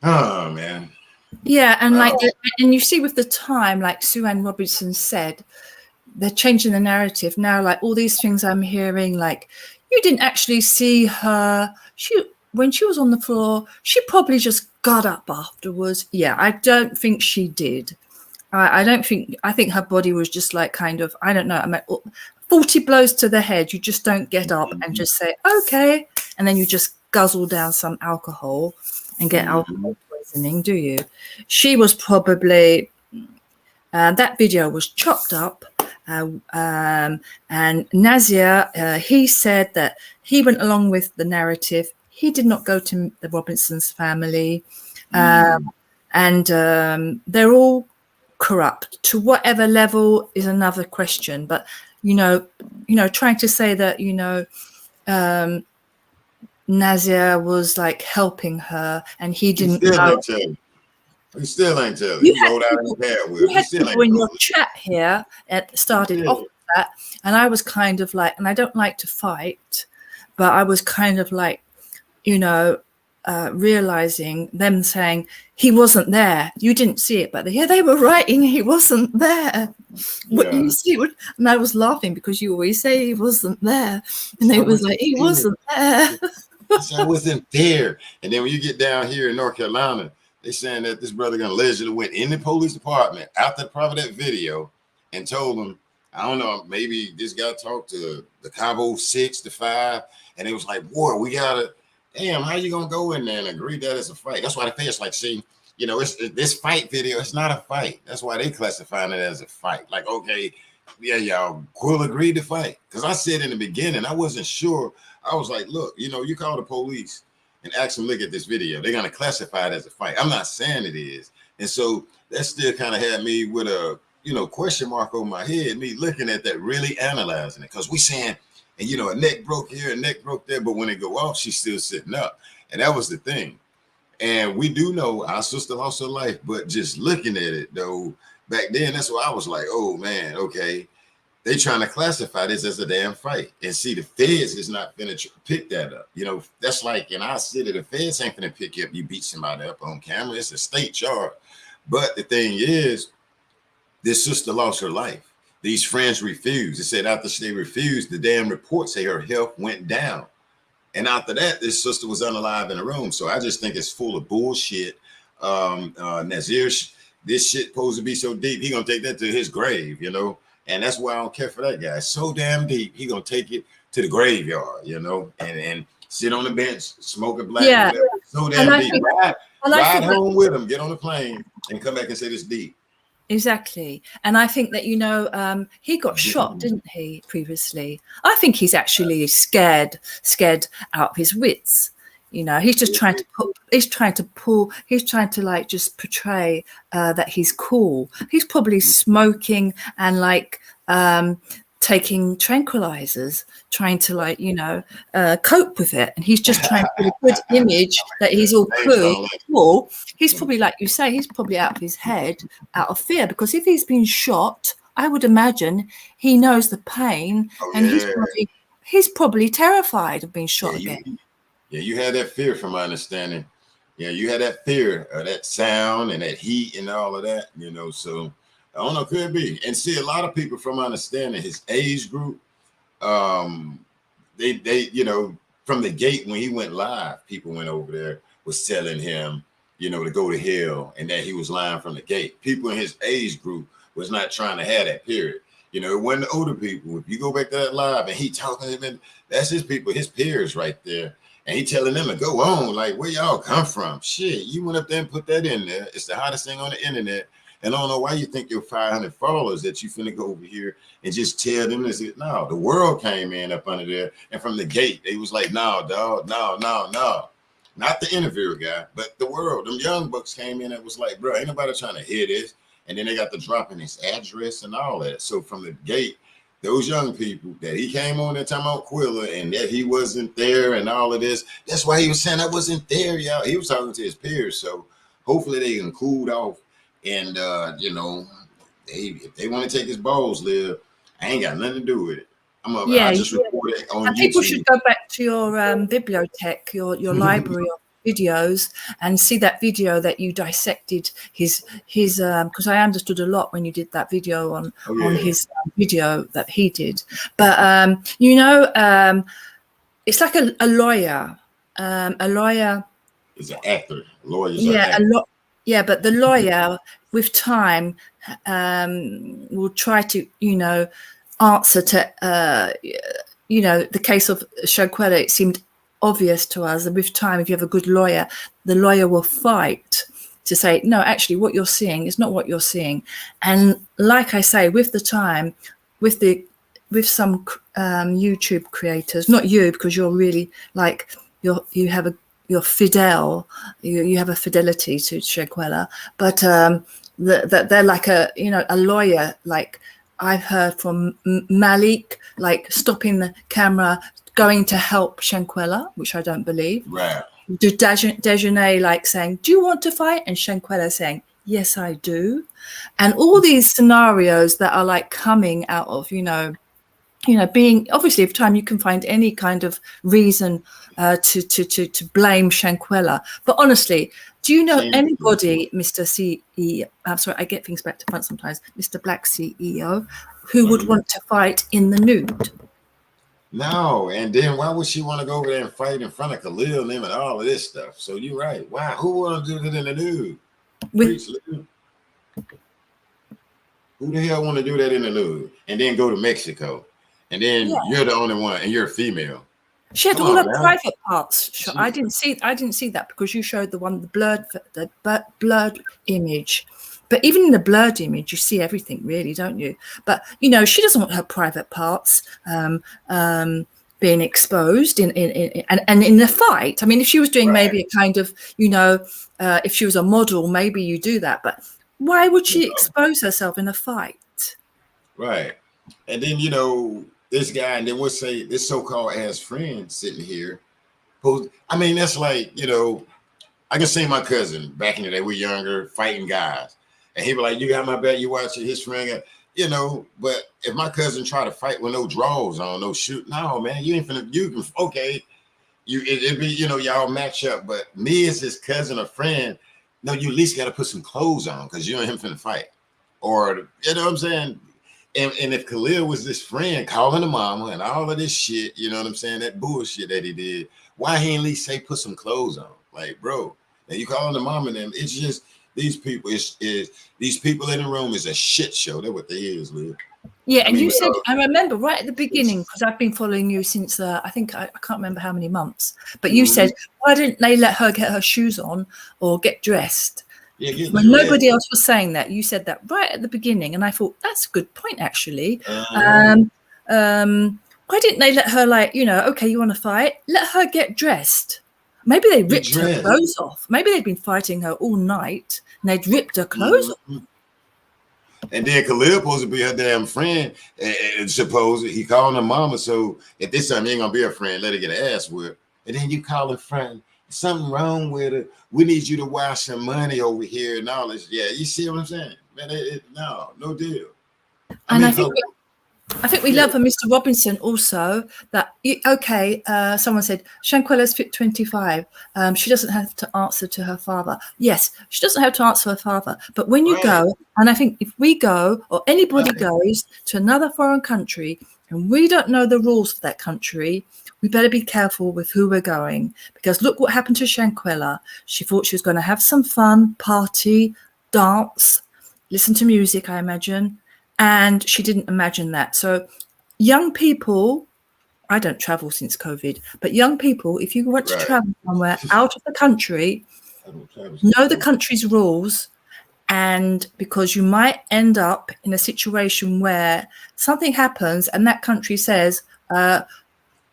Oh man. Yeah, and and you see with the time, like Sue Ann Robinson said, they're changing the narrative now. Like all these things I'm hearing, like you didn't actually see her. When she was on the floor, she probably just got up afterwards. Yeah, I don't think she did. I think her body was just like kind of, I don't know. I mean, 40 blows to the head. You just don't get up and just say, okay. And then you just guzzle down some alcohol and get alcohol poisoning, do you? She was probably, that video was chopped up. And Nazia, he said that he went along with the narrative. He did not go to the Robinsons family. And they're all corrupt to whatever level is another question. But, trying to say that, Nazia was like helping her and he didn't know. He still ain't telling. You rolled out in the pad with. You had people in your chat here started off with that, and I was kind of like, and I don't like to fight, but I was kind of like, realizing them saying he wasn't there. You didn't see it, but they were writing he wasn't there. What you see? And I was laughing because you always say he wasn't there, and it was like he wasn't there. I wasn't there. And then when you get down here in North Carolina, they saying that this brother gonna allegedly went in the police department after probably that video and told them, I don't know, maybe this guy talked to the Cabo 6 to 5, and it was like, boy, we gotta, damn, how you gonna go in there and agree that it's a fight? That's why the feds like, see, you know, it's this fight video, it's not a fight. That's why they classifying it as a fight. Like, okay, yeah, y'all will agree to fight. Because I said in the beginning, I wasn't sure. I was like, look, you know, you call the police and ask them, look at this video. They're gonna classify it as a fight. I'm not saying it is. And so that still kind of had me with a, you know, question mark over my head, me looking at that, really analyzing it. Because we saying, and you know, a neck broke here, a neck broke there, but when it go off, she's still sitting up. And that was the thing. And we do know our sister lost her life, but just looking at it though, back then, that's why I was like, oh man, okay. They trying to classify this as a damn fight. And see, the feds is not gonna pick that up. You know, that's like in our city, the feds ain't gonna pick you up, you beat somebody up on camera. It's a state charge. But the thing is, this sister lost her life. These friends refused. They said after they refused, the damn report say her health went down. And after that, this sister was unalive in the room. So I just think it's full of bullshit. Nazir, this shit supposed to be so deep, he gonna take that to his grave, you know? And that's why I don't care for that guy. It's so damn deep, he gonna take it to the graveyard, you know, and sit on the bench, smoke a black. Yeah. So damn deep. Ride home with him, get on the plane, and come back and say this deep. Exactly. And I think that, you know, he got shot, didn't he, previously? I think he's actually scared out of his wits. You know, he's just trying to like just portray that he's cool. He's probably smoking and like taking tranquilizers, trying to like, you know, cope with it. And he's just trying to put a good image that he's all cool. He's probably, like you say, he's probably out of his head, out of fear, because if he's been shot, I would imagine he knows the pain, and he's probably terrified of being shot again. Yeah, you had that fear from my understanding. Yeah, you had that fear of that sound and that heat and all of that, you know, so I don't know, could be. And see, a lot of people from my understanding, his age group, they you know, from the gate when he went live, people went over there, was telling him, you know, to go to hell, and that he was lying from the gate. People in his age group was not trying to have that, period. You know, it wasn't the older people. If you go back to that live and he talking to him, that's his people, his peers right there. And he telling them to go on, like, where y'all come from? Shit, you went up there and put that in there. It's the hottest thing on the internet. And I don't know why you think your 500 followers that you finna go over here and just tell them this. No, the world came in up under there. And from the gate, they was like, no, dog, no. Not the interviewer guy, but the world. Them young bucks came in and was like, bro, ain't nobody trying to hear this. And then they got the drop in his address and all that. So from the gate, those young people that he came on there talking about Quilla and that he wasn't there and all of this. That's why he was saying I wasn't there, y'all. He was talking to his peers. So hopefully they can cool off. And, you know, if they want to take his balls, Liv, I ain't got nothing to do with it. I'll just report it on YouTube. People should go back to your bibliothèque, your library of videos, and see that video that you dissected his because I understood a lot when you did that video on his video that he did. But you know, it's like a lawyer. A lawyer is an actor. Lawyers yeah, but the lawyer with time will try to, you know, answer to you know, the case of Shanquella. It seemed obvious to us that with time, if you have a good lawyer, the lawyer will fight to say, no, actually what you're seeing is not what you're seeing. And like I say, with the time, with some YouTube creators, not you, because you're really like, you're fidel, you have a fidelity to Shanquella, but that they're like a, you know, a lawyer. Like I've heard from Malik, like stopping the camera, going to help Shanquella, which I don't believe. Right. Dejanay like saying, do you want to fight? And Shanquella saying, yes, I do. And all these scenarios that are like coming out of, you know, being obviously every time you can find any kind of reason to blame Shanquella. But honestly, do you know anybody, Mr. CEO? I'm sorry, I get things back to front sometimes, Mr. Black CEO, who would want to fight in the nude? No, and then why would she want to go over there and fight in front of Khalil and them and all of this stuff? So you're right. Why? Who want to do that in the nude? Preach, Lil. Who the hell want to do that in the nude and then go to Mexico, and then you're the only one and you're a female? She had all her private parts. I didn't see that because you showed the blurred image. But even in the blurred image, you see everything, really, don't you? But she doesn't want her private parts being exposed in the fight. I mean, if she was doing maybe a kind of, if she was a model, maybe you do that. But why would she expose herself in a fight? Right, and then this guy, and then we'll say this so-called ass friend sitting here. I mean, that's like I can see my cousin back in the day. We younger, fighting guys. And he'd be like, you got my back, you watch it, his friend got, but if my cousin try to fight with no drawers on, no shoot, no, man, you ain't finna, okay, it'd be, y'all match up, but me as his cousin or friend, no, you at least got to put some clothes on because you and him finna fight. Or, you know what I'm saying? And if Khalil was this friend calling the mama and all of this shit, you know what I'm saying, that bullshit that he did, why he at least say put some clothes on? Like, bro, and you calling the mama and them, it's just, these people these people in the room is a shit show. That's what they is, Liv. Yeah, and you said, I remember right at the beginning, because I've been following you since I think I can't remember how many months, but you said, why didn't they let her get her shoes on or get dressed? When nobody else was saying that, you said that right at the beginning, and I thought that's a good point actually. Why didn't they let her, like, okay, you want to fight? Let her get dressed. Maybe they ripped her clothes off. Maybe they'd been fighting her all night and they'd ripped her clothes off. And then Khalil supposed to be her damn friend. And suppose he calling her mama. So if this time he ain't gonna be a friend, let her get her ass whipped. And then you call her friend. Something wrong with her. We need you to wash some money over here and all this. Yeah, you see what I'm saying? Man, no deal. I think we learned from Mr. Robinson also that, someone said, Shanquella's fit 25. She doesn't have to answer to her father. Yes, she doesn't have to answer her father. But when you go, and I think if we go or anybody goes to another foreign country and we don't know the rules for that country, we better be careful with who we're going. Because look what happened to Shanquella. She thought she was going to have some fun, party, dance, listen to music, I imagine. And she didn't imagine that. So young people, I don't travel since COVID, but young people, if you want to travel somewhere out of the country, know the country's rules. And because you might end up in a situation where something happens and that country says,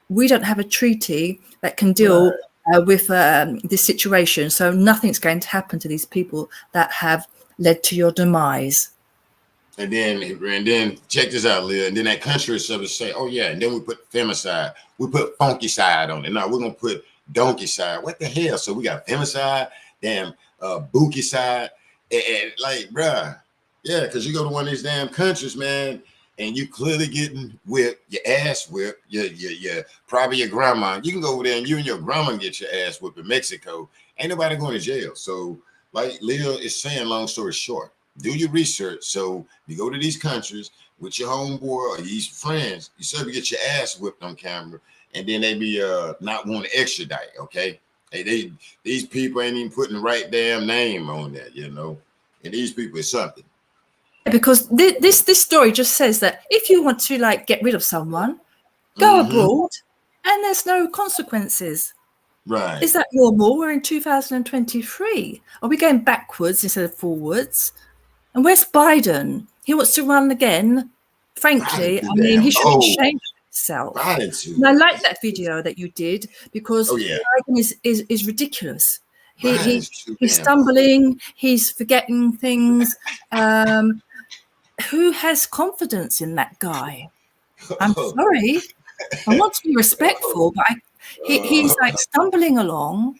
we don't have a treaty that can deal with this situation. So nothing's going to happen to these people that have led to your demise. And then check this out, Leah. And then that country is supposed to say, oh yeah, and then we put femicide. We put funky side on it. No, we're gonna put donkey side. What the hell? So we got femicide, damn bookie side, and like, bruh, yeah, because you go to one of these damn countries, man, and you clearly getting whipped, your ass whipped, your probably your grandma. You can go over there and you and your grandma get your ass whipped in Mexico. Ain't nobody going to jail. So, like Leah is saying, long story short, do your research. So you go to these countries with your homeboy or these friends, you sort of get your ass whipped on camera, and then they be not want to extradite. Okay, hey, these people ain't even putting the right damn name on that, and these people is something. Because this story just says that if you want to get rid of someone, go abroad, and there's no consequences. Right? Is that normal? We're in 2023. Are we going backwards instead of forwards? And where's Biden? He wants to run again. Frankly, I mean, he should be ashamed of himself. And I like that video that you did because Biden is ridiculous. He's stumbling. He's forgetting things. Who has confidence in that guy? I'm sorry. I want to be respectful, but he's stumbling along.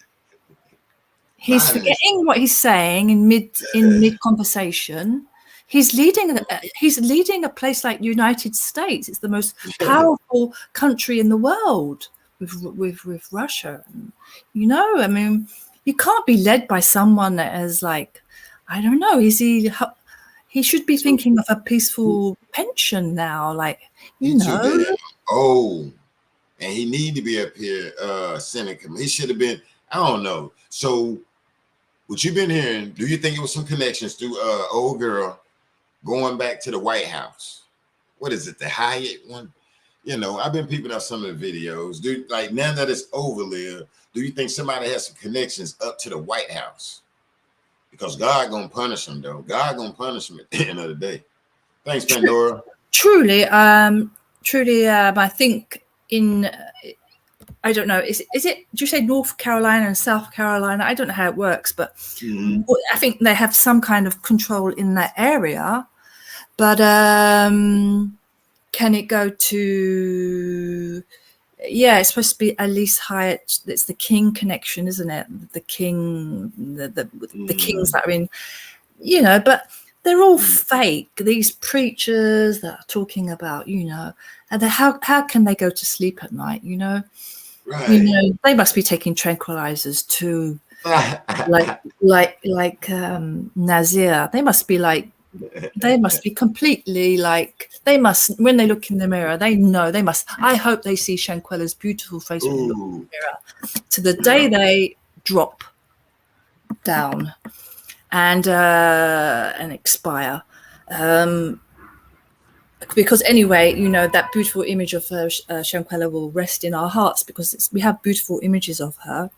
He's forgetting what he's saying in mid conversation. He's leading a place like United States. It's the most powerful country in the world with Russia. You know, I mean, you can't be led by someone that is like, I don't know, he should be thinking of a peaceful pension now, like, you He too know. damn old, and he need to be up here, Senate committee. He should have been. I don't know. So, what you've been hearing? Do you think it was some connections to old girl going back to the White House? What is it, the Hyatt one? You know, I've been peeping out some of the videos. Dude, like now that it's over there, do you think somebody has some connections up to the White House? Because God gonna punish them, though. God gonna punish them at the end of the day. Thanks, Pandora. Truly, I think in, I don't know, is it, do you say North Carolina and South Carolina? I don't know how it works, but I think they have some kind of control in that area. But can it go to, yeah, it's supposed to be at least Hyatt. It's the King connection, isn't it? The King, the kings that are in, you know, but they're all fake. These preachers that are talking about, you know, and how can they go to sleep at night, you know? Right. You know, they must be taking tranquilizers too, like Nazir. They must be completely like, they must, when they look in the mirror, they know they must. I hope they see Shanquella's beautiful face when they look in the mirror to the day they drop down and expire. Because anyway, you know, that beautiful image of Shanquella will rest in our hearts because we have beautiful images of her.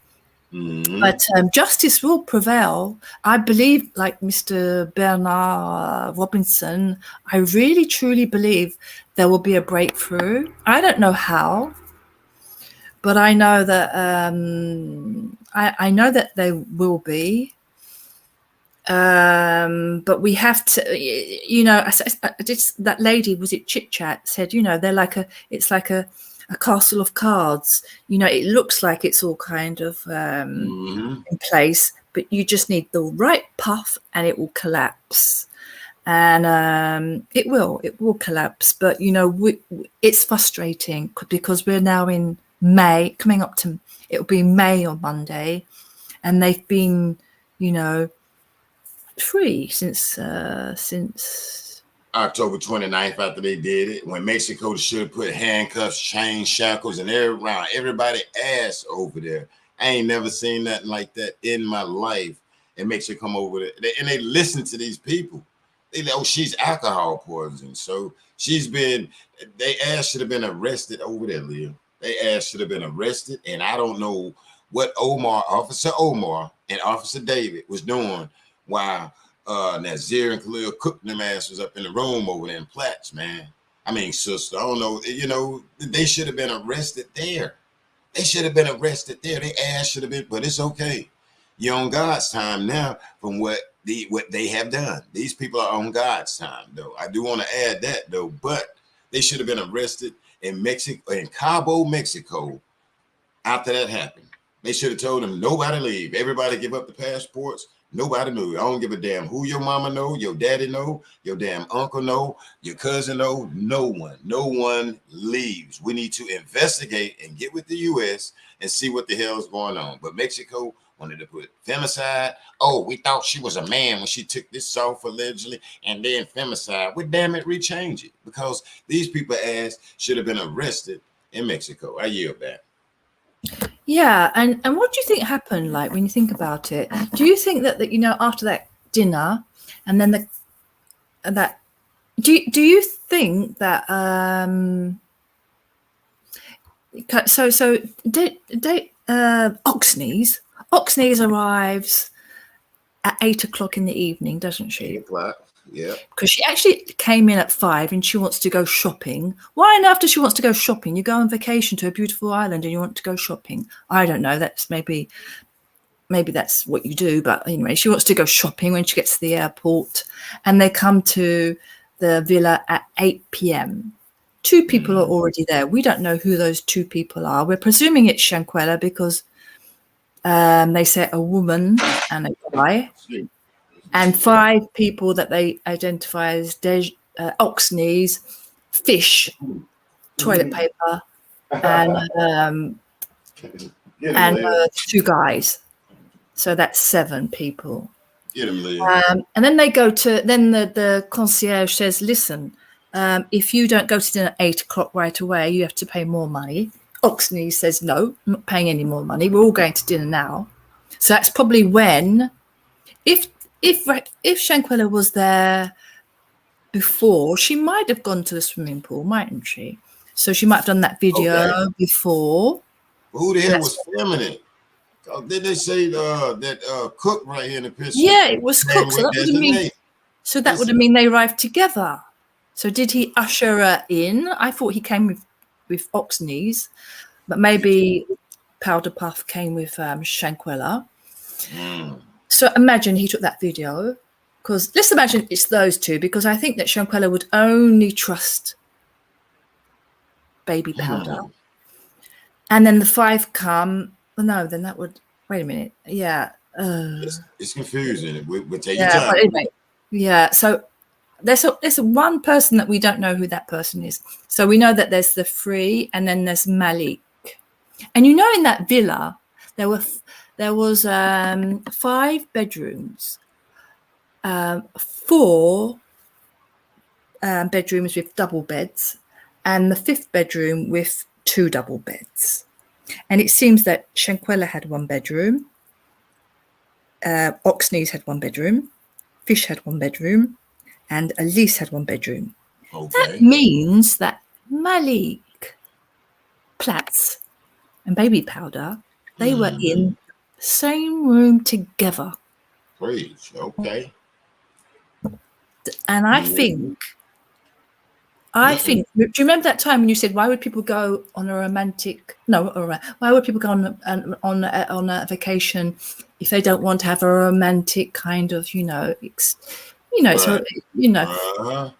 But justice will prevail. I believe, like Mr. Bernard Robinson, I really, truly believe there will be a breakthrough. I don't know how, but I know that I know that there will be. But we have to, you know, that lady, was it Chit Chat, said, you know, it's like a castle of cards. You know, it looks like it's all kind of in place, but you just need the right puff and it will collapse. And it will collapse. But, you know, it's frustrating because we're now in May, coming up to, it'll be May on Monday. And they've been, you know, free since October 29th, after they did it, when Mexico should have put handcuffs, chains, shackles, and around everybody ass over there. I ain't never seen nothing like that in my life. It makes you come over there, and they listen to these people. They know, oh, she's alcohol poisoning, so they ass should have been arrested over there, Leah. They ass should have been arrested, and I don't know what Officer Omar and Officer David was doing while Nazir and Khalil Cook them asses up in the room over there in Platts, man. I mean, sister, I don't know. You know, they should have been arrested there. They should have been arrested there. They ass should have been, but it's okay. You're on God's time now from what they have done. These people are on God's time, though. I do want to add that, though, but they should have been arrested in Mexico, in Cabo, Mexico, after that happened. They should have told them, nobody leave. Everybody give up the passports. Nobody knew. I don't give a damn who your mama know, your daddy know, your damn uncle know, your cousin know. No one leaves. We need to investigate and get with the U.S. and see what the hell is going on. But Mexico wanted to put femicide. Oh, we thought she was a man when she took this off allegedly, and then femicide. Well, damn it, rechange it, because these people ass should have been arrested in Mexico. I yield back. Yeah, and what do you think happened? Like, when you think about it, do you think that you know, after that dinner, and then do you think that Oxneys arrives at 8 o'clock in the evening, doesn't she? 8 o'clock. Yeah. Because she actually came in at 5 and she wants to go shopping. Why on earth does she want to go shopping? You go on vacation to a beautiful island and you want to go shopping. I don't know. That's maybe that's what you do. But anyway, she wants to go shopping when she gets to the airport, and they come to the villa at 8 p.m. 2 people are already there. We don't know who those 2 people are. We're presuming it's Shanquella because they say a woman and a guy. and 5 people that they identify as ox knees, fish, toilet paper, and Get him, Leah. 2 guys. So that's 7 people. Get him, Leah. And then they go to, then the concierge says, listen, if you don't go to dinner at 8 o'clock right away, you have to pay more money. Oxney says, no, I'm not paying any more money. We're all going to dinner now. So that's probably when, if Shanquella was there before, she might have gone to the swimming pool, mightn't she? So she might have done that video before. Who the hell was filming it? Did they say that Cook right here in the picture? Yeah, it was Cook. So that would mean they arrived together. So did he usher her in? I thought he came with ox knees, but maybe Powder Puff came with Shanquella. So imagine he took that video, because let's imagine it's those two, because I think that Shanquella would only trust Baby Powder. And then the 5 come. Well, no, then that would, wait a minute. Yeah. It's confusing. We'll take your time. But anyway, yeah. So there's one person that we don't know who that person is. So we know that there's the 3, and then there's Malik. And you know, in that villa, there was 5 bedrooms, 4 bedrooms with double beds, and the 5th bedroom with 2 double beds. And it seems that Shanquella had 1 bedroom, Oxneys had 1 bedroom, Fish had 1 bedroom, and Elise had 1 bedroom. That means that Malik, Platts, and Baby Powder, they were in the same room together. Great. Okay. And I think, do you remember that time when you said, why would people go on a romantic, why would people go on a vacation if they don't want to have a romantic kind of,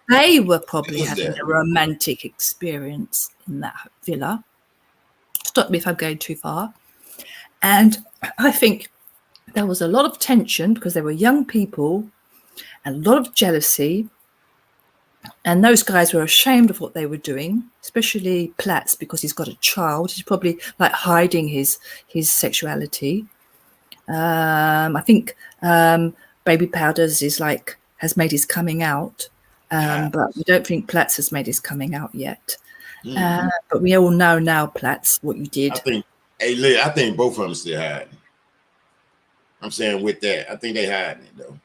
they were probably having a romantic experience in that villa. Stop me if I'm going too far. And I think there was a lot of tension because they were young people and a lot of jealousy. And those guys were ashamed of what they were doing, especially Platts, because he's got a child. He's probably like hiding his sexuality. I think Baby Powders has made his coming out, but we don't think Platts has made his coming out yet. But we all know now, Platts, what you did. I think both of them still hiding. I'm saying with that, I think they hiding it though.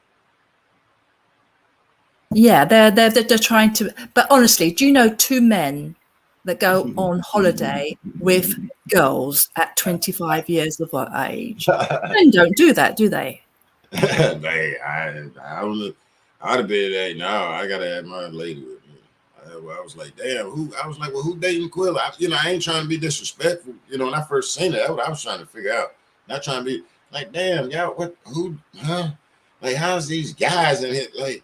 Yeah, they're trying to. But honestly, do you know 2 men that go on holiday with girls at 25 years of age? Men don't do that, do they? I don't know. I'd have been like, no, I gotta have my lady with me. I was like, damn, who dating Quilla? I ain't trying to be disrespectful. When I first seen it, that's what I was trying to figure out. Not trying to be like, damn, y'all, how's these guys in here? Like,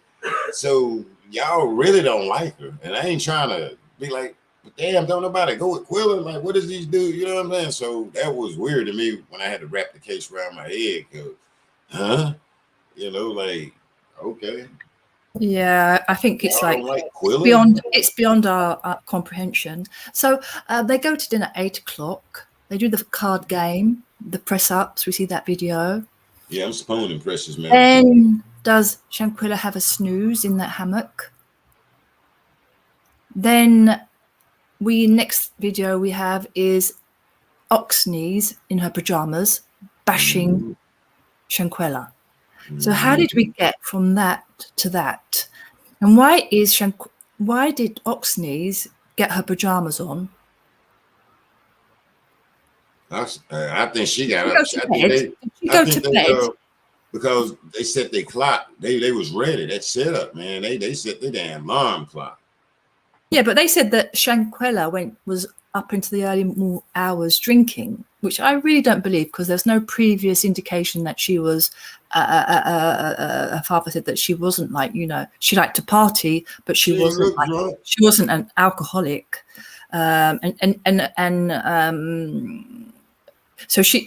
so y'all really don't like her. And I ain't trying to be like, but damn, don't nobody go with Quilla? Like, what does these do? You know what I'm saying? So that was weird to me when I had to wrap the case around my head. Okay. Yeah, I think it's it's beyond our comprehension. So they go to dinner at 8 o'clock. They do the card game, the press ups. We see that video. Yeah, I'm spooning Precious, man. Then does Shanquella have a snooze in that hammock? Then next video we have is Oxneys in her pajamas bashing Shanquella. So how did we get from that to that? And why did Oxneys get her pajamas on? I think she got up. Because they set their clock. They was ready. That set up, man. They set their damn alarm clock. Yeah, but they said that Shanquella was up into the early hours drinking, which I really don't believe, because there's no previous indication that she was. Her father said that she wasn't she liked to party, but she wasn't an alcoholic, so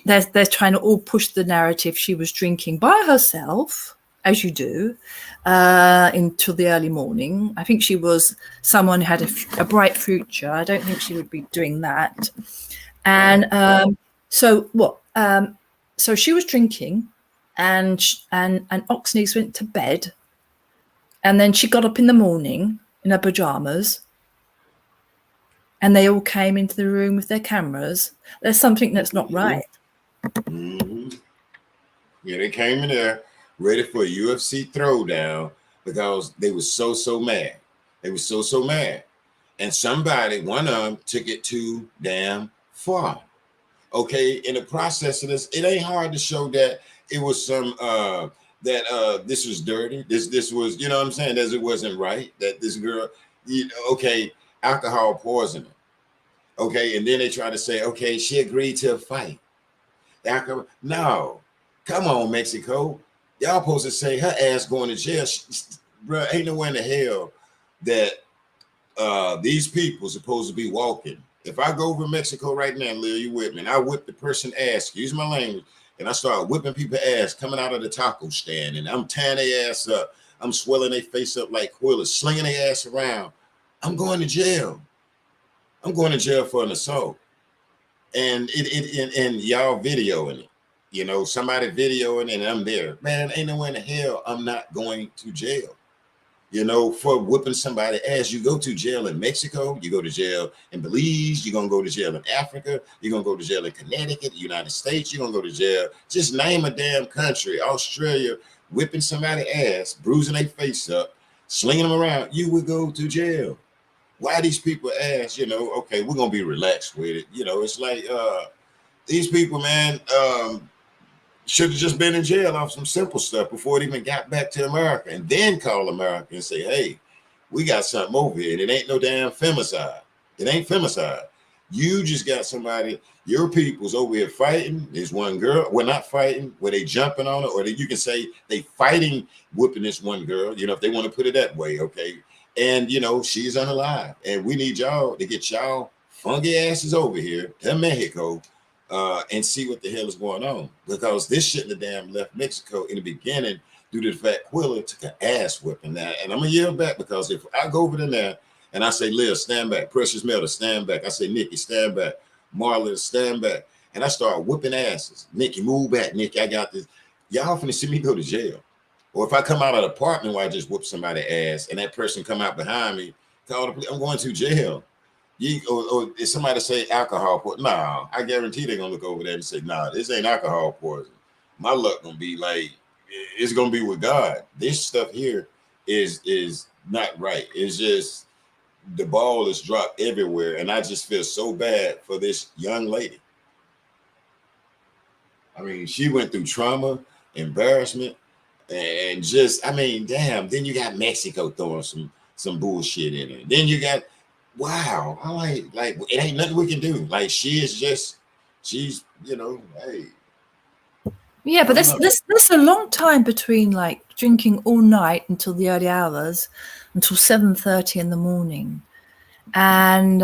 they're trying to all push the narrative she was drinking by herself as you do, until the early morning. I think she was someone who had a bright future. I don't think she would be doing that. And so what? So she was drinking, and Oxneys went to bed, and then she got up in the morning in her pajamas, and they all came into the room with their cameras. There's something that's not right. Mm-hmm. Yeah, they came in there ready for a UFC throwdown because they were so mad. They were so mad. And somebody, one of them, took it too damn far. Okay, in the process of this, it ain't hard to show that it was some this was dirty. This was, you know what I'm saying, that it wasn't right. That this girl, okay, alcohol poisoning. Okay, and then they try to say, okay, she agreed to a fight. No, come on, Mexico. Y'all supposed to say her ass going to jail. Bro, ain't nowhere in the hell that these people supposed to be walking. If I go over to Mexico right now, Lil, you with me, and I whip the person ass, excuse my language, and I start whipping people ass coming out of the taco stand, and I'm tearing their ass up. I'm swelling their face up like quillas, slinging their ass around. I'm going to jail. I'm going to jail for an assault. And and y'all videoing it. You know, somebody videoing it and I'm there. Man, ain't nowhere in the hell I'm not going to jail. You know, for whipping somebody ass. You go to jail in Mexico, you go to jail in Belize, you're gonna go to jail in Africa, you're gonna go to jail in Connecticut, United States, you're gonna go to jail. Just name a damn country, Australia, whipping somebody ass, bruising their face up, slinging them around, you would go to jail. Why these people ask, you know, okay, we're gonna be relaxed with it. You know, it's like these people, man, should have just been in jail off some simple stuff before it even got back to America, and then call America and say, hey, we got something over here. And it ain't no damn femicide. It ain't femicide. You just got somebody, your people's over here fighting. There's one girl, we're not fighting, where they jumping on it, or you can say they fighting, whooping this one girl, you know, if they want to put it that way, okay? And, you know, she's unalive. And we need y'all to get y'all funky asses over here to Mexico and see what the hell is going on. Because this shouldn't have damn left Mexico in the beginning due to the fact Quilla took an ass whipping that. And I'm going to yell back because if I go over there and I say, Liv, stand back. Precious Metal, stand back. I say, Nikki, stand back. Marlon, stand back. And I start whipping asses. Nikki, move back. Nikki, I got this. Y'all finna see me go to jail. Or if I come out of the apartment where I just whoop somebody's ass and that person come out behind me, call the police, I'm going to jail. Or if somebody say alcohol poison, nah, I guarantee they're gonna look over there and say, nah, this ain't alcohol poison. My luck gonna be like, it's gonna be with God. This stuff here is not right. It's just the ball is dropped everywhere, and I just feel so bad for this young lady. I mean, she went through trauma, embarrassment, and just, I mean, damn. Then you got Mexico throwing some bullshit in it. Then you got, wow, I like it ain't nothing we can do. Like she's, you know, hey. Yeah, but there's a long time between like drinking all night until the early hours, until 7:30 in the morning, and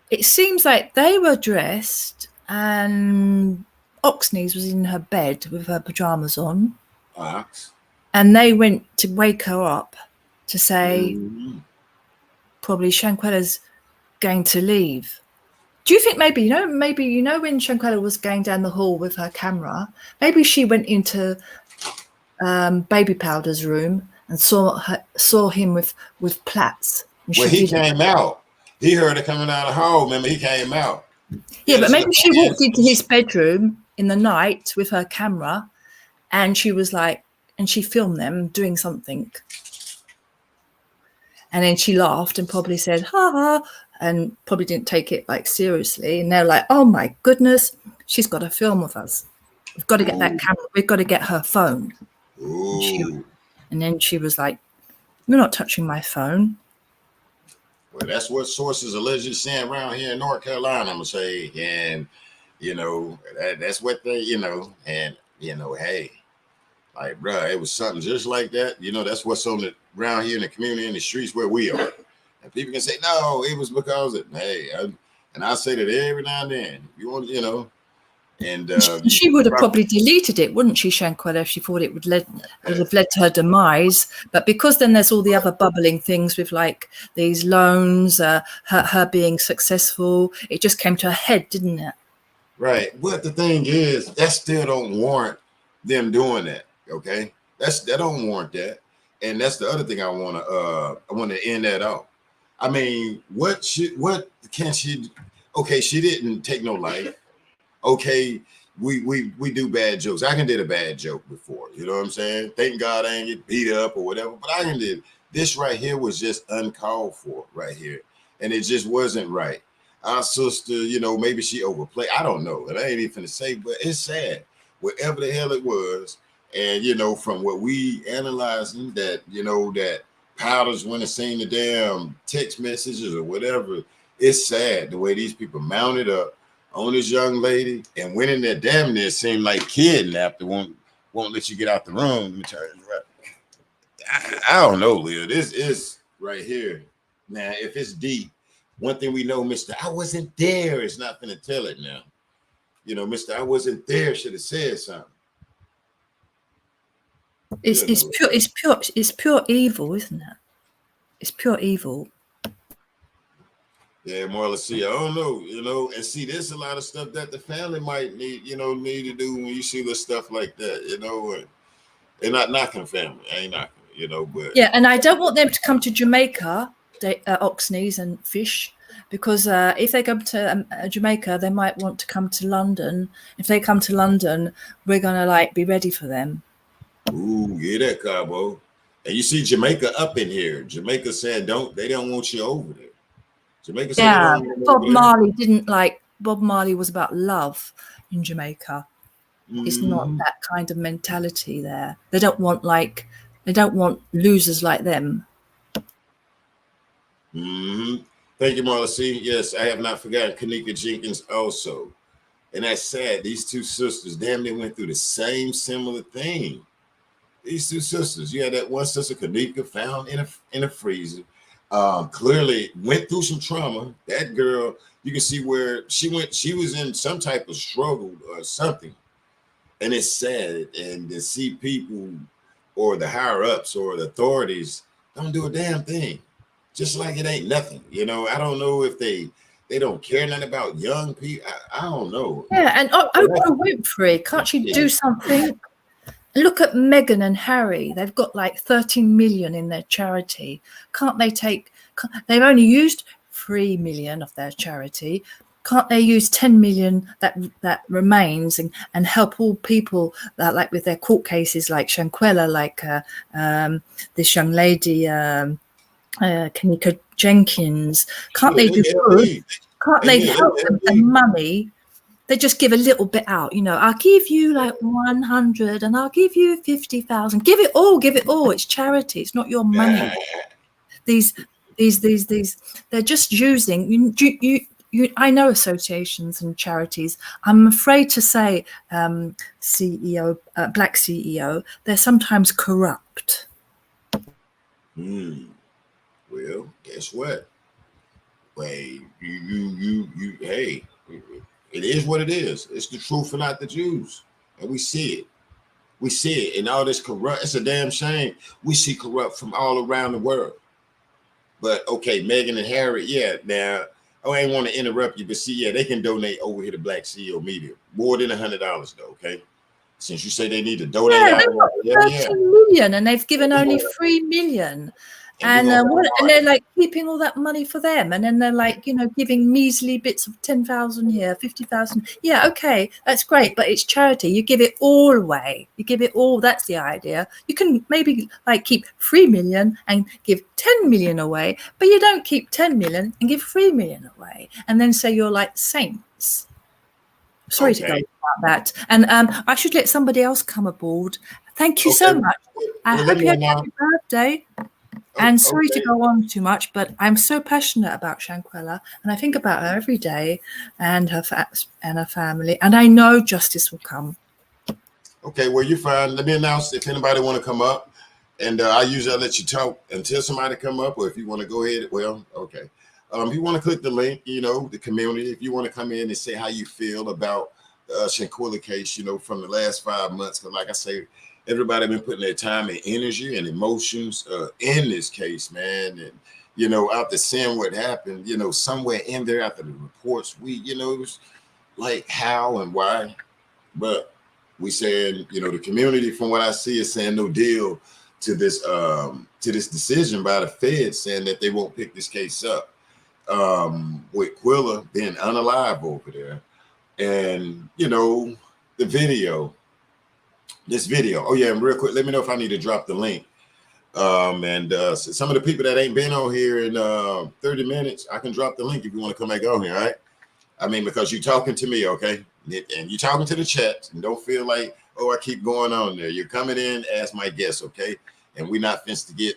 it seems like they were dressed and Oxneys was in her bed with her pajamas on, and they went to wake her up to say, probably Shanquella's going to leave. Do you think maybe when Shanquella was going down the hall with her camera, maybe she went into Baby Powder's room and saw him with plaits? Well, he came out. He heard it coming out of the hall. Remember, he came out. Yeah, but maybe she walked into his bedroom in the night with her camera, and she was like, and she filmed them doing something. And then she laughed and probably said, ha ha, and probably didn't take it like seriously. And they're like, oh my goodness, she's got to film with us. We've got to get that camera. We've got to get her phone. And then she was like, you're not touching my phone. Well, that's what sources allegedly saying around here in North Carolina, I'm going to say. And, you know, that's what they, you know, and, you know, hey, like, bro, it was something just like that. You know, that's what's on the around here in the community, in the streets where we are. And people can say, no, it was because of, hey, and I say that every now and then. You want, you know, And She would have probably deleted it, wouldn't she, Shanquella, if she thought it would have led to her demise. But because then there's all the other bubbling things with like these loans, her being successful, it just came to a head, didn't it? right. But the thing is, that still don't warrant them doing that. Okay, that don't warrant that. And that's the other thing I want to end that off. I mean, what can she? Okay, she didn't take no life. Okay, we do bad jokes. I can did a bad joke before. You know what I'm saying? Thank God I ain't get beat up or whatever. But I can did this right here was just uncalled for right here, and it just wasn't right. Our sister, you know, maybe she overplayed. I don't know, and I ain't even finna say, but it's sad. Whatever the hell it was, and you know, from what we analyzing, that you know that Powders went and seen the damn text messages or whatever. It's sad the way these people mounted up on this young lady and went in there damn near seemed like kidnapped and won't let you get out the room. I don't know, Leah. This is right here. Now, if it's deep, one thing we know, Mr. I wasn't there is not gonna tell it now. You know, Mr. I wasn't there should have said something. It's pure evil, isn't it? It's pure evil. Yeah, Marla, see, I don't know, you know, and see, there's a lot of stuff that the family might need to do when you see the stuff like that, you know, and not knocking family, I ain't knocking, you know, but yeah, and I don't want them to come to Jamaica, Oxneys and Fish, because if they come to Jamaica, they might want to come to London. If they come to London, we're gonna like be ready for them. Ooh, get that, Cabo. And you see Jamaica up in here. Jamaica said they don't want you over there. Jamaica said they don't want you Bob over there. Marley didn't like. Bob Marley was about love in Jamaica. It's not that kind of mentality there. They don't want losers like them. Thank you, Marla. See, yes, I have not forgotten Kanika Jenkins also. And that's sad. These two sisters, damn, they went through the same similar thing. These two sisters, you had that one sister, Kanika, found in a freezer. Clearly went through some trauma. That girl, you can see where she went. She was in some type of struggle or something. And it's sad. And to see people or the higher ups or the authorities don't do a damn thing. Just like it ain't nothing. You know, I don't know if they don't care nothing about young people. I don't know. Yeah, and Oprah Winfrey, can't she do something? Look at Meghan and Harry. They've got like 13 million in their charity. Can't they they've only used 3 million of their charity. Can't they use 10 million that remains and help all people that like with their court cases like Shanquella, like this young lady, Kanika Jenkins. Can't they do good? Can't they help them with money? They just give a little bit out, you know. I'll give you like 100 and I'll give you 50,000. Give it all. It's charity. It's not your money. These, they're just using you. I know associations and charities. I'm afraid to say, CEO, black CEO, they're sometimes corrupt. Well, guess what? Hey, hey. It is what it is. It's the truth and not the Jews. And we see it. We see it. And all this corrupt, it's a damn shame. We see corrupt from all around the world. But okay, Meghan and Harry, yeah, now, I ain't want to interrupt you, but see, yeah, they can donate over here to Black CEO Media. More than $100 though, okay? Since you say they need to donate out. They've got 13 million and they've given only 3 million. And they're like keeping all that money for them, and then they're like, you know, giving measly bits of 10,000 here, 50,000. Yeah, okay, that's great, but it's charity. You give it all away. You give it all. That's the idea. You can maybe like keep 3 million and give 10 million away, but you don't keep 10 million and give 3 million away, and then say you're like saints. Sorry to go about that. And I should let somebody else come aboard. Thank you so much. I hope you have a happy birthday. And sorry to go on too much, but I'm so passionate about Shanquella, and I think about her every day and her family, and I know justice will come. Okay, well, you're fine. Let me announce if anybody want to come up, and I usually let you talk until somebody come up, or if you want to go ahead, well, okay. If you want to click the link, you know, the community, if you want to come in and say how you feel about Shanquella case, from the last 5 months. Because, like I say, everybody been putting their time and energy and emotions in this case, man. And, after seeing what happened, somewhere in there after the reports, it was like how and why. But we said, the community, from what I see, is saying no deal to this decision by the Fed, saying that they won't pick this case up. With Quilla being unalive over there. And the video, this video. Oh yeah, and real quick, let me know if I need to drop the link. And so some of the people that ain't been on here in 30 minutes, I can drop the link if you want to come back on here. All right. I mean, because you're talking to me, okay, and you're talking to the chat, and don't feel like, oh, I keep going on there. You're coming in as my guest, okay, and we're not fenced to get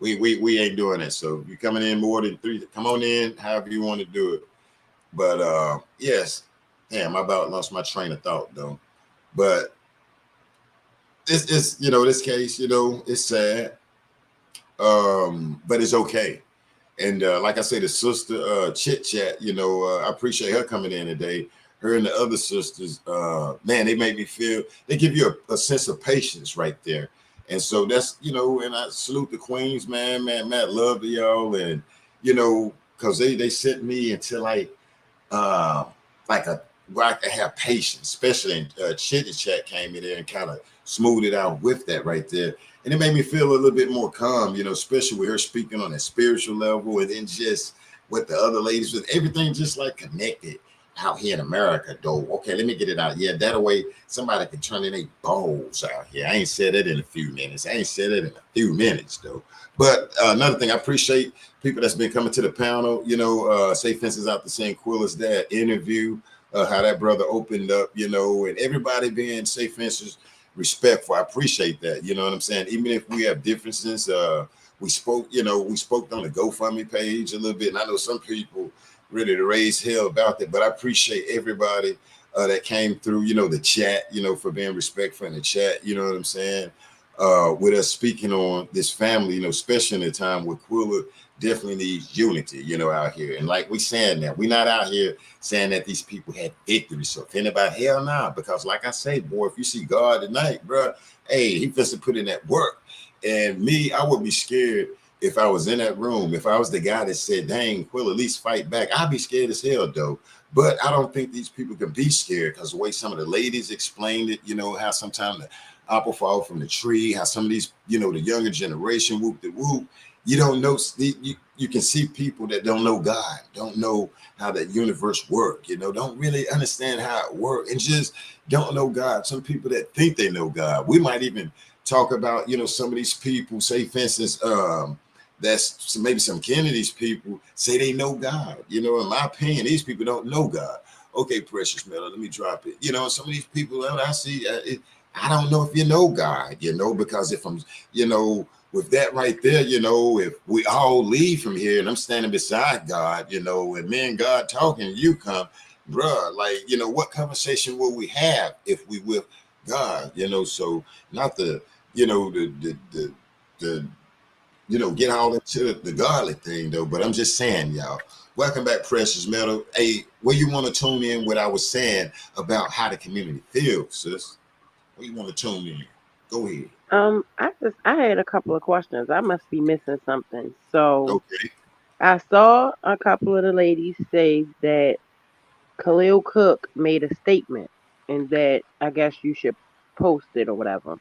we ain't doing that. So if you're coming in more than 3, come on in, however you want to do it. But yes, damn, I about lost my train of thought though. But this is, this case, it's sad, but it's okay. And like I say, the sister Chit Chat, I appreciate her coming in today. Her and the other sisters, man, they make me feel, they give you a sense of patience right there. And so that's, and I salute the queens, man, love to y'all. And, because they sent me into like where I can have patience, especially in Chit Chat came in there and kind of smoothed it out with that right there. And it made me feel a little bit more calm, especially with her speaking on a spiritual level, and then just what the other ladies with everything just like connected out here in America, though. Okay, let me get it out. Yeah, that way somebody can turn in their bowls out here. I ain't said that in a few minutes. Though. But another thing, I appreciate people that's been coming to the panel, Safe Fences out the St. Quilla's dad interview, how that brother opened up, and everybody being Safe Fences respectful. I appreciate that. You know what I'm saying? Even if we have differences, we spoke on the GoFundMe page a little bit. And I know some people ready to raise hell about that, but I appreciate everybody that came through, the chat, for being respectful in the chat, you know what I'm saying? With us speaking on this family, especially in a time where Quilla definitely needs unity, out here. And like we saying that, we're not out here saying that these people had victory. So if anybody, hell nah, because like I say, boy, if you see God tonight, bro, hey, he supposed to put in that work. And me, I would be scared if I was in that room. If I was the guy that said, dang, Quill, at least fight back, I'd be scared as hell, though. But I don't think these people can be scared, because the way some of the ladies explained it, how sometimes the apple fall from the tree, how some of these, the younger generation, whoop the whoop, you don't know, you can see people that don't know God, don't know how that universe work, don't really understand how it works, and just don't know God. Some people that think they know God. We might even talk about, some of these people, say, for instance, that's maybe some Kennedy's people say they know God. In my opinion, these people don't know God. Okay, Precious Miller, let me drop it. Some of these people that I see, I don't know if you know God, because if I'm, with that right there, if we all leave from here and I'm standing beside God, and me and God talking, you come, bruh, like, what conversation will we have if we with God, so not the, the get all into the godly thing though, but I'm just saying, y'all, welcome back, Precious Metal. Hey, where you want to tune in what I was saying about how the community feels, sis? Where you want to tune in? Go ahead. I had a couple of questions. I must be missing something. So Okay. I saw a couple of the ladies say that Khalil Cook made a statement and that I guess you should post it or whatever.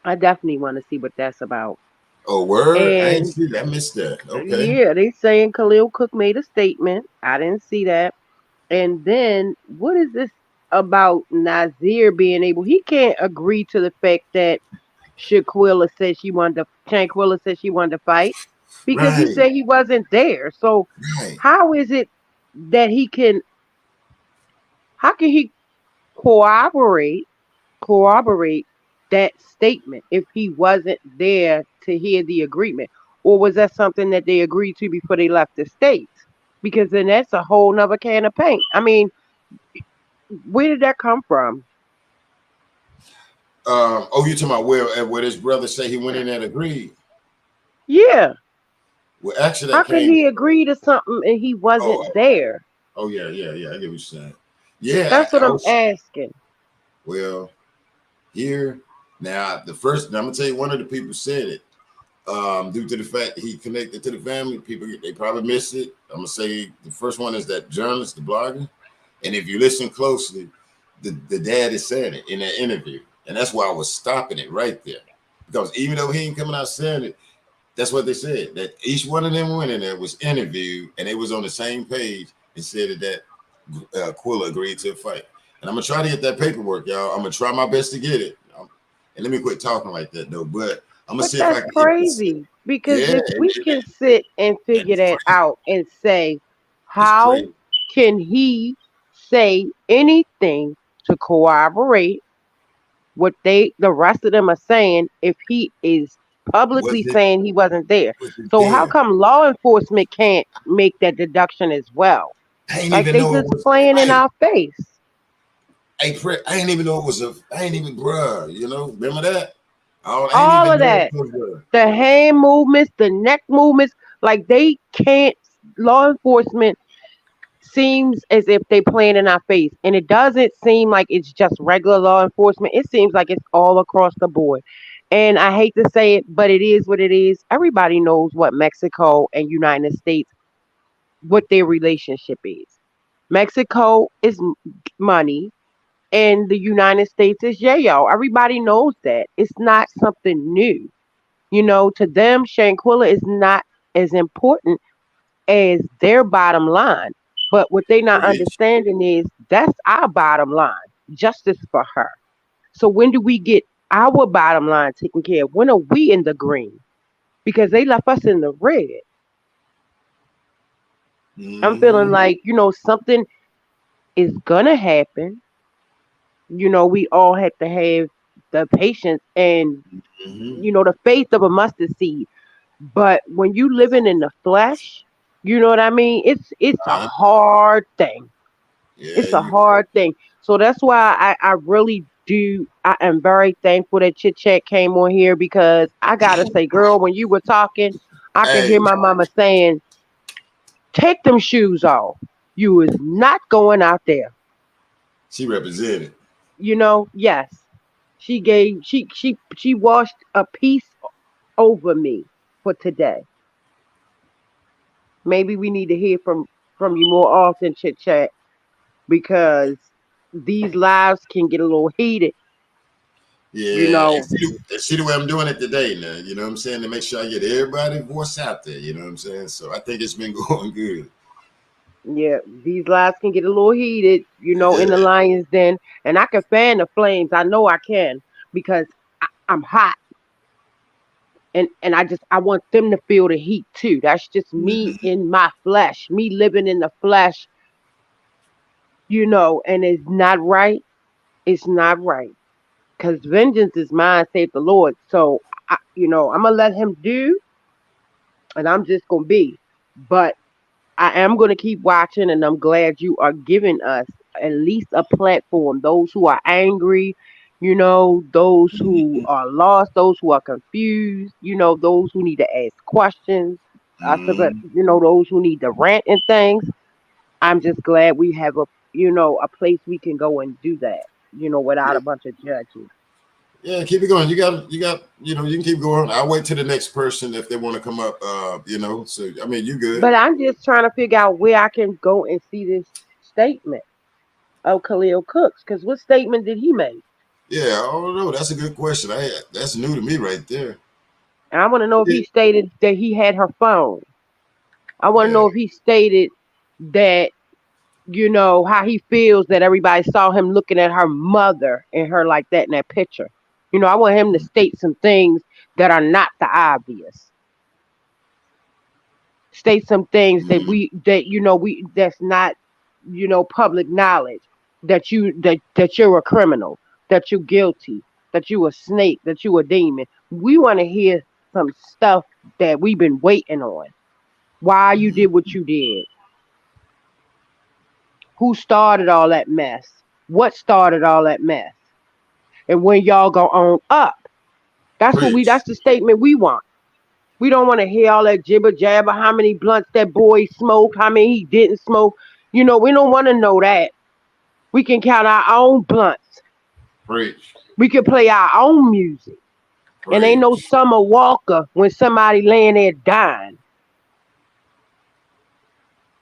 I definitely want to see what that's about. Oh, word? I ain't And see that. I missed that. Okay. yeah, they saying Khalil Cook made a statement. I didn't see that. And then what is this about Nazir being able? He can't agree to the fact that Shanquella said she wanted to fight because he Right. said he wasn't there. So Right. how is it that how can he corroborate corroborate that statement if he wasn't there to hear the agreement? Or was that something that they agreed to before they left the states? Because then that's a whole nother can of paint. I mean, where did that come from? Oh, you talking about where his brother say he went in and agreed? Yeah. Well, actually, How that could came. he agree to something and he wasn't Oh, there? oh yeah. I get what you're saying. Yeah, That's what I I'm was asking. well here now. The first, I'm gonna tell you, one of the people said it. Due to the fact he connected to the family, people they probably missed it. I'm gonna say the first one is that journalist, the blogger, and if you listen closely, the dad is saying it in that interview, and that's why I was stopping it right there, because even though he ain't coming out saying it, that's what they said. That each one of them went in there was interviewed, and they was on the same page and said that Quilla agreed to a fight. And I'm gonna try to get that paperwork, y'all. I'm gonna try my best to get it. And let me quit talking like that though. But I'm gonna But see if I that's can get this. crazy because Yeah, if we can sit and figure it's that crazy. out and say, It's how crazy. can he say anything to corroborate what the rest of them are saying if he is Was publicly it saying he wasn't there? was it So how there? come law enforcement can't make that deduction as well? I ain't Like even they know it just was playing a in fight. our face. I ain't even know it was a. I ain't even bruh. You know, remember that? I ain't All even of know that. it was a. The hand movements, the neck movements, like they can't law enforcement seems as if they playing in our face. And it doesn't seem like it's just regular law enforcement. It seems like it's all across the board. And I hate to say it, but it is what it is. Everybody knows what Mexico and United States, what their relationship is. Mexico is money and the United States is yayo. Everybody knows that. It's not something new. To them, Shanquella is not as important as their bottom line. But what they not Preach. understanding is that's our bottom line, justice for her. So when do we get our bottom line taken care of? When are we in the green? Because they left us in the red. I'm feeling Mm-hmm. like, something is gonna happen. We all have to have the patience and Mm-hmm. the faith of a mustard seed. But when you living in the flesh, you know what I mean? It's a hard thing. Yeah, It's a you. hard thing. So that's why I really do. I am very thankful that Chit Chat came on here because I gotta say, girl, when you were talking, I could Hey, hear my mama saying, "Take them shoes off. You is not going out there." she represented. Yes. She washed a piece over me for today. Maybe we need to hear from you more often, Chit Chat, because these lives can get a little heated. You Yeah, know, and see the way I'm doing it today now. You know what I'm saying? To make sure I get everybody's voice out there. You know what I'm saying? So I think it's been going good. yeah, these lives can get a little heated. Yeah. In the lion's den, and I can fan the flames. I know I can because I'm hot, and I want them to feel the heat too. That's just me Mm-hmm. in my flesh, me living in the flesh. And it's not right. It's not right because vengeance is mine, saith the Lord. So I'm gonna let him do, and I'm just gonna be. But I am going to keep watching, and I'm glad you are giving us at least a platform. Those who are angry, those who are lost, those who are confused, those who need to ask questions. I forgot, Mm-hmm. those who need to rant and things. I'm just glad we have a place we can go and do that, without a bunch of judges. Yeah, keep it going. You can keep going. I'll wait till the next person if they want to come up. So I mean, you good. But I'm just trying to figure out where I can go and see this statement of Khalil Cooks, because what statement did he make? Yeah, I don't know. That's a good question. That's new to me right there. And I want to know if Yeah, he stated that he had her phone. I want to yeah. know if he stated that, how he feels that everybody saw him looking at her mother and her like that in that picture. I want him to state some things that are not the obvious. State some things that Mm, we that's not, public knowledge that you're a criminal, that you're guilty, that you a snake, that you a demon. We want to hear some stuff that we've been waiting on. Why you mm, did what you did. Who started all that mess? What started all that mess? And when y'all go on up. preach. That's the statement we want. We don't want to hear all that jibber jabber, how many blunts that boy smoked, how many he didn't smoke. We don't want to know that. We can count our own blunts. Preach. We can play our own music. And ain't no Preach. Summer Walker when somebody laying there dying.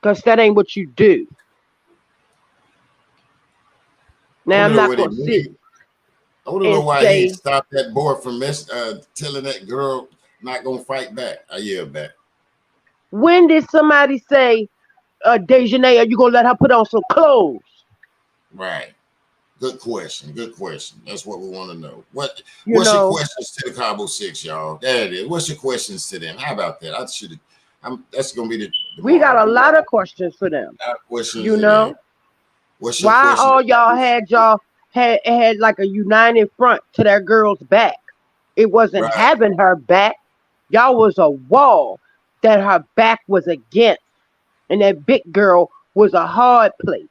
Because that ain't what you do. I Now, want to I'm know not what he going to sit mean. I want to know and why he ain't say, stopped that boy from telling that girl not gonna fight back. I yell back. when did somebody say, Dejanay, are you going to let her put on some clothes? Right. Good question. Good question. That's what we want to know. You What's your know, questions to the Cabo Six, y'all? There it is. What's your questions to them? How about that? I should have. That's gonna be the we got tomorrow. a lot of questions for them. Our questions You to them. know, What's your why question? all y'all had like a united front to that girl's back? It wasn't Right. having her back. Y'all was a wall that her back was against. And that big girl was a hard place.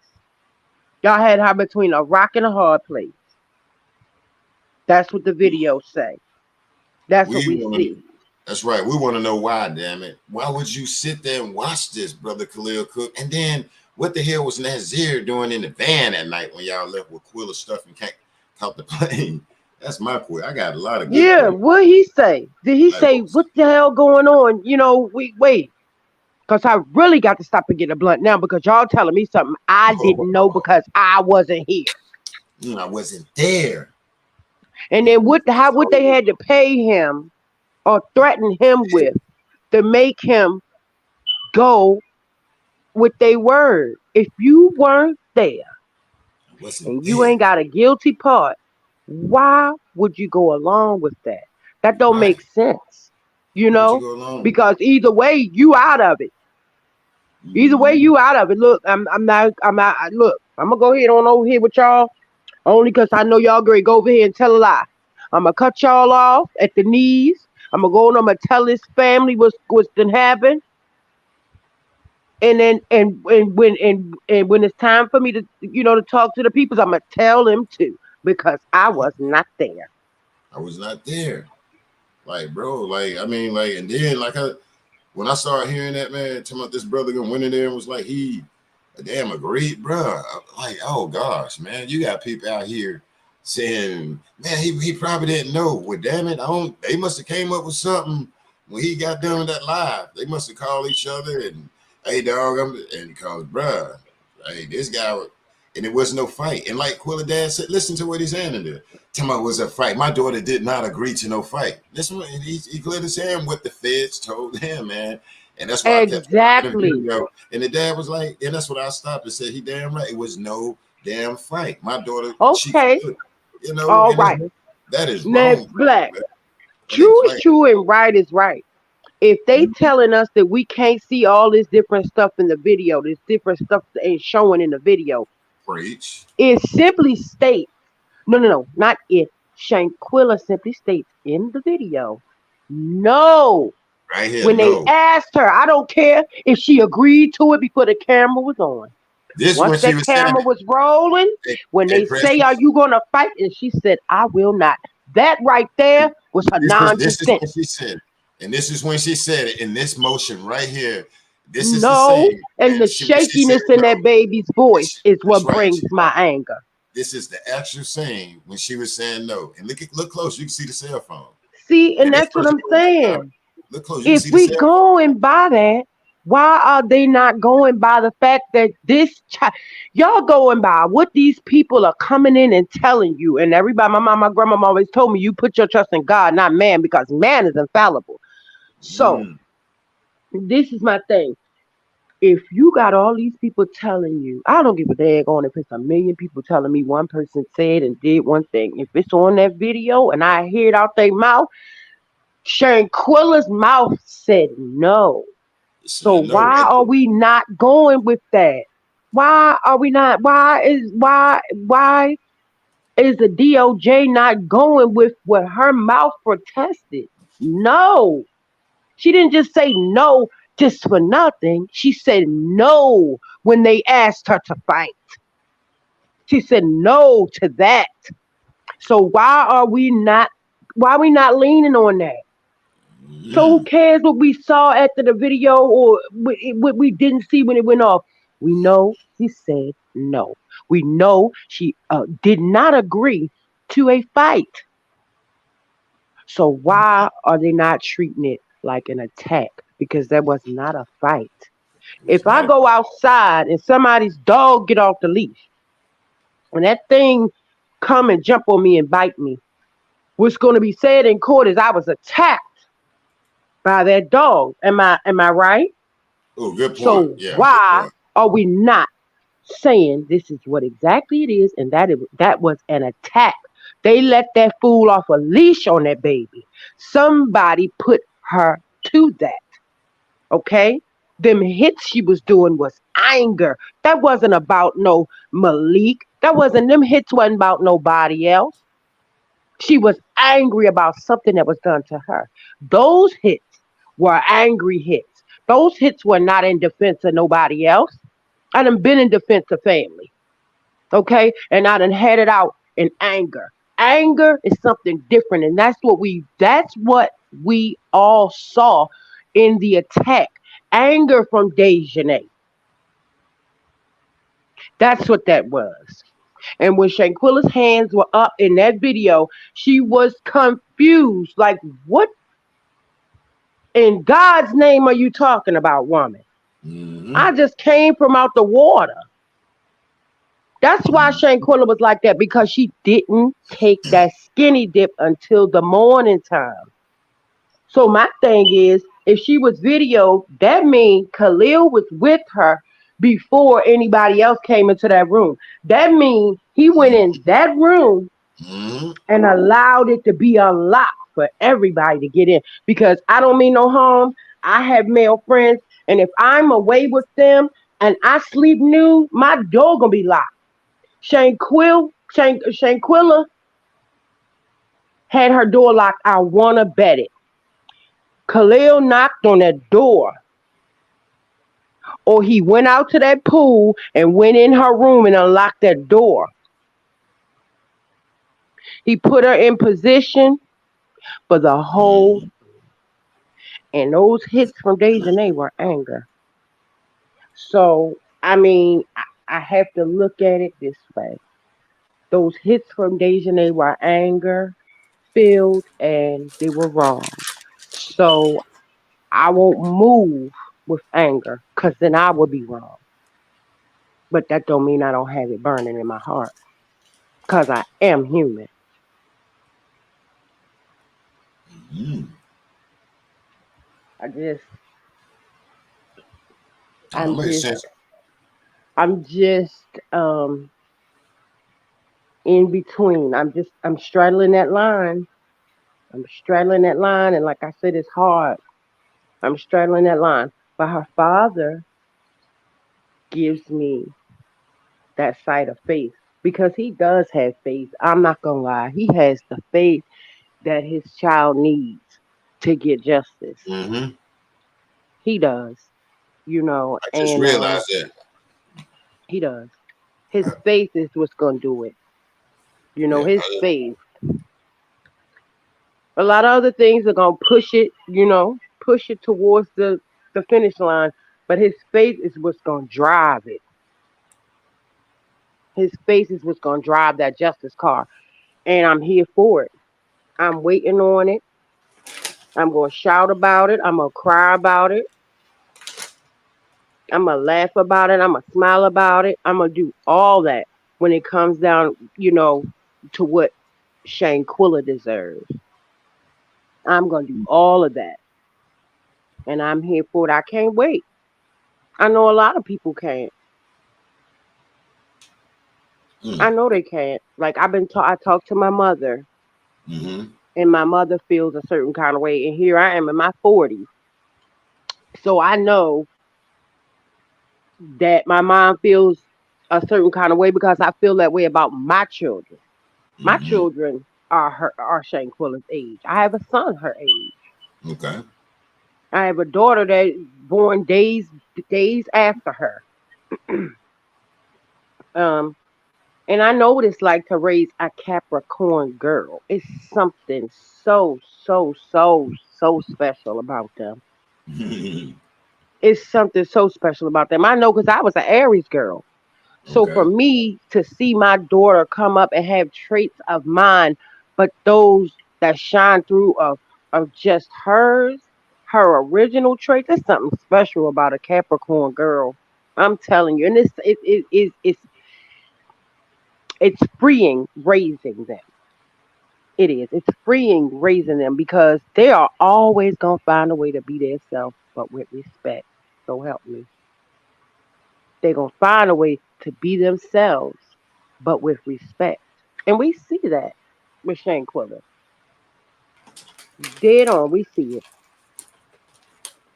Y'all had her between a rock and a hard place. That's what the videos say. That's what We we want to. see. That's right. We want to know why. Damn it! Why would you sit there and watch this, brother Khalil Cook? And then what the hell was Nazir doing in the van at night when y'all left with Quilla stuff and can't caught the plane? That's my question. I got a lot of good Yeah, questions. what he say? Did he Like, say what the hell going on? We wait. Because I really got to stop and get a blunt now because y'all telling me something I didn't know because I wasn't here. I wasn't there. And then what they had to pay him or threaten him with to make him go with their word. If you weren't there I wasn't and you there. ain't got a guilty part, why would you go along with that? That don't Right. make sense, Why would you know? go along with it? Because either way, you out of it. Either way, Mm-hmm. you out of it. Look, look, I'm gonna go ahead on over here with y'all only because I know y'all great. Go over here and tell a lie. I'm gonna cut y'all off at the knees. I'm gonna go and I'm gonna tell his family what's been happened. And then and when it's time for me to to talk to the people, I'm gonna tell them too because I was not there. I was not there. Like, bro, like, I mean, like, and then, like, when I started hearing that, man, talking about this brother gonna went in there and was like, he, damn, agreed, bro. Like, oh gosh, man, you got people out here saying, man, he probably didn't know. Well, damn it, they must have came up with something when he got done with that live. They must have called each other and, hey, dog, and cause, bro, hey, this guy, and it was no fight. And like Quilla Dad said, listen to what he's saying in there. Tell me it was a fight. My daughter did not agree to no fight. Listen, he clearly saying what the feds told him, man. And that's why I kept watching the Exactly. video. And the dad was like, and that's what I stopped and said, he damn right. It was no damn fight. My daughter, she Okay. could, All and right. that is Now, wrong. Black. And they True is claim true and right is right. If they telling us that we can't see all this different stuff in the video, this different stuff that ain't showing in the video, preach. it simply states, no, not if. Shanquella simply states in the video, no. Right here, When they no. asked her, I don't care if she agreed to it before the camera was on. This Once when she that was saying camera was rolling, it. when Hey, they say, are Precious. you going to fight? And she said, I will not. That right there was her This is non-consent. when she said it. And this is when she said it in this motion right here. This is the No, same. and the And when she said shakiness in no. that baby's voice is That's what right. brings my anger. This is the actual scene when she was saying no. And look close, you can see the cell phone. See, and And this that's what person I'm goes, saying. look close, you can If see the we cell phone. going by that, why are they not going by the fact that this child, y'all going by what these people are coming in and telling you? And everybody, my mom, my grandma always told me, you put your trust in God, not man, because man is infallible. So Mm, this is my thing. If you got all these people telling you, I don't give a daggone if it's a million people telling me one person said and did one thing. If it's on that video and I hear it out their mouth, Shanquilla's mouth said no. So saying no why right are there. we not going with that? Why are we not? Why is the DOJ not going with what her mouth protested? No. She didn't just say no just for nothing. She said no when they asked her to fight. She said no to that. So why are we not leaning on that? So who Mm, cares what we saw after the video or what we didn't see when it went off? We know she said no. We know she did not agree to a fight. So why are they not treating it like an attack? Because that was not a fight. It was If I not. go outside and somebody's dog get off the leash and that thing come and jump on me and bite me, what's going to be said in court is I was attacked by that dog. Am I right? Oh, good point. So Yeah, good why point. are we not saying this is what exactly it is and that was an attack? They let that fool off a leash on that baby. Somebody put her to that. Okay? Them hits she was doing was anger. That wasn't about no Malik. That wasn't them hits wasn't about nobody else. She was angry about something that was done to her. Those hits were angry hits. Those hits were not in defense of nobody else. I done been in defense of family. Okay? And I done had it out in anger. Anger is something different, and that's what we all saw in the attack. Anger from Dejanay. That's what that was. And when Shanquilla's hands were up in that video, she was confused. Like, what in God's name are you talking about, woman? Mm-hmm. I just came from out the water. That's why Shanquella was like that because she didn't take that skinny dip until the morning time. So my thing is, if she was videoed, that means Khalil was with her before anybody else came into that room. That means he went in that room Mm-hmm. and allowed it to be unlocked for everybody to get in. Because I don't mean no harm. I have male friends, and if I'm away with them and I sleep nude, my door gonna be locked. Shanquilla had her door locked. I wanna bet it. Khalil knocked on that door, or he went out to that pool and went in her room and unlocked that door. He put her in position for the whole, and those hits from Dejanay were anger. So, I mean, I have to look at it this way. Those hits from Dejanay were anger filled and they were wrong. So, I won't move with anger because then I will be wrong. But that don't mean I don't have it burning in my heart because I am human. Mm-hmm. I just, That I'm makes just, sense. I'm just in between. I'm straddling that line. I'm straddling that line, and like I said, it's hard. I'm straddling that line. But her father gives me that sight of faith because he does have faith. I'm not gonna lie. He has the faith that his child needs to get justice. Mm-hmm. He does, I just and realized that. he does. His faith is what's gonna do it. Yeah. His faith. A lot of other things are gonna push it, push it towards the finish line. But his faith is what's gonna drive it. His faith is what's gonna drive that justice car. And I'm here for it. I'm waiting on it. I'm gonna shout about it. I'm gonna cry about it. I'm gonna laugh about it. I'm gonna smile about it. I'm gonna do all that when it comes down, to what Shanquilla deserves. I'm gonna do all of that. And I'm here for it. I can't wait. I know a lot of people can't. Mm. I know they can't. Like I talked to my mother, Mm-hmm. and my mother feels a certain kind of way, and here I am in my 40s. So I know that my mom feels a certain kind of way because I feel that way about my children. My Mm-hmm. children are Shanquilla's age. I have a son her age. Okay. I have a daughter that born days after her. Um, and I know what it's like to raise a Capricorn girl. It's something so special about them. It's something so special about them. I know because I was an Aries girl. So for Okay. me to see my daughter come up and have traits of mine, but those that shine through of just hers, her original traits, there's something special about a Capricorn girl. I'm telling you, and it's freeing raising them. It is. It's freeing raising them because they are always gonna find a way to be themselves, but with respect. So help me. They're gonna find a way to be themselves, but with respect. And we see that with Shanquella. Dead on, we see it.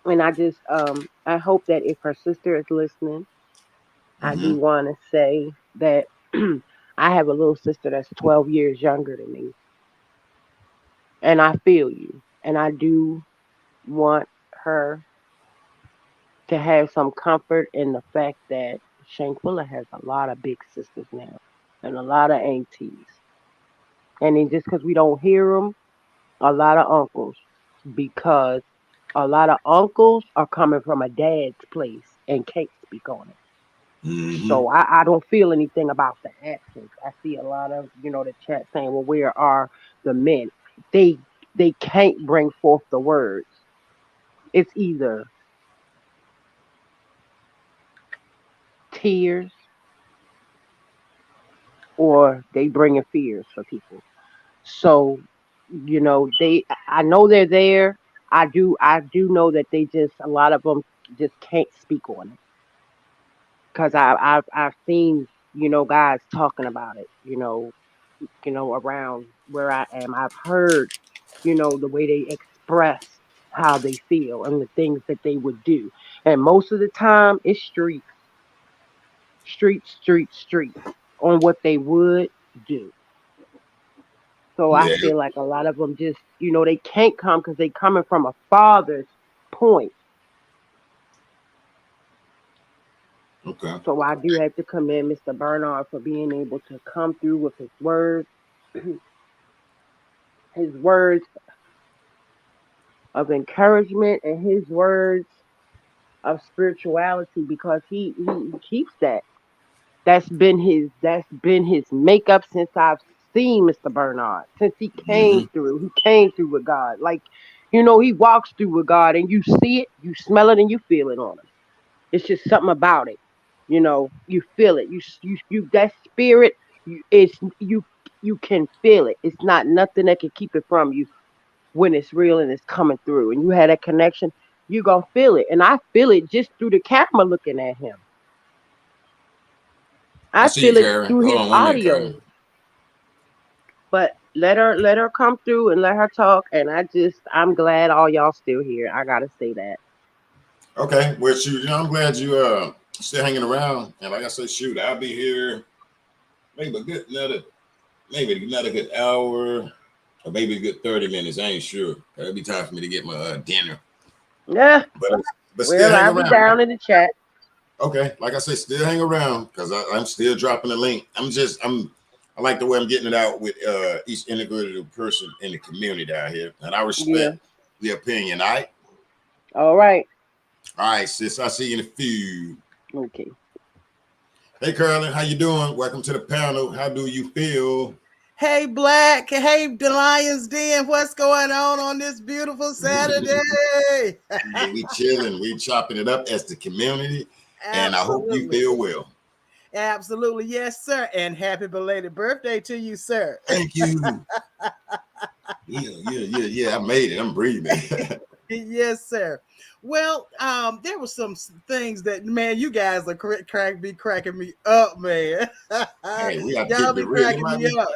And I hope that if her sister is listening, I Mm-hmm. do wanna say that I have a little sister that's 12 years younger than me. And I feel you. And I do want her to have some comfort in the fact that Shanquilla has a lot of big sisters now and a lot of aunties. And then just because we don't hear them, a lot of uncles, because a lot of uncles are coming from a dad's place and can't speak on it. Mm-hmm. So I don't feel anything about the absence. I see a lot of, the chat saying, well, where are the men? They they can't bring forth the words. It's either tears or they bringing fears for people. So, I know they're there. I do know that they just a lot of them just can't speak on it because I've seen guys talking about it. Around where I am, I've heard the way they express how they feel and the things that they would do, and most of the time it's streets on what they would do. So I Yeah. feel like a lot of them just, they can't come because they coming from a father's point. Okay. So I do have to commend Mr. Bernard for being able to come through with his words, his words of encouragement and his words of spirituality because he keeps that. That's been his makeup since I've seen Mr. Bernard. Since he Mm-hmm. came through. He came through with God. Like, he walks through with God and you see it, you smell it, and you feel it on him. It's just something about it. You feel it. You that spirit, you can feel it. It's not nothing that can keep it from you when it's real and it's coming through. And you had that connection, you gonna feel it. And I feel it just through the camera looking at him. I I see you, feel it Karen. through Hold his on 1 minute, audio. Karen. But let her come through and let her talk. And I'm glad all y'all still here. I gotta say that. Okay. Well, shoot, I'm glad you still hanging around. And like I said, shoot, I'll be here maybe a good another good hour or maybe a good 30 minutes. I ain't sure. It'll be time for me to get my dinner. Yeah. But still Well, hang I'll be around. down in the chat. Okay, like I said, still hang around because I'm still dropping the link. I like the way I'm getting it out with each integrated person in the community out here, and I Yeah. respect the opinion. All right, All right. all right, sis. I'll see you in a few. Okay. Hey, Carolyn, how you doing? Welcome to the panel. How do you feel? Hey, Black. Hey, the Lions Den. What's going on this beautiful Saturday? Hey, we chilling, we chopping it up as the community, and I hope you Absolutely. feel well. Absolutely. Yes, sir. And happy belated birthday to you, sir. Thank you. Yeah. I made it. I'm breathing. Yes, sir. Well, there were some things that, man, you guys are cracking me up, man. Hey, we got to Y'all keep it be real. cracking me up.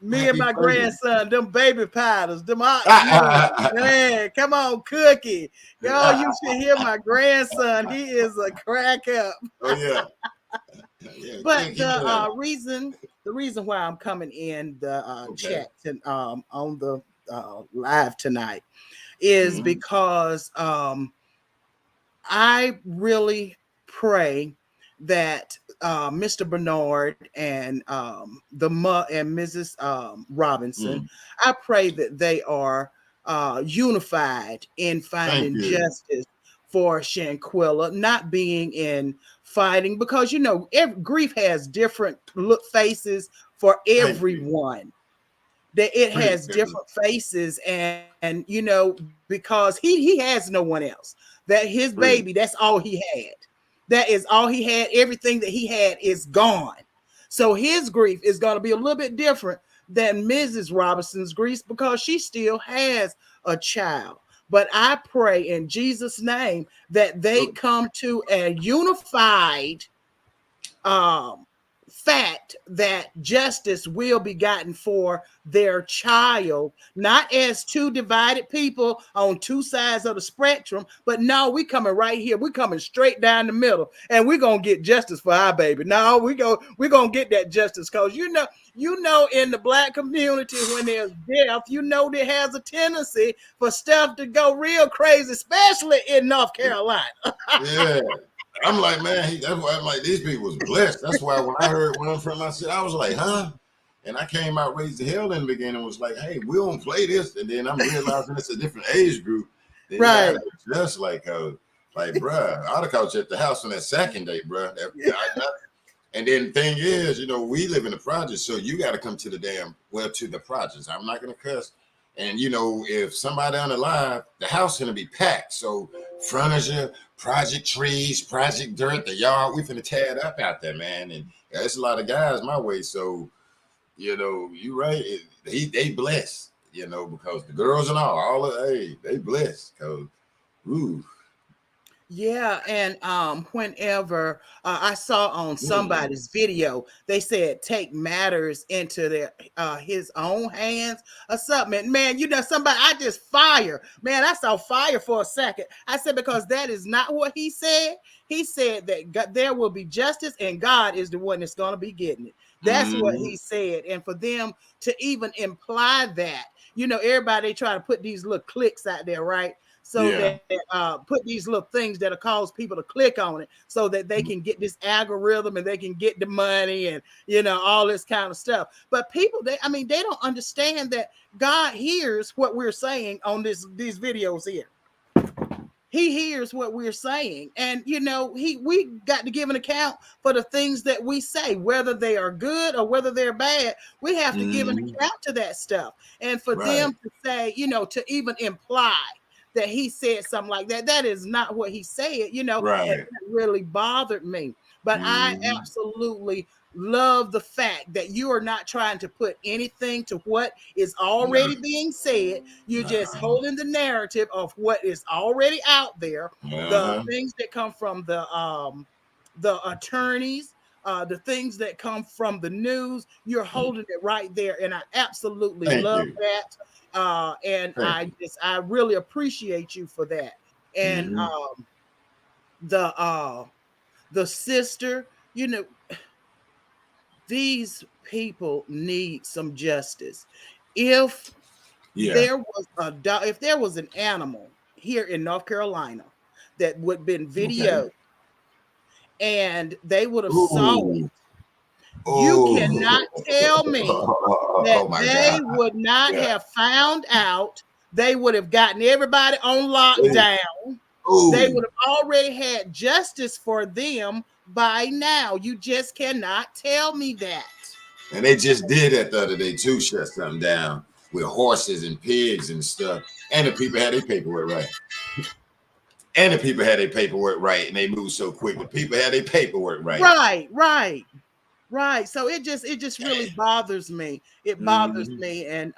Me and Happy my birthday. grandson, them baby powders, man, come on, Cookie. Yo, you should hear my grandson. He is a crack up. Oh yeah, yeah. But Cookie, yeah. the reason why I'm coming in the Okay. chat on the live tonight is Mm-hmm. because I really pray that Mr. Bernard and and Mrs. Robinson, Mm. I pray that they are unified in Thank finding you. justice for Shanquella not being in fighting, because grief has different look faces for Thank you. everyone, that it Appreciate has it. different faces. And because he has no one else, that his baby, Appreciate that's all he had, that is all he had. Everything that he had is gone. So his grief is going to be a little bit different than Mrs. Robinson's grief, because she still has a child. But I pray in Jesus' name that they it. come to a unified um, fact that justice will be gotten for their child, not as two divided people on two sides of the spectrum, but no, we coming right here. We coming straight down the middle, and we're gonna get justice for our baby. No, we're gonna get that justice, because in the Black community, when there's death, there has a tendency for stuff to go real crazy, especially in North Carolina. Yeah. I'm like, man, that's why I'm like, these people was blessed. That's why when I heard one from I said, I was like, huh? And I came out raised to hell in the beginning and was like, hey, we don't play this. And then I'm realizing it's a different age group. Then you Right. gotta adjust like, bruh, I'd have caught you at the house on that second day, bruh. And then the thing is, we live in the projects, so you got to come to to the projects. I'm not gonna cuss. And if somebody on the line, the house gonna be packed. So furniture, project trees, project dirt, the yard, we finna tear it up out there, man. And there's a lot of guys my way. So you right. They blessed, because the girls and they blessed. Cause ooh. Yeah, and whenever I saw on somebody's video, they said take matters into his own hands or something. And man, somebody, I just fire. Man, I saw fire for a second. I said, because that is not what he said. He said that there will be justice, and God is the one that's going to be getting it. That's what he said. And for them to even imply that, everybody try to put these little clicks out there, right? So Yeah. that put these little things that'll cause people to click on it, so that they can get this algorithm and they can get the money and all this kind of stuff. But people, they don't understand that God hears what we're saying on these videos here. He hears what we're saying, and we got to give an account for the things that we say, whether they are good or whether they're bad. We have to give an account to that stuff. And for them to say, to even imply that he said something like that, that is not what he said, and that really bothered me. But I absolutely love the fact that you are not trying to put anything to what is already being said. You're just holding the narrative of what is already out there, the things that come from the attorneys, the things that come from the news. You're holding it right there, and I absolutely love that. And I really appreciate you for that. And the sister, these people need some justice. If there was an animal here in North Carolina that would have been videoed and they would have saw it, you cannot tell me that they would not have found out. They would have gotten everybody on lockdown. They would have already had justice for them by now. You just cannot tell me that. And they just did that the other day too, shut something down with horses and pigs and stuff. And the people had their paperwork right. And they moved so quick. The people had their paperwork right. Right. So it just really bothers me. It bothers me. And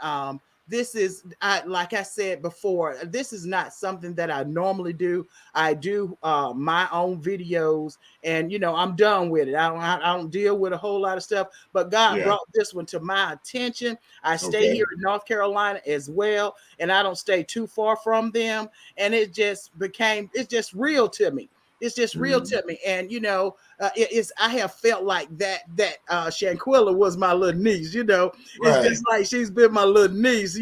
this is, like I said before, this is not something that I normally do. I do my own videos, and I'm done with it. I don't deal with a whole lot of stuff. But God brought this one to my attention. I stay here in North Carolina as well, and I don't stay too far from them. And it's just real to me. It's just real to me. And I have felt like that Shanquella was my little niece. It's just like she's been my little niece.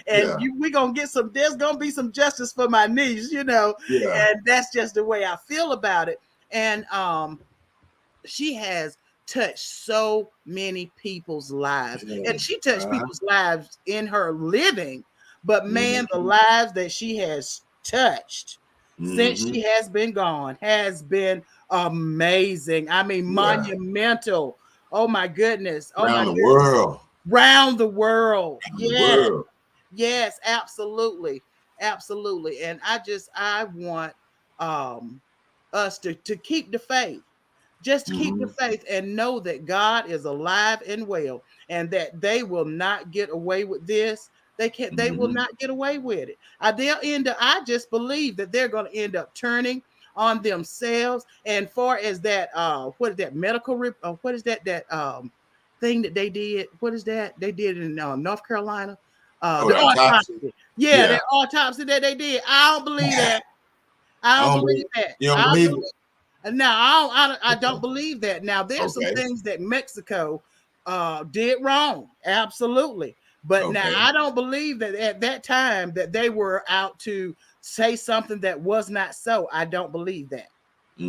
And we gonna get there's gonna be some justice for my niece. And that's just the way I feel about it. And she has touched so many people's lives, and she touched people's lives in her living. But man, the lives that she has touched, since she has been gone has been amazing. I mean, Yeah. monumental. Oh my goodness. Oh my Around the goodness. world. Round the world. Around the Yes. world. Yes, absolutely. Absolutely. And I want um us to keep the faith. Just keep the Mm-hmm. faith and know that God is alive and well, and that they will not get away with this. They will Mm-hmm. not get away with it. They'll end up, I just believe that they're going to end up turning on themselves. And far as that, what is that medical, what is that thing that they did? What is that they did in North Carolina? Oh, The the autopsy. autopsy. Yeah, Yeah. that autopsy that they did. I don't believe that. I I don't don't believe believe. that. You don't I don't believe believe. it? Now I don't believe that. Now there's some Okay. things that Mexico did wrong, absolutely. But now Okay. I don't believe that at that time that they were out to say something that was not so. I don't believe that.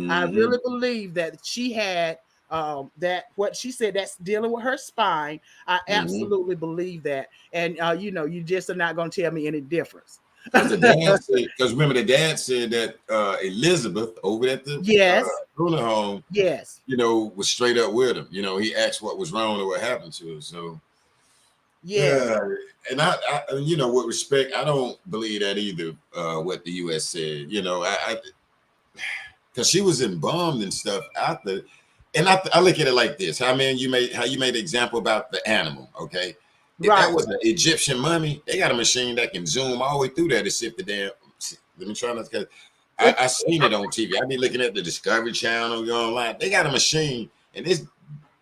I Mm-hmm. really believe that she had that what she said that's dealing with her spine. I Mm-hmm. absolutely believe that. And you just are not going to tell me any difference. Because the dad said, because remember the dad said that Elizabeth over at the Yes. funeral home, Yes. was straight up with him. He asked what was wrong or what happened to her. So Yes. and I with respect, I don't believe that either. What the U.S. said, I because she was embalmed and stuff after. And I look at it like this. How you made the example about the animal, okay? If that Right. was an Egyptian mummy, they got a machine that can zoom all the way through there to see if the damn. Let me try not to. I seen it on TV. I be looking at the Discovery Channel, go online. They got a machine, and this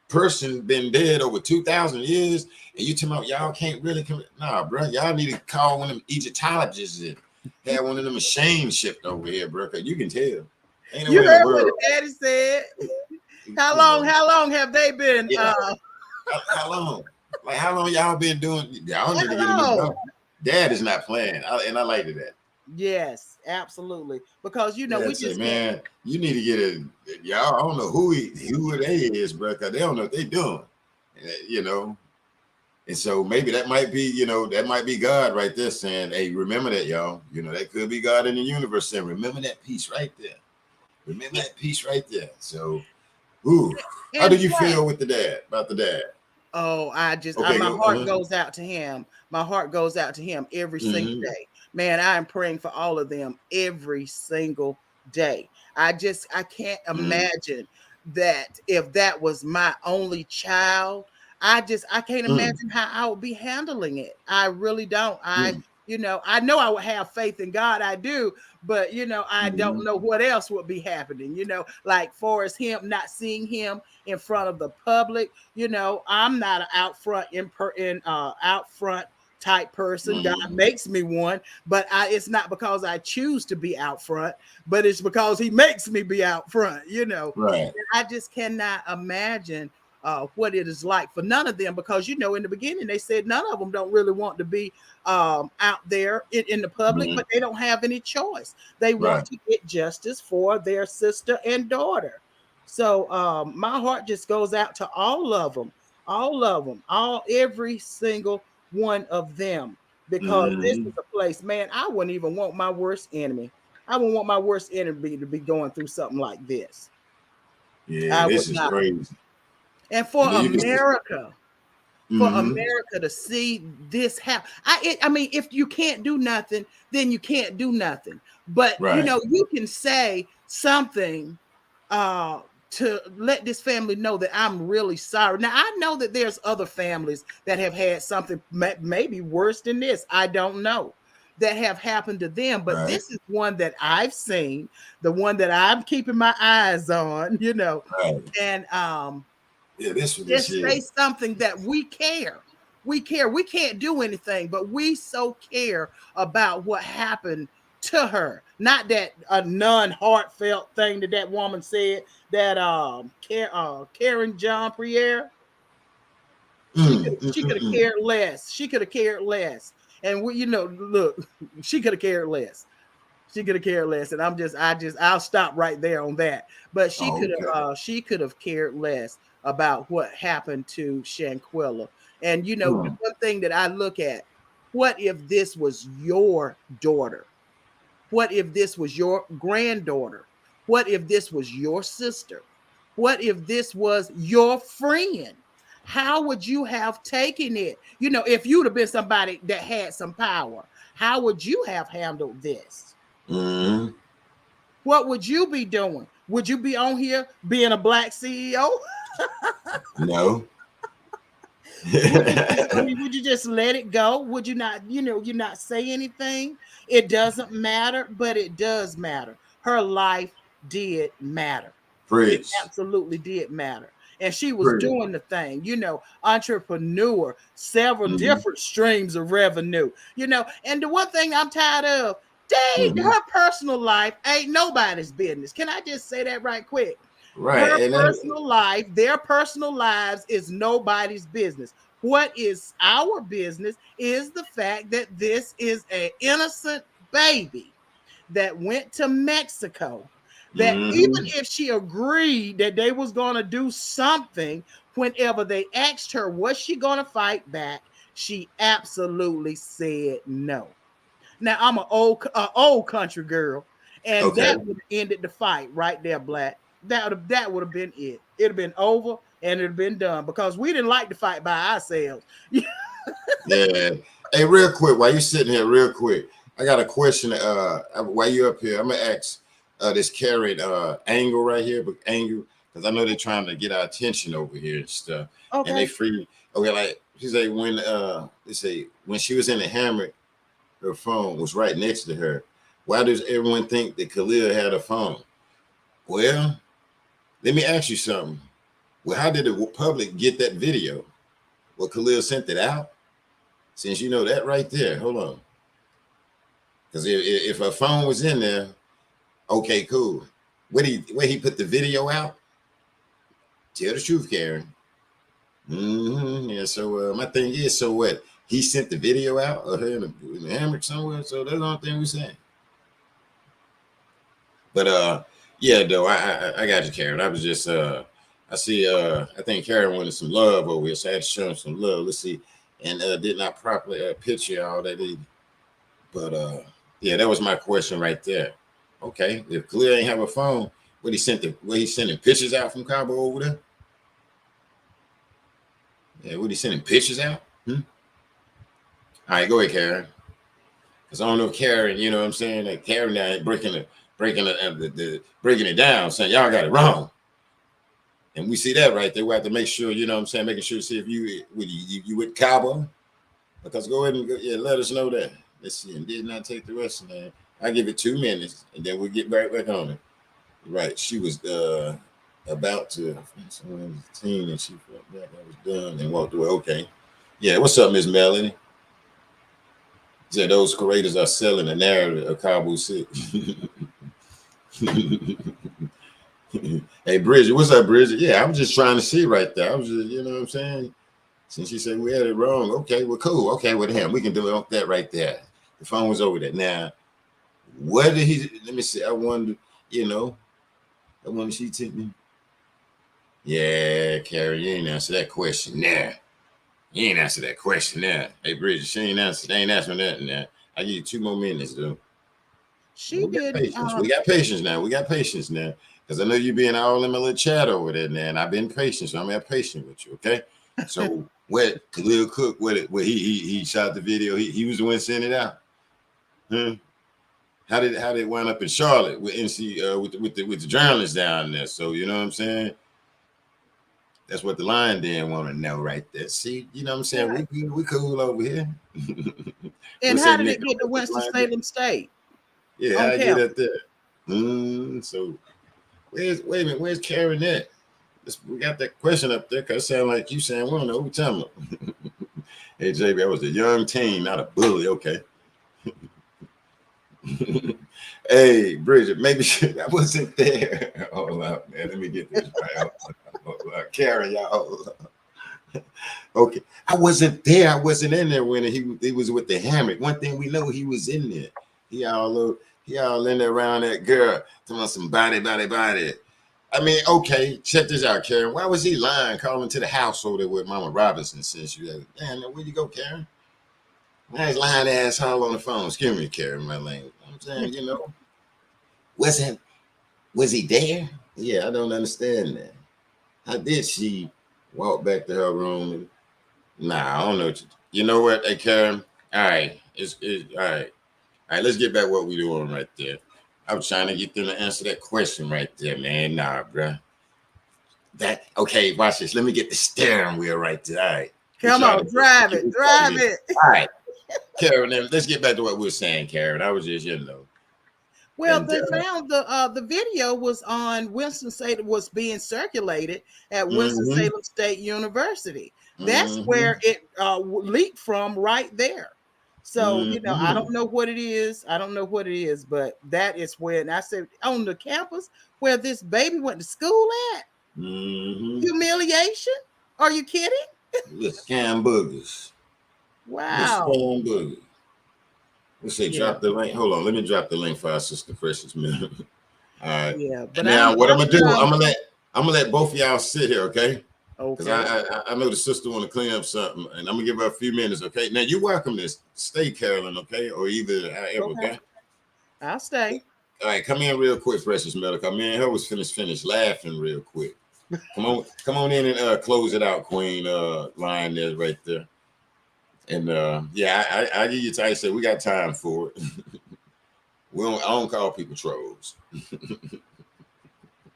person been dead over 2,000 years, and you talking about y'all can't really come. Nah, bro, y'all need to call one of them Egyptologists and have one of them machines shipped over here, bro. Cause you can tell. Ain't You nowhere in the heard what the world. daddy said. How You long? know, How long have they been? yeah. How long? Like how long y'all been doing? Y'all need to get a new How long? dog. Dad is not playing, and I like that. Yes, absolutely. Because we Dad say, just can't. man, you need to get a y'all. I don't know who they is, bro. Cause they don't know what they doing. You know, and so maybe that might be, that might be God right there saying, hey, remember that, y'all. That could be God in the universe saying, remember that piece right there. Remember that piece right there. So, ooh, how do And you right. feel with the dad, about the dad? Oh, Okay, my go. heart goes out to him. My heart goes out to him every single Mm-hmm. day. Man, I am praying for all of them every single day. I can't imagine that if that was my only child. I can't imagine how I would be handling it. I really don't. I know I would have faith in God. I do, but I don't know what else would be happening. Like for as him not seeing him in front of the public. I'm not an out front out front type person. God makes me one, but it's not because I choose to be out front, but it's because He makes me be out front. Right. And I just cannot imagine what it is like for none of them, because in the beginning they said none of them don't really want to be out there in the public, but they don't have any choice. They want to get justice for their sister and daughter. So my heart just goes out to all of them, every single one of them, because this is a place, man, I wouldn't even want my worst enemy. I wouldn't want my worst enemy to be going through something like this. Yeah, I would this is not. crazy. And for And then you can see. America to see this happen. I mean, if you can't do nothing, then you can't do nothing. But Right. you can say something to let this family know that I'm really sorry. Now I know that there's other families that have had something maybe worse than this. I don't know, that have happened to them, but this is one that I've seen, the one that I'm keeping my eyes on. Right. And Yeah, this one just is here. say something that we care. We care. We can't do anything, but we so care about what happened to her. Not that a non-heartfelt thing that woman said, that Karen Jean Pierre. She could have cared less. She could have cared less. And look, she could have cared less. She could have cared less, and I'll stop right there on that. But she could have cared less about what happened to Shanquella. And the one thing that I look at, what if this was your daughter? What if this was your granddaughter? What if this was your sister? What if this was your friend? How would you have taken it? You know, if you'd have been somebody that had some power, how would you have handled this? Mm-hmm. What would you be doing? Would you be on here being a black CEO? No. Would you just, I mean, would you just let it go? Would you not, you not say anything? It doesn't matter, but it does matter. Her life did matter. It Preach. absolutely did matter. And she was Preach. doing the thing, entrepreneur, several Mm-hmm. different streams of revenue, And the one thing I'm tired of, Mm-hmm. her personal life ain't nobody's business. Can I just say that right quick? Right. Her And personal life, their personal lives is nobody's business. What is our business is the fact that this is an innocent baby that went to Mexico, that even mm-hmm. if she agreed that they was going to do something, whenever they asked her, was she going to fight back? She absolutely said no. Now I'm an old country girl, and Okay. that would have ended the fight right there, Black. That would have been it. It'd have been over and it'd have been done because we didn't like to fight by ourselves. Yeah. Hey, real quick, while you sitting here, real quick, I got a question. While you up here, I'm gonna ask this Karen Angle right here, but Angle, because I know they're trying to get our attention over here and stuff. And they Okay. free. Okay, like she say when they say when she was in the hammer, her phone was right next to her. Why does everyone think that Khalil had a phone? Well, let me ask you something. Well, how did the public get that video? Well, Khalil sent it out. Since you know that right there, hold on. Because if her phone was in there, okay, cool. Where he put the video out? Tell the truth, Karen. Mm-hmm. Yeah. So my thing is, so what? He sent the video out of her in the hammock somewhere. So that's the only thing we're saying. But yeah, though I got you, Karen. I was just I see I think Karen wanted some love over here, so I had to show him some love. Let's see, and did not properly picture all that either. But yeah, that was my question right there. Okay, if Khalil ain't have a phone, what he sending pictures out from Cabo over there? Yeah, what he sending pictures out? All right, go ahead, Karen. Because I don't know if Karen, you know what I'm saying, that Karen now ain't breaking it down, saying y'all got it wrong. And we see that right there. We have to make sure, you know what I'm saying, making sure to see if you with Cabo. Because go ahead and let us know that. Let's see, and did not take the rest of that. I give it 2 minutes, and then we'll get back on it. Right, she was about to someone was a teen, and she felt that was done and walked away. Okay, yeah. What's up, Miss Melanie? Said those creators are selling the narrative of Cabo 6. Hey, Bridget, what's up, Bridget? Yeah, I was just trying to see right there. I was just, you know what I'm saying? Since she said we had it wrong, okay, well, cool. Okay, with him, we can do it that right there. The phone was over there. Now, what did he? Let me see. I wonder. I wonder she took me. Yeah, Carrie, you ain't answer that question there. You ain't answer that question there. Hey, Bridget, she ain't answer. They ain't answering that now. I give you 2 more minutes, though. She We got did. patience. We got patience now. We got patience now. Because I know you being all in my little chat over there now, and I've been patient, so I'm gonna have patience with you, okay? So what Khalil Cook, what he shot the video, he was the one sending it out. How did it wind up in Charlotte with NC with the journalists down there? So you know what I'm saying? That's what the line didn't want to know right there. See, you know what I'm saying? Right. We cool over here. And how did it get to Winston-Salem State? Yeah, how I get up there? So wait a minute, where's Karen at? We got that question up there because it sound like you saying we don't know what we're talking about. Hey JB, I was a young teen, not a bully. Okay. Hey, Bridget, maybe I wasn't there. Hold up, man. Let me get this right. Karen, y'all. Okay. I wasn't there. I wasn't in there when he was with the hammock. One thing we know, he was in there. He all in there around that girl. Talking about some body. I mean, okay, check this out, Karen. Why was he lying, calling to the house over there with Mama Robinson since you had, damn, where you go, Karen? Nice lying asshole on the phone. Excuse me, Karen, my language. I'm saying, wasn't was he there? Yeah, I don't understand that. How did she walk back to her room? Nah, I don't know. You know what, hey Karen? All right, all right. All right, let's get back what we doing right there. I was trying to get them to answer that question right there, man. Nah, bruh. That okay? Watch this. Let me get the steering wheel right there. All right, we Come trying on, to drive it, drive it. all right, Karen. Then let's get back to what we were saying, Karen. I was just, Well, and they found the video was on Winston Salem, was being circulated at Winston mm-hmm, Salem State University. That's mm-hmm, where it leaked from, right there. So I mm-hmm, don't know what it is. I don't know what it is, but that is where. And I said on the campus where this baby went to school at. mm-hmm. Humiliation? Are you kidding? The scam boogers. The Wow. scam boogers. Let's say Yeah, drop the link. Hold on, let me drop the link for our sister Precious Minute. All right. yeah. And But now what I'm I'm gonna do? done. I'm gonna let both of y'all sit here, okay? Because Okay. I know the sister want to clean up something, and I'm gonna give her a few minutes, okay? Now you're welcome to stay, Carolyn, okay, or either however, Okay. okay? I'll stay. All right, come in real quick, Precious Metal. Come in. Her was finished laughing real quick. Come on in and close it out, Queen. Line there, right there. And yeah, I give you time. I said we got time for it. I don't call people trolls.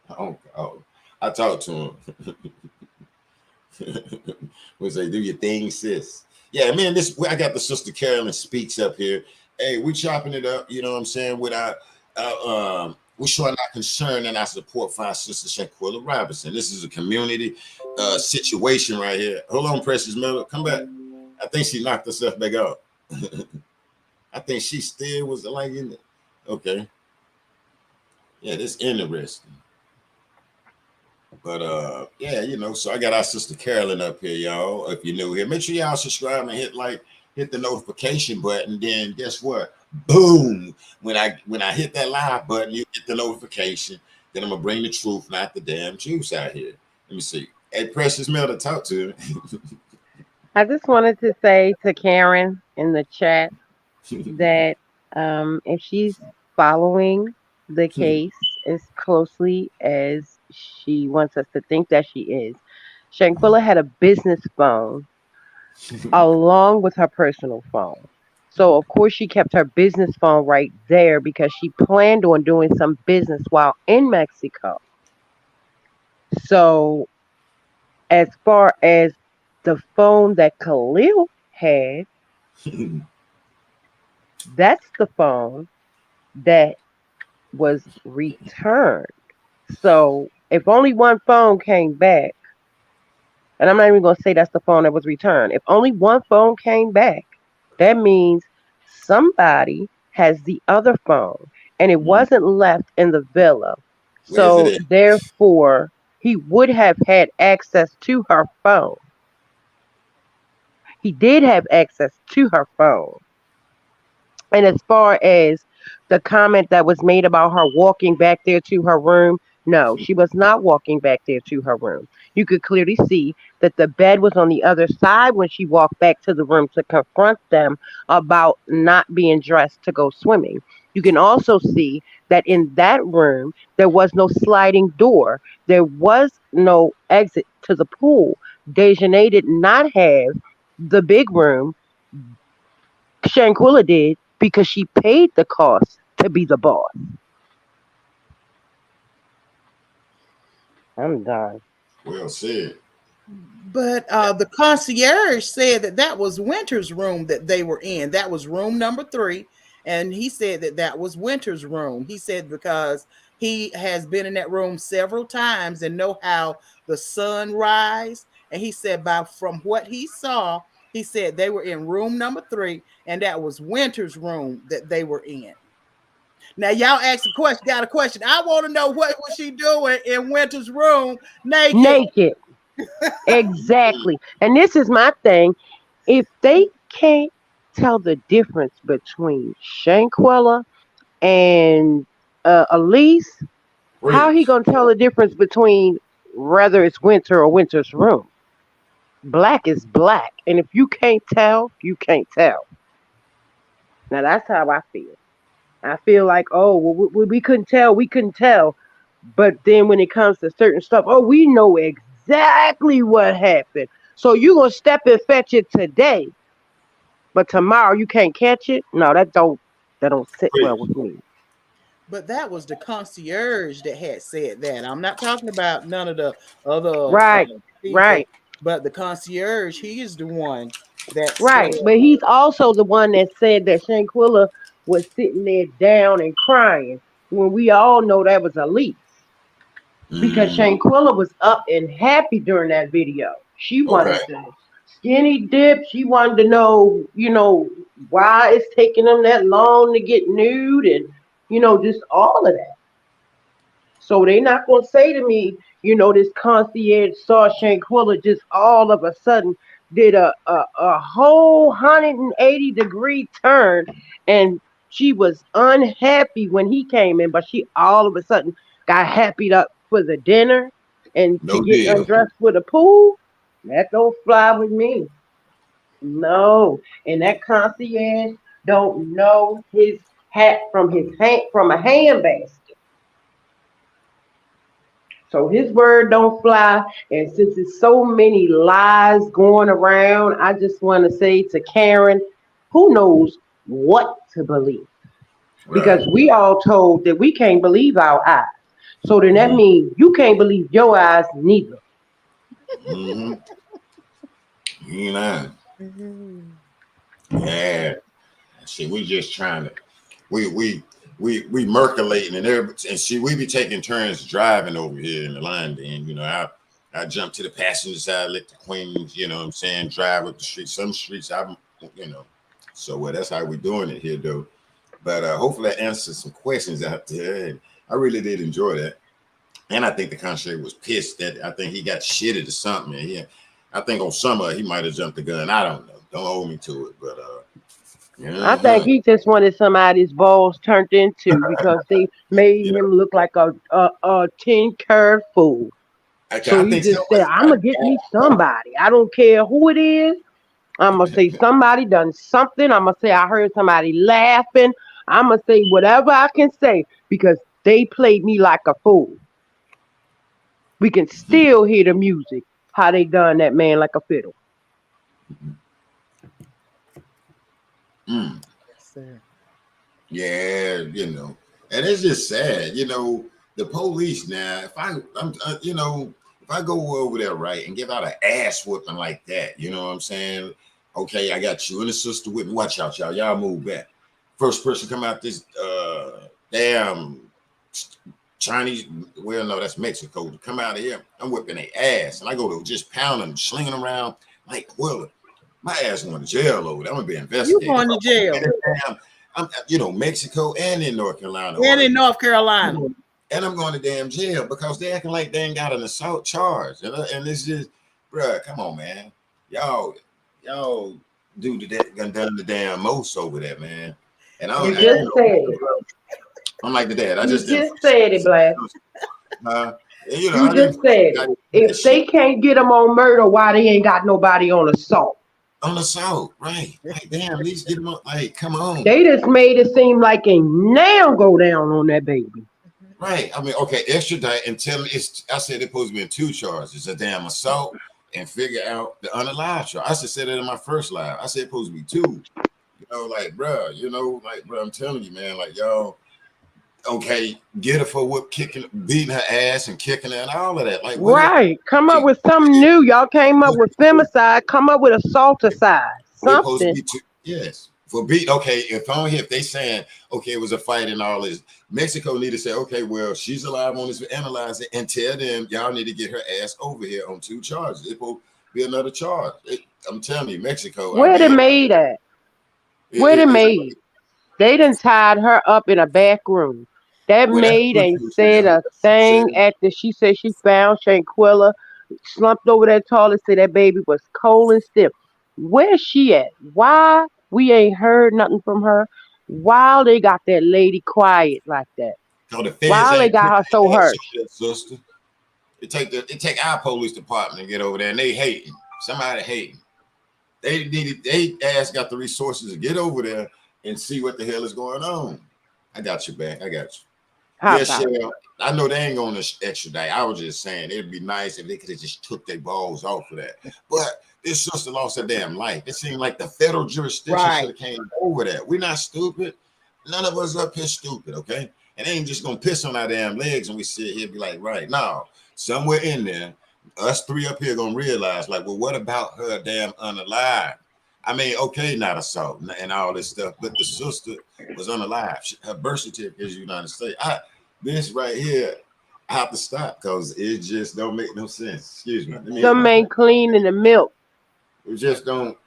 I don't call. I talk to them. We say, do your thing, sis. Yeah, man. I got the sister Carolyn Speaks up here. Hey, we chopping it up. You know what I'm saying? With we're showing our concern and our support for our sister Shanquella Robinson. This is a community situation right here. Hold on, Precious Miller. Come back. I think she knocked herself back out. I think she still was like in it. Okay. Yeah, this interesting. But yeah, so I got our sister Carolyn up here, y'all. If you're new here, make sure y'all subscribe and hit the notification button. Then guess what? Boom! When I hit that live button, you get the notification. Then I'm gonna bring the truth, not the damn juice out here. Let me see. Hey, Precious Mel to talk to. I just wanted to say to Karen in the chat that if she's following the case as closely as she wants us to think that she is, Shanquilla had a business phone along with her personal phone. So, of course, she kept her business phone right there because she planned on doing some business while in Mexico. So, as far as the phone that Khalil had, that's the phone that was returned. So if only one phone came back, and I'm not even going to say that's the phone that was returned, if only one phone came back, that means somebody has the other phone and it wasn't left in the villa. Where's it So at? therefore, he would have had access to her phone. He did have access to her phone. And as far as the comment that was made about her walking back there to her room, no, she was not walking back there to her room. You could clearly see that the bed was on the other side when she walked back to the room to confront them about not being dressed to go swimming. You can also see that in that room, there was no sliding door. There was no exit to the pool. Dejanay did not have the big room. Shanquilla did because she paid the cost to be the boss. I'm done. Well said. But the concierge said that that was Winter's room that they were in. That was room number 3. And he said that that was Winter's room. He said because he has been in that room several times and know how the sun rise. And he said from what he saw, he said they were in room number 3 and that was Winter's room that they were in. Now y'all ask a question, got a question. I want to know what was she doing in Winter's room naked? Naked. Exactly. And this is my thing. If they can't tell the difference between Shanquella and Elise, how he Preach. gonna tell the difference between whether it's Winter or Winter's room? Black is black. And if you can't tell, you can't tell. Now that's how I feel. I feel like, oh, well, we couldn't tell, we couldn't tell. But then when it comes to certain stuff, oh, we know exactly what happened. So you gonna step and fetch it today, but tomorrow you can't catch it? No, that don't sit well with me. But that was the concierge that had said that. I'm not talking about none of the other Right, people, right, but the concierge, he is the one that said, right. But he's also the one that said that Shanquella was sitting there down and crying when we all know that was a leak. Because Mm, Shanquella was up and happy during that video. She okay. wanted to skinny dip. She wanted to know, why it's taking them that long to get nude and, just all of that. So they not gonna say to me, this concierge saw Shanquella just all of a sudden did a whole 180-degree turn and she was unhappy when he came in, but she all of a sudden got happy up for the dinner and to No get deal. undressed for the pool. That don't fly with me. No. And that concierge don't know his hat from his hand from a handbasket. So his word don't fly. And since there's so many lies going around, I just want to say to Karen, who knows what to believe? Right. Because we all told that we can't believe our eyes. So then that Mm-hmm. means you can't believe your eyes neither. Mm-hmm. You know. "Mhm." Yeah. See, we just trying to we merculating and see we be taking turns driving over here in the line. Then I jump to the passenger side, let the queens, what I'm saying, drive up the street. Some streets you know. So that's how we doing it here though. But hopefully that answers some questions out there. And I really did enjoy that. And I think the concierge was pissed that I think he got shitted or something. And I think on summer he might have jumped the gun. I don't know. Don't hold me to it. But I think uh-huh. he just wanted somebody's balls turned into because they made you know, him look like a 10-carat fool. So I he think so. just said, I'm going to get me somebody. I don't care who it is. I'm going to say somebody done something. I'm going to say I heard somebody laughing. I'm going to say whatever I can say because they played me like a fool. We can still hear the music, how they done that man like a fiddle. Mm, Yes, sir. yeah, and it's just sad, the police now. If I go over there right and give out an ass whooping like that, you know what I'm saying? Okay, I got you and the sister with me. Watch out, y'all. Y'all move back. First person come out this damn Chinese. Well, no, that's Mexico. To come out of here, I'm whipping their ass, and I go to just pounding them, slinging them around like Quilla. My ass going to jail over there. I'm gonna be You investigated. going to jail I'm, Mexico and in North Carolina, and or in North Carolina. and I'm going to damn jail because they acting like they ain't got an assault charge, and it's just, bruh, come on, man, y'all do done the damn most over there, man, and I You don't, just said it. I'm like the dad, I You just didn't, just said it, Black. You I just didn't said it. that If shit. they can't get them on murder, why they ain't got nobody on assault? On assault, right? Like, damn, at least get them up. Like, come on. They just made it seem like a nail go down on that baby. Right. I mean, okay, extradite and tell me I said it's supposed to be in two charges, a damn assault and figure out the unalive charge. I should say that in my first live. I said it's supposed to be two. Like, bruh, I'm telling you, man, like, y'all, okay, get her for beating her ass and kicking her and all of that. Like, what else? Right. Come up Okay, with something new. Y'all came up with femicide. Come up with assaulticide. we're supposed to Something. be two. Yes. For beat, okay, if they saying, okay, it was a fight and all this, Mexico need to say, okay, well, she's alive on this, analyze it, and tell them y'all need to get her ass over here on two charges. It will be another charge. I'm telling you, Mexico, I Where they mean, made at? Where they it, made? They done tied her up in a back room. That well, that's maid what ain't you said said. a Said, thing after she said she found Shanquella slumped over that toilet, said that baby was cold and stiff. Where's she at? Why we ain't heard nothing from her? Why they got that lady quiet like that? no, the feds Why they ain't put got her so their ass hurt? over there, sister. It take our police department to get over there, and they hating. Somebody hating. They ass got the resources to get over there and see what the hell is going on. I got you back. I got you. How Yeah, about it? Shell. I know they ain't going to extradite. I was just saying it'd be nice if they could have just took their balls off of that. But this sister lost her damn life. It seemed like the federal jurisdiction should have came over that. We're not stupid. None of us up here stupid, okay? And they ain't just gonna piss on our damn legs and we sit here and be like, right, no, somewhere in there, us three up here gonna realize, like, well, what about her damn unalive? I mean, okay, not assault and all this stuff, but the sister was unalive. Her birth certificate is United States. This right here, I have to stop because it just don't make no sense. Excuse me. Let me hit Some my ain't clean in the milk. We just don't.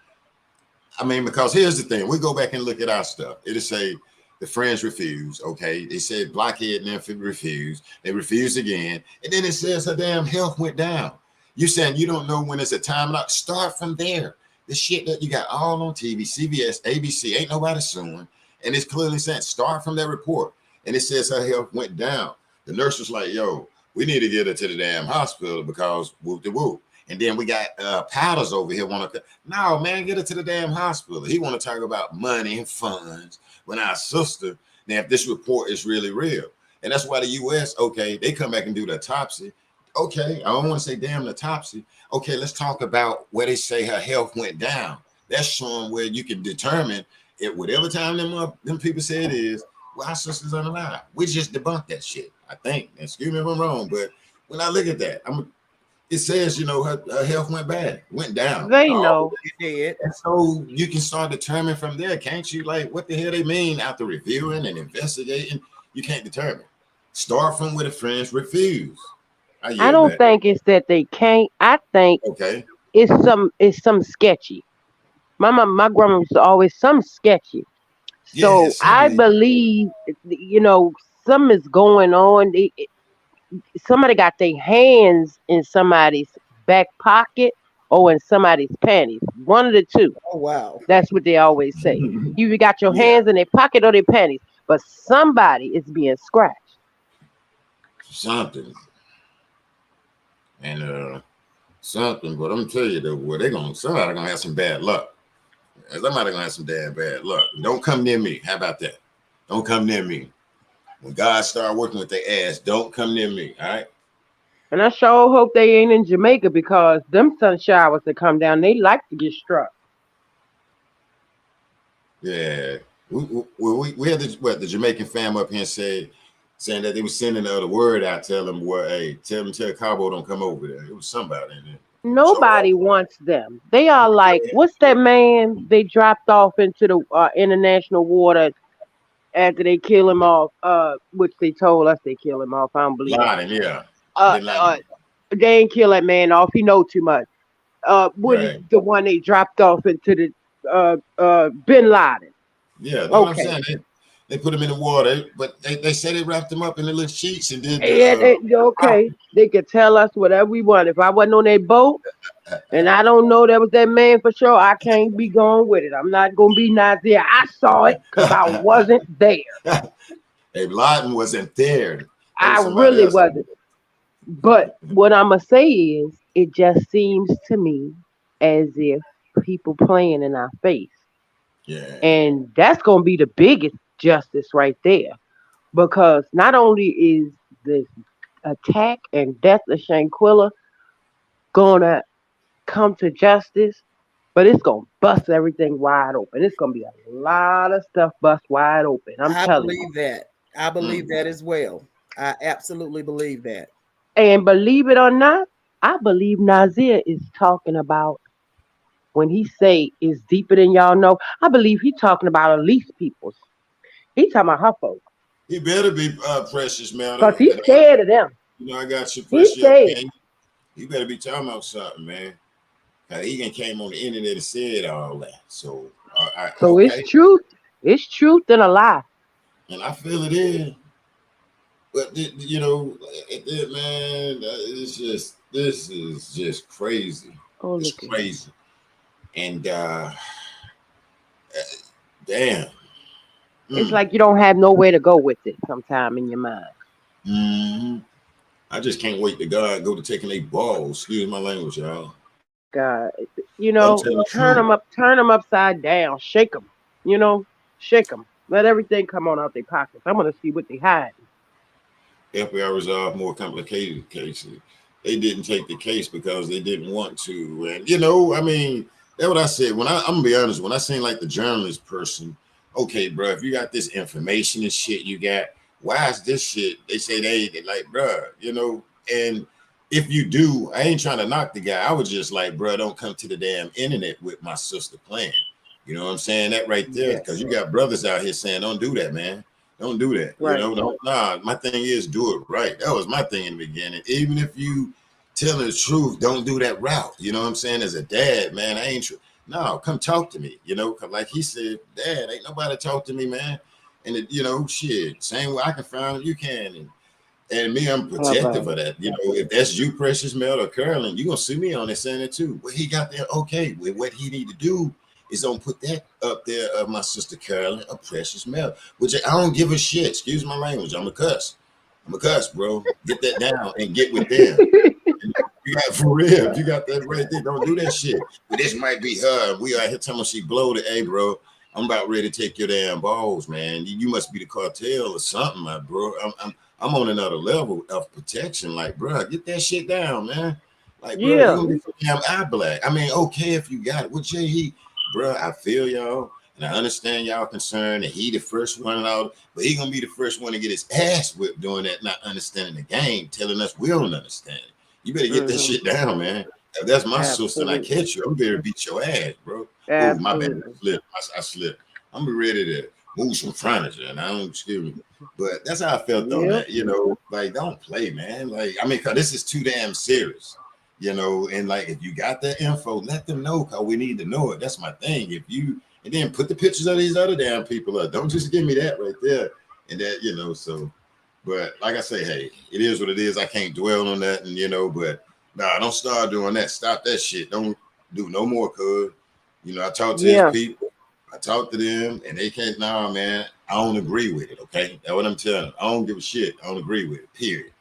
I mean, because here's the thing: we go back and look at our stuff. It'll say the friends refuse. Okay, they said blockhead and then refused. They refused again, and then it says her damn health went down. You saying you don't know when it's a time out? Start from there. The shit that you got all on TV, CBS, ABC, ain't nobody suing, and it's clearly saying start from that report, and it says her health went down. The nurse was like, "Yo, we need to get her to the damn hospital because whoop de whoop." And then we got Powders over here want to, no, man, get her to the damn hospital. He want to talk about money and funds when our sister, now if this report is really real. And that's why the U.S., okay, they come back and do the autopsy. Okay, I don't want to say damn the autopsy. Okay, let's talk about where they say her health went down. That's showing where you can determine it, whatever time them people say it is, well, our sister's unalive. We just debunked that shit, I think. Excuse me if I'm wrong, but when I look at that, it says, you know, her health went down. They know. Did. And so you can start determining from there, can't you? Like, what the hell they mean after reviewing and investigating? You can't determine. Start from where the friends refuse. I don't think it's that they can't. I think Okay. it's some sketchy. My grandma used to always some sketchy. Yeah, So I believe, some is going on. Somebody got their hands in somebody's back pocket or in somebody's panties. One of the two. Oh wow. That's what they always say. You either got your hands in their pocket or their panties, but somebody is being scratched. Something. And something, but I'm telling you though, well, somebody gonna have some bad luck. Somebody gonna have some damn bad luck. Don't come near me. How about that? Don't come near me. When God start working with their ass, don't come near me. All right. And I sure hope they ain't in Jamaica because them sun showers that come down, they like to get struck. Yeah. We had the Jamaican fam up here saying that they were sending the other word out, tell them, well, hey, tell Cabo don't come over there. It was somebody in there. Nobody wants them. They are like, what's that man they dropped off into the international water after they kill him off? Which they told us they kill him off. I don't believe Laden, yeah. They ain't kill that man off. He know too much. What is Right. the one they dropped off into the Bin Laden? Yeah, that's what I'm saying. They put him in the water, but they said they wrapped him up in the little sheets and did okay. They could tell us whatever we want. If I wasn't on that boat and I don't know that was that man for sure, I can't be going with it. I'm not gonna be Nazir. I saw it because I wasn't there. Hey, Laden wasn't there. I really wasn't. But what I'm gonna say is, it just seems to me as if people playing in our face. Yeah. And that's gonna be the biggest justice right there. Because not only is this attack and death of Shanquella gonna come to justice, but it's gonna bust everything wide open. It's gonna be a lot of stuff bust wide open. I telling believe you. that. I believe that as well. I absolutely believe that. And believe it or not, I believe Nazir is talking about when he say it's deeper than y'all know. I believe he talking about Elise peoples. He talking about her folks. He better be precious, man. Cause he's scared of them. You know, I got you, He's precious. scared. He better be talking about something, man. He came on the internet and said all that. So, it's truth. It's truth and a lie. And I feel it is. But you know, man, this is just crazy. It's crazy. And damn. It's like you don't have nowhere to go with it sometime in your mind. Mm-hmm. I just can't wait to God go to taking a ball. Excuse my language, y'all. God, turn them upside down, shake them. Shake them. Let everything come on out their pockets. I want to see what they hide. FBI resolved more complicated cases. They didn't take the case because they didn't want to. And I mean, that's what I said. I'm gonna be honest, when I seen like the journalist person, okay, bro, if you got this information and shit you got, why is this shit? They say they like, bro, and if you do, I ain't trying to knock the guy. I was just like, bro, don't come to the damn internet with my sister playing. You know what I'm saying? That right there, Yes. because you got brothers out here saying, don't do that, man. Don't do that. Right. Nah, my thing is do it right. That was my thing in the beginning. Even if you telling the truth, don't do that route. You know what I'm saying? As a dad, man, I ain't true. No, come talk to me. Cause like he said, Dad, ain't nobody talk to me, man. And shit, same way I can find him, you can. And me, I'm All protective right. of that. If that's you, Precious Mel or Carolyn, you're gonna see me on it saying it too. What he got there, okay. With what he need to do is don't put that up there of my sister Carolyn or Precious Mel, which I don't give a shit. Excuse my language. I'm a cuss. Bro. Get that down and get with them. You got for real. If you got that right there, don't do that shit. But this might be her. We out here telling she blow the hey, bro. I'm about ready to take your damn balls, man. You must be the cartel or something, my bro. I'm on another level of protection. Like, bro, get that shit down, man. Like, bro, you Yeah. gonna be damn eye black. I mean, okay if you got it. With Jay, bro, I feel y'all. And I understand y'all concerned, and he the first one out, but he gonna be the first one to get his ass whipped doing that, not understanding the game, telling us we don't understand it. You better get that Mm-hmm. shit down, man. If that's my sister and I Absolutely. catch you, I'm better beat your ass, bro. Oh, my bad, Absolutely. I slipped. I'm ready to move some furniture, and I don't excuse me. But that's how I felt on Yep. that, like don't play, man. Like, I mean, cause this is too damn serious, and like if you got that info, let them know cause we need to know it. That's my thing. If you and then put the pictures of these other damn people up. Don't just give me that right there. And that, so but like I say, hey, it is what it is. I can't dwell on that, and but nah, don't start doing that. Stop that shit. Don't do no more, cuz. I talked to his Yeah. people. I talked to them, and they can't. Nah, man, I don't agree with it. Okay, that's what I'm telling them. I don't give a shit. I don't agree with it. Period.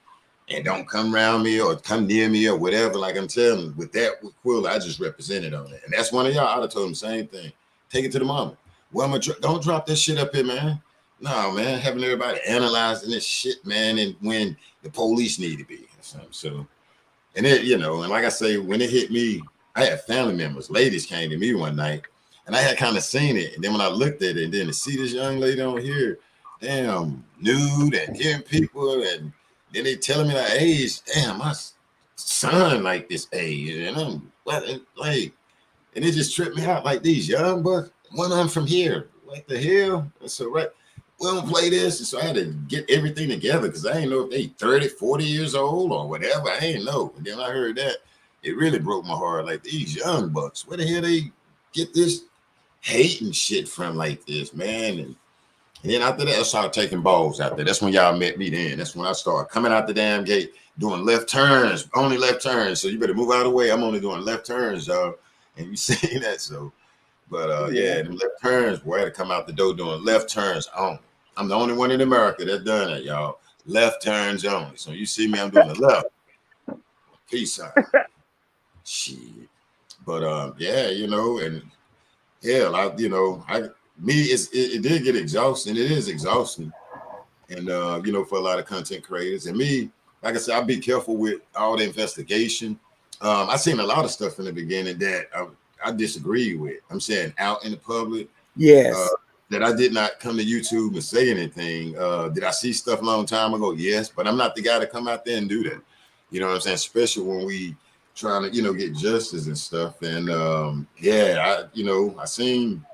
And don't come around me or come near me or whatever. Like I'm telling you, with Quilla, I just represented on it, and that's one of y'all. I'd have told him the same thing. Take it to the mama. Well, don't drop that shit up here, man. No, man, having everybody analyzing this shit, man, and when the police need to be. So, and it, and like I say, when it hit me, I had family members, ladies came to me one night, and I had kind of seen it. And then when I looked at it, and then to see this young lady on here, damn, nude and hearing people, and then they telling me like age, damn, my son like this age, and I'm like, and it just tripped me out. Like these young bucks, one of them from here, what the hell? So right, we don't play this. And so I had to get everything together because I didn't know if they 30, 40 years old or whatever. I didn't know. And then I heard that. It really broke my heart. Like these young bucks, where the hell they get this hating shit from like this, man? And then after that, I started taking balls out there. That's when y'all met me then. That's when I started coming out the damn gate, doing left turns, only left turns. So you better move out of the way. I'm only doing left turns, y'all. And you see that. So, but Yeah. yeah, the left turns, boy, I had to come out the door doing left turns only. I'm the only one in America that done it, y'all. Left turns only. So you see me, I'm doing the left. Peace out. Shit. But yeah, and hell, it did get exhausting. It is exhausting. And for a lot of content creators. And me, like I said, I'll be careful with all the investigation. I seen a lot of stuff in the beginning that I disagree with. I'm saying out in the public, Yes. that I did not come to YouTube and say anything. Did I see stuff a long time ago? Yes, but I'm not the guy to come out there and do that. You know what I'm saying? Especially when we trying to, get justice and stuff. And yeah, I seen,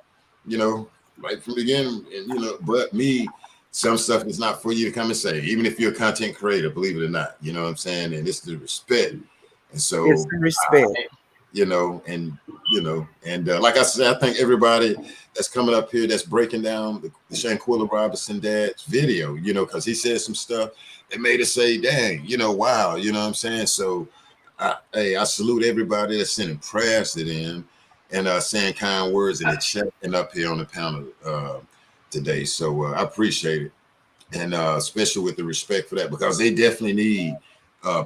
right from the beginning, and but me, some stuff is not for you to come and say, even if you're a content creator, believe it or not. You know what I'm saying? And it's the respect. And It's so the respect. like I said, I think everybody that's coming up here that's breaking down the Shanquella Robinson dad's video, because he said some stuff that made us say, dang, wow, you know what I'm saying? So I salute everybody that's sending prayers to them and saying kind words in the chat and up here on the panel today. So I appreciate it. And especially with the respect for that, because they definitely need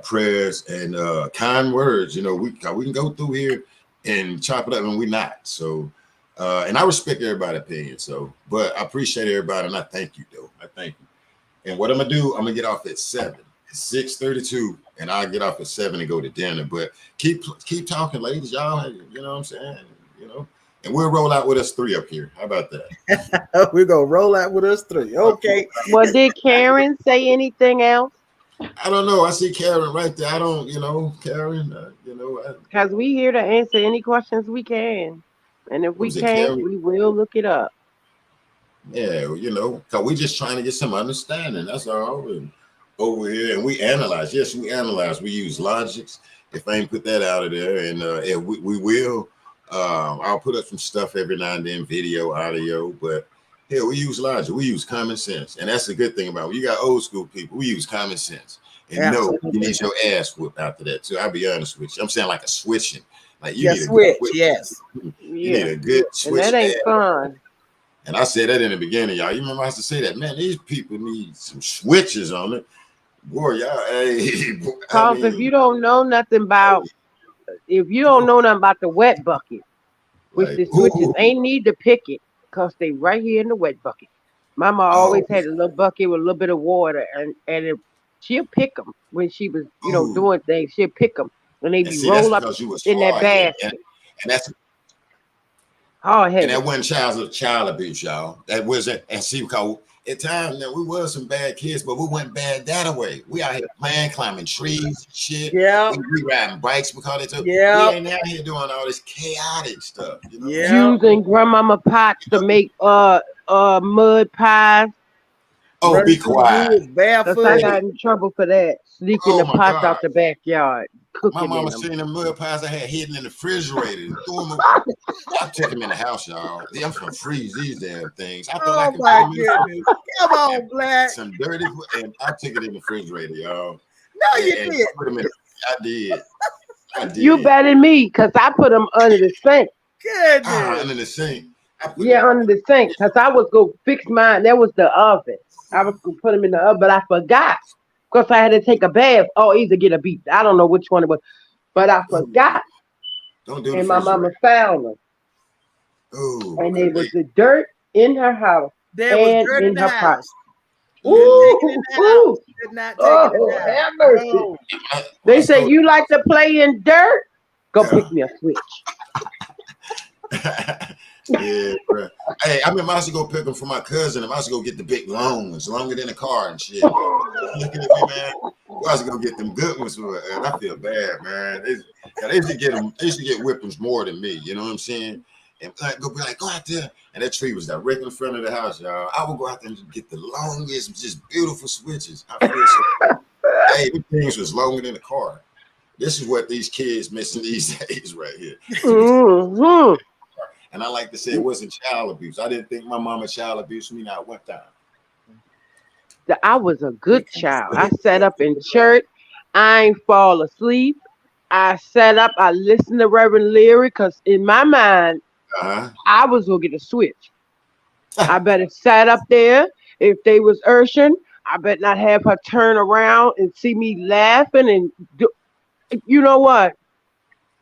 prayers and kind words. We can go through here and chop it up, and we're not. So And I respect everybody's opinion. So, but I appreciate everybody, and I thank you, though. I thank you. And what I'm gonna do, I'm gonna get off at 7. It's 6:32, and I'll get off at 7 and go to dinner. But keep talking, ladies, y'all. You know what I'm saying? You know, and we'll roll out with us 3 up here. How about that? We're gonna roll out with us 3. Okay. Well, did Karen say anything else? I don't know. I see Karen right there. I don't, Karen. Because we here to answer any questions we can, and if What we was it, can't, Karen? we will look it up. Yeah, because we just trying to get some understanding. That's all. And over here, and we analyze. Yes, we analyze. We use logics. If I ain't put that out of there, and we will. I'll put up some stuff every now and then, video, audio, but yeah, we use logic. We use common sense, and that's the good thing about it. You got old school people. We use common sense, and no, you need your ass whooped after that too. I'll be honest with you. I'm saying like a switching. Like you need a good switch. Yes. You need a good switch. And that ain't fun. And I said that in the beginning, y'all. You remember I used to say that, man, these people need some switches on it. Boy, y'all, hey. Because if you don't know nothing about, the wet bucket, which the switches ain't need to pick it, because they right here in the wet bucket. Mama always had a little bucket with a little bit of water, and she'll pick them when she was, doing things. She'll pick them, and they be rolled up in that basket. And that's hard headed. And that wasn't child abuse, y'all. That wasn't. And see, because at times now we were some bad kids, but we weren't bad that way. We out here playing, climbing trees, shit. Yeah. We riding bikes because they took. Yeah. We ain't out here doing all this chaotic stuff. Using grandmama pots to make mud pies. Oh, be quiet. Because I got in trouble for that. Sneaking the pots out the backyard. My mama seen them mud pies I had hidden in the refrigerator and threw them. I took them in the house, y'all. I'm gonna freeze these damn things. I thought I could my goodness. Come on, Black. Some dirty, and I took it in the refrigerator, y'all. No, you did. I did. You better than me, because I put them under the sink. Goodness. Under the sink. Under the sink, because I was going to fix mine. That was the oven. I was going to put them in the oven, but I forgot. Because I had to take a bath or either get a beat. I don't know which one it was. But I forgot. Don't do it. And my mama found them. Ooh, and there was the dirt in her house. There was dirt in her house. Ooh, Did not take it have mercy. They say you like to play in dirt? Go pick me a switch. Yeah, bro. Hey, I remember I used to go pick them for my cousin. I used to go get the big long ones, longer than a car and shit. Looking at me, man. I used to go get them good ones, and I feel bad, man. They used to get them. They used to get whippings more than me. You know what I'm saying? And go out there, and that tree was directly in front of the house, y'all. I would go out there and get the longest, just beautiful switches. I feel so. Hey, the things was longer than a car. This is what these kids missing these days, right here. Mm-hmm. And I like to say it wasn't child abuse. I didn't think my mama child abused me not one time. I was a good child. I sat up in church. I ain't fall asleep. I sat up. I listened to Reverend Leary because in my mind, I was going to get a switch. I better sat up there. If they was Urshan, I better not have her turn around and see me laughing and do. You know what?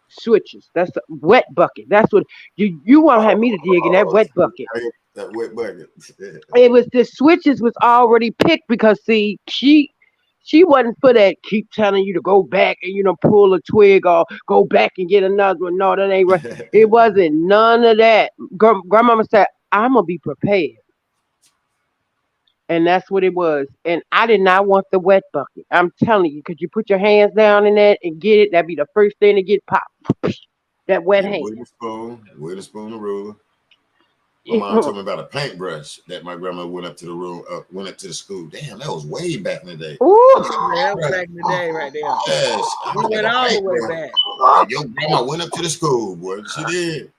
Switches. That's the wet bucket. That's what you want to have me to dig in that wet bucket. That wet bucket. It was the switches was already picked because see she wasn't for that. Keep telling you to go back and pull a twig or go back and get another one. No, that ain't right. It wasn't none of that. Grandmama said, "I'm gonna be prepared." And that's what it was. And I did not want the wet bucket. I'm telling you, could you put your hands down in that and get it? That'd be the first thing to get popped. That wet hand. With a spoon, a ruler. My mom told me about a paintbrush that my grandma went up to the school. Damn, that was way back in the day. Ooh, that was back in the day right there. Yes. We went all the way back. Your grandma went up to the school, boy. She did.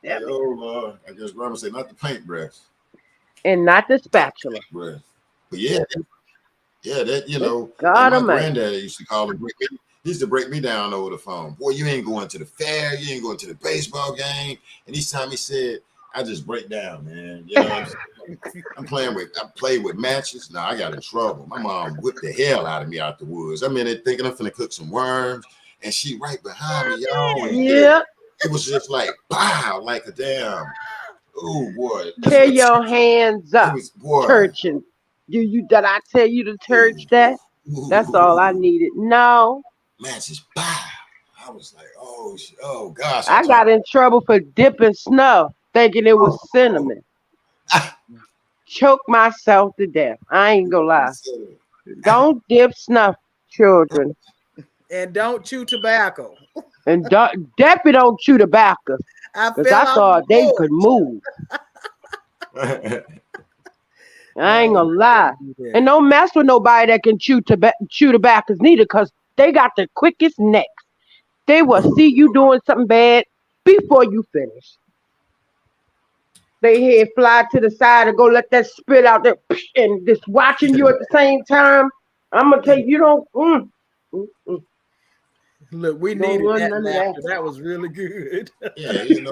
Like, oh, Lord. I guess grandma said not the paintbrush. And not the spatula. But yeah, that God my Almighty. granddad used to call him. He used to break me down over the phone. Boy, you ain't going to the fair. You ain't going to the baseball game. And each time he said, I just break down, man. You know what I'm saying? I played with matches. Now I got in trouble. My mom whipped the hell out of me out the woods. I'm in there thinking I'm finna cook some worms, and she right behind me, y'all. Yeah. It was just like, wow, like a damn. Oh boy, that's Tear what your hands it up, was. Boy, church, and you that I tell you to church ooh, that. That's all I ooh, needed. No, man, just bow. I was like, oh, oh gosh, I I turned. got in trouble for dipping snuff, thinking it was Oh, cinnamon. Choked myself to death. I ain't gonna lie. Don't dip snuff, children, And don't chew tobacco. and definitely don't chew tobacco, I cause fell I off the thought they could porch. move. I ain't No, gonna lie. don't do And that. don't mess with nobody that can chew tobacco neither, cause they got the quickest necks. They will see you doing something bad before you finish. They head fly to the side and go let that spit out there and just watching you at the same time. I'm gonna tell you, you mm, Look, we don't needed want that none of that. laughter. That was really good. Yeah, and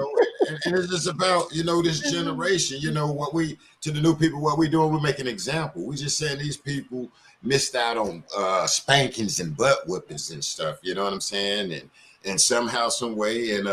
it's just about this generation. What we to the new people, what we doing, we're making an example. We just saying these people missed out on spankings and butt whippings and stuff. You know what I'm saying? And somehow, some way, and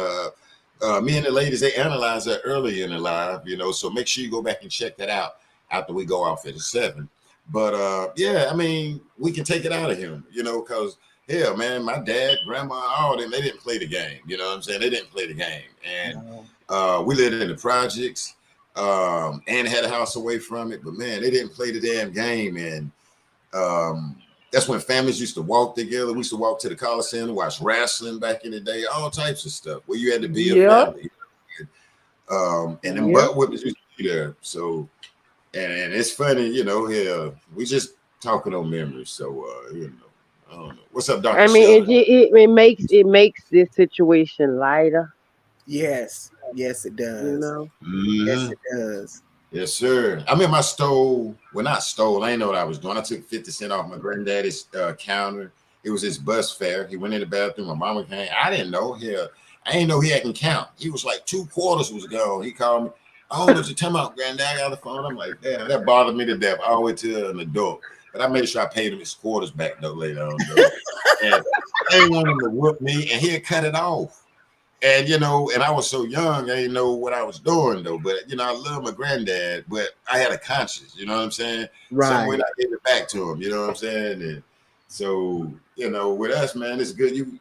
me and the ladies they analyzed that early in the live. So make sure you go back and check that out after we go off at 7. But yeah, I mean, we can take it out of him. Because hell, man, my dad, grandma, all them, they didn't play the game. You know what I'm saying? They didn't play the game. And No. we lived in the projects and had a house away from it. But man, they didn't play the damn game. And that's when families used to walk together. We used to walk to the Coliseum, watch wrestling back in the day, all types of stuff where you had to be a Yep, family. And then yep. butt whippers used to be there. So, and it's funny, yeah, we just talking on memories. So, I don't know. What's up, Dr. I mean, Shelley? it makes this situation lighter. Yes. Yes, it You does. know. Yes, Mm-hmm. it does. Yes, sir. I mean, I stole. Well, not stole. I didn't know what I was doing. I took 50 cents off my granddaddy's counter. It was his bus fare. He went in the bathroom. My mama came. I didn't know. Hell, I didn't know he hadn't count. He was like 2 quarters was gone. He called me. Oh, there's a timeout, granddad. I got the phone. I'm like, damn, that bothered me to death all the way to an adult. But I made sure I paid him his quarters back though later on though. And they wanted him to whoop me, and he'd cut it off. And and I was so young, I didn't know what I was doing though. But I love my granddad, but I had a conscience, you know what I'm saying? Some way Right. I gave it back to him, you know what I'm saying? And so, with us, man, it's good.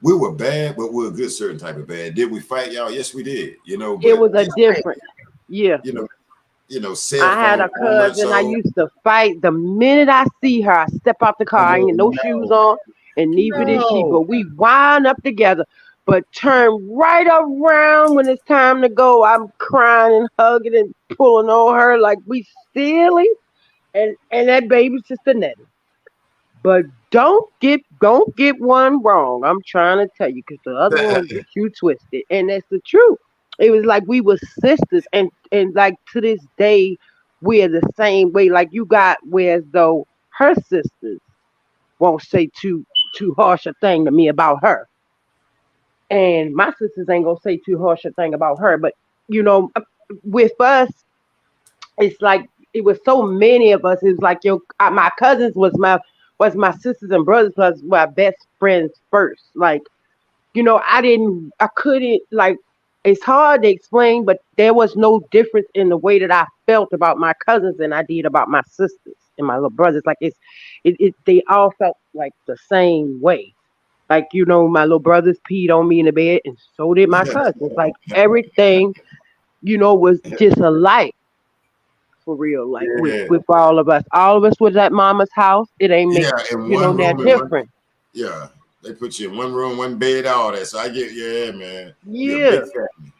We were bad, but we were a good certain type of bad. Did we fight y'all? Yes, we did, It but was a just different. Yeah. you know, cell I had phone a 4 months cousin I old. used to fight. The minute I see her, I step out the car. I ain't Oh get no shoes no. on, and neither did she. No. But we wind up together. But turn right around when it's time to go. I'm crying and hugging and pulling on her like we silly. And that baby's just a nettie. But don't get one wrong. I'm trying to tell you, because the other one will get you twisted, and that's the truth. It was like we were sisters, and like to this day, we're the same way. Like you got, whereas though her sisters won't say too harsh a thing to me about her, and my sisters ain't gonna say too harsh a thing about her. But you know, with us, it's like it was so many of us. It was like my cousins was my sisters and brothers plus my best friends first. Like I couldn't like. It's hard to explain, but there was no difference in the way that I felt about my cousins than I did about my sisters and my little brothers. Like they all felt like the same way. Like my little brothers peed on me in the bed, and so did my cousins. Like everything, was just alike for real. Like with Yeah, with all of us was at mama's house. It ain't make yeah, in one that room and one. different. Yeah, they put you in one room, one bed, all that. So I get, yeah, man, you're a Yeah, big family.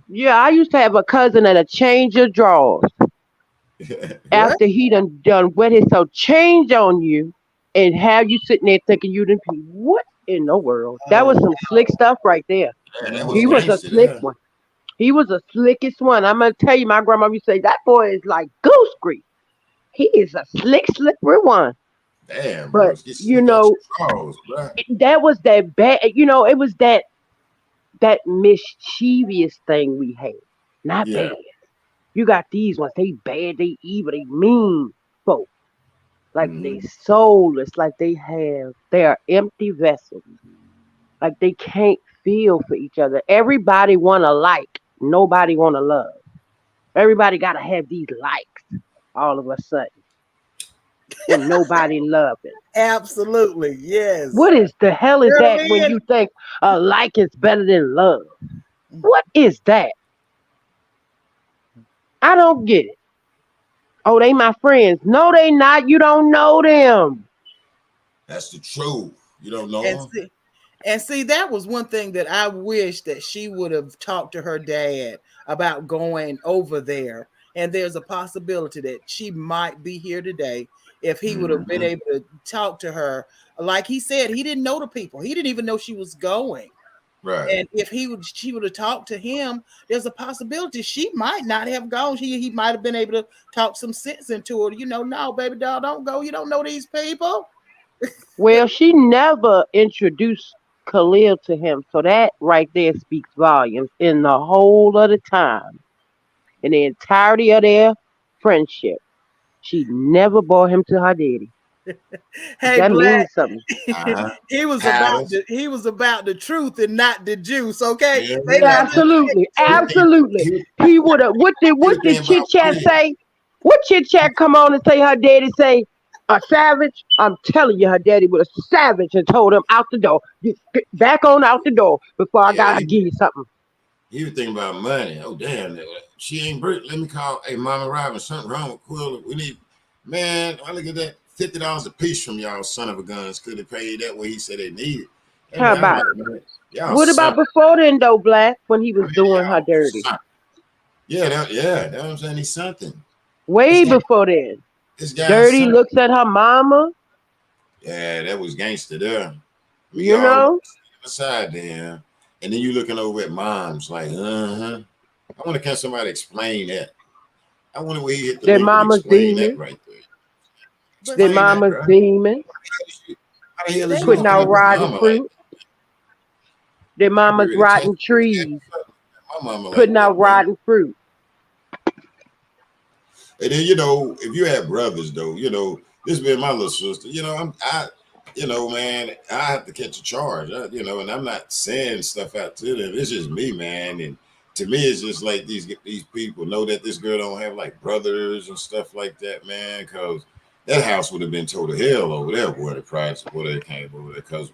yeah. I used to have a cousin that'd change your drawers What? after he done wet himself, change on you, and have you sitting there thinking you didn't pee. What in the world? That was Oh some slick stuff right there. Yeah, that was He was a no. gangster slick there. one. He was the slickest one. I'm gonna tell you, my grandma used to say that boy is like goose grease. He is a slick, slippery one. Damn, bro, But get slick out your drawers, bro. that was that bad. It was that mischievous thing we had. Not Yeah. bad. You got these ones. They bad. They evil. They mean folk. Like they Mm-hmm. soulless. Like they are empty vessels. Like they can't feel for each other. Everybody want alike. Nobody want to love. Everybody got to have these likes all of a sudden, and nobody loving. Absolutely. Yes. What is the hell You is know what that I when mean? you think a like is better than love? What is that? I don't get it. Oh, they my friends. No, they not. You don't know them. That's the truth. You don't know And them. see, and see, that was one thing that I wish that she would have talked to her dad about going over there. And there's a possibility that she might be here today if he would have been Hmm. able to talk to her. Like he said, he didn't know the people. He didn't even know she was going. Right. And if she would have talked to him, there's a possibility she might not have gone. He might have been able to talk some sense into her. No, baby doll, don't go. You don't know these people. Well, she never introduced Khalil to him, so that right there speaks volumes in the whole of the time, in the entirety of their friendship. She never brought him to her daddy. Hey, That Black, means something. Uh-huh. he he was about the truth and not the juice. Okay, Yeah, they yeah. let Absolutely, He, absolutely. he, He would have. What did he was Chit thinking about Chat Fred. say? What Chit Chat come on and say? Her daddy say a savage. I'm telling you, her daddy was a savage and told him out the door. Get back on out the door before I Yeah, gotta give you something. he was thinking about money. Oh damn, she ain't Brit. Let me call. Hey, Mama Robin, something wrong with Quilla. We need, man. I look at that $50 a piece from y'all son of a guns. Could have paid that way he said they needed. Hey How man, I'm about like, it? man, y'all What about son. before then, though, Black, when he I was mean, doing her y'all dirty? son. Yeah, that's what I'm saying. He's something. This Way guy, before then. this guy's Dirty son. looks at her mama, Yeah, that was gangster there. We you all know. aside there, and then you looking over at moms like, uh-huh. I want to can somebody explain that. I wonder where he hit the Their link with mama's explain that demons. right there. but Their see, Explain that, mama's bro. demons. How the hell is they you Putting don't looking out up at rotten mama understand. like fruit. Their I could be mama's ready to tell rotten you trees. my mama like Putting out that, bro. rotten fruit. And then if you have brothers though, this being my little sister, man, I have to catch a charge, and I'm not saying stuff out to them. It's just me, man, and to me, it's just like these people know that this girl don't have like brothers and stuff like that, man, because that house would have been total hell over there where the price where they came over there, because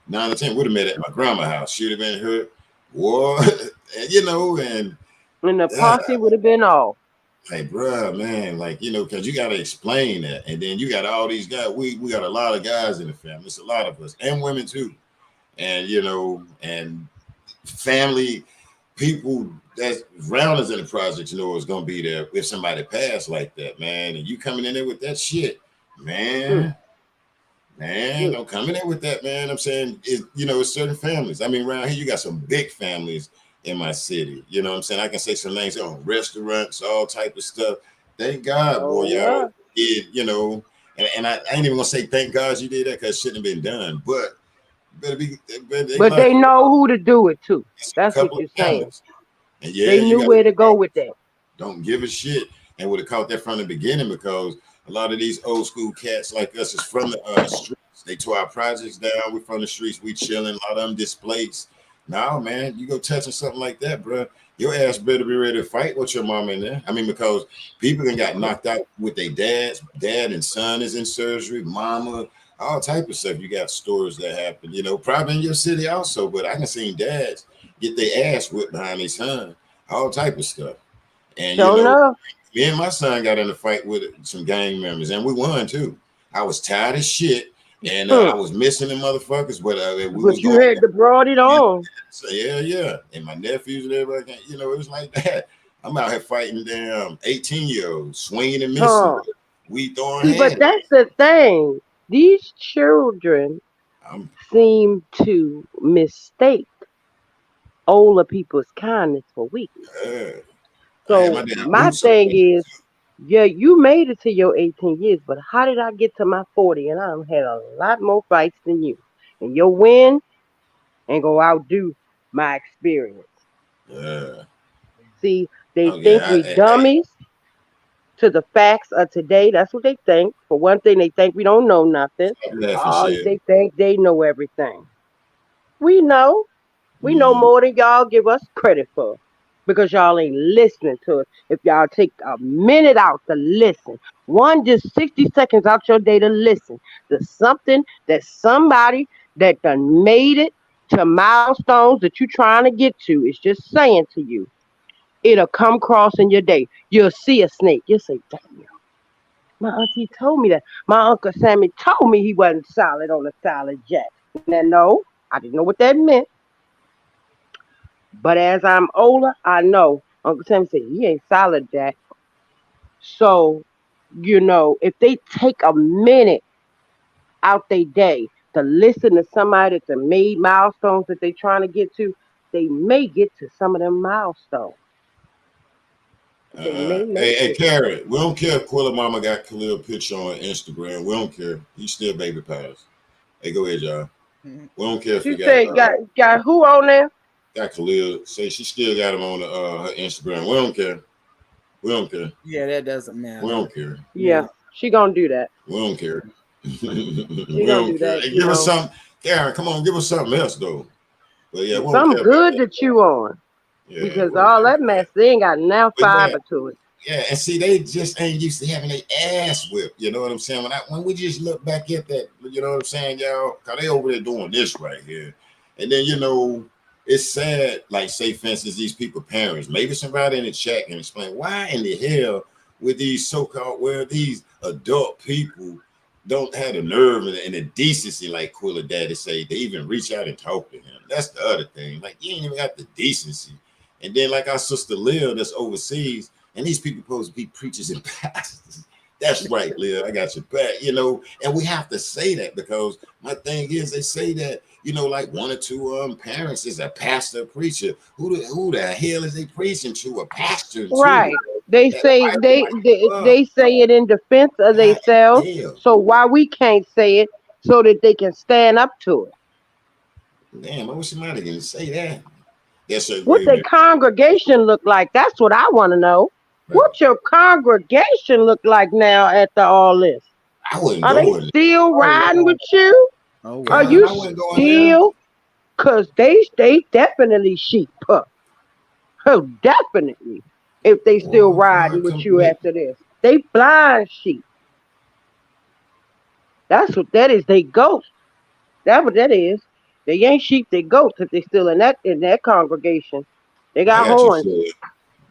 9 or 10 would have met at my grandma's house. She'd have been hurt, what, and And the uh, posse would have been off. like, bruh, man, like, because you got to explain that. And then you got all these guys. We got a lot of guys in the family. It's a lot of us and women too. And, and family people that's around us in the projects is going to be there if somebody passed like that, man. And you coming in there with that shit, Mm, man. Man, mm. don't come in there with that, man. I'm saying, it's certain families. I mean, around here, you got some big families in my city. You know what I'm saying? I can say some names on restaurants, all type of stuff. Thank God, boy, Oh y'all yeah. did, and I ain't even gonna say thank God you did that because it shouldn't have been done. But they But they lucky. know who to do it to. It's a That's what couple of you're saying. families. And yeah, They you knew got to where to go with that. don't give a shit and would have caught that from the beginning because a lot of these old school cats like us is from the streets. They tore our projects down. We're from the streets. We chilling. A lot of them displaced. Now, man, you go touching something like that, bro. Your ass better be ready to fight with your mom in there. I mean, because people can got knocked out with their dads. Dad and son is in surgery. Mama, all type of stuff. You got stories that happen. Probably in your city also. But I can see dads get their ass whipped behind their son. All type of stuff. And Sure enough. me and my son got in a fight with some gang members, and we won too. I was tired as shit, and I Hmm. was missing the motherfuckers, but we was But you going. had to brought it on. So yeah, and my nephews and everybody, it was like that. I'm out here fighting damn 18-year-olds, swinging and missing. Huh. We throwing See, but hands. that's the thing. These children I'm, seem to mistake older people's kindness for weakness. I had my So damn my boots on. thing is, yeah, you made it to your 18 years, but how did I get to my 40? And I've had a lot more fights than you. And your win ain't gonna outdo my experience. Yeah. See, they Oh think yeah. we dummies to the facts of today. That's what they think. For one thing, they think we don't know nothing. I'm laughing Oh, shit. they think they know everything. We know. We know Mm, more than y'all give us credit for. because y'all ain't listening to us. If y'all take a minute out to listen, just 60 seconds out your day to listen to something that somebody that done made it to milestones that you trying to get to is just saying to you, it'll come across in your day. You'll see a snake. You'll say, damn, my auntie told me that. My Uncle Sammy told me he wasn't solid on a solid jack. Now, no, I didn't know what that meant. But as I'm older, I know Uncle Sammy said he ain't solid jack. So, if they take a minute out their day to listen to somebody that's made milestones that they trying to get to, they may get to some of them milestones. They may make Hey, it. Carrie, we don't care if Quilla Mama got Khalil picture on Instagram. We don't care. He's still baby pies. Hey, go ahead, y'all. Mhm. We don't care if She he got said, got who on there? got Khalil. Say she still got him on her Instagram. We don't care. We don't care. Yeah, that doesn't We matter. don't care. Yeah, Yeah. she gonna do that. We don't care. She We gonna don't do care. that. Hey, give us something. Karen, come on, give us something else though. But yeah, we don't Something care about good that. to chew on Yeah, because we don't all care that about mess that. they ain't got enough But yeah, fiber to it. yeah, and see, they just ain't used to having their ass whipped. You know what I'm saying? When we just look back at that, you know what I'm saying, y'all? Cause they over there doing this right here, and then it's sad. Like, say, for instance, these people parents. Maybe somebody in the chat can explain why in the hell with these so-called where these adult people don't have the nerve and the decency, like Quilla Daddy say, to even reach out and talk to him. That's the other thing. Like, you ain't even got the decency. And then, like our sister Lil, that's overseas. And these people supposed to be preachers and pastors. That's right, Lil. I got your back, And we have to say that because my thing is, they say that, like one or two parents is a pastor, preacher. Who the hell is they preaching to? A pastor too. Right. They That say Bible they say it in defense of God themselves. damn. So why we can't say it so that they can stand up to it? Damn, I wish somebody can say that. That's a What great their man. congregation look like? That's what I want to know. Right. What your congregation look like now after all this? I wouldn't Are they go in there. still Oh riding wow. with you? Oh Are wow. you God, I wouldn't go in there. still? Cause they definitely sheep. Oh, definitely. If they still Boy, riding God, with come you back. after this, they blind sheep. That's what that is. They ghosts. That's what that is. They ain't sheep. They ghosts. If they still in that congregation, they I got got you, horns. Shell.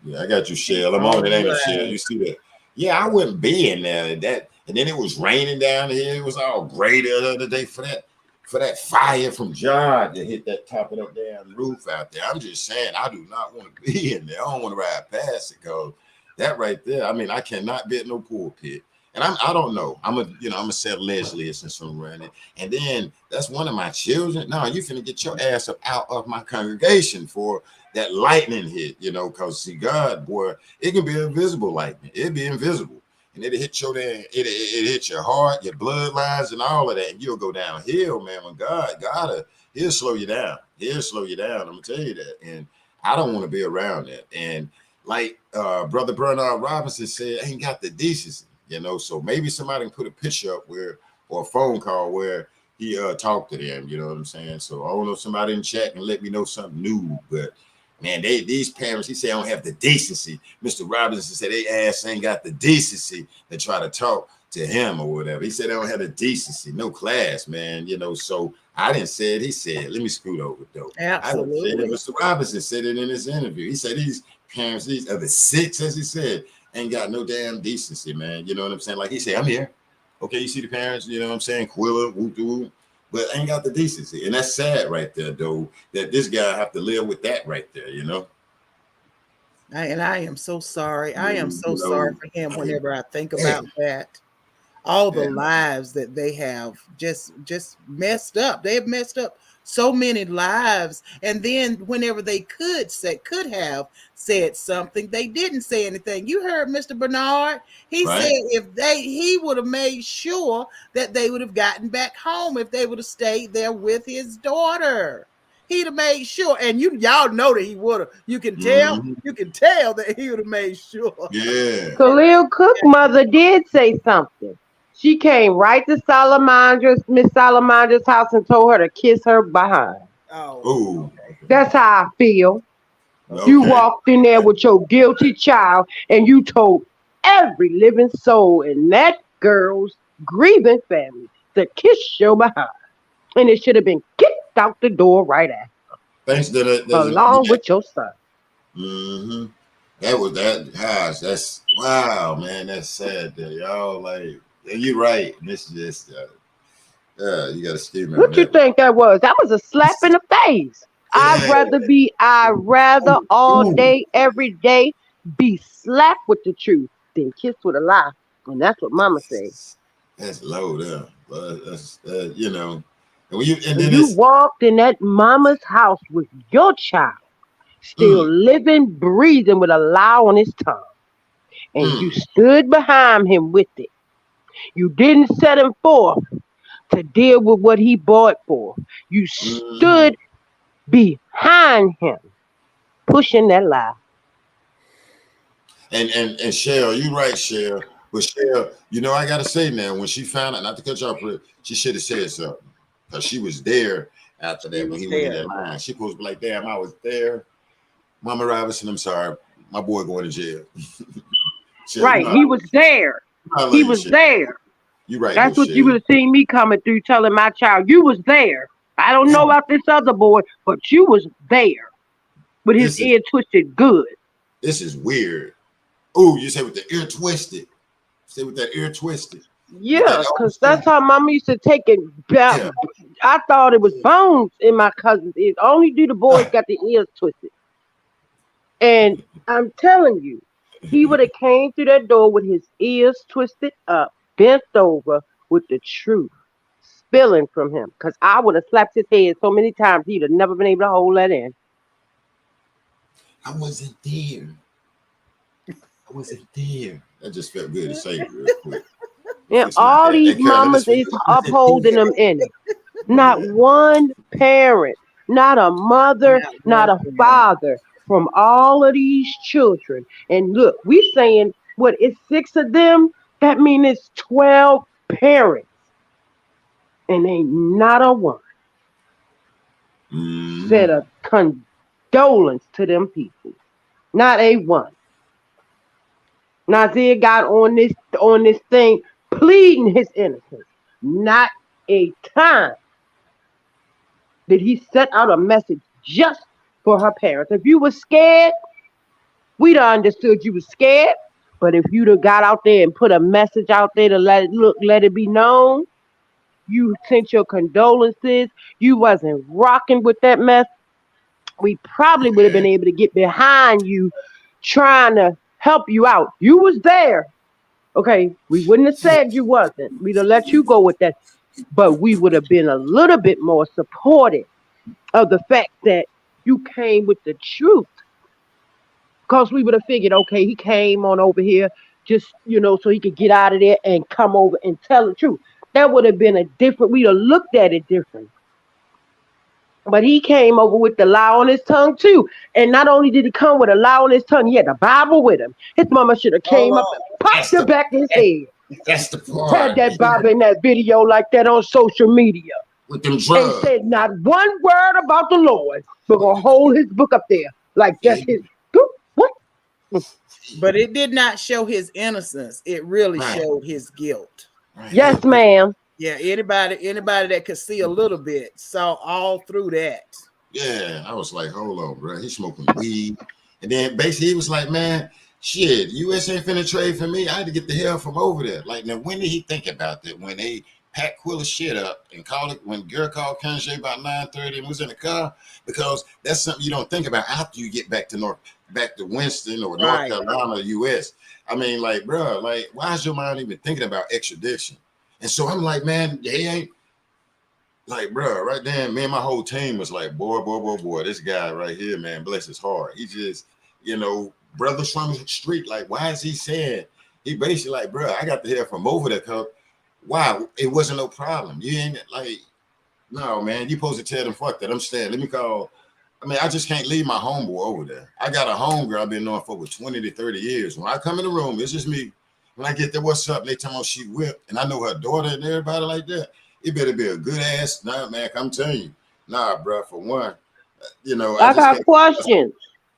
Yeah, I got you, Shell. I'm All on it, ain't it, Shell? right. You see that? Yeah, I wouldn't be in there. And then it was raining down here. It was all gray the other day for that fire from John to hit that top of that damn roof out there. I'm just saying, I do not want to be in there. I don't want to ride past it because that right there. I mean, I cannot be at no pool pit. And I don't know. I'm a set allegedly since I'm running. And then that's one of my children. No, you finna get your ass up out of my congregation for that lightning hit, because see, God, boy, it can be invisible lightning. It'll be invisible. And it'll hit your damn, it hit your heart, your bloodlines, and all of that. And you'll go downhill, man. When he'll slow you down. He'll slow you down. I'm gonna tell you that. And I don't want to be around that. And like Brother Bernard Robinson said, I ain't got the decency, So maybe somebody can put a picture up or a phone call where he talked to them, you know what I'm saying? So I don't know if somebody in chat can let me know something new, but man, these parents, he said, I don't have the decency. Mr. Robinson said they ass ain't got the decency to try to talk to him or whatever. He said they don't have the decency, no class, man. So I didn't say it. He said, let me scoot over though. I didn't say it. Absolutely. Mr. Robinson said it in his interview. He said these parents, these other six, as he said, ain't got no damn decency, man. You know what I'm saying? Like he said, I'm here. Okay, you see the parents, you know what I'm saying? Quilla, whoop whoop, but ain't got the decency. And that's sad right there, though, that this guy have to live with that right there. And I am so sorry. I am You so sorry know, for him I mean, whenever I think about damn, that. All the yeah, lives that they have just messed up. They have messed up so many lives. And then whenever they could have said something, they didn't say anything. You heard Mr. Bernard. He said right? he would have made sure that they would have gotten back home if they would have stayed there with his daughter. He'd have made sure, and y'all know that he would have. Mm-hmm. You can tell that he would have made sure. Yeah. Khalil Cook mother did say something. She came right to Miss Salamandra's house and told her to kiss her behind. Oh, Oh, okay. okay. That's how I feel. You Okay. walked in there with your guilty child and you told every living soul in that girl's grieving family to kiss your behind. And it should have been kicked out the door right after, Thanks to that. along with your son. Mm-hmm. That was that. Gosh, that's wow, man. That's sad. That y'all like. Yeah, you're right. This is just. You got to steam on What you that one. think that was? That was a slap in the face. Yeah. I'd rather all Ooh, day, every day be slapped with the truth than kissed with a lie. And that's what mama said. that's low there. But that's you know. And when you and And then you it's walked in that mama's house with your child, still mm, living, breathing with a lie on his tongue. And you mm, stood behind him with it. You didn't set him forth to deal with what he bought for. You mm-hmm. stood behind him, pushing that lie. And Cheryl, you right, Cheryl. But Cheryl, you know, I gotta say now, when she found out, not to cut you off, but she should have said something. Because she was there after She that when was he went in there. that line. She supposed to be like, damn, I was there. Mama Robinson, I'm sorry. My boy going to jail. Cheryl, Right. He was there. I love He you, was Cheryl. there. You right though, That's what you would Cheryl. have seen me coming through telling my child, you was there. I don't know about this other boy, but you was there with his This is ear twisted good. this is weird. Oh, you say with the ear twisted. Say with that ear twisted. With that Yeah, old because school. that's how mama used to take it. Yeah. I thought it was bones in my cousin's ears. Only do the boys got the ears twisted. And I'm telling you, he would have came through that door with his ears twisted up, bent over with the truth spilling from him. Because I would have slapped his head so many times he'd have never been able to hold that in. I wasn't there. I wasn't there. That just felt good to say real quick. And It's not all that. these Hey, Carol, let me mamas speak. is upholding them in it. Not one parent, not a mother, Not not one a parent. father from all of these children. And look, we saying what it's six of them. That means it's 12 parents, and ain't not a one Mm-hmm. said a condolence to them people. Not a one. Nazir got on this thing pleading his innocence. Not a time did he set out a message just for her parents. If you were scared, we'd have understood you were scared. But if you'd have got out there and put a message out there to let it be known, you sent your condolences, you wasn't rocking with that mess, we probably would have been able to get behind you trying to help you out. You was there. Okay, we wouldn't have said you wasn't. We'd have let you go with that. But we would have been a little bit more supportive of the fact that you came with the truth. Because we would have figured, okay, he came on over here just, so he could get out of there and come over and tell the truth. That would have been a different, we'd have looked at it different. But he came over with the lie on his tongue too. And not only did he come with a lie on his tongue, he had the Bible with him. His mama should have Oh came up and Lord. popped That's the the back of his that, head. that's the Had part. that Bible in that video like that on social media. With them And drugs. said not one word about the Lord. We're going to hold his book up there. Like that's Yeah. his. What? But it did not show his innocence. It really Right. showed his guilt. Right. Yes, ma'am. Yeah, anybody that could see a little bit saw all through that. Yeah. I was like, hold on, bro. He's smoking weed. And then basically he was like, man, shit, US ain't finna trade for me. I had to get the hell from over there. Like, now when did he think about that? When they packed Quilla shit up and called it, when girl called Kanye about 9:30 and was in the car, because that's something you don't think about after you get back to Winston or North Right. Carolina, US. I mean, like, bro, like, why is your mind even thinking about extradition? And so I'm like, man, they ain't like, bro, right then, me and my whole team was like, boy, this guy right here, man, bless his heart. He just, brothers from the street, like, why is he saying? He basically like, bro, I got to hear from over there, cause why? It wasn't no problem. You ain't like, no, man, you supposed to tell them, fuck that. I'm staying. Let me call. I mean, I just can't leave my homeboy over there. I got a homegirl I've been knowing for over 20 to 30 years. When I come in the room, it's just me. When I get there, what's up? They tell me she whipped, and I know her daughter and everybody like that. It better be a good ass. Nah, man, I'm telling you. Nah, bro, for one, I I just got can't. questions.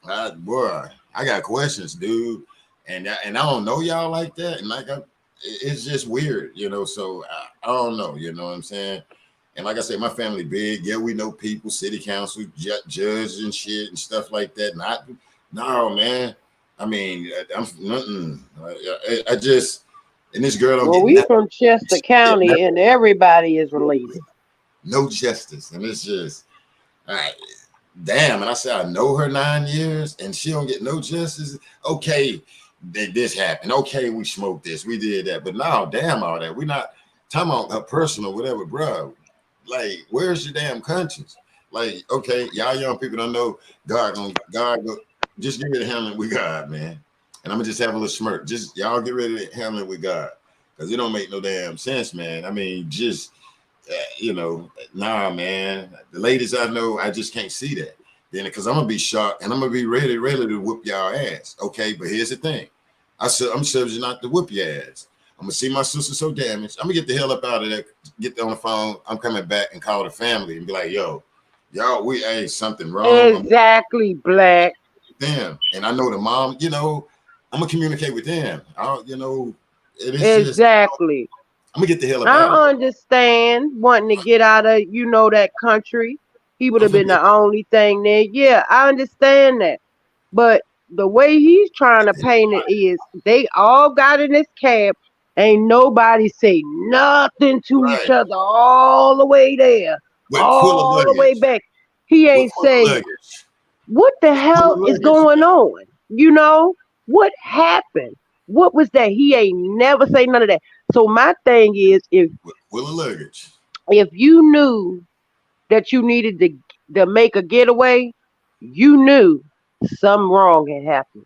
Boy, I got questions, dude, and I don't know y'all like that, and it's just weird, So I don't know, you know what I'm saying? And like I said, my family big. Yeah, we know people, city council, judges and shit and stuff like that. Not, no, man. I mean, I'm nothing. I just and this girl don't Well, get we nothing. from Chester Shit, County, and everybody is related. no justice, and it's just, I, damn. And I said I know her 9 years, and she don't get no justice. Okay, this happened. Okay, we smoked this, we did that, but now, damn all that. We're not talking about her personal, whatever, bro. Like, where's your damn conscience? Like, okay, y'all young people don't know God. Just get ready to handle it with God, man. And I'm gonna just have a little smirk. Just y'all get ready to handle it with God, because it don't make no damn sense, man. I mean, just nah, man. The ladies I know, I just can't see that. Then, because I'm gonna be shocked and I'm gonna be ready to whoop y'all ass. Okay, but here's the thing. I'm subject not to whoop your ass. I'm gonna see my sister so damaged. I'm gonna get the hell up out of there, get on the phone. I'm coming back and call the family and be like, yo, y'all, we ain't something wrong. Exactly, Black. Them. And I know the mom, I'm gonna communicate with them. It is just Exactly. I'm gonna get the hell up out of I understand wanting to get out of, that country. He would there. I'm have gonna been get the only thing there. Yeah, I understand that. But the way he's trying to paint it is they all got in this cab. Ain't nobody say nothing to each right other all the way there, with full of all the way luggage. back. He With ain't full of say, luggage. what the Full hell of is luggage. going on? What happened? What was that? He ain't never say none of that. So my thing is, With full of luggage. if you knew that you needed to make a getaway, you knew something wrong had happened.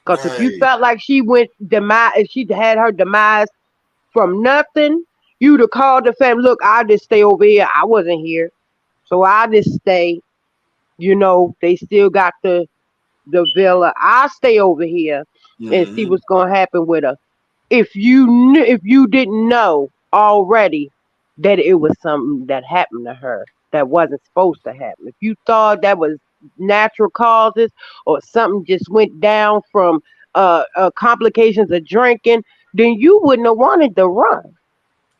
Because if you Right. felt like she went demise, if she had her demise from nothing, you'd have called the family. Look, I'll just stay over here. I wasn't here, so I'll just stay. They still got the villa. I'll stay over here and see Mm-hmm. what's gonna happen with her. If you didn't know already that it was something that happened to her that wasn't supposed to happen, if you thought that was natural causes or something just went down from complications of drinking, then you wouldn't have wanted to run.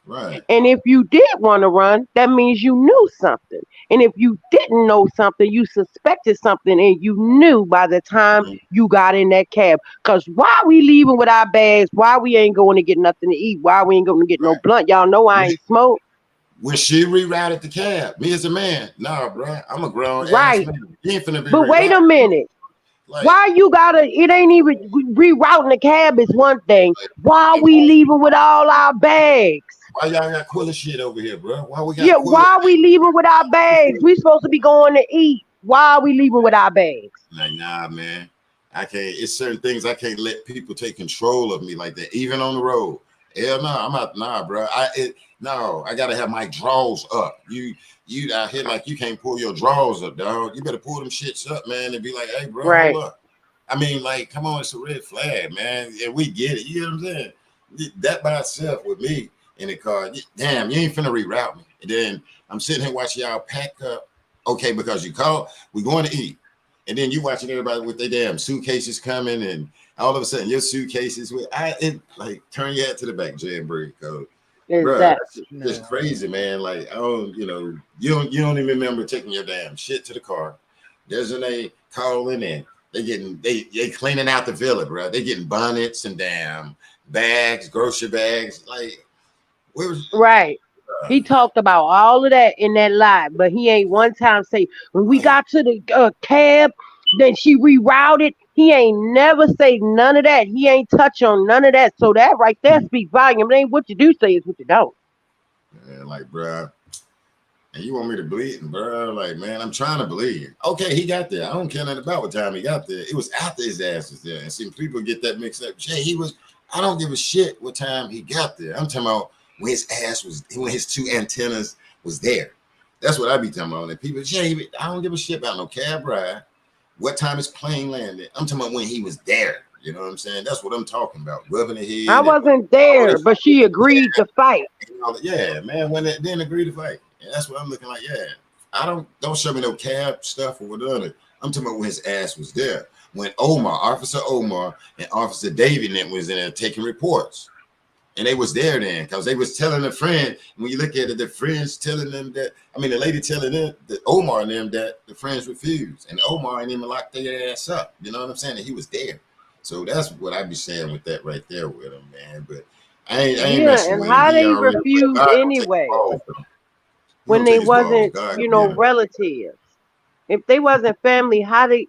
Right. And if you did want to run, that means you knew something. And if you didn't know something, you suspected something and you knew by the time Mhm. you got in that cab. Because why we leaving with our bags? Why we ain't going to get nothing to eat? Why we ain't going to get no Right. blunt? Y'all know I When, ain't smoke. when she rerouted the cab, me as a man, nah, bro, I'm a grown ass Right. man. You ain't finna be But wait rerouted. a minute. Like, Why you gotta, it ain't even rerouting the cab is one thing. Why like, we leaving with all our bags? why y'all got Quilla shit over here, bro? Why we got Yeah, Quilla? why we leaving with our bags? We supposed to be going to eat. Why are we leaving with our bags? Like, nah, man. I can't. It's certain things I can't let people take control of me like that, even on the road. Hell no, I'm not. Nah, bro. No. I gotta have my drawers up. You out here like you can't pull your drawers up, dog. You better pull them shits up, man, and be like, hey, bro, hold Right. up. I mean, like, come on, it's a red flag, man. And we get it. You know what I'm saying? That by itself with me in the car. Damn, you ain't finna reroute me. And then I'm sitting here watching y'all pack up. Okay, because you called, we going to eat. And then you watching everybody with their damn suitcases coming, and all of a sudden your suitcases with like turn your head to the back, Jay and Bree, cause bro, that's Exactly. just No. crazy, man. Like I don't, you don't even remember taking your damn shit to the car. There's an a calling in. They cleaning out the villa, bro. They getting bonnets and damn bags, grocery bags. Like where was Right. He talked about all of that in that live, but he ain't one time say when we right, got to the cab, then she rerouted. He ain't never say none of that. He ain't touch on none of that. So that right there speak volume. It ain't what you do say, is what you don't. man, like bro. And you want me to bleed, bro? Like, man, I'm trying to bleed. Okay, he got there. I don't care nothing about what time he got there. It was after his ass was there. And see, people get that mixed up. Jay, I don't give a shit what time he got there. I'm talking about when his two antennas was there. That's what I be talking about. And people, Jay, I don't give a shit about no cab ride. What time his plane landed? I'm talking about when he was there. You know what I'm saying? That's what I'm talking about. Rubbing the I head and wasn't all there, this but she agreed to fight. yeah, man. When they didn't agree to fight, and that's what I'm looking like. Yeah, I don't show me no cab stuff or whatever. I'm talking about when his ass was there. When Officer Omar and Officer David was in there taking reports. And they was there then because they was telling a friend. When you look at it, the friends telling them that, the lady telling them, that Omar and them, that the friends refused. And Omar and them locked their ass up. You know what I'm saying? And he was there. So that's what I be saying with that right there with him, man. But I ain't Yeah, messing and with him. how He they already, refused God gonna take his anyway balls, though. He when gonna they take his balls. wasn't, God gonna get him. relatives. If they wasn't family, how they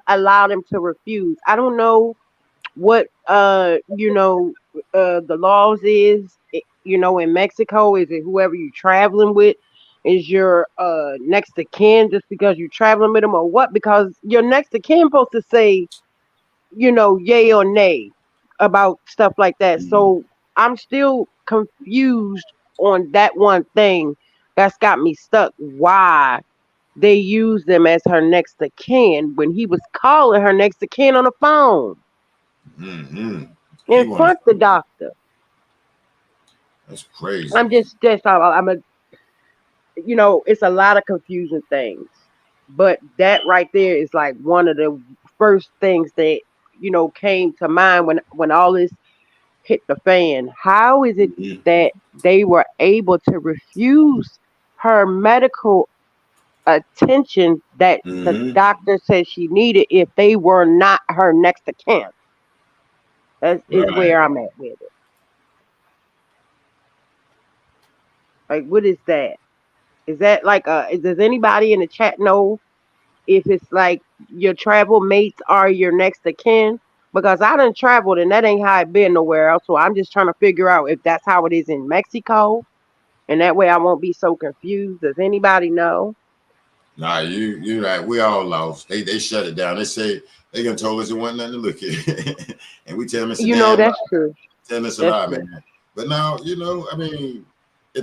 allow them to refuse? I don't know what the laws is. In Mexico, is it whoever you traveling with is your next to kin just because you're traveling with them, or what? Because your next to kin supposed to say yay or nay about stuff like that. Mhm. So I'm still confused on that one thing that's got me stuck. Why they use them as her next of kin when he was calling her next of kin on the phone Mm-hmm. He in wanted. front of the doctor. That's crazy. I'm a it's a lot of confusing things. But that right there is like one of the first things that came to mind when all this hit the fan. How is it Mhm. that they were able to refuse her medical attention that the Mm-hmm. doctor said she needed if they were not her next of kin? That is Right. where I'm at with it. Like, what is that? Is that like does anybody in the chat know if it's like your travel mates are your next of kin? Because I done traveled and that ain't how it been nowhere else. So I'm just trying to figure out if that's how it is in Mexico, and that way I won't be so confused. Does anybody know? Nah, you right. We all lost. They shut it down. They say they gonna told us it wasn't nothing to look at, and we tell them it's a damn lie. That's true. Telling us a That's lie, true. man. But now, at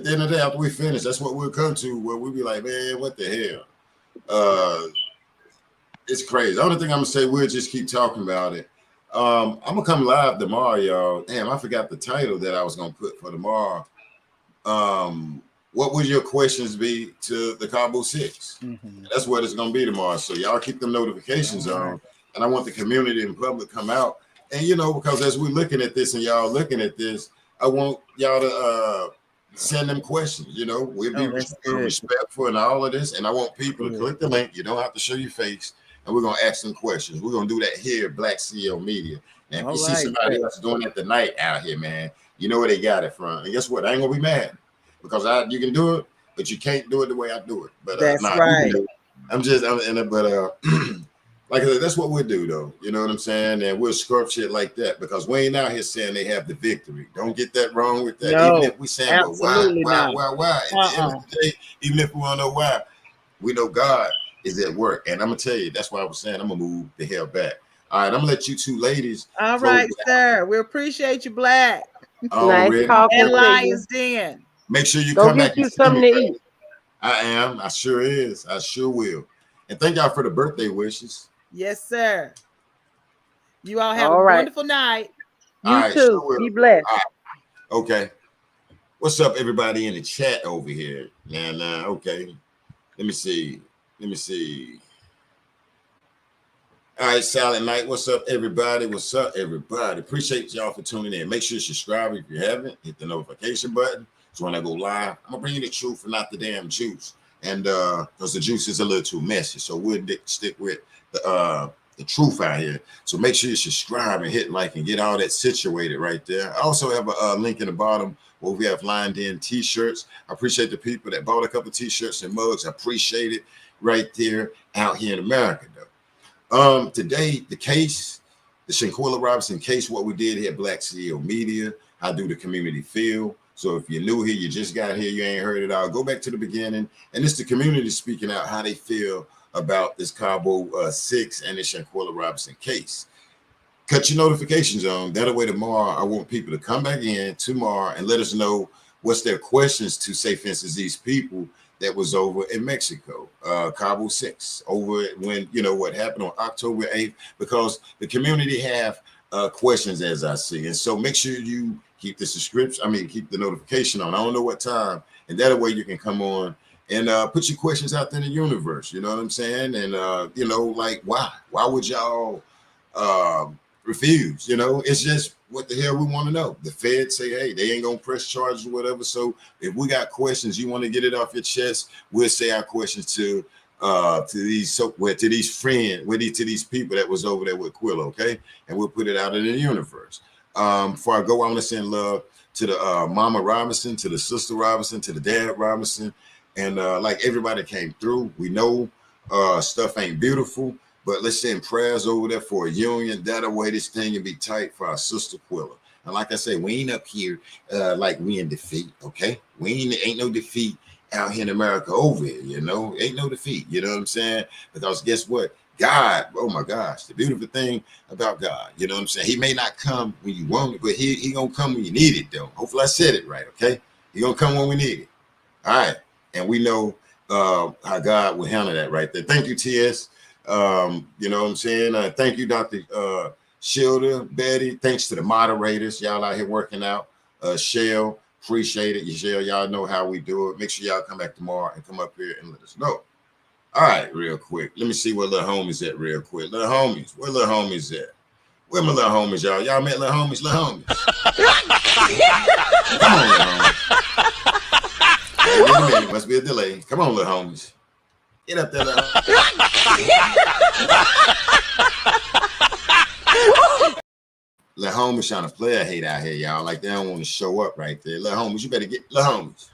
the end of the day, after we finish, that's what we'll come to where we be like, man, what the hell? It's crazy. The only thing I'm gonna say, we'll just keep talking about it. I'm gonna come live tomorrow, y'all. Damn, I forgot the title that I was gonna put for tomorrow. What would your questions be to the Cabo 6? Mhm. That's what it's gonna be tomorrow. So y'all keep them notifications All right. on. And I want the community and public come out. And because as we're looking at this and y'all looking at this, I want y'all to send them questions. We'll be Oh, that's good. respectful in all of this. And I want people to Good. click the link. You don't have to show your face. And we're gonna ask them questions. We're gonna do that here at Black CEO Media. And if All you see right, somebody sir. else doing it tonight out here, man, you know where they got it from. And guess what? I ain't gonna be mad because you can do it, but you can't do it the way I do it. But That's nah, you can right. do it. Like I said, that's what we'll do though. You know what I'm saying? And we'll scrub shit like that because we ain't out here saying they have the victory. Don't get that wrong with that. Even No, if we saying, well, absolutely not. why? At the end of Uh-uh. the day, even if we want to know why, we know God is at work. And I'm gonna tell you, that's why I was saying I'm gonna move the hell back. All right, I'm gonna let you two ladies All close right, it sir. We appreciate you, Black. out Nice already. talking And to you. Lions Den. Make sure you Go come back get and you see me, something to bro. eat. I am. I sure is. I sure will. And thank y'all for the birthday wishes. Yes, sir. You all have a All right. wonderful night. All You right, too. sure will. Be blessed. All right, okay. What's up, everybody in the chat over here? Now, okay. Let me see. Let me see. All right, Silent Night. What's up, everybody? What's up, everybody? Appreciate y'all for tuning in. Make sure you subscribe if you haven't. Hit the notification button. So when I go live, I'm gonna bring you the truth and not the damn juice. And because the juice is a little too messy, so we'll stick with the truth out here. So make sure you subscribe and hit like and get all that situated right there. I also have a link in the bottom where we have lined in t-shirts. I appreciate the people that bought a couple t-shirts and mugs. I appreciate it right there out here in America, though. Today, the Shanquella Robinson case, what we did here at Black CEO Media, how do the community feel? So if you're new here, you just got here, you ain't heard it all, go back to the beginning. And it's the community speaking out how they feel about this Cabo 6 and the Shanquella Robinson case. Cut your notifications on. That way tomorrow, I want people to come back in tomorrow and let us know what's their questions to, say, for instance, these people that was over in Mexico, Cabo 6, over when, what happened on October 8th, because the community have questions, as I see. And so make sure you keep the subscription, keep the notification on. I don't know what time. And that way you can come on and put your questions out there in the universe. You know what I'm saying? And you know, like why would y'all refuse? You know, it's just what the hell we want to know. The feds say, hey, they ain't gonna press charges or whatever. So if we got questions, you want to get it off your chest, we'll say our questions to these to these people that was over there with Quilla, okay? And we'll put it out in the universe. Before I go, I want to send love to the Mama Robinson, to the Sister Robinson, to the Dad Robinson, and like everybody came through. We know stuff ain't beautiful, but let's send prayers over there for a union. That'll way this thing can be tight for our sister Quilla. And like I say, we ain't up here like we in defeat, okay? We ain't no defeat out here in America over here, you know? Ain't no defeat, you know what I'm saying? Because guess what? God, oh my gosh, the beautiful thing about God, you know what I'm saying? He may not come when you want it, but he gonna come when you need it, though. Hopefully I said it right, okay? He gonna come when we need it. All right, and we know how God will handle that right there. Thank you, TS. You know what I'm saying? Thank you, Dr. Shilda, Betty. Thanks to the moderators. Y'all out here working out. Shell, appreciate it. Shell, y'all know how we do it. Make sure y'all come back tomorrow and come up here and let us know. All right, real quick. Let me see where little homies at real quick. Little homies. Where little homies at? Where my little homies, y'all? Y'all met little homies? Little homies. Come on, little homies. Hey, wait a minute. Must be a delay. Come on, little homies. Get up there, little homies. Little homies trying to play a hate out here, y'all. Like they don't want to show up right there. Little homies, you better get little homies.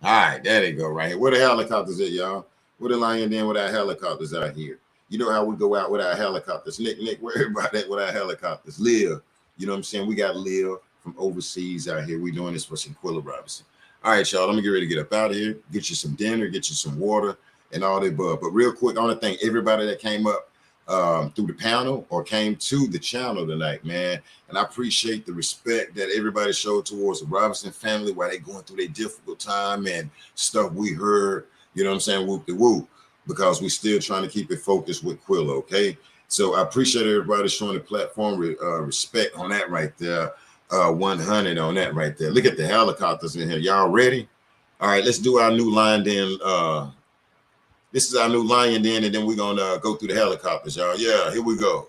All right, there they go right here. Where the helicopters at, y'all? Where the lion in with our helicopters out here? You know how we go out with our helicopters. Nick, where everybody at with our helicopters? Liv, you know what I'm saying? We got Liv from overseas out here. We doing this for Shanquella Robinson. All right, y'all, let me get ready to get up out of here. Get you some dinner, get you some water, and all the above. But real quick, I want to thank everybody that came up through the panel or came to the channel tonight, man. And I appreciate the respect that everybody showed towards the Robinson family while they going through their difficult time and stuff we heard, you know what I'm saying, whoop de whoop, because we still trying to keep it focused with Quilla, okay? So I appreciate everybody showing the platform respect on that right there. 100 on that right there. Look at the helicopters in here. Y'all ready? All right, let's do our new line then. This is our new lion den, and then we're gonna go through the helicopters, y'all. Yeah, here we go.